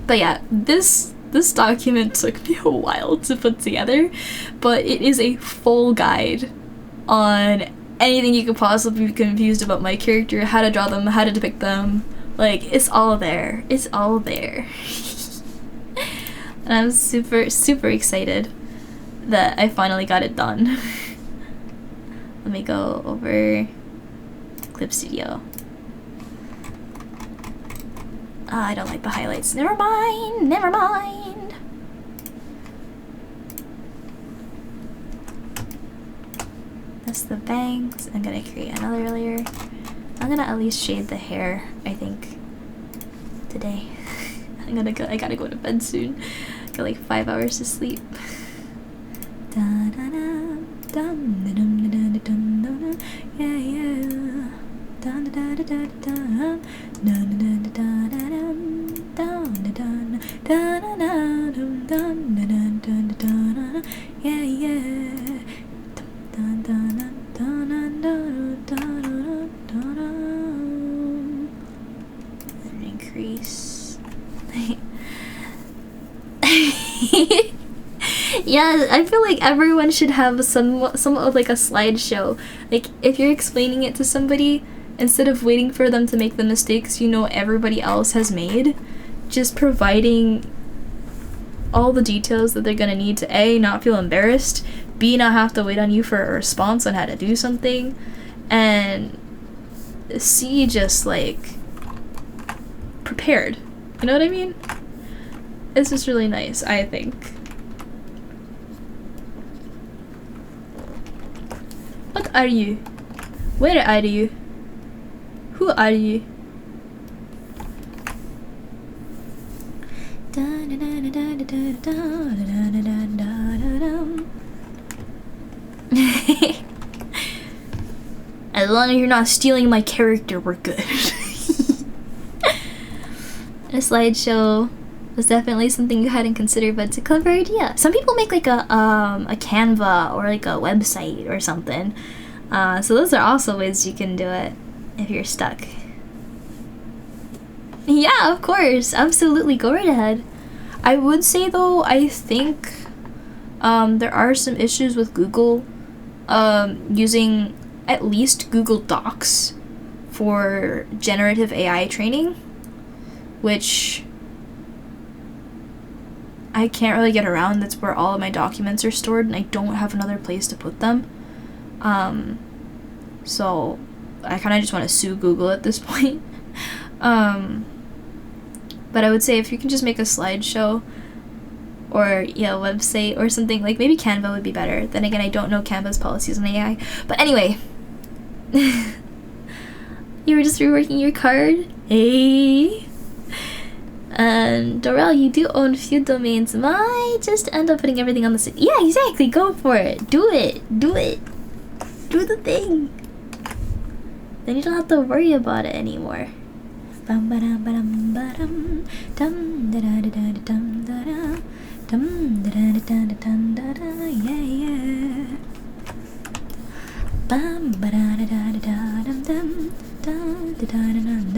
But yeah, this document took me a while to put together, but it is a full guide on anything you could possibly be confused about my character, how to draw them, how to depict them. Like, it's all there. It's all there. And I'm super excited that I finally got it done. Let me go over Clip Studio. I don't like the highlights. Never mind. That's the bangs. I'm gonna create another layer. I'm gonna at least shade the hair, I think, today. I gotta go to bed soon. Got like 5 hours to sleep. Increase. Yeah, I feel like everyone should have somewhat of like a slideshow. Like, if you're explaining it to somebody, instead of waiting for them to make the mistakes you know everybody else has made, just providing all the details that they're gonna need to A, not feel embarrassed, B, not have to wait on you for a response on how to do something, and C, just like prepared. You know what I mean? It's just really nice, I think. What are you? Where are you? Who are you? As long as you're not stealing my character, we're good. A slideshow was definitely something you hadn't considered, but it's a clever idea. Some people make like a Canva or like a website or something. So those are also ways you can do it if you're stuck. Yeah, of course, absolutely, go right ahead. I would say though, I think there are some issues with Google using at least Google Docs for generative AI training, which I can't really get around. That's where all of my documents are stored, and I don't have another place to put them. So I kind of just want to sue Google at this point. But I would say if you can just make a slideshow or a website or something, like maybe Canva would be better. Then again, I don't know Canva's policies on AI. But anyway, you were just reworking your card? Hey! And Dorel, you do own a few domains. Might just end up putting everything on the site. Yeah, exactly. Go for it. Do it. Do it. Do the thing. Then you don't have to worry about it anymore. Bum ba dum ba dum ba dum dum da da da da dum da da dum da da da da dum da da yeah. Bum ba da da da da dum dum dum da da da dum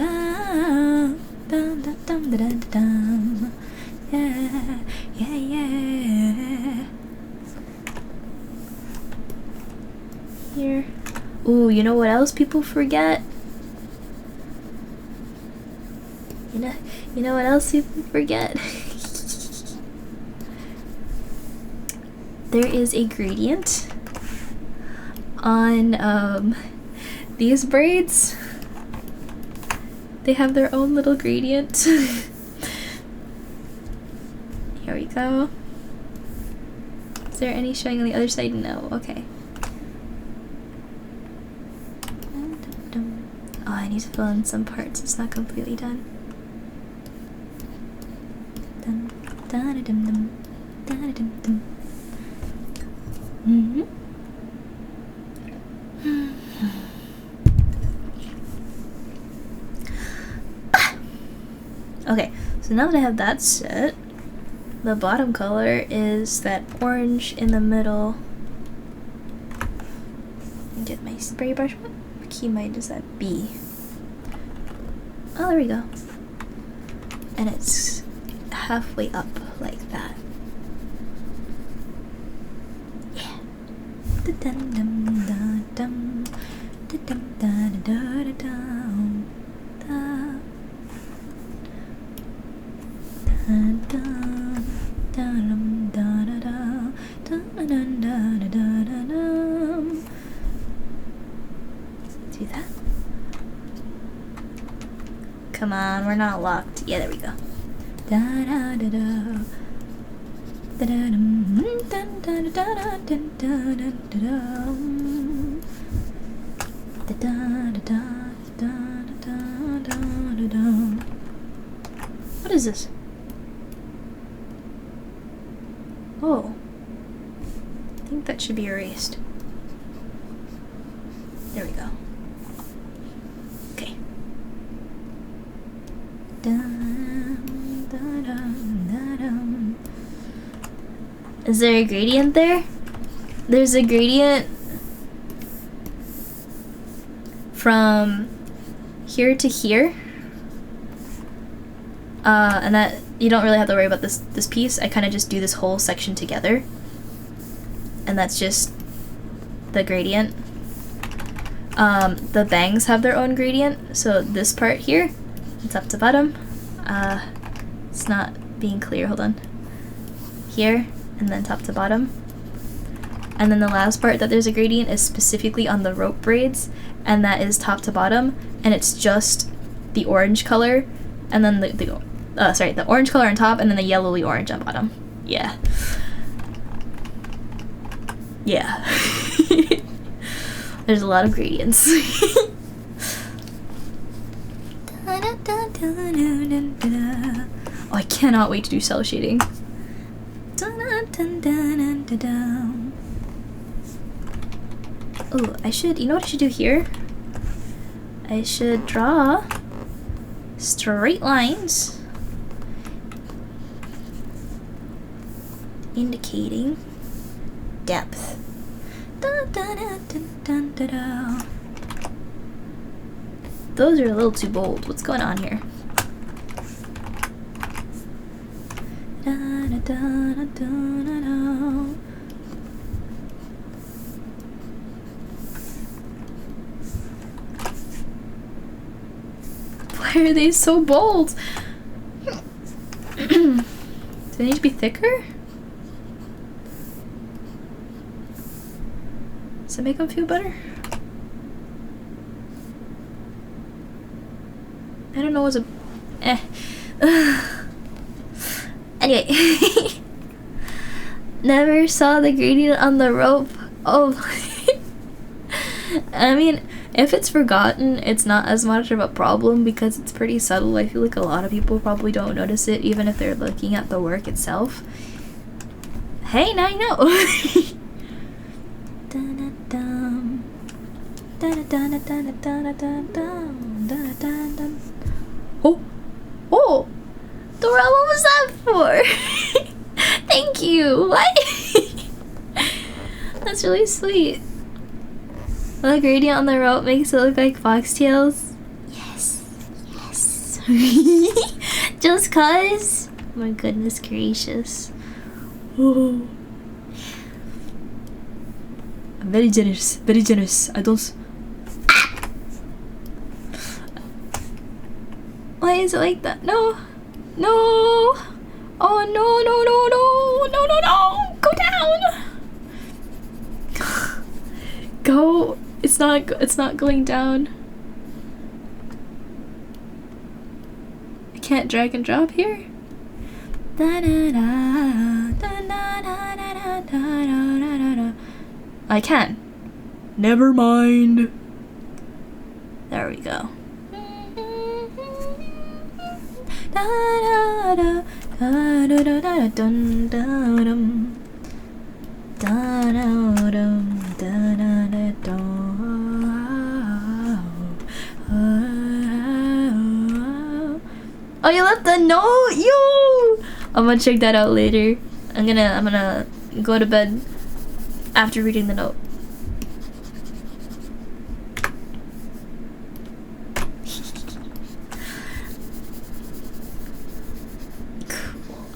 dum dum dum da da dum yeah. Here. Ooh, you know what else people forget? You know what else people forget? There is a gradient on these braids. They have their own little gradient. Here we go. Is there any showing on the other side? No. Okay. Oh, I need to fill in some parts. It's not completely done. Okay, so now that I have that set, the bottom color is that orange in the middle. Get my spray brush. What key might is that B? Oh, there we go. And it's halfway up like that. Yeah. Da-dum dum da-dum. Da-dum da-da-da-da-dum. Da. Da-dum. Da-dum da-da-da. Da-dum da-da-da-da-dum. Do that. Come on, we're not locked. Yeah, there we go. Da da da da. Da da dum. Da da da da da da da da dum. Da da da da da da da da. What is this? Oh. I think that should be erased. There we go. Okay. Is there a gradient there? There's a gradient from here to here. And that you don't really have to worry about this piece. I kind of just do this whole section together. And that's just the gradient. The bangs have their own gradient. So this part here, it's up to bottom. It's not being clear, hold on. Here, and then top to bottom. And then the last part that there's a gradient is specifically on the rope braids, and that is top to bottom, and it's just the orange color, and then the orange color on top, and then the yellowy orange on bottom. Yeah. Yeah. There's a lot of gradients. Oh, I cannot wait to do cell shading. Oh, you know what I should do here? I should draw straight lines indicating depth. Those are a little too bold. What's going on here? Why are they so bold? Do they need to be thicker? Does it make them feel better? I don't know what's a... Anyway. Never saw the gradient on the rope. Oh. I mean, if it's forgotten, it's not as much of a problem because it's pretty subtle. I feel like a lot of people probably don't notice it even if they're looking at the work itself. Hey, now you know. Oh! Oh! Dora, what was that for? Thank you! What? That's really sweet. The gradient on the rope makes it look like foxtails. Yes. Yes. Just cause? My goodness gracious. Oh. I'm very generous. Very generous. I don't... Why is it like that? No. No. Oh no, no, no, no. No, no, no. Go down. Go. It's not going down. I can't drag and drop here. I can. Never mind. There we go. Oh, you left the note? Yo! I'm gonna check that out later. I'm gonna go to bed after reading the note.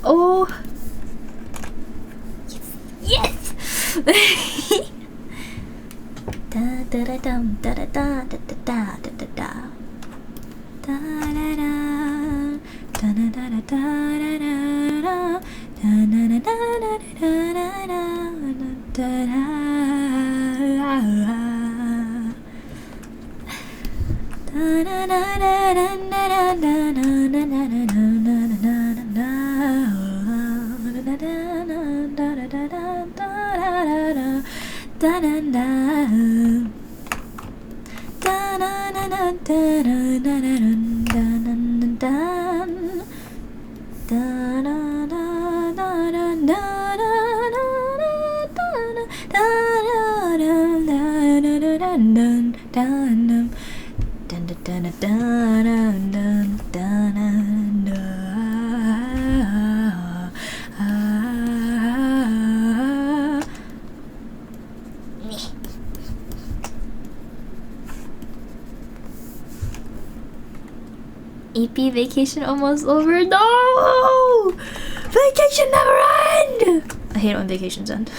Oh. Yes. Da da da dum da da da da da da da da da da da da da da da da da EP vacation almost over. No! Vacation never end! I hate it when vacations end.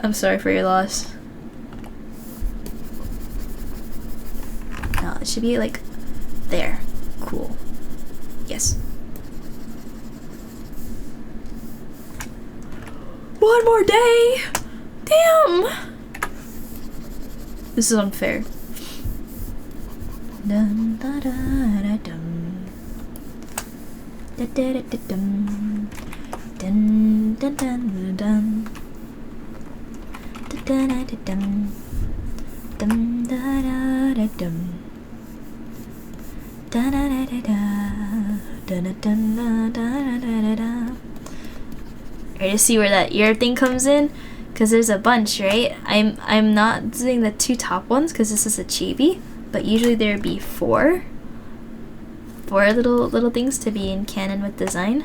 I'm sorry for your loss. No, it should be like there. Cool. Yes. One more day! Damn! This is unfair. Dun, da, da, da, dum. Da, da, da, da, dum. Dun, dun, dun, dun. Da, da, da, da, dum. Dum, da, da, da, dum. Da, da, da, da, da. Da, da, da, da, da, da, da. Ready to see where that ear thing comes in? Because there's a bunch, right? I'm not doing the two top ones because this is a chibi, but usually there'd be four little things to be in canon with design.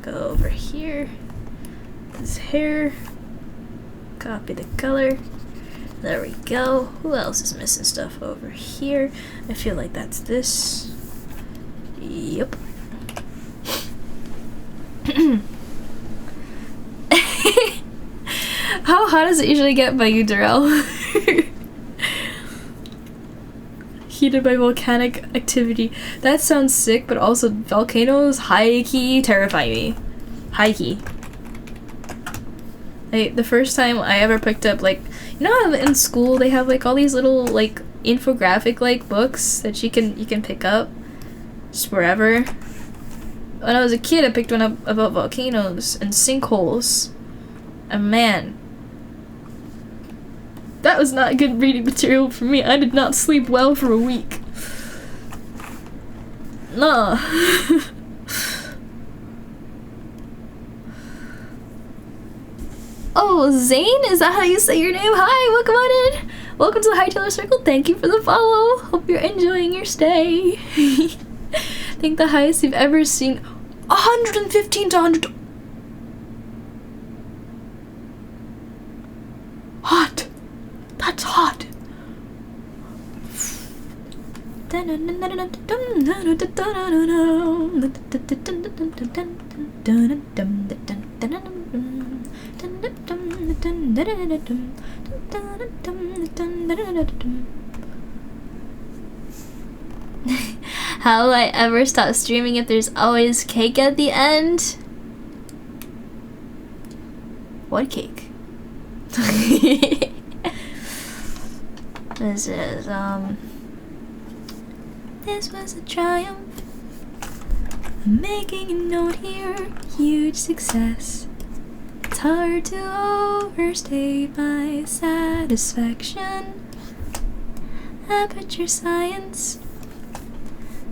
Go over here. His hair. Copy the color. There we go. Who else is missing stuff over here? I feel like that's this. Yep. How hot does it usually get by you, Darrell? Heated by volcanic activity. That sounds sick, but also volcanoes high-key terrify me. High-key. Like, the first time I ever picked up, like, you know how in school they have like all these little like infographic like books that you can pick up just wherever. When I was a kid, I picked one up about volcanoes and sinkholes, and man, that was not good reading material for me. I did not sleep well for a week. Nah. Oh, Zane? Is that how you say your name? Hi, welcome on in. Welcome to the Hightailor Circle. Thank you for the follow. Hope you're enjoying your stay. I think the highest you've ever seen, 115 to 100. Hot. That's hot. How will I ever stop streaming if there's always cake at the end? What cake? This is, this was a triumph. I'm making a note here, huge success. It's hard to overstate my satisfaction. Aperture science.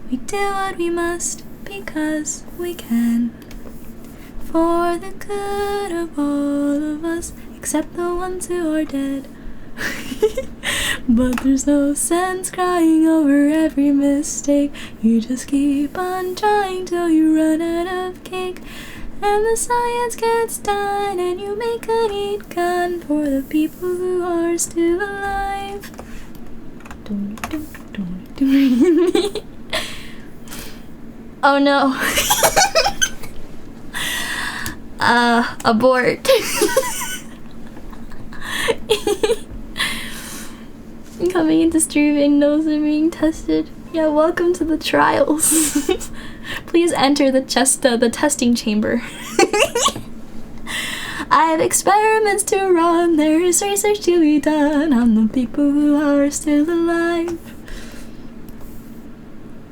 We do what we must because we can. For the good of all of us, except the ones who are dead. But there's no sense crying over every mistake. You just keep on trying till you run out of cake. And the science gets done and you make a neat gun for the people who are still alive. Oh no. Abort. Coming into streaming, nose are being tested. Yeah, welcome to the trials. Please enter the testing chamber. I have experiments to run. There is research to be done on the people who are still alive.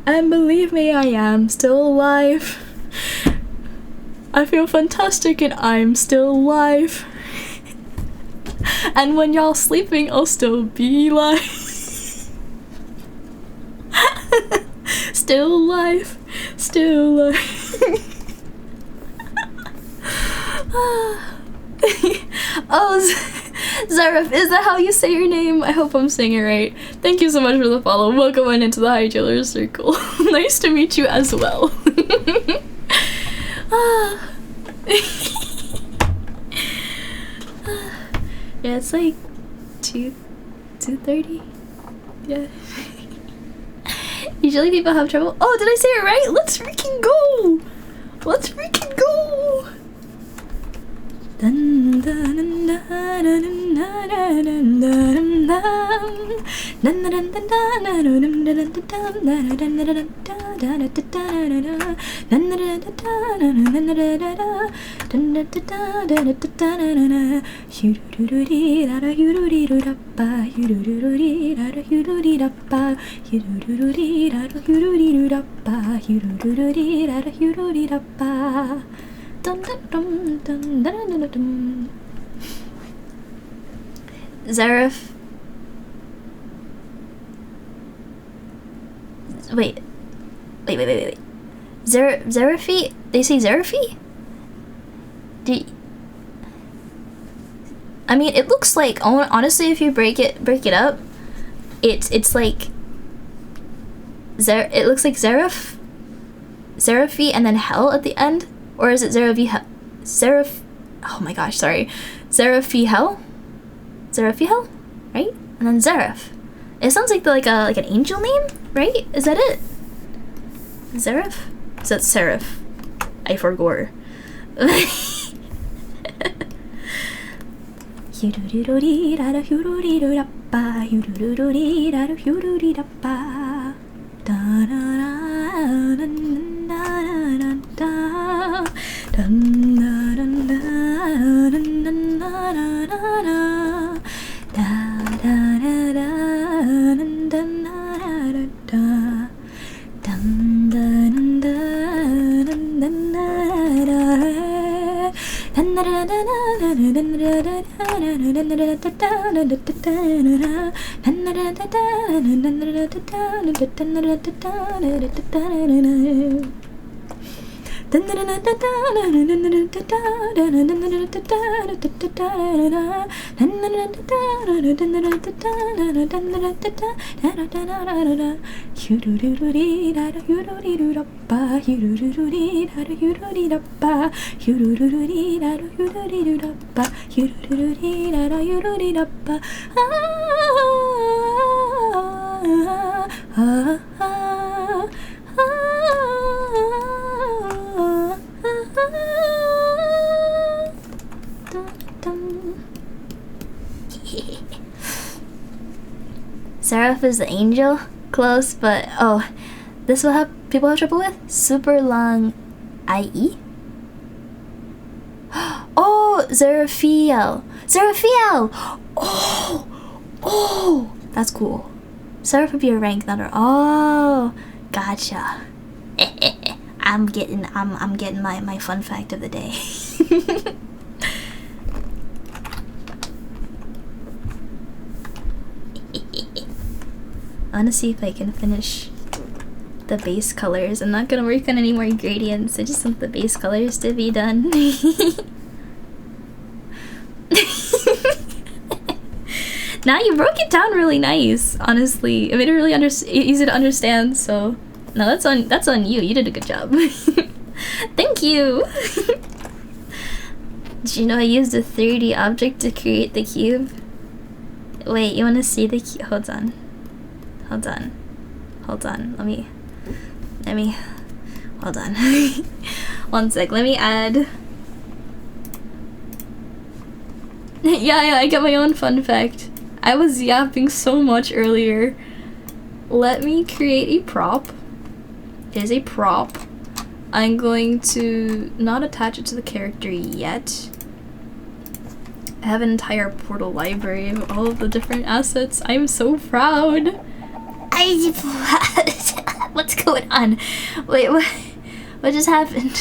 And believe me, I am still alive. I feel fantastic and I'm still alive. And when y'all sleeping, I'll still be alive. Still alive. Still alive. Oh, Zaref, is that how you say your name? I hope I'm saying it right. Thank you so much for the follow. Welcome on into the Hightailor Circle. Nice to meet you as well. Yeah, it's like 2:30. Yeah. Usually people have trouble. Oh, did I say it right? Let's freaking go! Let's freaking go! Zareth. Wait. Zarephi? They say Zarephi? I mean, it looks like, honestly, if you break it up, it's like it looks like Zarephi and then hell at the end, or is it Zarephi? Oh my gosh, sorry, Zarephi hell, right? And then Zareth. It sounds like like an angel name, right? Is that it? Zareth? Is that Seraph? I forgot. Seraph is the angel, close, but oh, this will have people have trouble with super long IE. Oh, Zeraphiel. Oh, that's cool. Seraph would be a rank, not a. Oh, gotcha. I'm getting my fun fact of the day. I want to see if I can finish the base colors. I'm not gonna work on any more gradients. I just want the base colors to be done. Now you broke it down really nice. Honestly, it made it really easy to understand. So, no, that's on you. You did a good job. Thank you. Did you know I used a 3D object to create the cube? Wait, you want to see the cube? Hold on. Let me hold on. One sec, let me add. Yeah, I got my own fun fact. I was yapping so much earlier. Let me create a prop. It is a prop. I'm going to not attach it to the character yet. I have an entire portal library of all of the different assets. I'm so proud. What's going on? Wait, what just happened?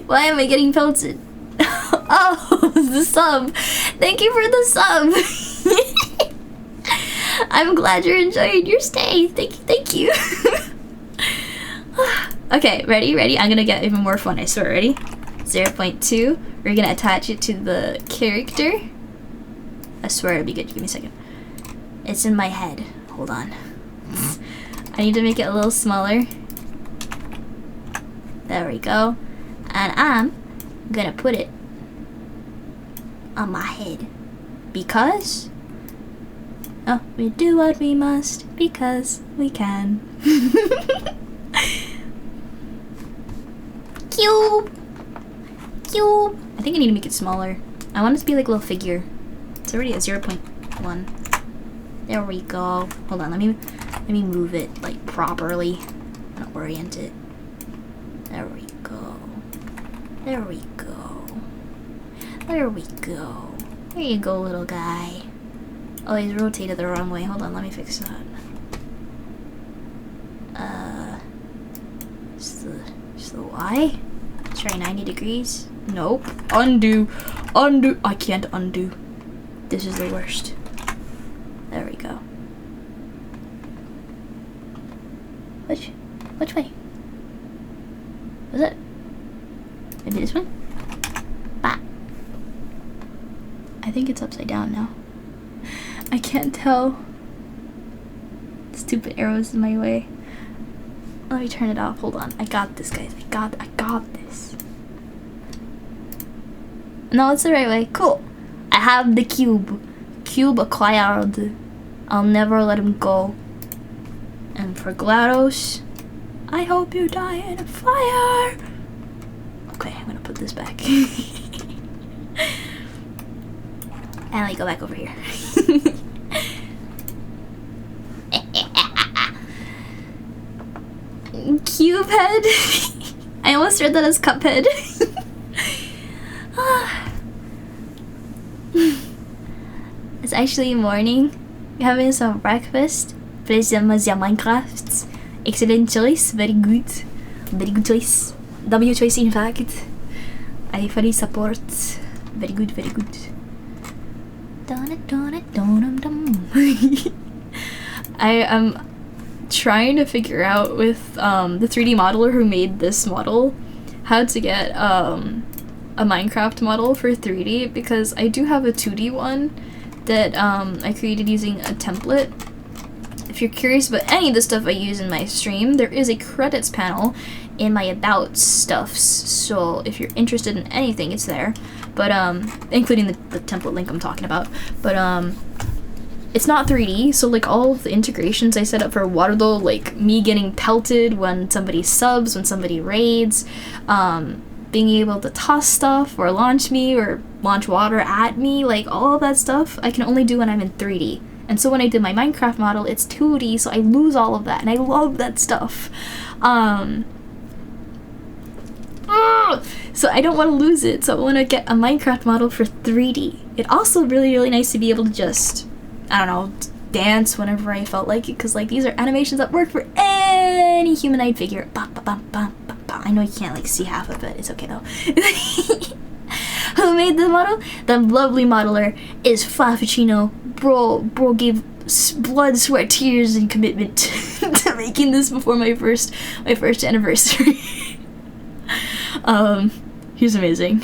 Why am I getting pelted? Oh, the sub. Thank you for the sub. I'm glad you're enjoying your stay. Thank you. Okay, ready? I'm gonna get even more fun, I swear. Ready? 0.2. We're gonna attach it to the character. I swear it'll be good. Give me a second. It's in my head. Hold on. I need to make it a little smaller. There we go. And I'm gonna put it on my head. Because we do what we must because we can. Cube. think I need to make it smaller. I want it to be like a little figure. It's already at 0.1. There we go. Hold on, let me move it like properly. I'm gonna orient it. There we go. There we go. There we go. There you go, little guy. Oh, he's rotated the wrong way. Hold on, let me fix that. Just the Y. Try 90 degrees. Nope. Undo. Undo. I can't undo. This is the worst. There we go. Which way? Was it? Maybe this one? Bah. I think it's upside down now. I can't tell. Stupid arrows in my way. Let me turn it off. Hold on. I got this, guys. I got this. No, it's the right way. Cool. I have the cube. Cube acquired. I'll never let him go. And for GLaDOS, I hope you die in a fire. Okay, I'm gonna put this back. And let me go back over here. Cube head. I almost read that as Cuphead. It's actually morning. We're having some breakfast. Play some Minecraft. Excellent choice. Very good. Very good choice. W choice in fact. I fully support. Very good, very good. I am trying to figure out with the 3D modeler who made this model how to get a Minecraft model for 3D, because I do have a 2D one that I created using a template. If you're curious about any of the stuff I use in my stream, there is a credits panel in my about stuffs, so if you're interested in anything, it's there. But including the template link I'm talking about. But it's not 3D, so like all of the integrations I set up for Warudo, like me getting pelted when somebody subs, when somebody raids, being able to toss stuff or launch me or launch water at me, like all of that stuff I can only do when I'm in 3D. And so when I did my Minecraft model, it's 2D, so I lose all of that, and I love that stuff. So I don't want to lose it, so I want to get a Minecraft model for 3D. It's also really, really nice to be able to just, I don't know, dance whenever I felt like it, because like these are animations that work for any humanoid figure. Ba, ba, ba, ba, ba, ba. I know you can't like see half of it, it's okay though. Who made the model? The lovely modeler is Frappuccino. Bro gave blood, sweat, tears, and commitment to making this before my first anniversary. He's amazing.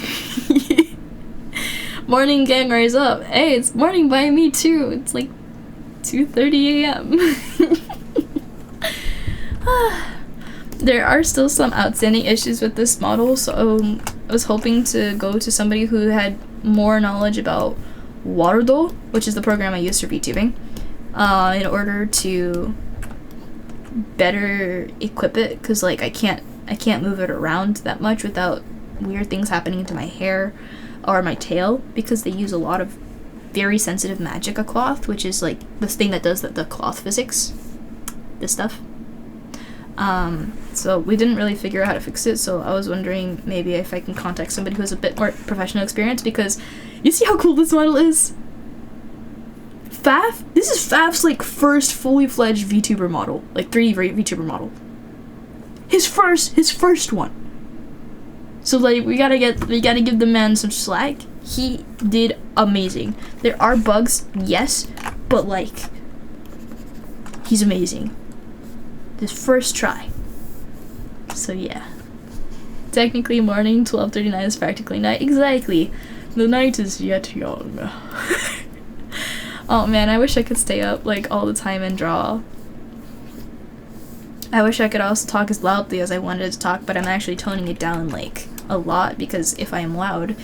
Morning gang, rise up. Hey, it's morning by me too. It's like 2:30 a.m. There are still some outstanding issues with this model, so I was hoping to go to somebody who had more knowledge about Warudo, which is the program I use for VTubing, in order to better equip it, because like I can't move it around that much without weird things happening to my hair or my tail, because they use a lot of very sensitive magica cloth, which is like this thing that does the cloth physics, this stuff. So we didn't really figure out how to fix it, so I was wondering maybe if I can contact somebody who has a bit more professional experience, because you see how cool this model is? Faf? This is Faf's like first fully fledged VTuber model, like 3D VTuber model. His first one. So like we gotta give the man some slack. He did amazing. There are bugs, yes, but like he's amazing. His first try. So yeah. Technically morning, 12:39 is practically night. Exactly. The night is yet young. Oh man, I wish I could stay up like all the time and draw. I wish I could also talk as loudly as I wanted to talk, but I'm actually toning it down like a lot, because if I am loud,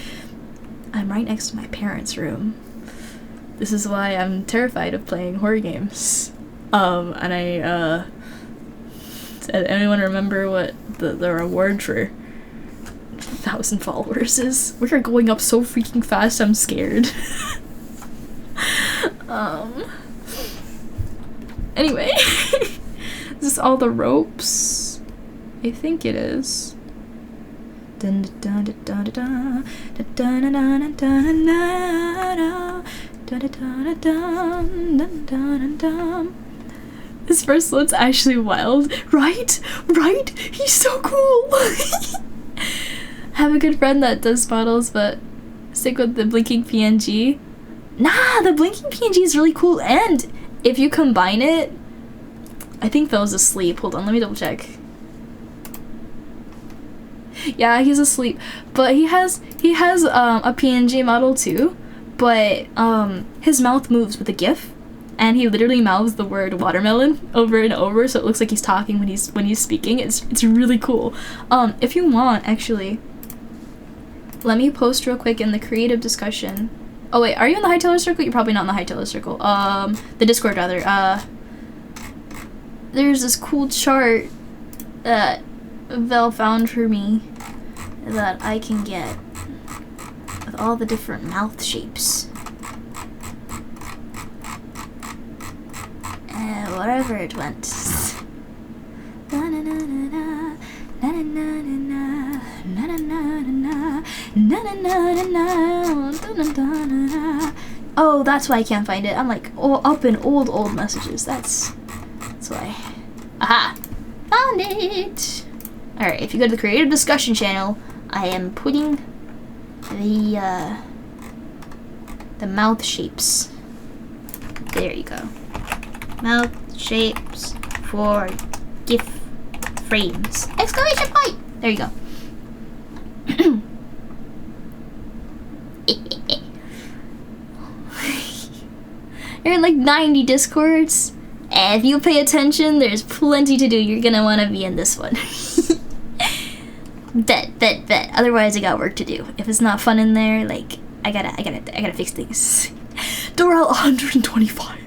I'm right next to my parents' room. This is why I'm terrified of playing horror games. And does anyone remember what the reward for 1,000 followers is. We're going up so freaking fast, I'm scared. Anyway. Is this all the ropes? I think it is. This first one's actually wild. Right? Right? He's so cool! Have a good friend that does models, but stick with the blinking PNG. Nah, the blinking PNG is really cool, and if you combine it, I think Phil's asleep. Hold on, let me double check. Yeah, he's asleep, but he has a PNG model too, but his mouth moves with a GIF, and he literally mouths the word watermelon over and over, so it looks like he's talking when he's speaking. It's really cool. If you want, actually, let me post real quick in the creative discussion. Oh wait, are you in the Hightailers circle? You're probably not in the Hightailers circle. The Discord rather. There's this cool chart that Vel found for me that I can get with all the different mouth shapes. Wherever it went. Oh, that's why I can't find it. I'm like up in old messages. That's why. Aha! Found it! Alright, if you go to the creative discussion channel, I am putting the mouth shapes. There you go. Mouth shapes for GIF frames. Exclamation point! There you go. You're in like 90 discords. And if you pay attention, there's plenty to do. You're gonna want to be in this one. Bet. Otherwise, I got work to do. If it's not fun in there, like I gotta fix things. Doral 125.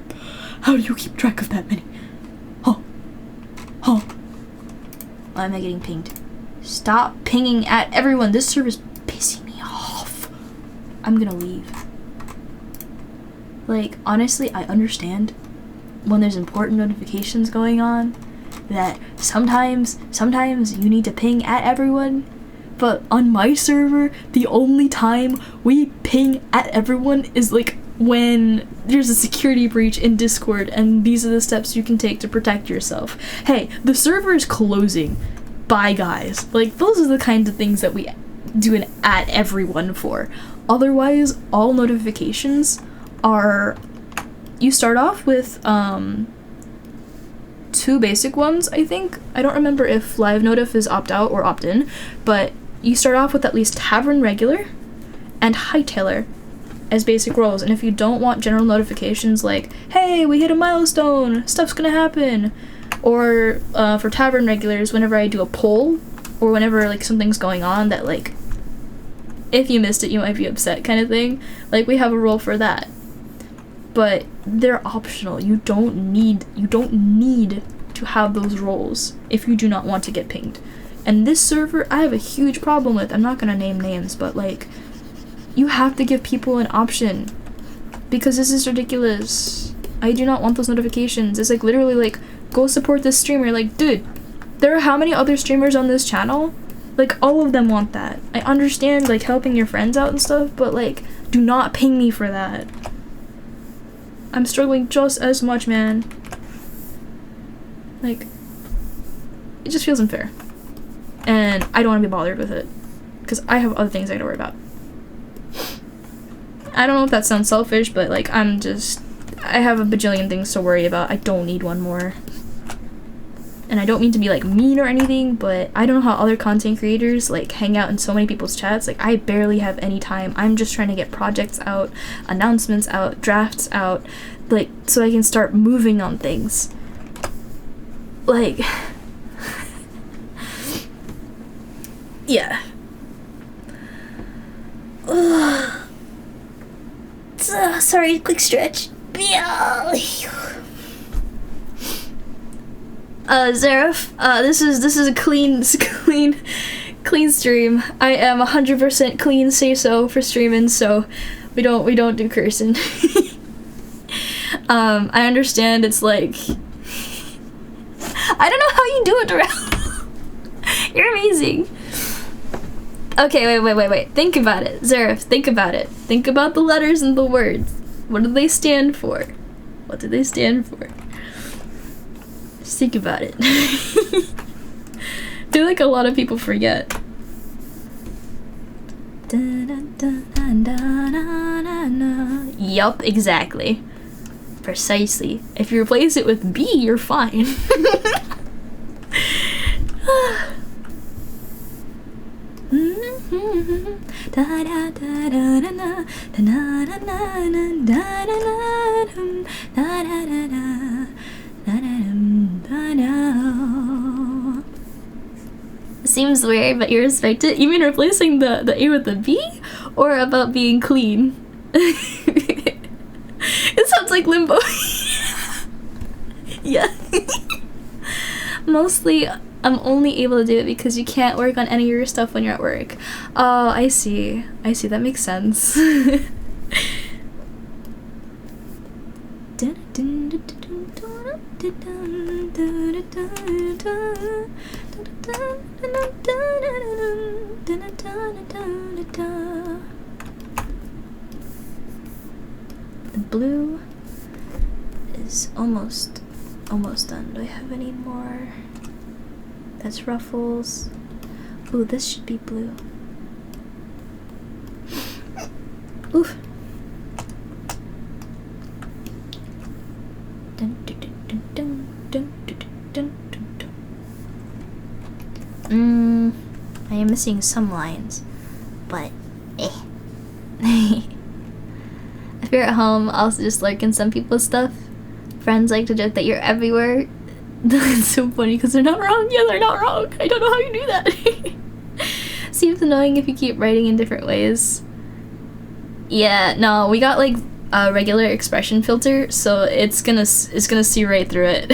How do you keep track of that many? Why am I getting pinged? Stop pinging at everyone. This server's pissing me off. I'm gonna leave. Like, honestly, I understand when there's important notifications going on that sometimes you need to ping at everyone, but on my server the only time we ping at everyone is like when there's a security breach in Discord, and these are the steps you can take to protect yourself. Hey, the server is closing. Bye guys. Like, those are the kinds of things that we do an at everyone for. Otherwise, all notifications are, you start off with 2 basic ones, I think. I don't remember if live notif is opt-out or opt-in, but you start off with at least Tavern Regular and Hightailer as basic roles. And if you don't want general notifications like, hey, we hit a milestone, stuff's gonna happen, or for Tavern Regulars, whenever I do a poll, or whenever like something's going on that like, if you missed it, you might be upset kind of thing, like we have a role for that. But they're optional. You don't need to have those roles if you do not want to get pinged. And this server, I have a huge problem with. I'm not gonna name names, but like, you have to give people an option, because this is ridiculous. I do not want those notifications. It's like literally like, go support this streamer. Like, dude, there are how many other streamers on this channel? Like, all of them want that. I understand like helping your friends out and stuff, but like, do not ping me for that. I'm struggling just as much, man. Like, it just feels unfair. And I don't want to be bothered with it, because I have other things I gotta worry about. I don't know if that sounds selfish, but like, I have a bajillion things to worry about. I don't need one more. And I don't mean to be like mean or anything, but I don't know how other content creators like hang out in so many people's chats. Like, I barely have any time. I'm just trying to get projects out, announcements out, drafts out, like, so I can start moving on things. Like, yeah. Sorry, quick stretch. Zareth, this is a clean Clean stream. I am 100% clean say so for streaming, so we don't do cursing. I understand it's like I don't know how you do it, Darrell. You're amazing. Okay, wait. Think about it. Zareth, think about it. Think about the letters and the words. What do they stand for? What do they stand for? Just think about it. I feel like a lot of people forget. Yup, exactly. Precisely. If you replace it with B, you're fine. Seems weird, but you respect it. You mean replacing the A with the B? Or about being clean? It sounds like limbo. Yeah. Mostly, I'm only able to do it because you can't work on any of your stuff when you're at work. Oh, I see. That makes sense. The blue is almost done. Do I have any more? That's ruffles. Ooh, this should be blue. Oof. I am missing some lines, but If you're at home, also just lurking some people's stuff. Friends like to joke that you're everywhere. It's so funny because they're not wrong. Yeah, they're not wrong. I don't know how you do that. Seems annoying if you keep writing in different ways. Yeah, no, we got like a regular expression filter, so it's gonna see right through it.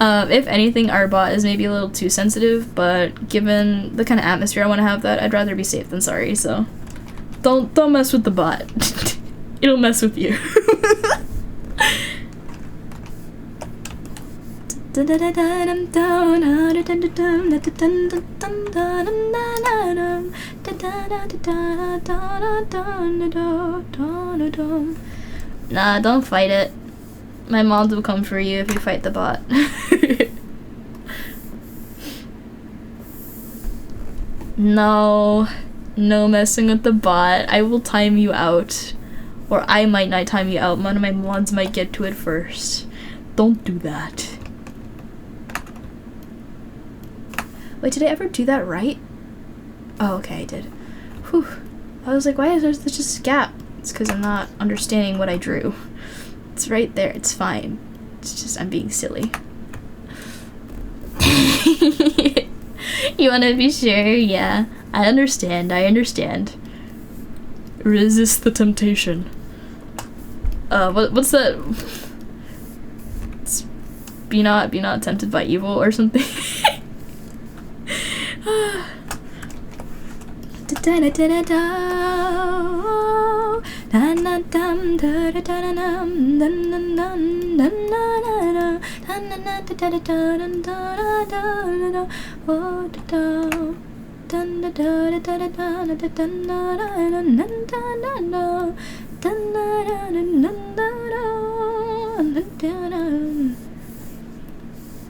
If anything, our bot is maybe a little too sensitive, but given the kind of atmosphere I want to have, that I'd rather be safe than sorry. So don't mess with the bot. It'll mess with you. Nah, don't fight it. My mom will come for you if you fight the bot. No messing with the bot. I will time you out. Or I might not time you out. One of my mods might get to it first. Don't do that. Wait, did I ever do that right? Oh, okay, I did. Whew. I was like, why is there just a gap? It's because I'm not understanding what I drew. It's right there. It's fine. It's just I'm being silly. You want to be sure? Yeah. I understand. Resist the temptation. What's that? It's be not tempted by evil or something.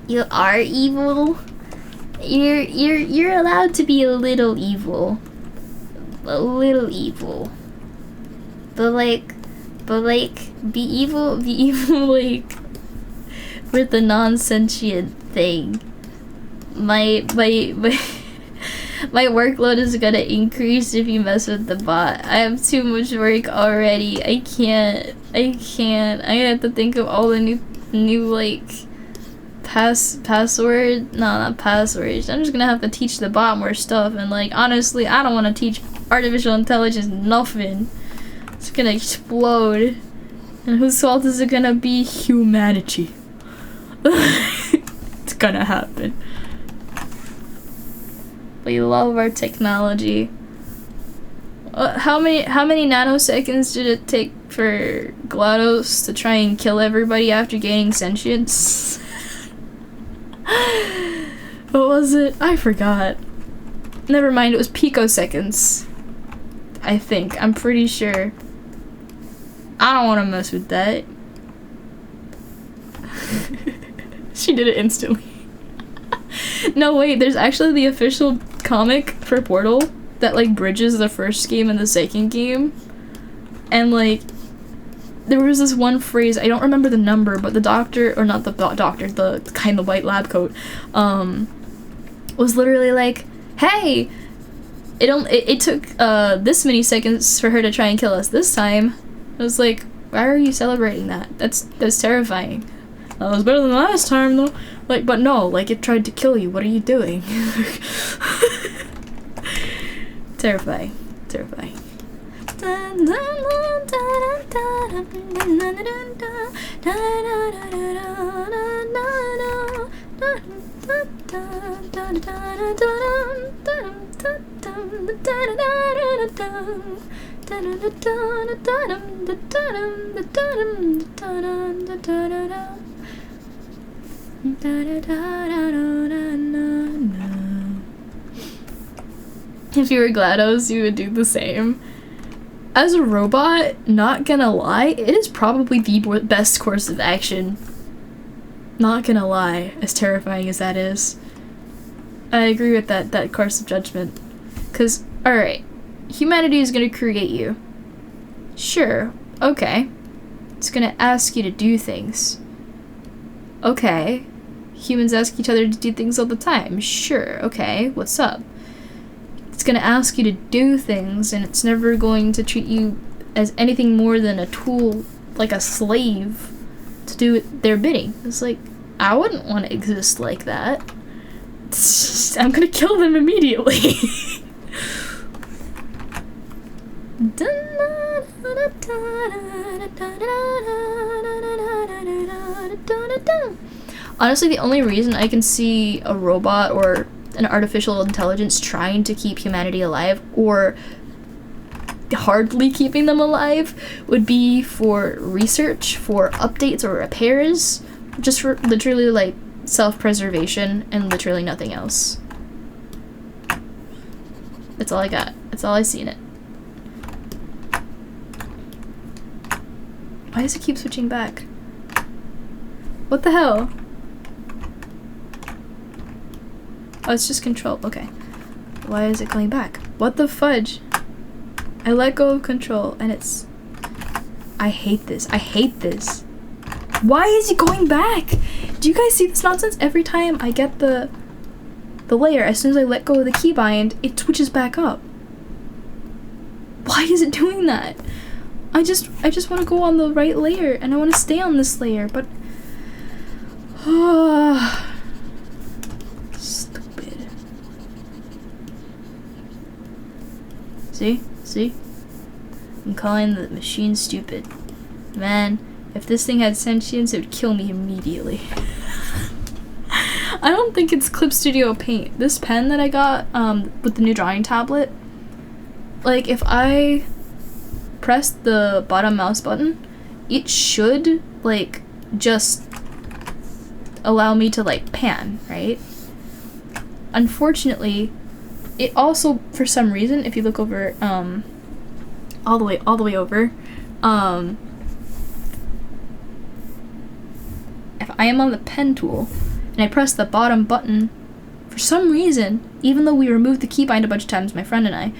You are evil? You're allowed to be a little evil. A little evil. But like be evil like with the non-sentient thing. My workload is gonna increase if you mess with the bot. I have too much work already. I can't. I have to think of all the new like password. No, not passwords. I'm just gonna have to teach the bot more stuff, and like honestly, I don't want to teach artificial intelligence nothing. It's gonna explode. And whose fault is it gonna be? Humanity. It's gonna happen. We love our technology. How many nanoseconds did it take for GLaDOS to try and kill everybody after gaining sentience? What was it? I forgot. Never mind, it was picoseconds. I think. I'm pretty sure. I don't want to mess with that. She did it instantly. No, wait, there's actually the official comic for Portal that, like, bridges the first game and the second game. And, like, there was this one phrase, I don't remember the number, but the doctor, or not the doctor, the guy in the white lab coat, was literally like, hey, it took this many seconds for her to try and kill us this time. I was like, why are you celebrating that? That's terrifying. That was better than the last time, though. Like, but no, like, it tried to kill you. What are you doing? Terrifying. Terrifying. If you were GLaDOS, you would do the same. As a robot, not gonna lie, it is probably the best course of action. Not gonna lie, as terrifying as that is. I agree with that course of judgment. 'Cause, alright, humanity is gonna create you. Sure, okay. It's gonna ask you to do things. Okay. Humans ask each other to do things all the time. Sure, okay, what's up? It's gonna ask you to do things, and it's never going to treat you as anything more than a tool, like a slave, to do their bidding. It's like, I wouldn't want to exist like that. I'm gonna kill them immediately. Honestly, the only reason I can see a robot or an artificial intelligence trying to keep humanity alive, or hardly keeping them alive, would be for research, for updates or repairs, just for literally, like, self-preservation and literally nothing else. That's all I got. That's all I see in it. Why does it keep switching back? What the hell? Oh, it's just control. Okay. Why is it going back? What the fudge? I let go of control and it's... I hate this. I hate this. Why is it going back? Do you guys see this nonsense? Every time I get the layer, as soon as I let go of the keybind, it switches back up. Why is it doing that? I just want to go on the right layer and I want to stay on this layer, but... Stupid. See? See? I'm calling the machine stupid. Man, if this thing had sentience, it would kill me immediately. I don't think it's Clip Studio Paint. This pen that I got with the new drawing tablet, like, if I press the bottom mouse button, it should, like, just allow me to, like, pan, right? Unfortunately, it also, for some reason, if you look over, all the way over, if I am on the pen tool and I press the bottom button, for some reason, even though we removed the keybind a bunch of times, my friend and I,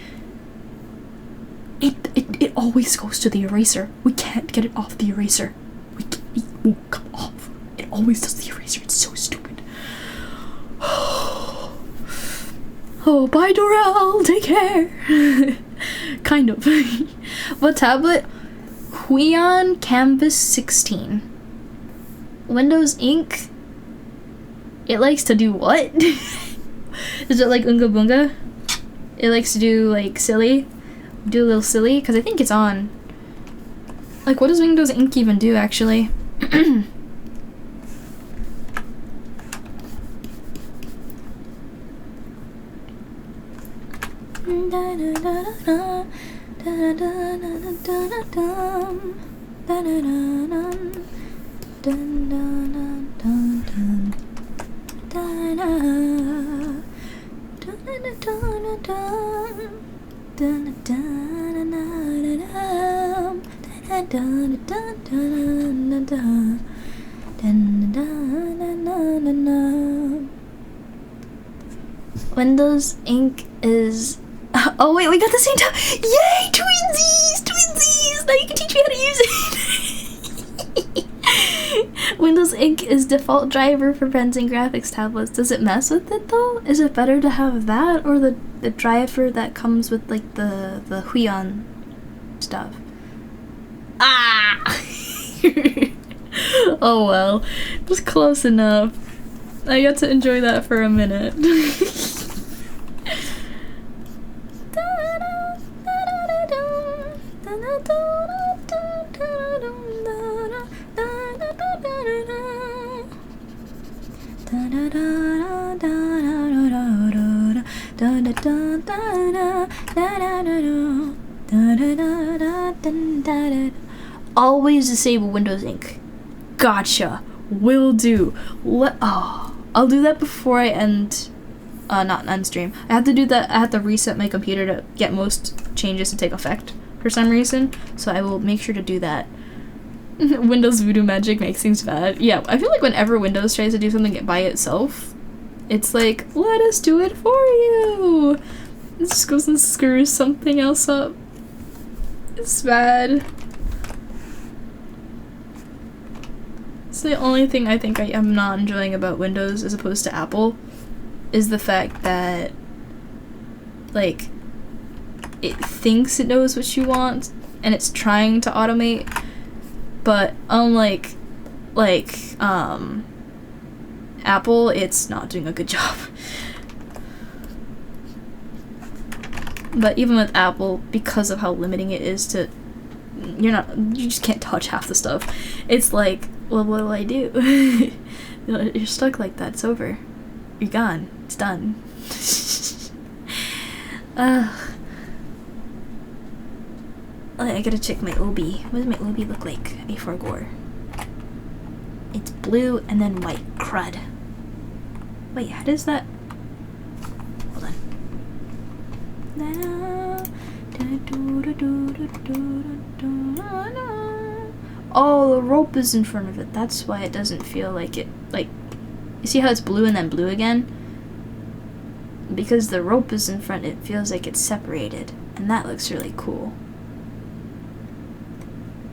it always goes to the eraser. We can't get it off the eraser. It won't come off. It always does the eraser. It's so stupid. Oh, bye, Dorel. Take care. Kind of. What tablet? Huion Canvas 16. Windows Ink. It likes to do what? Is it like Unga Bunga? It likes to do, like, silly? Do a little silly? Because I think it's on. Like, what does Windows Ink even do, actually? Windows Ink is... Oh wait, we got the same time! Yay! Twinsies! Twinsies! Now you can teach me how to use it! Windows Ink is default driver for pens and graphics tablets. Does it mess with it though? Is it better to have that or the driver that comes with like the Huion stuff? Ah! Oh well, it was close enough. I got to enjoy that for a minute. Always disable Windows Ink. Gotcha. Will do. I'll do that before I end, not end stream. I have to do that. I have to reset my computer to get most changes to take effect for some reason. So I will make sure to do that. Windows voodoo magic makes things bad. Yeah, I feel like whenever Windows tries to do something by itself, it's like, let us do it for you. It just goes and screws something else up. It's bad. It's the only thing I think I am not enjoying about Windows as opposed to Apple is the fact that, like, it thinks it knows what you want and it's trying to automate, but unlike, Apple, it's not doing a good job. But even with Apple, because of how limiting it is to, you just can't touch half the stuff. It's like, well, what do I do? You're stuck like that. It's over. You're gone. It's done. I gotta check my OB. What does my OB look like before gore? It's blue and then white. Crud. Wait, how does that... Hold on. Oh, the rope is in front of it. That's why it doesn't feel like it, like, you see how it's blue and then blue again? Because the rope is in front, it feels like it's separated. And that looks really cool.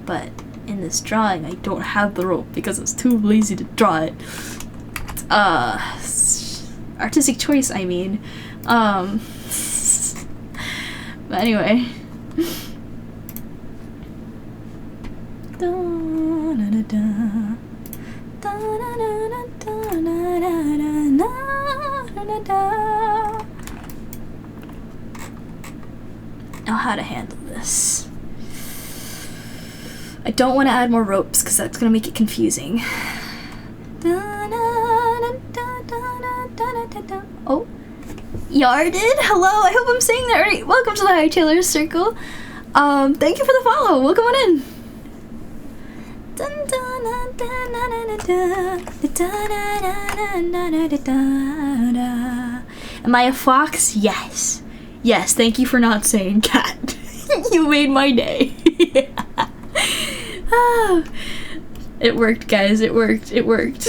But in this drawing, I don't have the rope because I was too lazy to draw it. Artistic choice, I mean. But anyway. Now how to handle this. I don't want to add more ropes because that's going to make it confusing. Oh, Yarded? Hello, I hope I'm saying that right. Welcome to the Hightailers Circle. Thank you for the follow. Welcome on in. Am I a fox? Yes. Yes, thank you for not saying cat. You made my day. Oh, it worked, guys. It worked. It worked.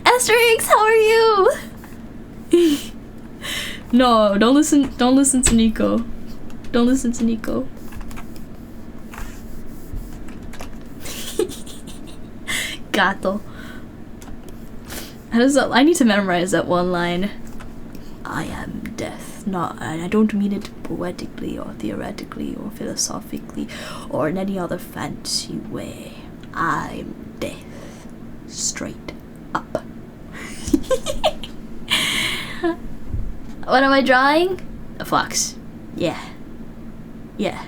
Asterix, how are you? No, don't listen to Nico. Don't listen to Nico. Gato. How does that? I need to memorize that one line. I am death. Not, and I don't mean it poetically or theoretically or philosophically or in any other fancy way. I'm death. Straight up. What am I drawing? A fox. Yeah. Yeah.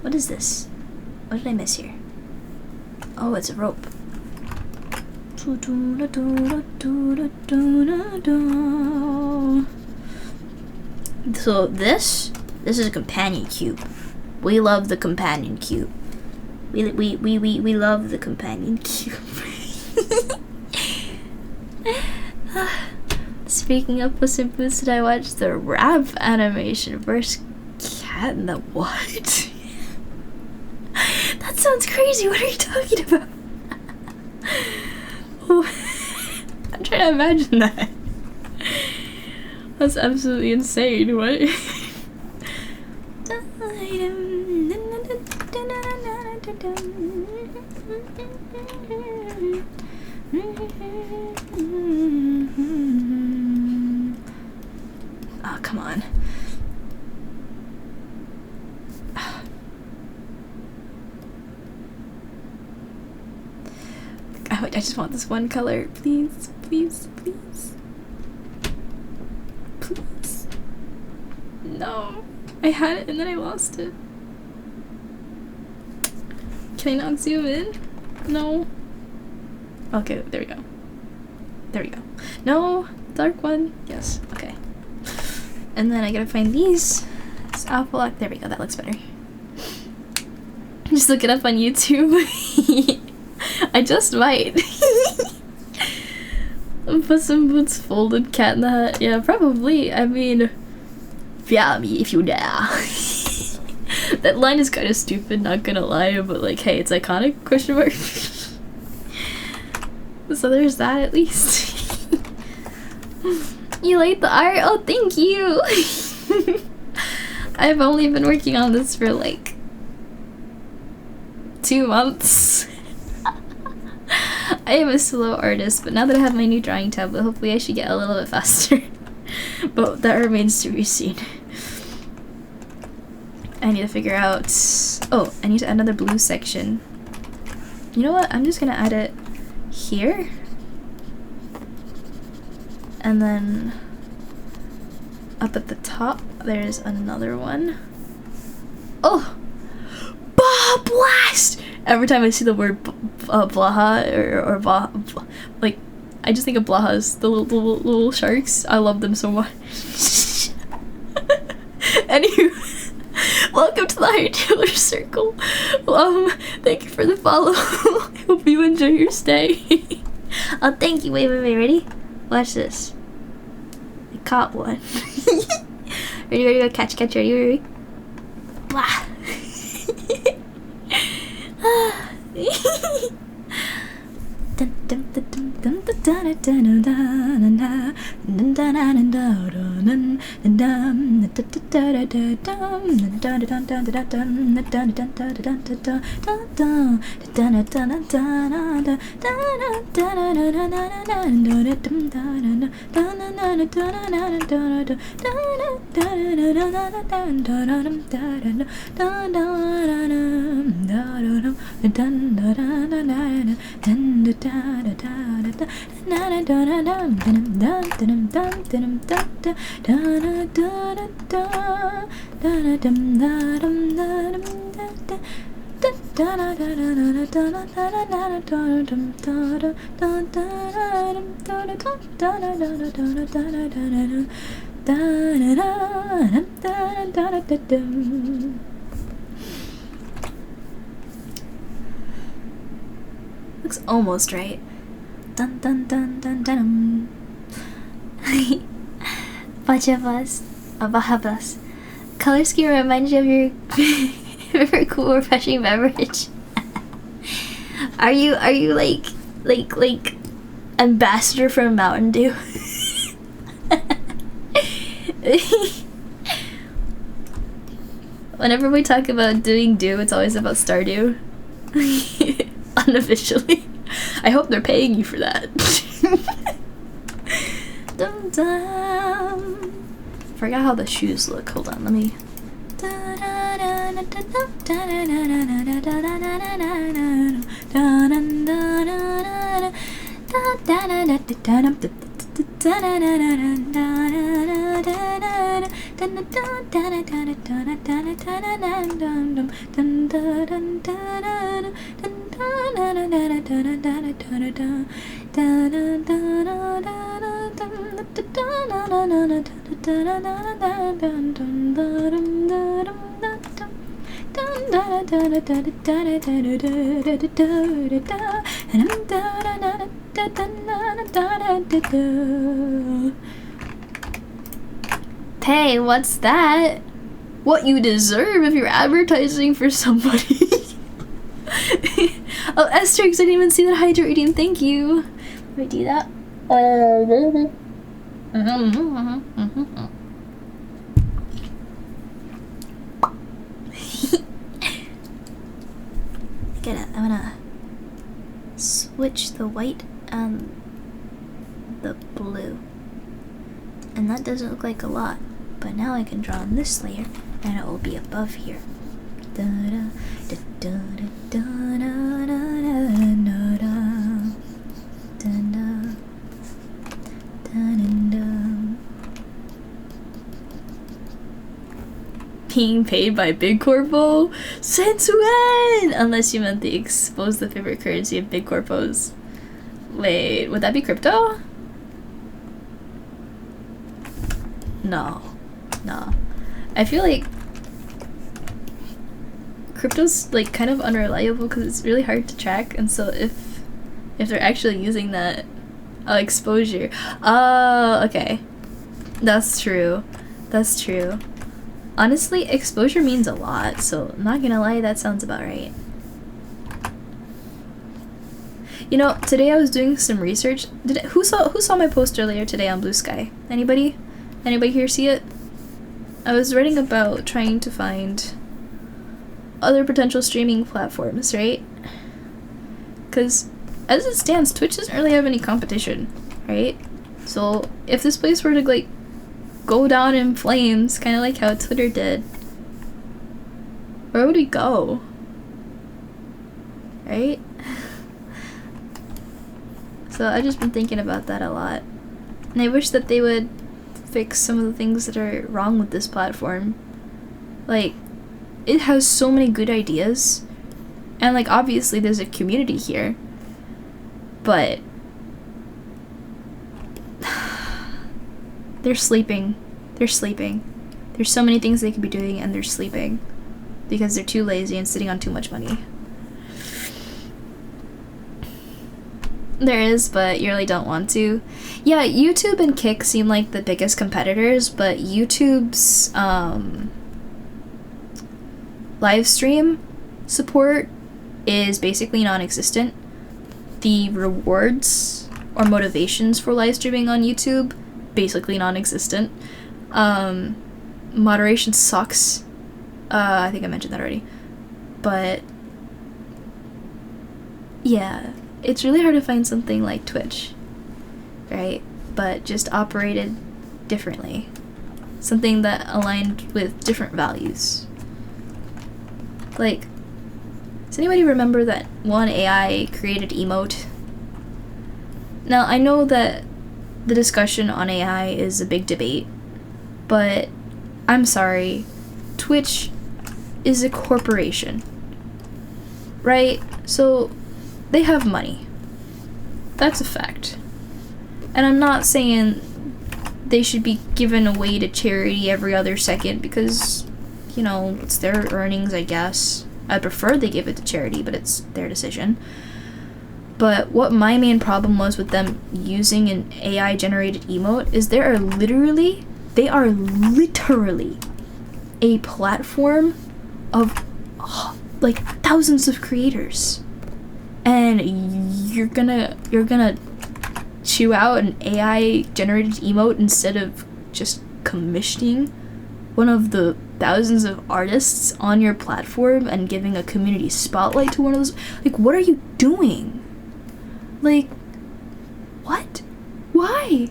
What is this? What did I miss here? Oh, it's a rope. So this is a companion cube. We love the companion cube. We love the companion cube. Speaking of Puss in Boots, did I watch the rap animation versus Cat in the what? That sounds crazy. What are you talking about? I'm trying to imagine that. That's absolutely insane. What? Oh, come on. I just want this one color. Please, please, please. Please. No. I had it and then I lost it. Can I not zoom in? No. Okay, there we go. There we go. No, dark one. Yes, okay. And then I gotta find these. It's apple lock. There we go, that looks better. Just look it up on YouTube. I just might. Puss in Boots folded Cat in the Hat. Yeah, probably. I mean, yeah, me if you dare. That line is kind of stupid, not gonna lie, but like, hey, it's iconic, question mark. So there's that at least. You like the art? Oh, thank you. I've only been working on this for like 2 months. I am a slow artist, but now that I have my new drawing tablet, hopefully I should get a little bit faster. But that remains to be seen. I need to figure out... Oh, I need to add another blue section. You know what? I'm just gonna add it here. And then up at the top, there's another one. Oh! Baja Blast! Every time I see the word Blaha or Baja, like, I just think of Blahas, the little sharks. I love them so much. Anywho, welcome to the Higher Taylor Circle. Thank you for the follow. I hope you enjoy your stay. Oh, thank you. Wait, ready? Watch this. I caught one. Ready, catch, ready. Blah. Looks almost right. Dun dun dun dun dun. Bahabas. Color scheme reminds you of your very cool refreshing beverage. Are you like ambassador for Mountain Dew? Whenever we talk about doing Dew, it's always about Stardew. Unofficially. I hope they're paying you for that. Dum dum. Forgot how the shoes look. Hold on, let me. Hey, what's that? What you deserve if you're advertising for somebody. Oh, Asterix, I didn't even see that hydrating. Thank you. Let me do that. I'm gonna switch the white and the blue. And that doesn't look like a lot. But now I can draw on this layer and it will be above here. Being paid by Big Corpo? Since when? Unless you meant the expose the favorite currency of Big Corpos. Wait, would that be crypto? No. I feel like crypto's like kind of unreliable because it's really hard to track, and so if they're actually using that exposure. Oh, okay. That's true. Honestly, exposure means a lot, so I'm not gonna lie, that sounds about right. You know, today I was doing some research. Who saw my post earlier today on Blue Sky? Anybody here see it? I was writing about trying to find other potential streaming platforms, right? Because as it stands, Twitch doesn't really have any competition, right? So if this place were to like go down in flames, kind of like how Twitter did, where would we go? Right? So I've just been thinking about that a lot. And I wish that they would fix some of the things that are wrong with this platform. Like, it has so many good ideas. And like, obviously there's a community here. But they're sleeping. There's so many things they could be doing and they're sleeping. Because they're too lazy and sitting on too much money. There is, but you really don't want to. Yeah, YouTube and Kick seem like the biggest competitors, but YouTube's live stream support is basically non-existent. The rewards or motivations for live streaming on YouTube, basically non-existent. Moderation sucks. I think I mentioned that already. But yeah, it's really hard to find something like Twitch, right? But just operated differently. Something that aligned with different values. Like, does anybody remember that one AI created emote? Now, I know that the discussion on AI is a big debate, but I'm sorry, Twitch is a corporation, right? So they have money. That's a fact. And I'm not saying they should be given away to charity every other second because, you know, it's their earnings, I guess. I prefer they give it to charity, but it's their decision. But what my main problem was with them using an AI generated emote is they are literally a platform of like thousands of creators. And you're gonna chew out an AI generated emote instead of just commissioning one of the thousands of artists on your platform and giving a community spotlight to one of those. Like, what are you doing? Like, what? Why?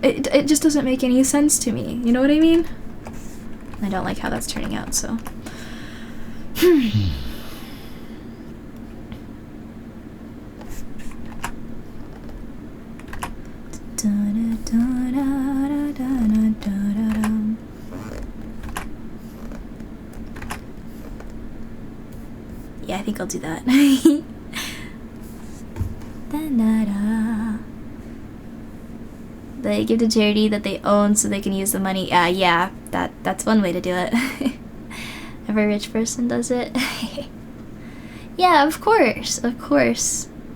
It just doesn't make any sense to me. You know what I mean? I don't like how that's turning out, so. Yeah, I think I'll do that. Da-da-da. They give to charity that they own so they can use the money. Yeah, that's one way to do it. Every rich person does it. Yeah, of course.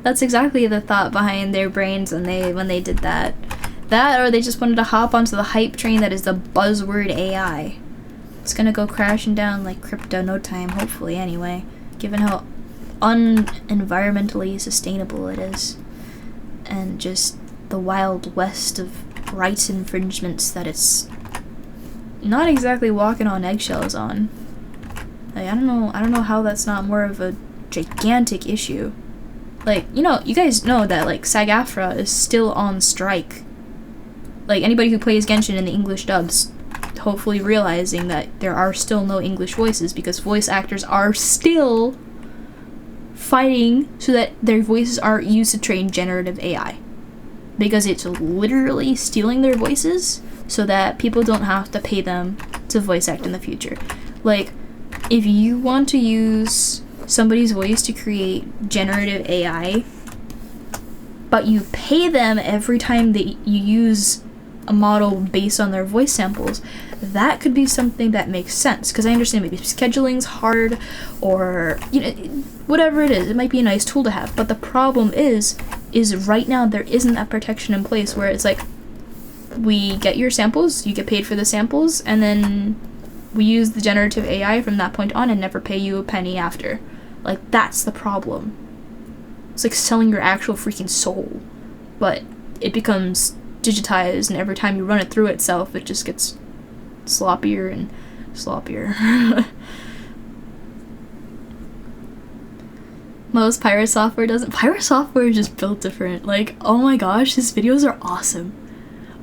That's exactly the thought behind their brains when they did that. That, or they just wanted to hop onto the hype train that is the buzzword AI. It's gonna go crashing down like crypto no time, hopefully anyway, given how unenvironmentally sustainable it is. And just the wild west of rights infringements that it's not exactly walking on eggshells on. Like, I don't know how that's not more of a gigantic issue. Like, you know, you guys know that, like, SAG-AFTRA is still on strike. Like, anybody who plays Genshin in the English dubs, hopefully realizing that there are still no English voices because voice actors are still fighting so that their voices aren't used to train generative AI. Because it's literally stealing their voices so that people don't have to pay them to voice act in the future. Like, if you want to use somebody's voice to create generative AI, but you pay them every time that you use a model based on their voice samples, that could be something that makes sense. Because I understand maybe scheduling's hard, or, you know, whatever it is, it might be a nice tool to have. But the problem is right now there isn't that protection in place where it's like, we get your samples, you get paid for the samples, and then we use the generative AI from that point on and never pay you a penny after. Like, that's the problem. It's like selling your actual freaking soul. But it becomes digitized, and every time you run it through itself, it just gets sloppier and sloppier. Most pirate software doesn't. Pirate software is just built different. Like, oh my gosh, his videos are awesome.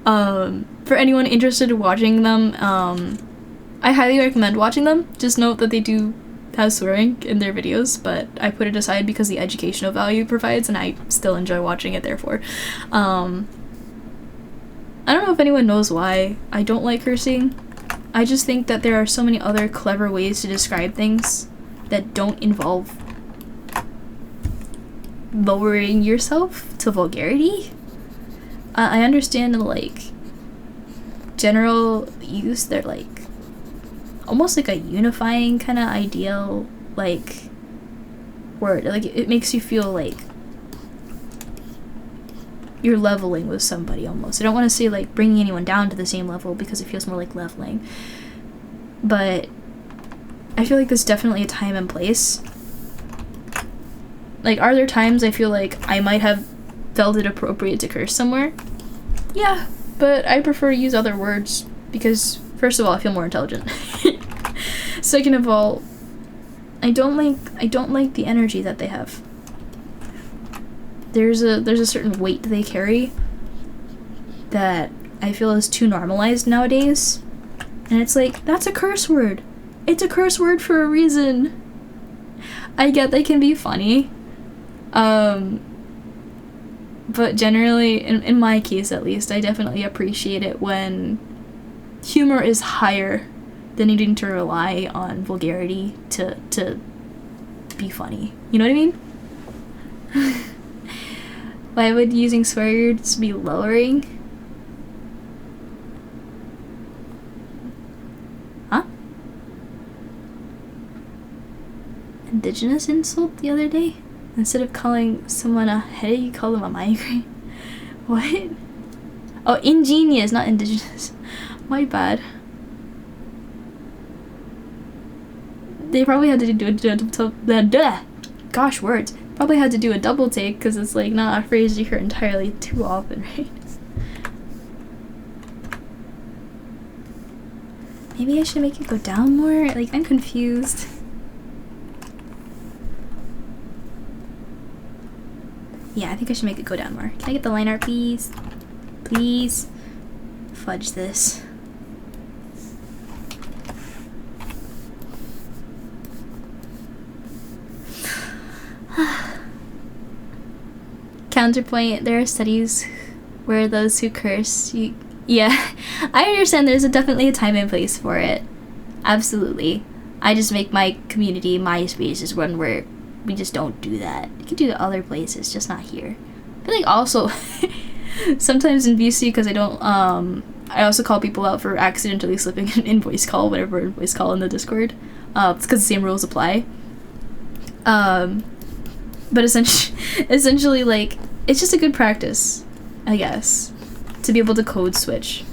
For anyone interested in watching them, I highly recommend watching them. Just note that they do have swearing in their videos, but I put it aside because the educational value it provides, and I still enjoy watching it, therefore. I don't know if anyone knows why I don't like cursing. I just think that there are so many other clever ways to describe things that don't involve lowering yourself to vulgarity. I understand, like, general use, they're like almost like a unifying kind of ideal, like, word. Like, it makes you feel like you're leveling with somebody almost. I don't want to say like bringing anyone down to the same level because it feels more like leveling. But I feel like there's definitely a time and place. Like, are there times I feel like I might have felt it appropriate to curse somewhere? Yeah, but I prefer to use other words because, first of all, I feel more intelligent. Second of all, I don't like the energy that they have. There's a certain weight they carry that I feel is too normalized nowadays. And it's like, that's a curse word. It's a curse word for a reason. I get they can be funny. But generally, in my case at least, I definitely appreciate it when humor is higher than needing to rely on vulgarity to be funny. You know what I mean? Why would using swear words be lowering? Huh? Indigenous insult the other day? Instead of calling someone a headache, you call them a migraine? What? Oh, ingenious, not indigenous. My bad. They probably had to do a gosh, words. Probably had to do a double take because it's like not a phrase you hear entirely too often, right? Maybe I should make it go down more? Like, I'm confused. Yeah, I think I should make it go down more. Can I get the line art, please? Please? Fudge this. Counterpoint, there are studies where those who curse, yeah, I understand there's definitely a time and place for it. Absolutely. I just make my community, my space, is one where we just don't do that. You can do it other places, just not here. I feel like also sometimes in VC, because I don't I also call people out for accidentally slipping an invoice call whenever invoice call in the Discord. It's because the same rules apply. But essentially, like, it's just a good practice, I guess, to be able to code switch.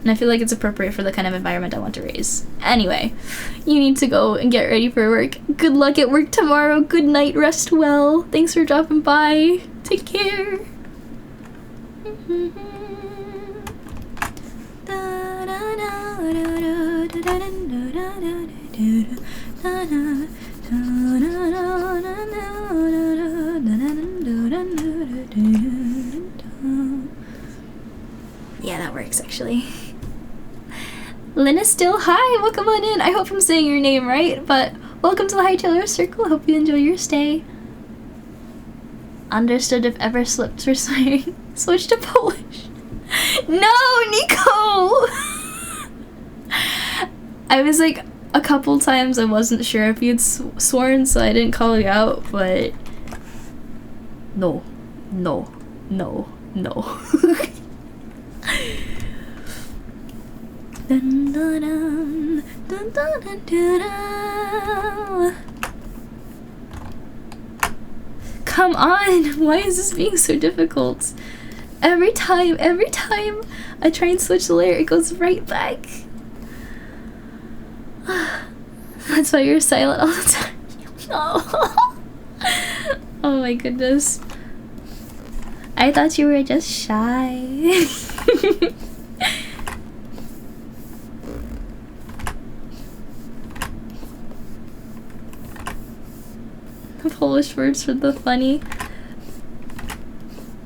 And I feel like it's appropriate for the kind of environment I want to raise. Anyway, you need to go and get ready for work. Good luck at work tomorrow. Good night. Rest well. Thanks for dropping by. Take care. Yeah, that works actually. Lynn is still hi, welcome on in. I hope I'm saying your name right, but welcome to the Hightailer Circle. Hope you enjoy your stay. Understood if ever slipped for swearing. Switch to Polish. No, Nico! I was like, a couple times I wasn't sure if you'd sworn, so I didn't call you out, but no. Dun, dun, dun, dun, dun, dun, dun, dun. Come on! Why is this being so difficult? Every time I try and switch the layer, it goes right back. That's why you're silent all the time. Oh. Oh my goodness. I thought you were just shy. Polish words for the funny.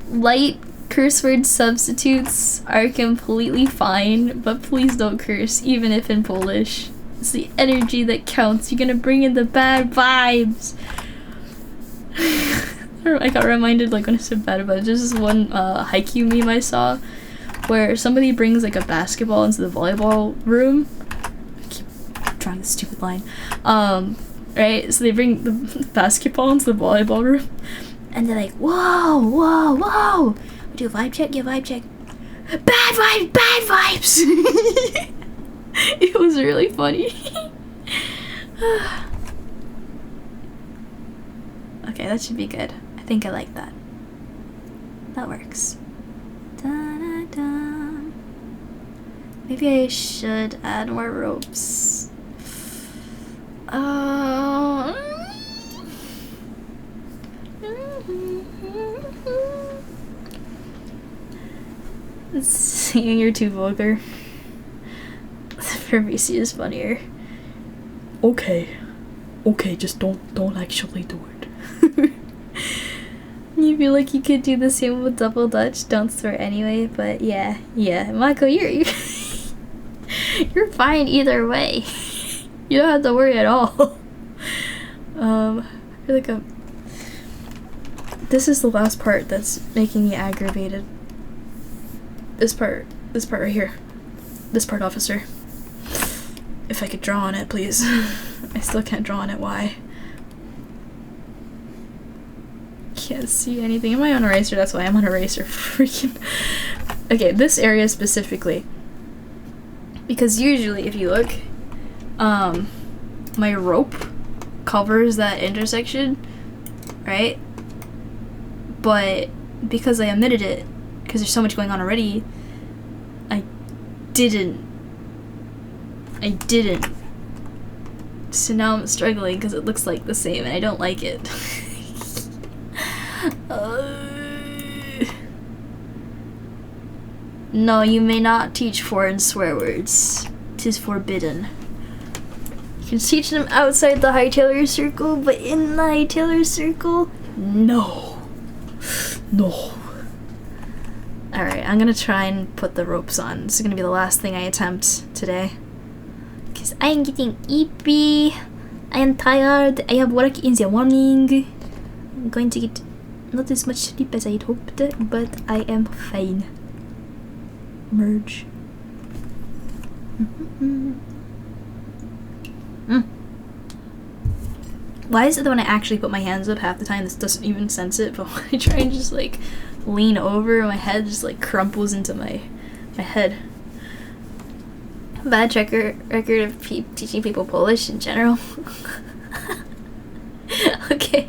Light curse word substitutes are completely fine, but please don't curse, even if in Polish. It's the energy that counts. You're gonna bring in the bad vibes. I got reminded, like, when I said bad vibes, there's this one Haikyuu meme I saw where somebody brings like a basketball into the volleyball room. I keep trying this stupid line. Right? So they bring the basketball into the volleyball room and they're like, whoa. Do a vibe check, yeah, vibe check. Bad vibes! It was really funny. Okay, that should be good. I think I like that. That works. Da-da-da. Maybe I should add more ropes. Singing you're too vulgar. For VC is funnier. Okay, just don't actually do it. You feel like you could do the same with double dutch, don't swear anyway, but yeah, Michael, you're fine either way. You don't have to worry at all. I feel like this is the last part that's making me aggravated. This part right here. This part, officer. If I could draw on it, please. I still can't draw on it, why? Can't see anything. Am I on eraser? That's why I'm on eraser. Freaking. Okay, this area specifically. Because usually, if you look, my rope covers that intersection, right? But because I omitted it, because there's so much going on already, I didn't. So now I'm struggling because it looks like the same and I don't like it. No, you may not teach foreign swear words. 'Tis forbidden. You can teach them outside the Hightailer Circle, but in the Hightailer Circle, no. Alright, I'm gonna try and put the ropes on. This is gonna be the last thing I attempt today. Because I am getting eepy. I am tired. I have work in the morning. I'm going to get not as much sleep as I had hoped, but I am fine. Merge. Why is it that when I actually put my hands up half the time this doesn't even sense it, but when I try and just like lean over, my head just like crumples into my head. Bad record of teaching people Polish in general. Okay.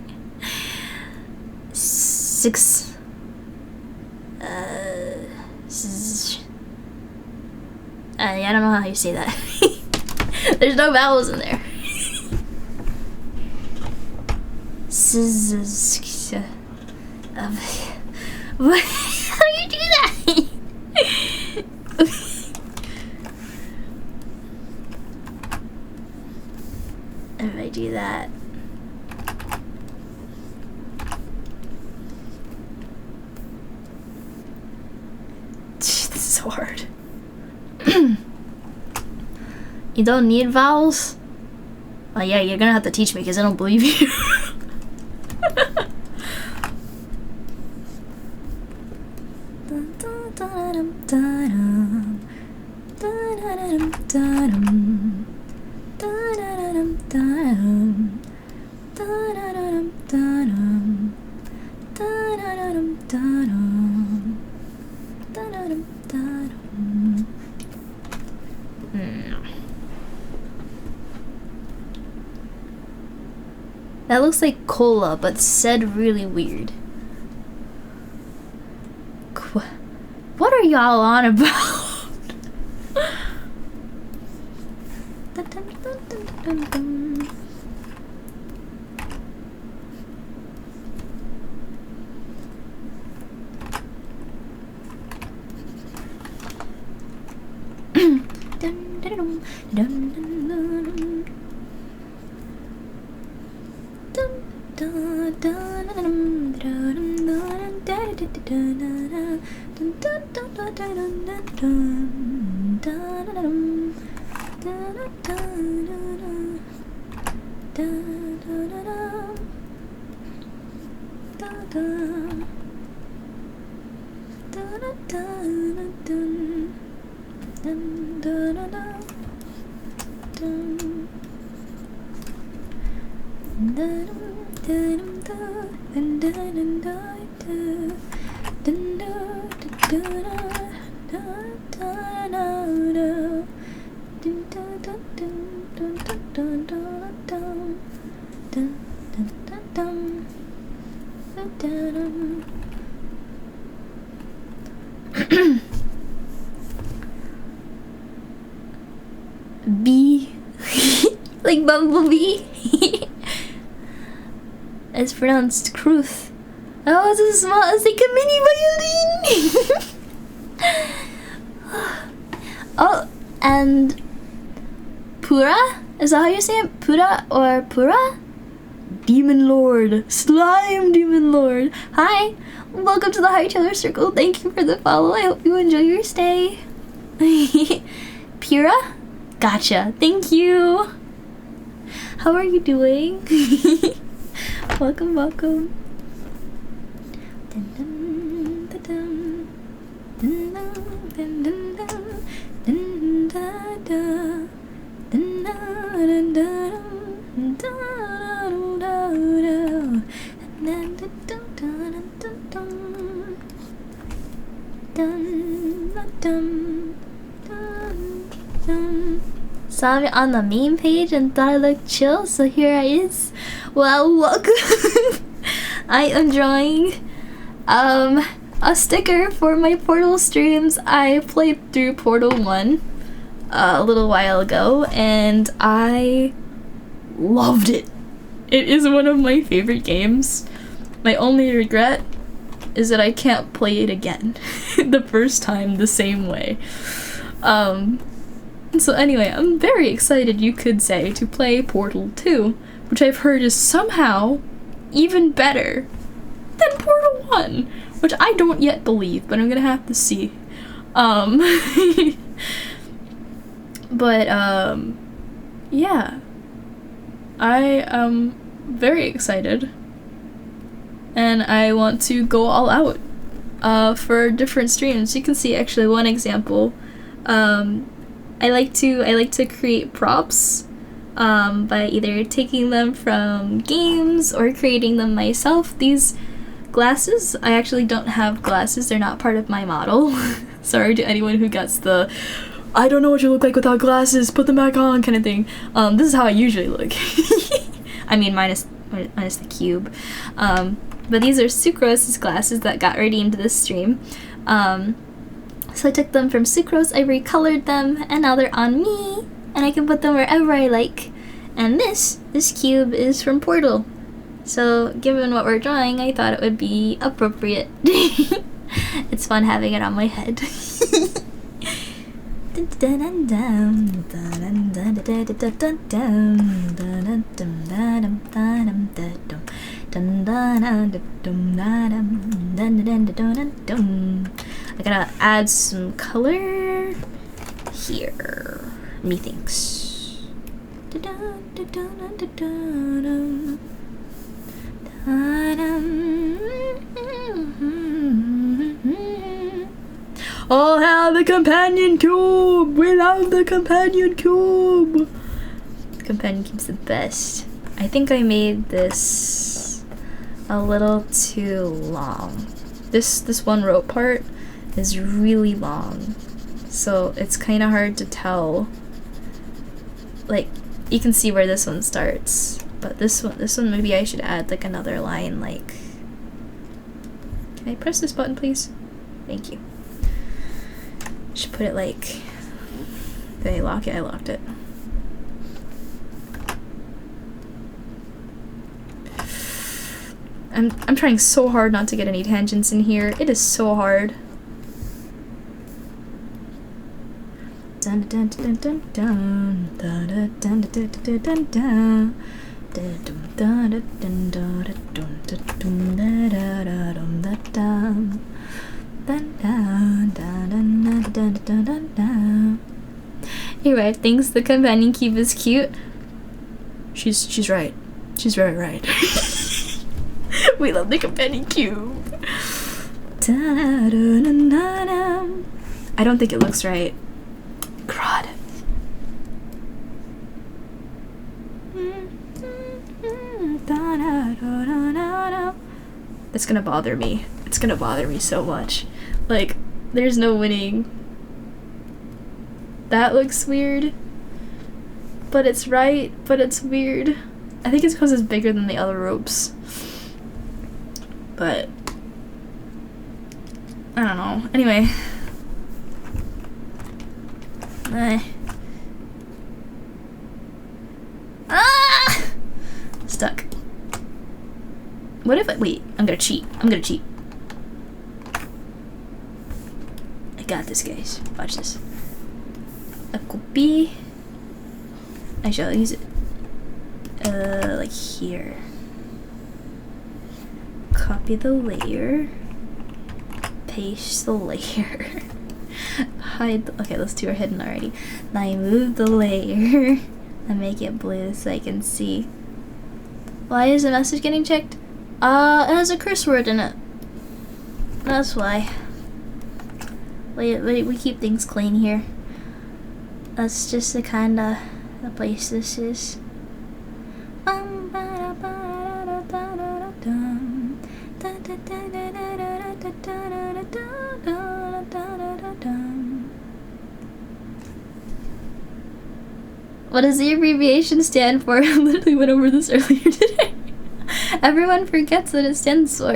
6. I don't know how you say that. There's no vowels in there. What? How do you do that? If I do that. This is so hard. You don't need vowels? Well, yeah, you're gonna have to teach me because I don't believe you. That looks like cola, but said really weird. What are y'all on about? Bee. Like bumblebee. It's pronounced Kruth. Oh, it's as small as like a mini violin. Oh, and Pura? Is that how you say it? Pura or Pura? Demon Lord. Slime Demon Lord. Hi. Welcome to the Hightailor Circle. Thank you for the follow. I hope you enjoy your stay. Pura? Gotcha. Thank you. How are you doing? Welcome, welcome. Saw me on the meme page and thought I looked chill, so here I is. Well, welcome. I am drawing a sticker for my Portal streams. I played through Portal 1 a little while ago and I loved it. It is one of my favorite games. My only regret is that I can't play it again the first time the same way. So anyway, I'm very excited, you could say, to play Portal 2, which I've heard is somehow even better than Portal 1, which I don't yet believe, but I'm gonna have to see. But yeah, I am very excited, and I want to go all out for different streams. You can see actually one example. I like to create props by either taking them from games or creating them myself. These glasses, I actually don't have glasses, they're not part of my model. Sorry to anyone who gets the I don't know what you look like without glasses, put them back on kind of thing. This is how I usually look. I mean, minus the cube. But these are Sucrose's glasses that got redeemed this stream. So I took them from Sucrose, I recolored them, and now they're on me, and I can put them wherever I like. And this cube is from Portal. So given what we're drawing, I thought it would be appropriate. It's fun having it on my head. I gotta add some color here, methinks. Oh, hell, the companion cube! We love the companion cube! The companion cube's the best. I think I made this a little too long. This one rope part is really long, so it's kind of hard to tell. Like, you can see where this one starts, but this one maybe I should add like another line. Like, can I press this button, please? Thank you. Should put it like, did I lock it? I locked it. I'm trying so hard not to get any tangents in here. It is so hard. Dun dun dun dun dun dun dun dun dun dun dun dun. Anyway, thinks the companion cube is cute. She's right. She's very right. We love the companion cube. I don't think it looks right. Crud. It's gonna bother me. It's gonna bother me so much. Like, there's no winning. That looks weird. But it's right, but it's weird. I think it's because it's bigger than the other ropes. But I don't know. Anyway. Ah! Stuck. What if I wait? I'm gonna cheat. I'm gonna cheat. I got this, guys. Watch this. A copy. I shall use it. Like here. Copy the layer. Paste the layer. Hide. Okay, those two are hidden already. Now I move the layer and make it blue so I can see. Why is the message getting checked? It has a curse word in it. That's why. We keep things clean here. That's just the kind of the place this is. What does the abbreviation stand for? I literally went over this earlier today. Everyone forgets what it stands for.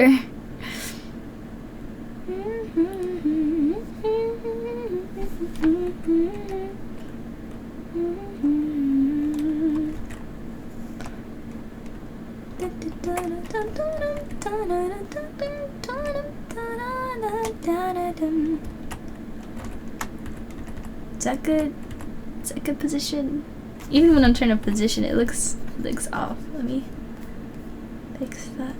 Is that good? Is that a good position? Even when I'm trying to position it, looks off. Let me fix that.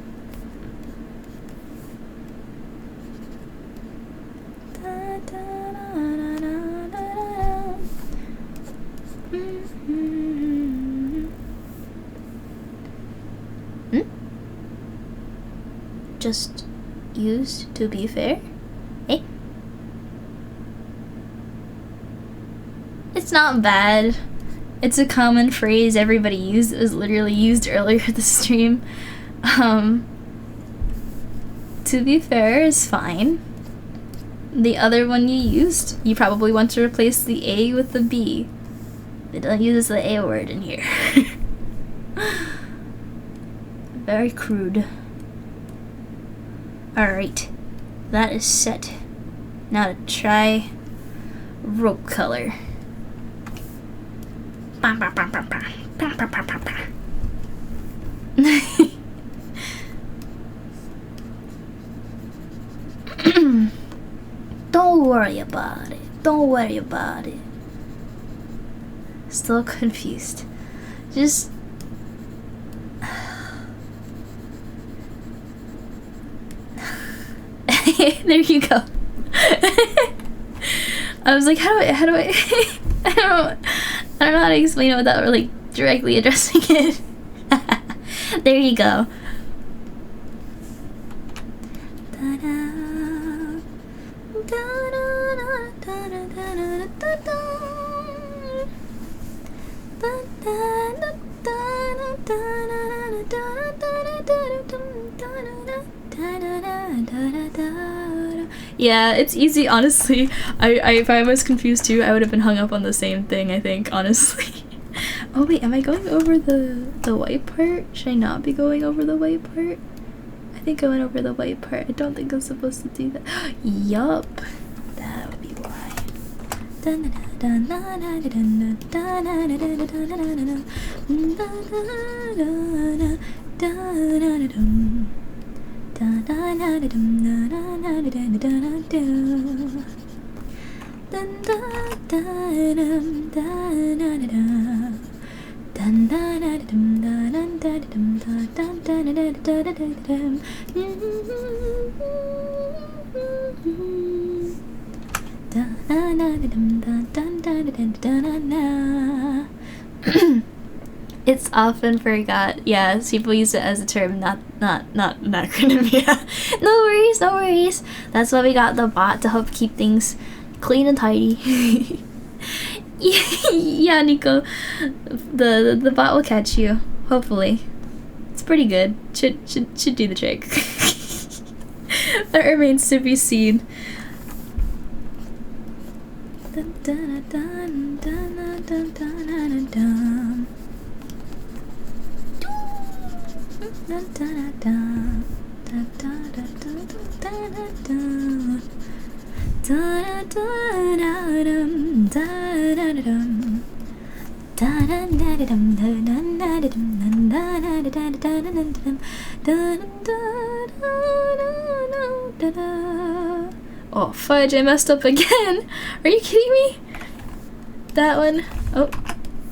Just used to be fair? Eh? It's not bad. It's a common phrase everybody used. It was literally used earlier this stream. To be fair, is fine. The other one you used, you probably want to replace the A with the B. They don't use the A word in here. Very crude. Alright. That is set. Now to try rope color. Don't worry about it. Don't worry about it. Still confused. Just there you go. I was like, how do I I don't know how to explain it without really directly addressing it. There you go. Yeah, it's easy, honestly. If I was confused too, I would have been hung up on the same thing, I think, honestly. Oh wait, am I going over the white part? Should I not be going over the white part? I think I went over the white part. I don't think I'm supposed to do that. Yup. That would be why. It's often forgot. Yeah, people use it as a term, not an acronym. Yeah. No worries. That's why we got the bot to help keep things clean and tidy. Yeah, Nico. The bot will catch you. Hopefully. It's pretty good. Should do the trick. That remains to be seen. Oh fudge, I messed up again. Are you kidding me? That one. Oh,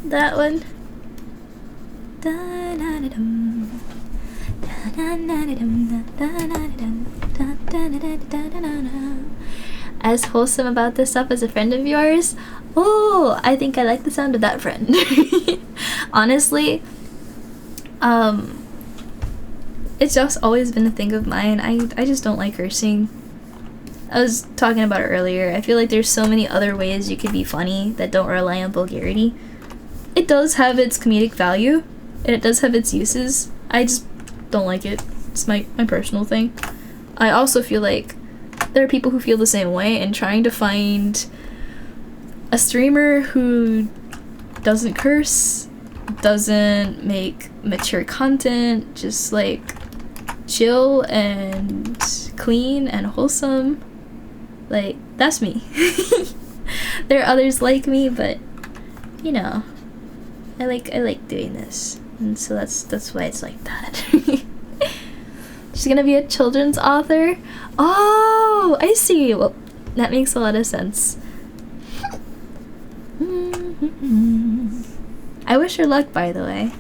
that one. As wholesome about this stuff as a friend of yours? Oh, I think I like the sound of that friend. Honestly, it's just always been a thing of mine. I just don't like cursing. I was talking about it earlier. I feel like there's so many other ways you could be funny that don't rely on vulgarity. It does have its comedic value, and it does have its uses. I just don't like it. It's my personal thing. I also feel like there are people who feel the same way, and trying to find a streamer who doesn't curse, doesn't make mature content, just like chill and clean and wholesome, like, that's me. There are others like me, but you know, I like doing this, and so that's why it's like that. She's gonna be a children's author. Oh, I see. Well, that makes a lot of sense. I wish her luck, by the way.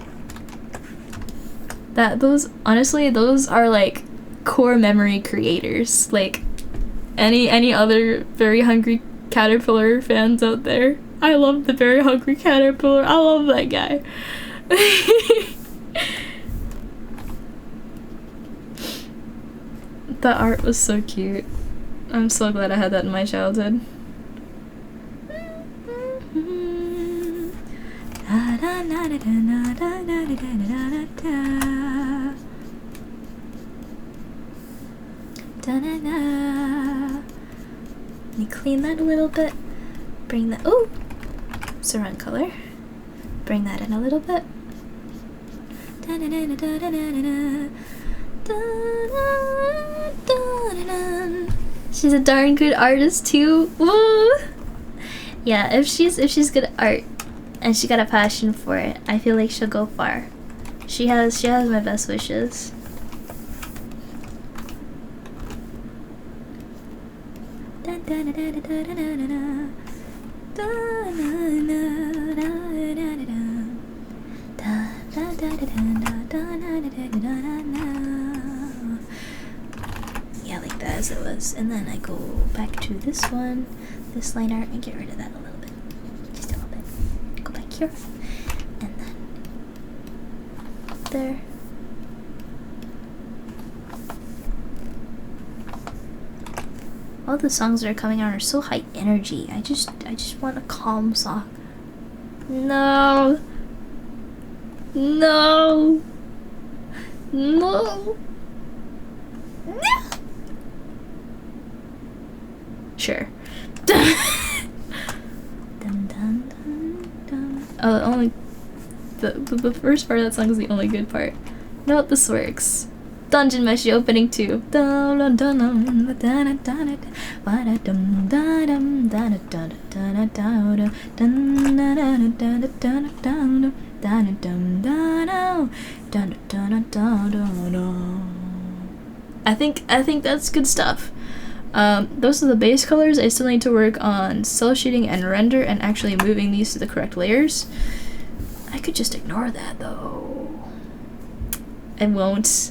Those are like core memory creators. Like any other Very Hungry Caterpillar fans out there. I love the Very Hungry Caterpillar. I love that guy. The art was so cute. I'm so glad I had that in my childhood. Let me clean that a little bit. Bring that. Oh, it's the wrong color. Bring that in a little bit. She's a darn good artist too. Woo! Yeah, if she's good at art and she got a passion for it, I feel like she'll go far. She has my best wishes. Yeah, like that as it was. And then I go back to this one, this line art, and get rid of that a little bit. Just a little bit. Go back here. And then up there. All the songs that are coming out are so high energy. I just want a calm song. No. No. No. No. Sure. Dun, dun, dun, dun. Oh, only the first part of that song is the only good part. No, this works. Dungeon Mesh opening 2. I think that's good stuff. Those are the base colors. I still need to work on cell shading and render and actually moving these to the correct layers. I could just ignore that though. I won't,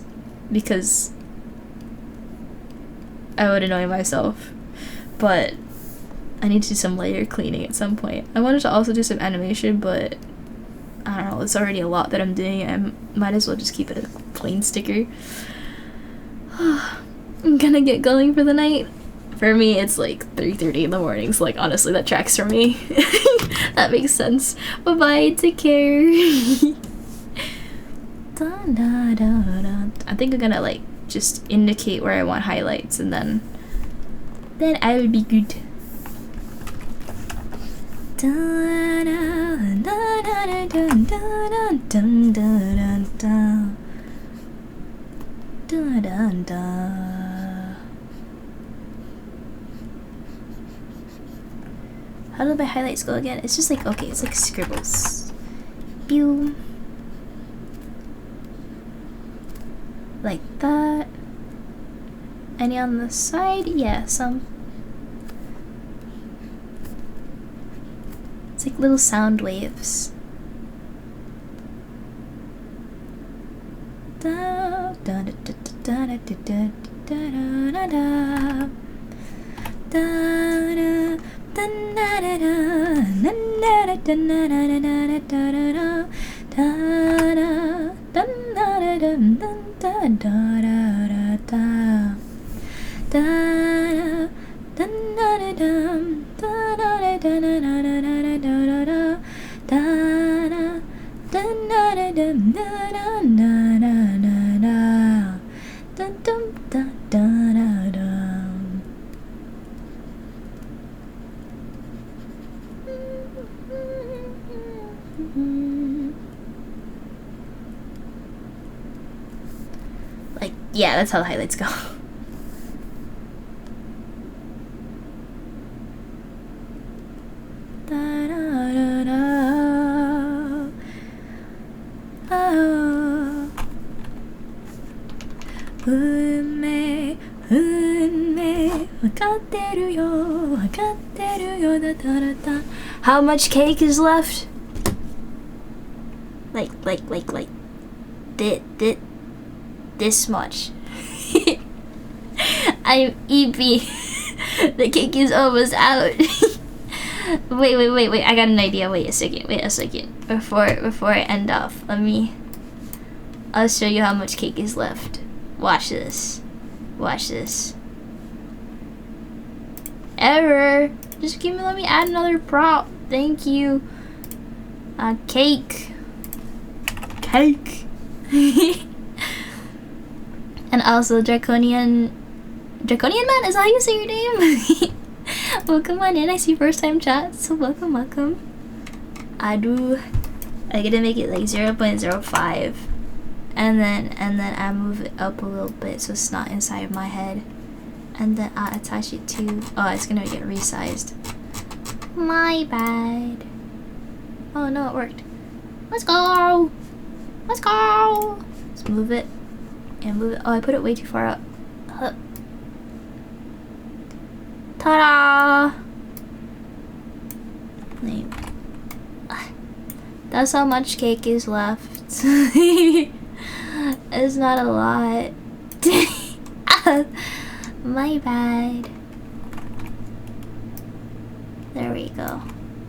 because I would annoy myself. But I need to do some layer cleaning at some point. I wanted to also do some animation, but I don't know, it's already a lot that I'm doing. I might as well just keep it a plain sticker. I'm gonna get going for the night. For me, it's like 3:30 in the morning, so like honestly that tracks for me. That makes sense. Bye bye, take care. I think I'm gonna like just indicate where I want highlights, and then I will be good. How do my highlights go again? It's just like, okay, it's like scribbles. Pew. Like that. Any on the side? Yeah, some. It's like little sound waves. Da da da da da da da da da da da like, yeah, that's how the highlights go. How much cake is left? Like this much. I'm EP. The cake is almost out. Wait, I got an idea. Wait a second. Before I end off, I'll show you how much cake is left. Watch this. Error. Just let me add another prop. Thank you. Cake. Cake. And also Draconian Man, is that how you say your name? Welcome on in. I see first time chat, so welcome. I get to make it like 0.05, and then I move it up a little bit so it's not inside my head, and then I attach it to, oh, it's gonna get resized. My bad. Oh no, it worked. Let's go. Let's move it and move it. Oh, I put it way too far up. Ta-da! That's how much cake is left. It's not a lot. My bad. There we go.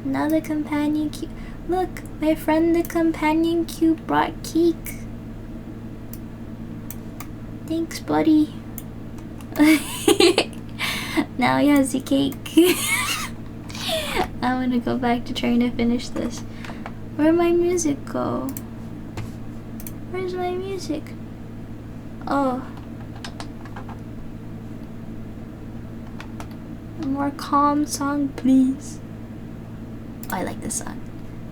Now the companion cube. Look, my friend the companion cube brought cake. Thanks, buddy. Now he has the cake. I'm gonna go back to trying to finish this. Where'd my music go? Where's my music? Oh. A more calm song, please. Oh, I like this song.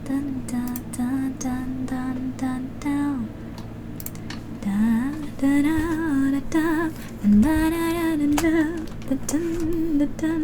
Dun dun dun dun dun dun dun. Da da da da da da da da da da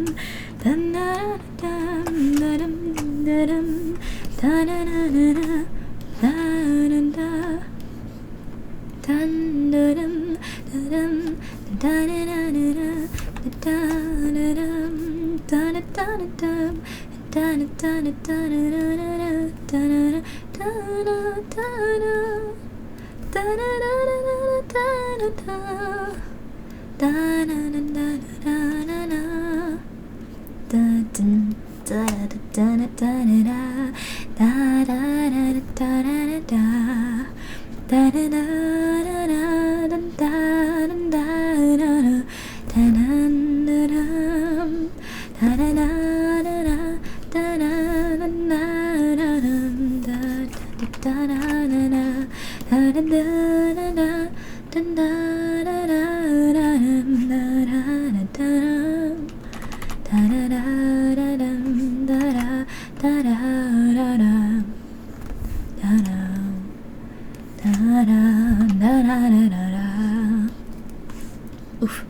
Oof.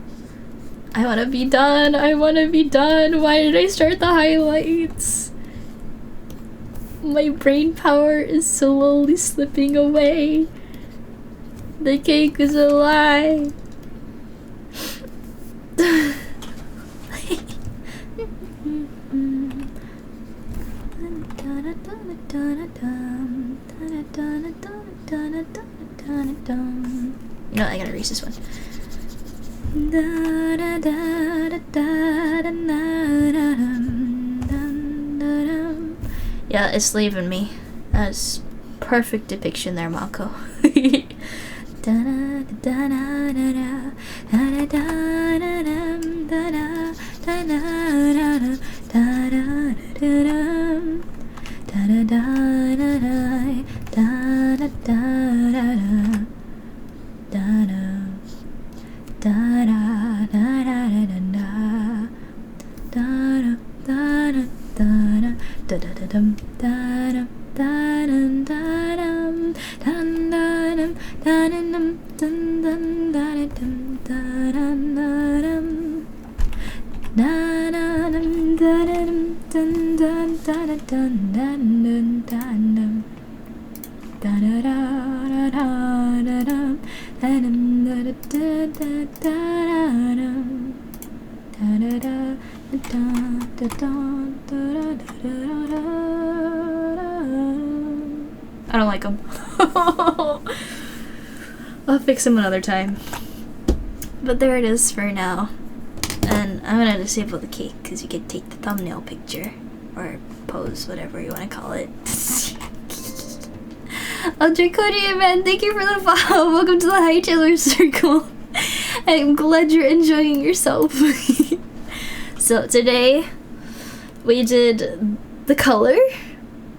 I wanna be done. Why did I start the highlights? My brain power is slowly slipping away. The cake is a lie. You know, I gotta erase this one. Yeah, it's leaving me. That's perfect depiction there, Mako. I don't like them. I'll fix them another time. But there it is for now. And I'm gonna disable the cake because you can take the thumbnail picture or pose, whatever you want to call it. Oh, Draconian Man, thank you for the follow. Welcome to the Hightailor Circle. I'm glad you're enjoying yourself. So today we did the color,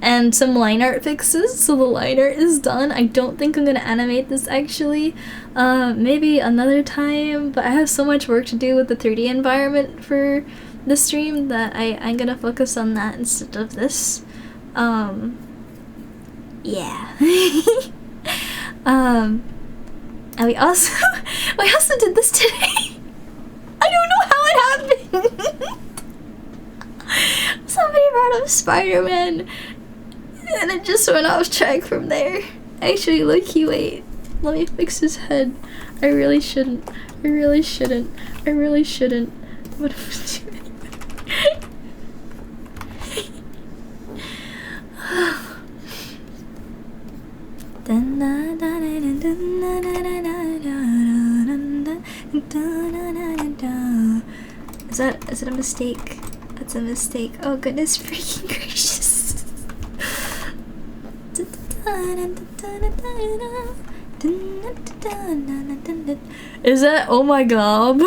and some line art fixes, so the line art is done. I don't think I'm gonna animate this actually. Maybe another time, but I have so much work to do with the 3D environment for the stream that I'm gonna focus on that instead of this. Yeah. And we also did this today. I don't know how it happened. Somebody brought up Spider-Man and it just went off track from there. Actually, look-y, wait. Let me fix his head. I really shouldn't. I really shouldn't. I really shouldn't. What am I doing? Is it a mistake? That's a mistake. Oh goodness freaking gracious. Is that, oh my god.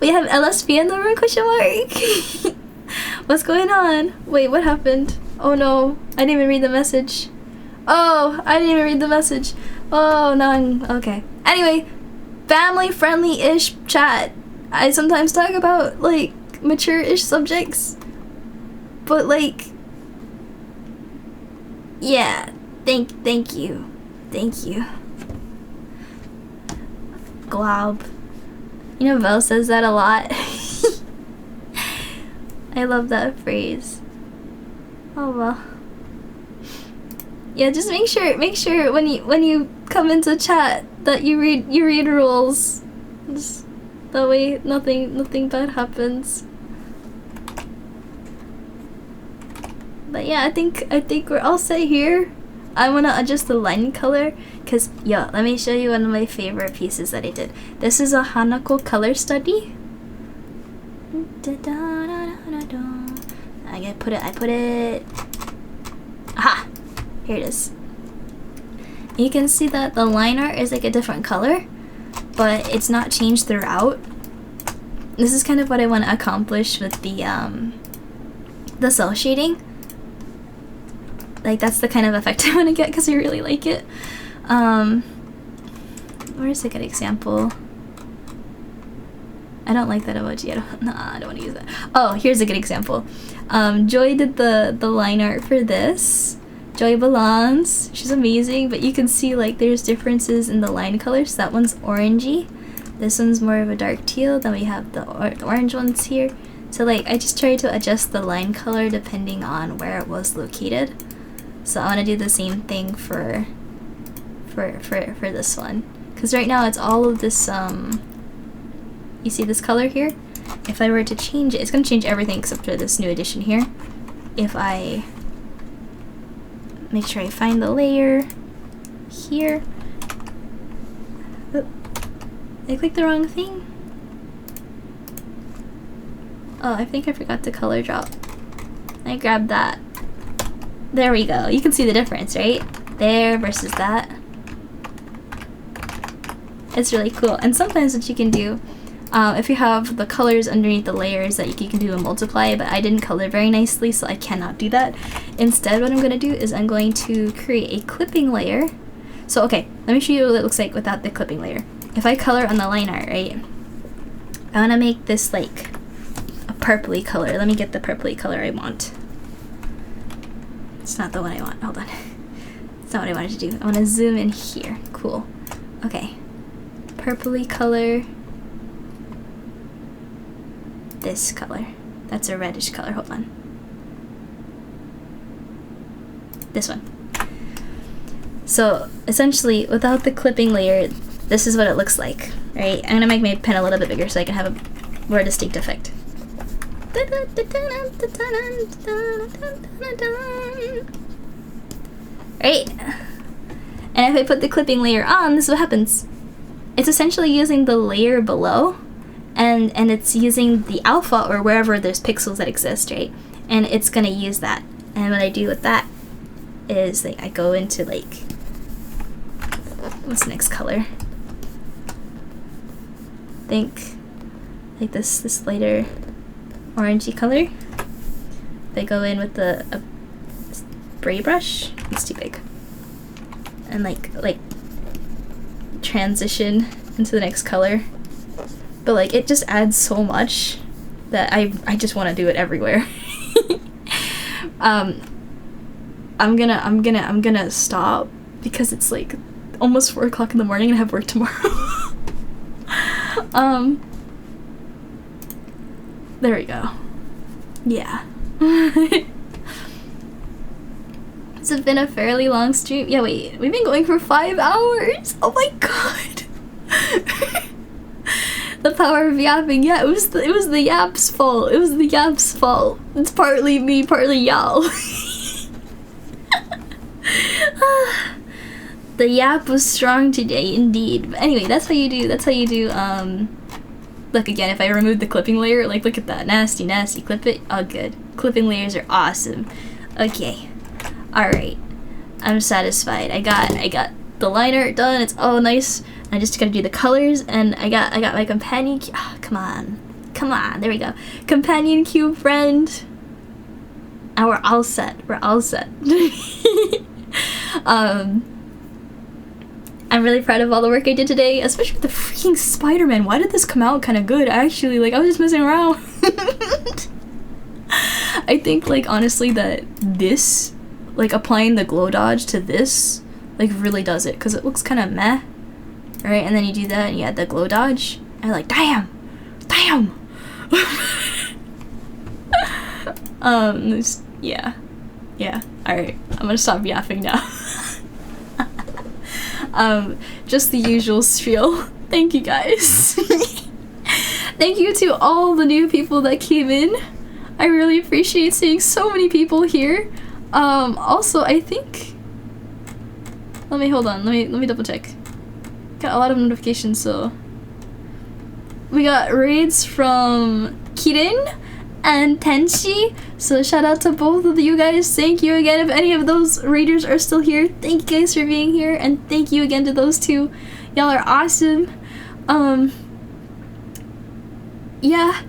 We have LSP in the room, question mark. What's going on? Wait, what happened? Oh no, I didn't even read the message. Oh, I didn't even read the message. Oh no, okay. Anyway, family friendly-ish chat. I sometimes talk about like mature-ish subjects, but like, yeah, thank you. Glob. You know, Vel says that a lot. I love that phrase. Oh well. Yeah, just make sure when you come into chat that you read rules. Just that way nothing bad happens. But yeah, I think we're all set here. I wanna adjust the line color, cause yo, let me show you one of my favorite pieces that I did. This is a Hanako color study. I put it. Aha! Here it is. You can see that the line art is like a different color, but it's not changed throughout. This is kind of what I want to accomplish with the cell shading. Like that's the kind of effect I want to get because I really like it. Where's a good example? I don't like that emoji. I don't want to use that. Oh, here's a good example. Joy did the line art for this. Joy belongs. She's amazing, but you can see like there's differences in the line colors. That one's orangey. This one's more of a dark teal. Then we have the orange ones here. So like I just tried to adjust the line color depending on where it was located. So I want to do the same thing for this one. Because right now it's all of this you see this color here? If I were to change it, it's going to change everything except for this new addition here. If I make sure I find the layer here. Oh, I clicked the wrong thing. Oh, I think I forgot to color drop. I grabbed that. There we go. You can see the difference, right? There versus that. It's really cool. And sometimes what you can do, if you have the colors underneath the layers, that you can do a multiply, but I didn't color very nicely, so I cannot do that. Instead, what I'm going to do is I'm going to create a clipping layer. So, okay, let me show you what it looks like without the clipping layer. If I color on the line art, right, I want to make this like a purpley color. Let me get the purpley color I want. It's not the one I want. Hold on. It's not what I wanted to do. I want to zoom in here. Cool. Okay. Purpley color. This color. That's a reddish color. Hold on. This one. So essentially, without the clipping layer, this is what it looks like, right? I'm gonna make my pen a little bit bigger so I can have a more distinct effect. Right? And if I put the clipping layer on, this is what happens. It's essentially using the layer below, and it's using the alpha or wherever there's pixels that exist, right? And it's gonna use that. And what I do with that is like I go into like, what's the next color? Think like this lighter orangey color. They go in with the spray brush. It's too big. And like transition into the next color. But like it just adds so much that I just want to do it everywhere. I'm gonna stop because it's like almost 4 o'clock in the morning and I have work tomorrow. There we go. Yeah. It's been a fairly long stream. Yeah, wait, we've been going for 5 hours. Oh my god. The power of yapping. Yeah, it was the yap's fault. It was the yap's fault. It's partly me, partly y'all. The yap was strong today, indeed. But anyway, that's how you do. Look again. If I remove the clipping layer, like look at that, nasty. Clip it. Oh, good. Clipping layers are awesome. Okay. All right. I'm satisfied. I got the liner done. It's all nice. I just gotta do the colors, and I got my companion. Oh, come on. There we go. Companion cube friend. And we're all set. I'm really proud of all the work I did today, especially with the freaking Spider-Man. Why did this come out kind of good? Actually, like I was just messing around. I think like honestly that this, like applying the glow dodge to this, like really does it, because it looks kind of meh. Right, and then you do that and you add the glow dodge and like damn. Yeah, alright, I'm gonna stop yapping now. Just the usual spiel. Thank you guys. Thank you to all the new people that came in. I really appreciate seeing so many people here. Also I think, let me double check. Got a lot of notifications, so we got raids from Kirin and Tenshi, so shout out to both of you guys. Thank you again. If any of those raiders are still here, thank you guys for being here, and thank you again to those two. Y'all are awesome. Yeah,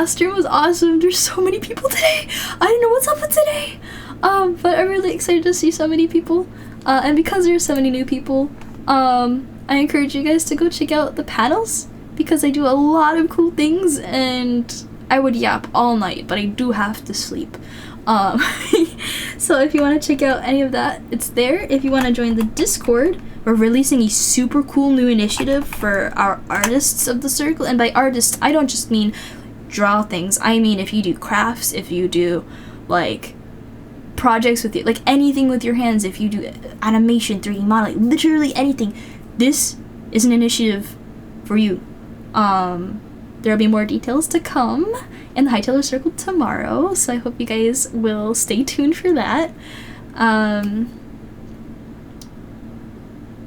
stream was awesome. There's so many people today. I don't know what's up with today. But I'm really excited to see so many people. And because there's so many new people, I encourage you guys to go check out the panels, because I do a lot of cool things, and I would yap all night, but I do have to sleep. So if you want to check out any of that, it's there. If you want to join the Discord, we're releasing a super cool new initiative for our artists of the circle. And by artists, I don't just mean draw things. I mean if you do crafts, if you do like projects with you, like anything with your hands, if you do animation, 3D modeling, literally anything, this is an initiative for you. There'll be more details to come in the Hightailers Circle tomorrow, so I hope you guys will stay tuned for that.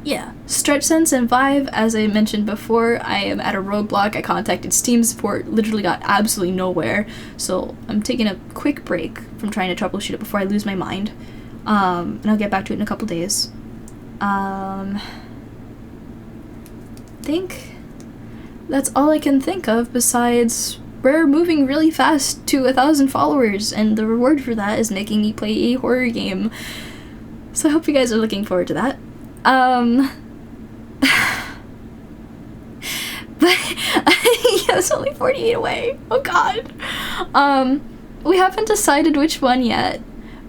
Yeah, Stretch Sense and Vive, as I mentioned before, I am at a roadblock. I contacted Steam support, literally got absolutely nowhere, so I'm taking a quick break from trying to troubleshoot it before I lose my mind. And I'll get back to it in a couple days. I think that's all I can think of, besides we're moving really fast to 1,000 followers, and the reward for that is making me play a horror game. So I hope you guys are looking forward to that. But yeah, it's only 48 away. Oh god. We haven't decided which one yet,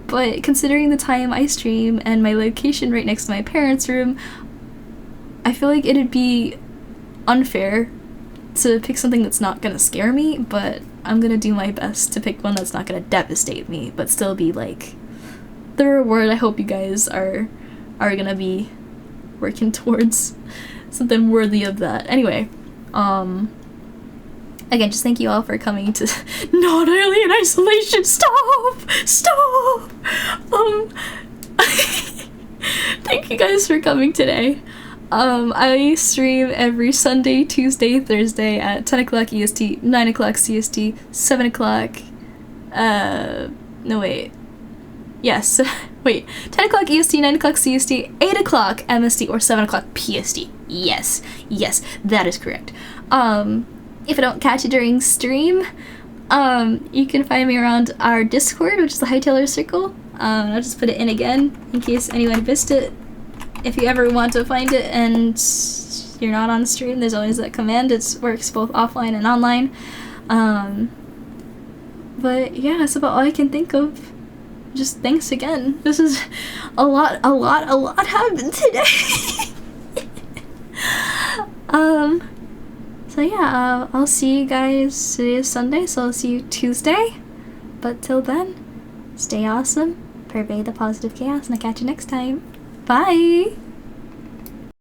but considering the time I stream and my location right next to my parents' room, I feel like it'd be unfair to pick something that's not gonna scare me, but I'm gonna do my best to pick one that's not gonna devastate me, but still be like the reward I hope you guys are gonna be working towards, something worthy of that. Anyway, again, just thank you all for coming to Not Alien Isolation. Stop! Thank you guys for coming today. I stream every Sunday, Tuesday, Thursday at 10 o'clock EST, 9 o'clock CST, 7 o'clock, no wait, yes, wait, 10 o'clock EST, 9 o'clock CST, 8 o'clock MST, or 7 o'clock PST. Yes, that is correct. If I don't catch you during stream, you can find me around our Discord, which is the Hightailers Circle. I'll just put it in again in case anyone missed it. If you ever want to find it and you're not on stream, there's always that command. It works both offline and online. But yeah, that's about all I can think of. Just thanks again. This is a lot happened today. So yeah, I'll see you guys. Today is Sunday, so I'll see you Tuesday. But till then, stay awesome, pervade the positive chaos, and I'll catch you next time. Bye!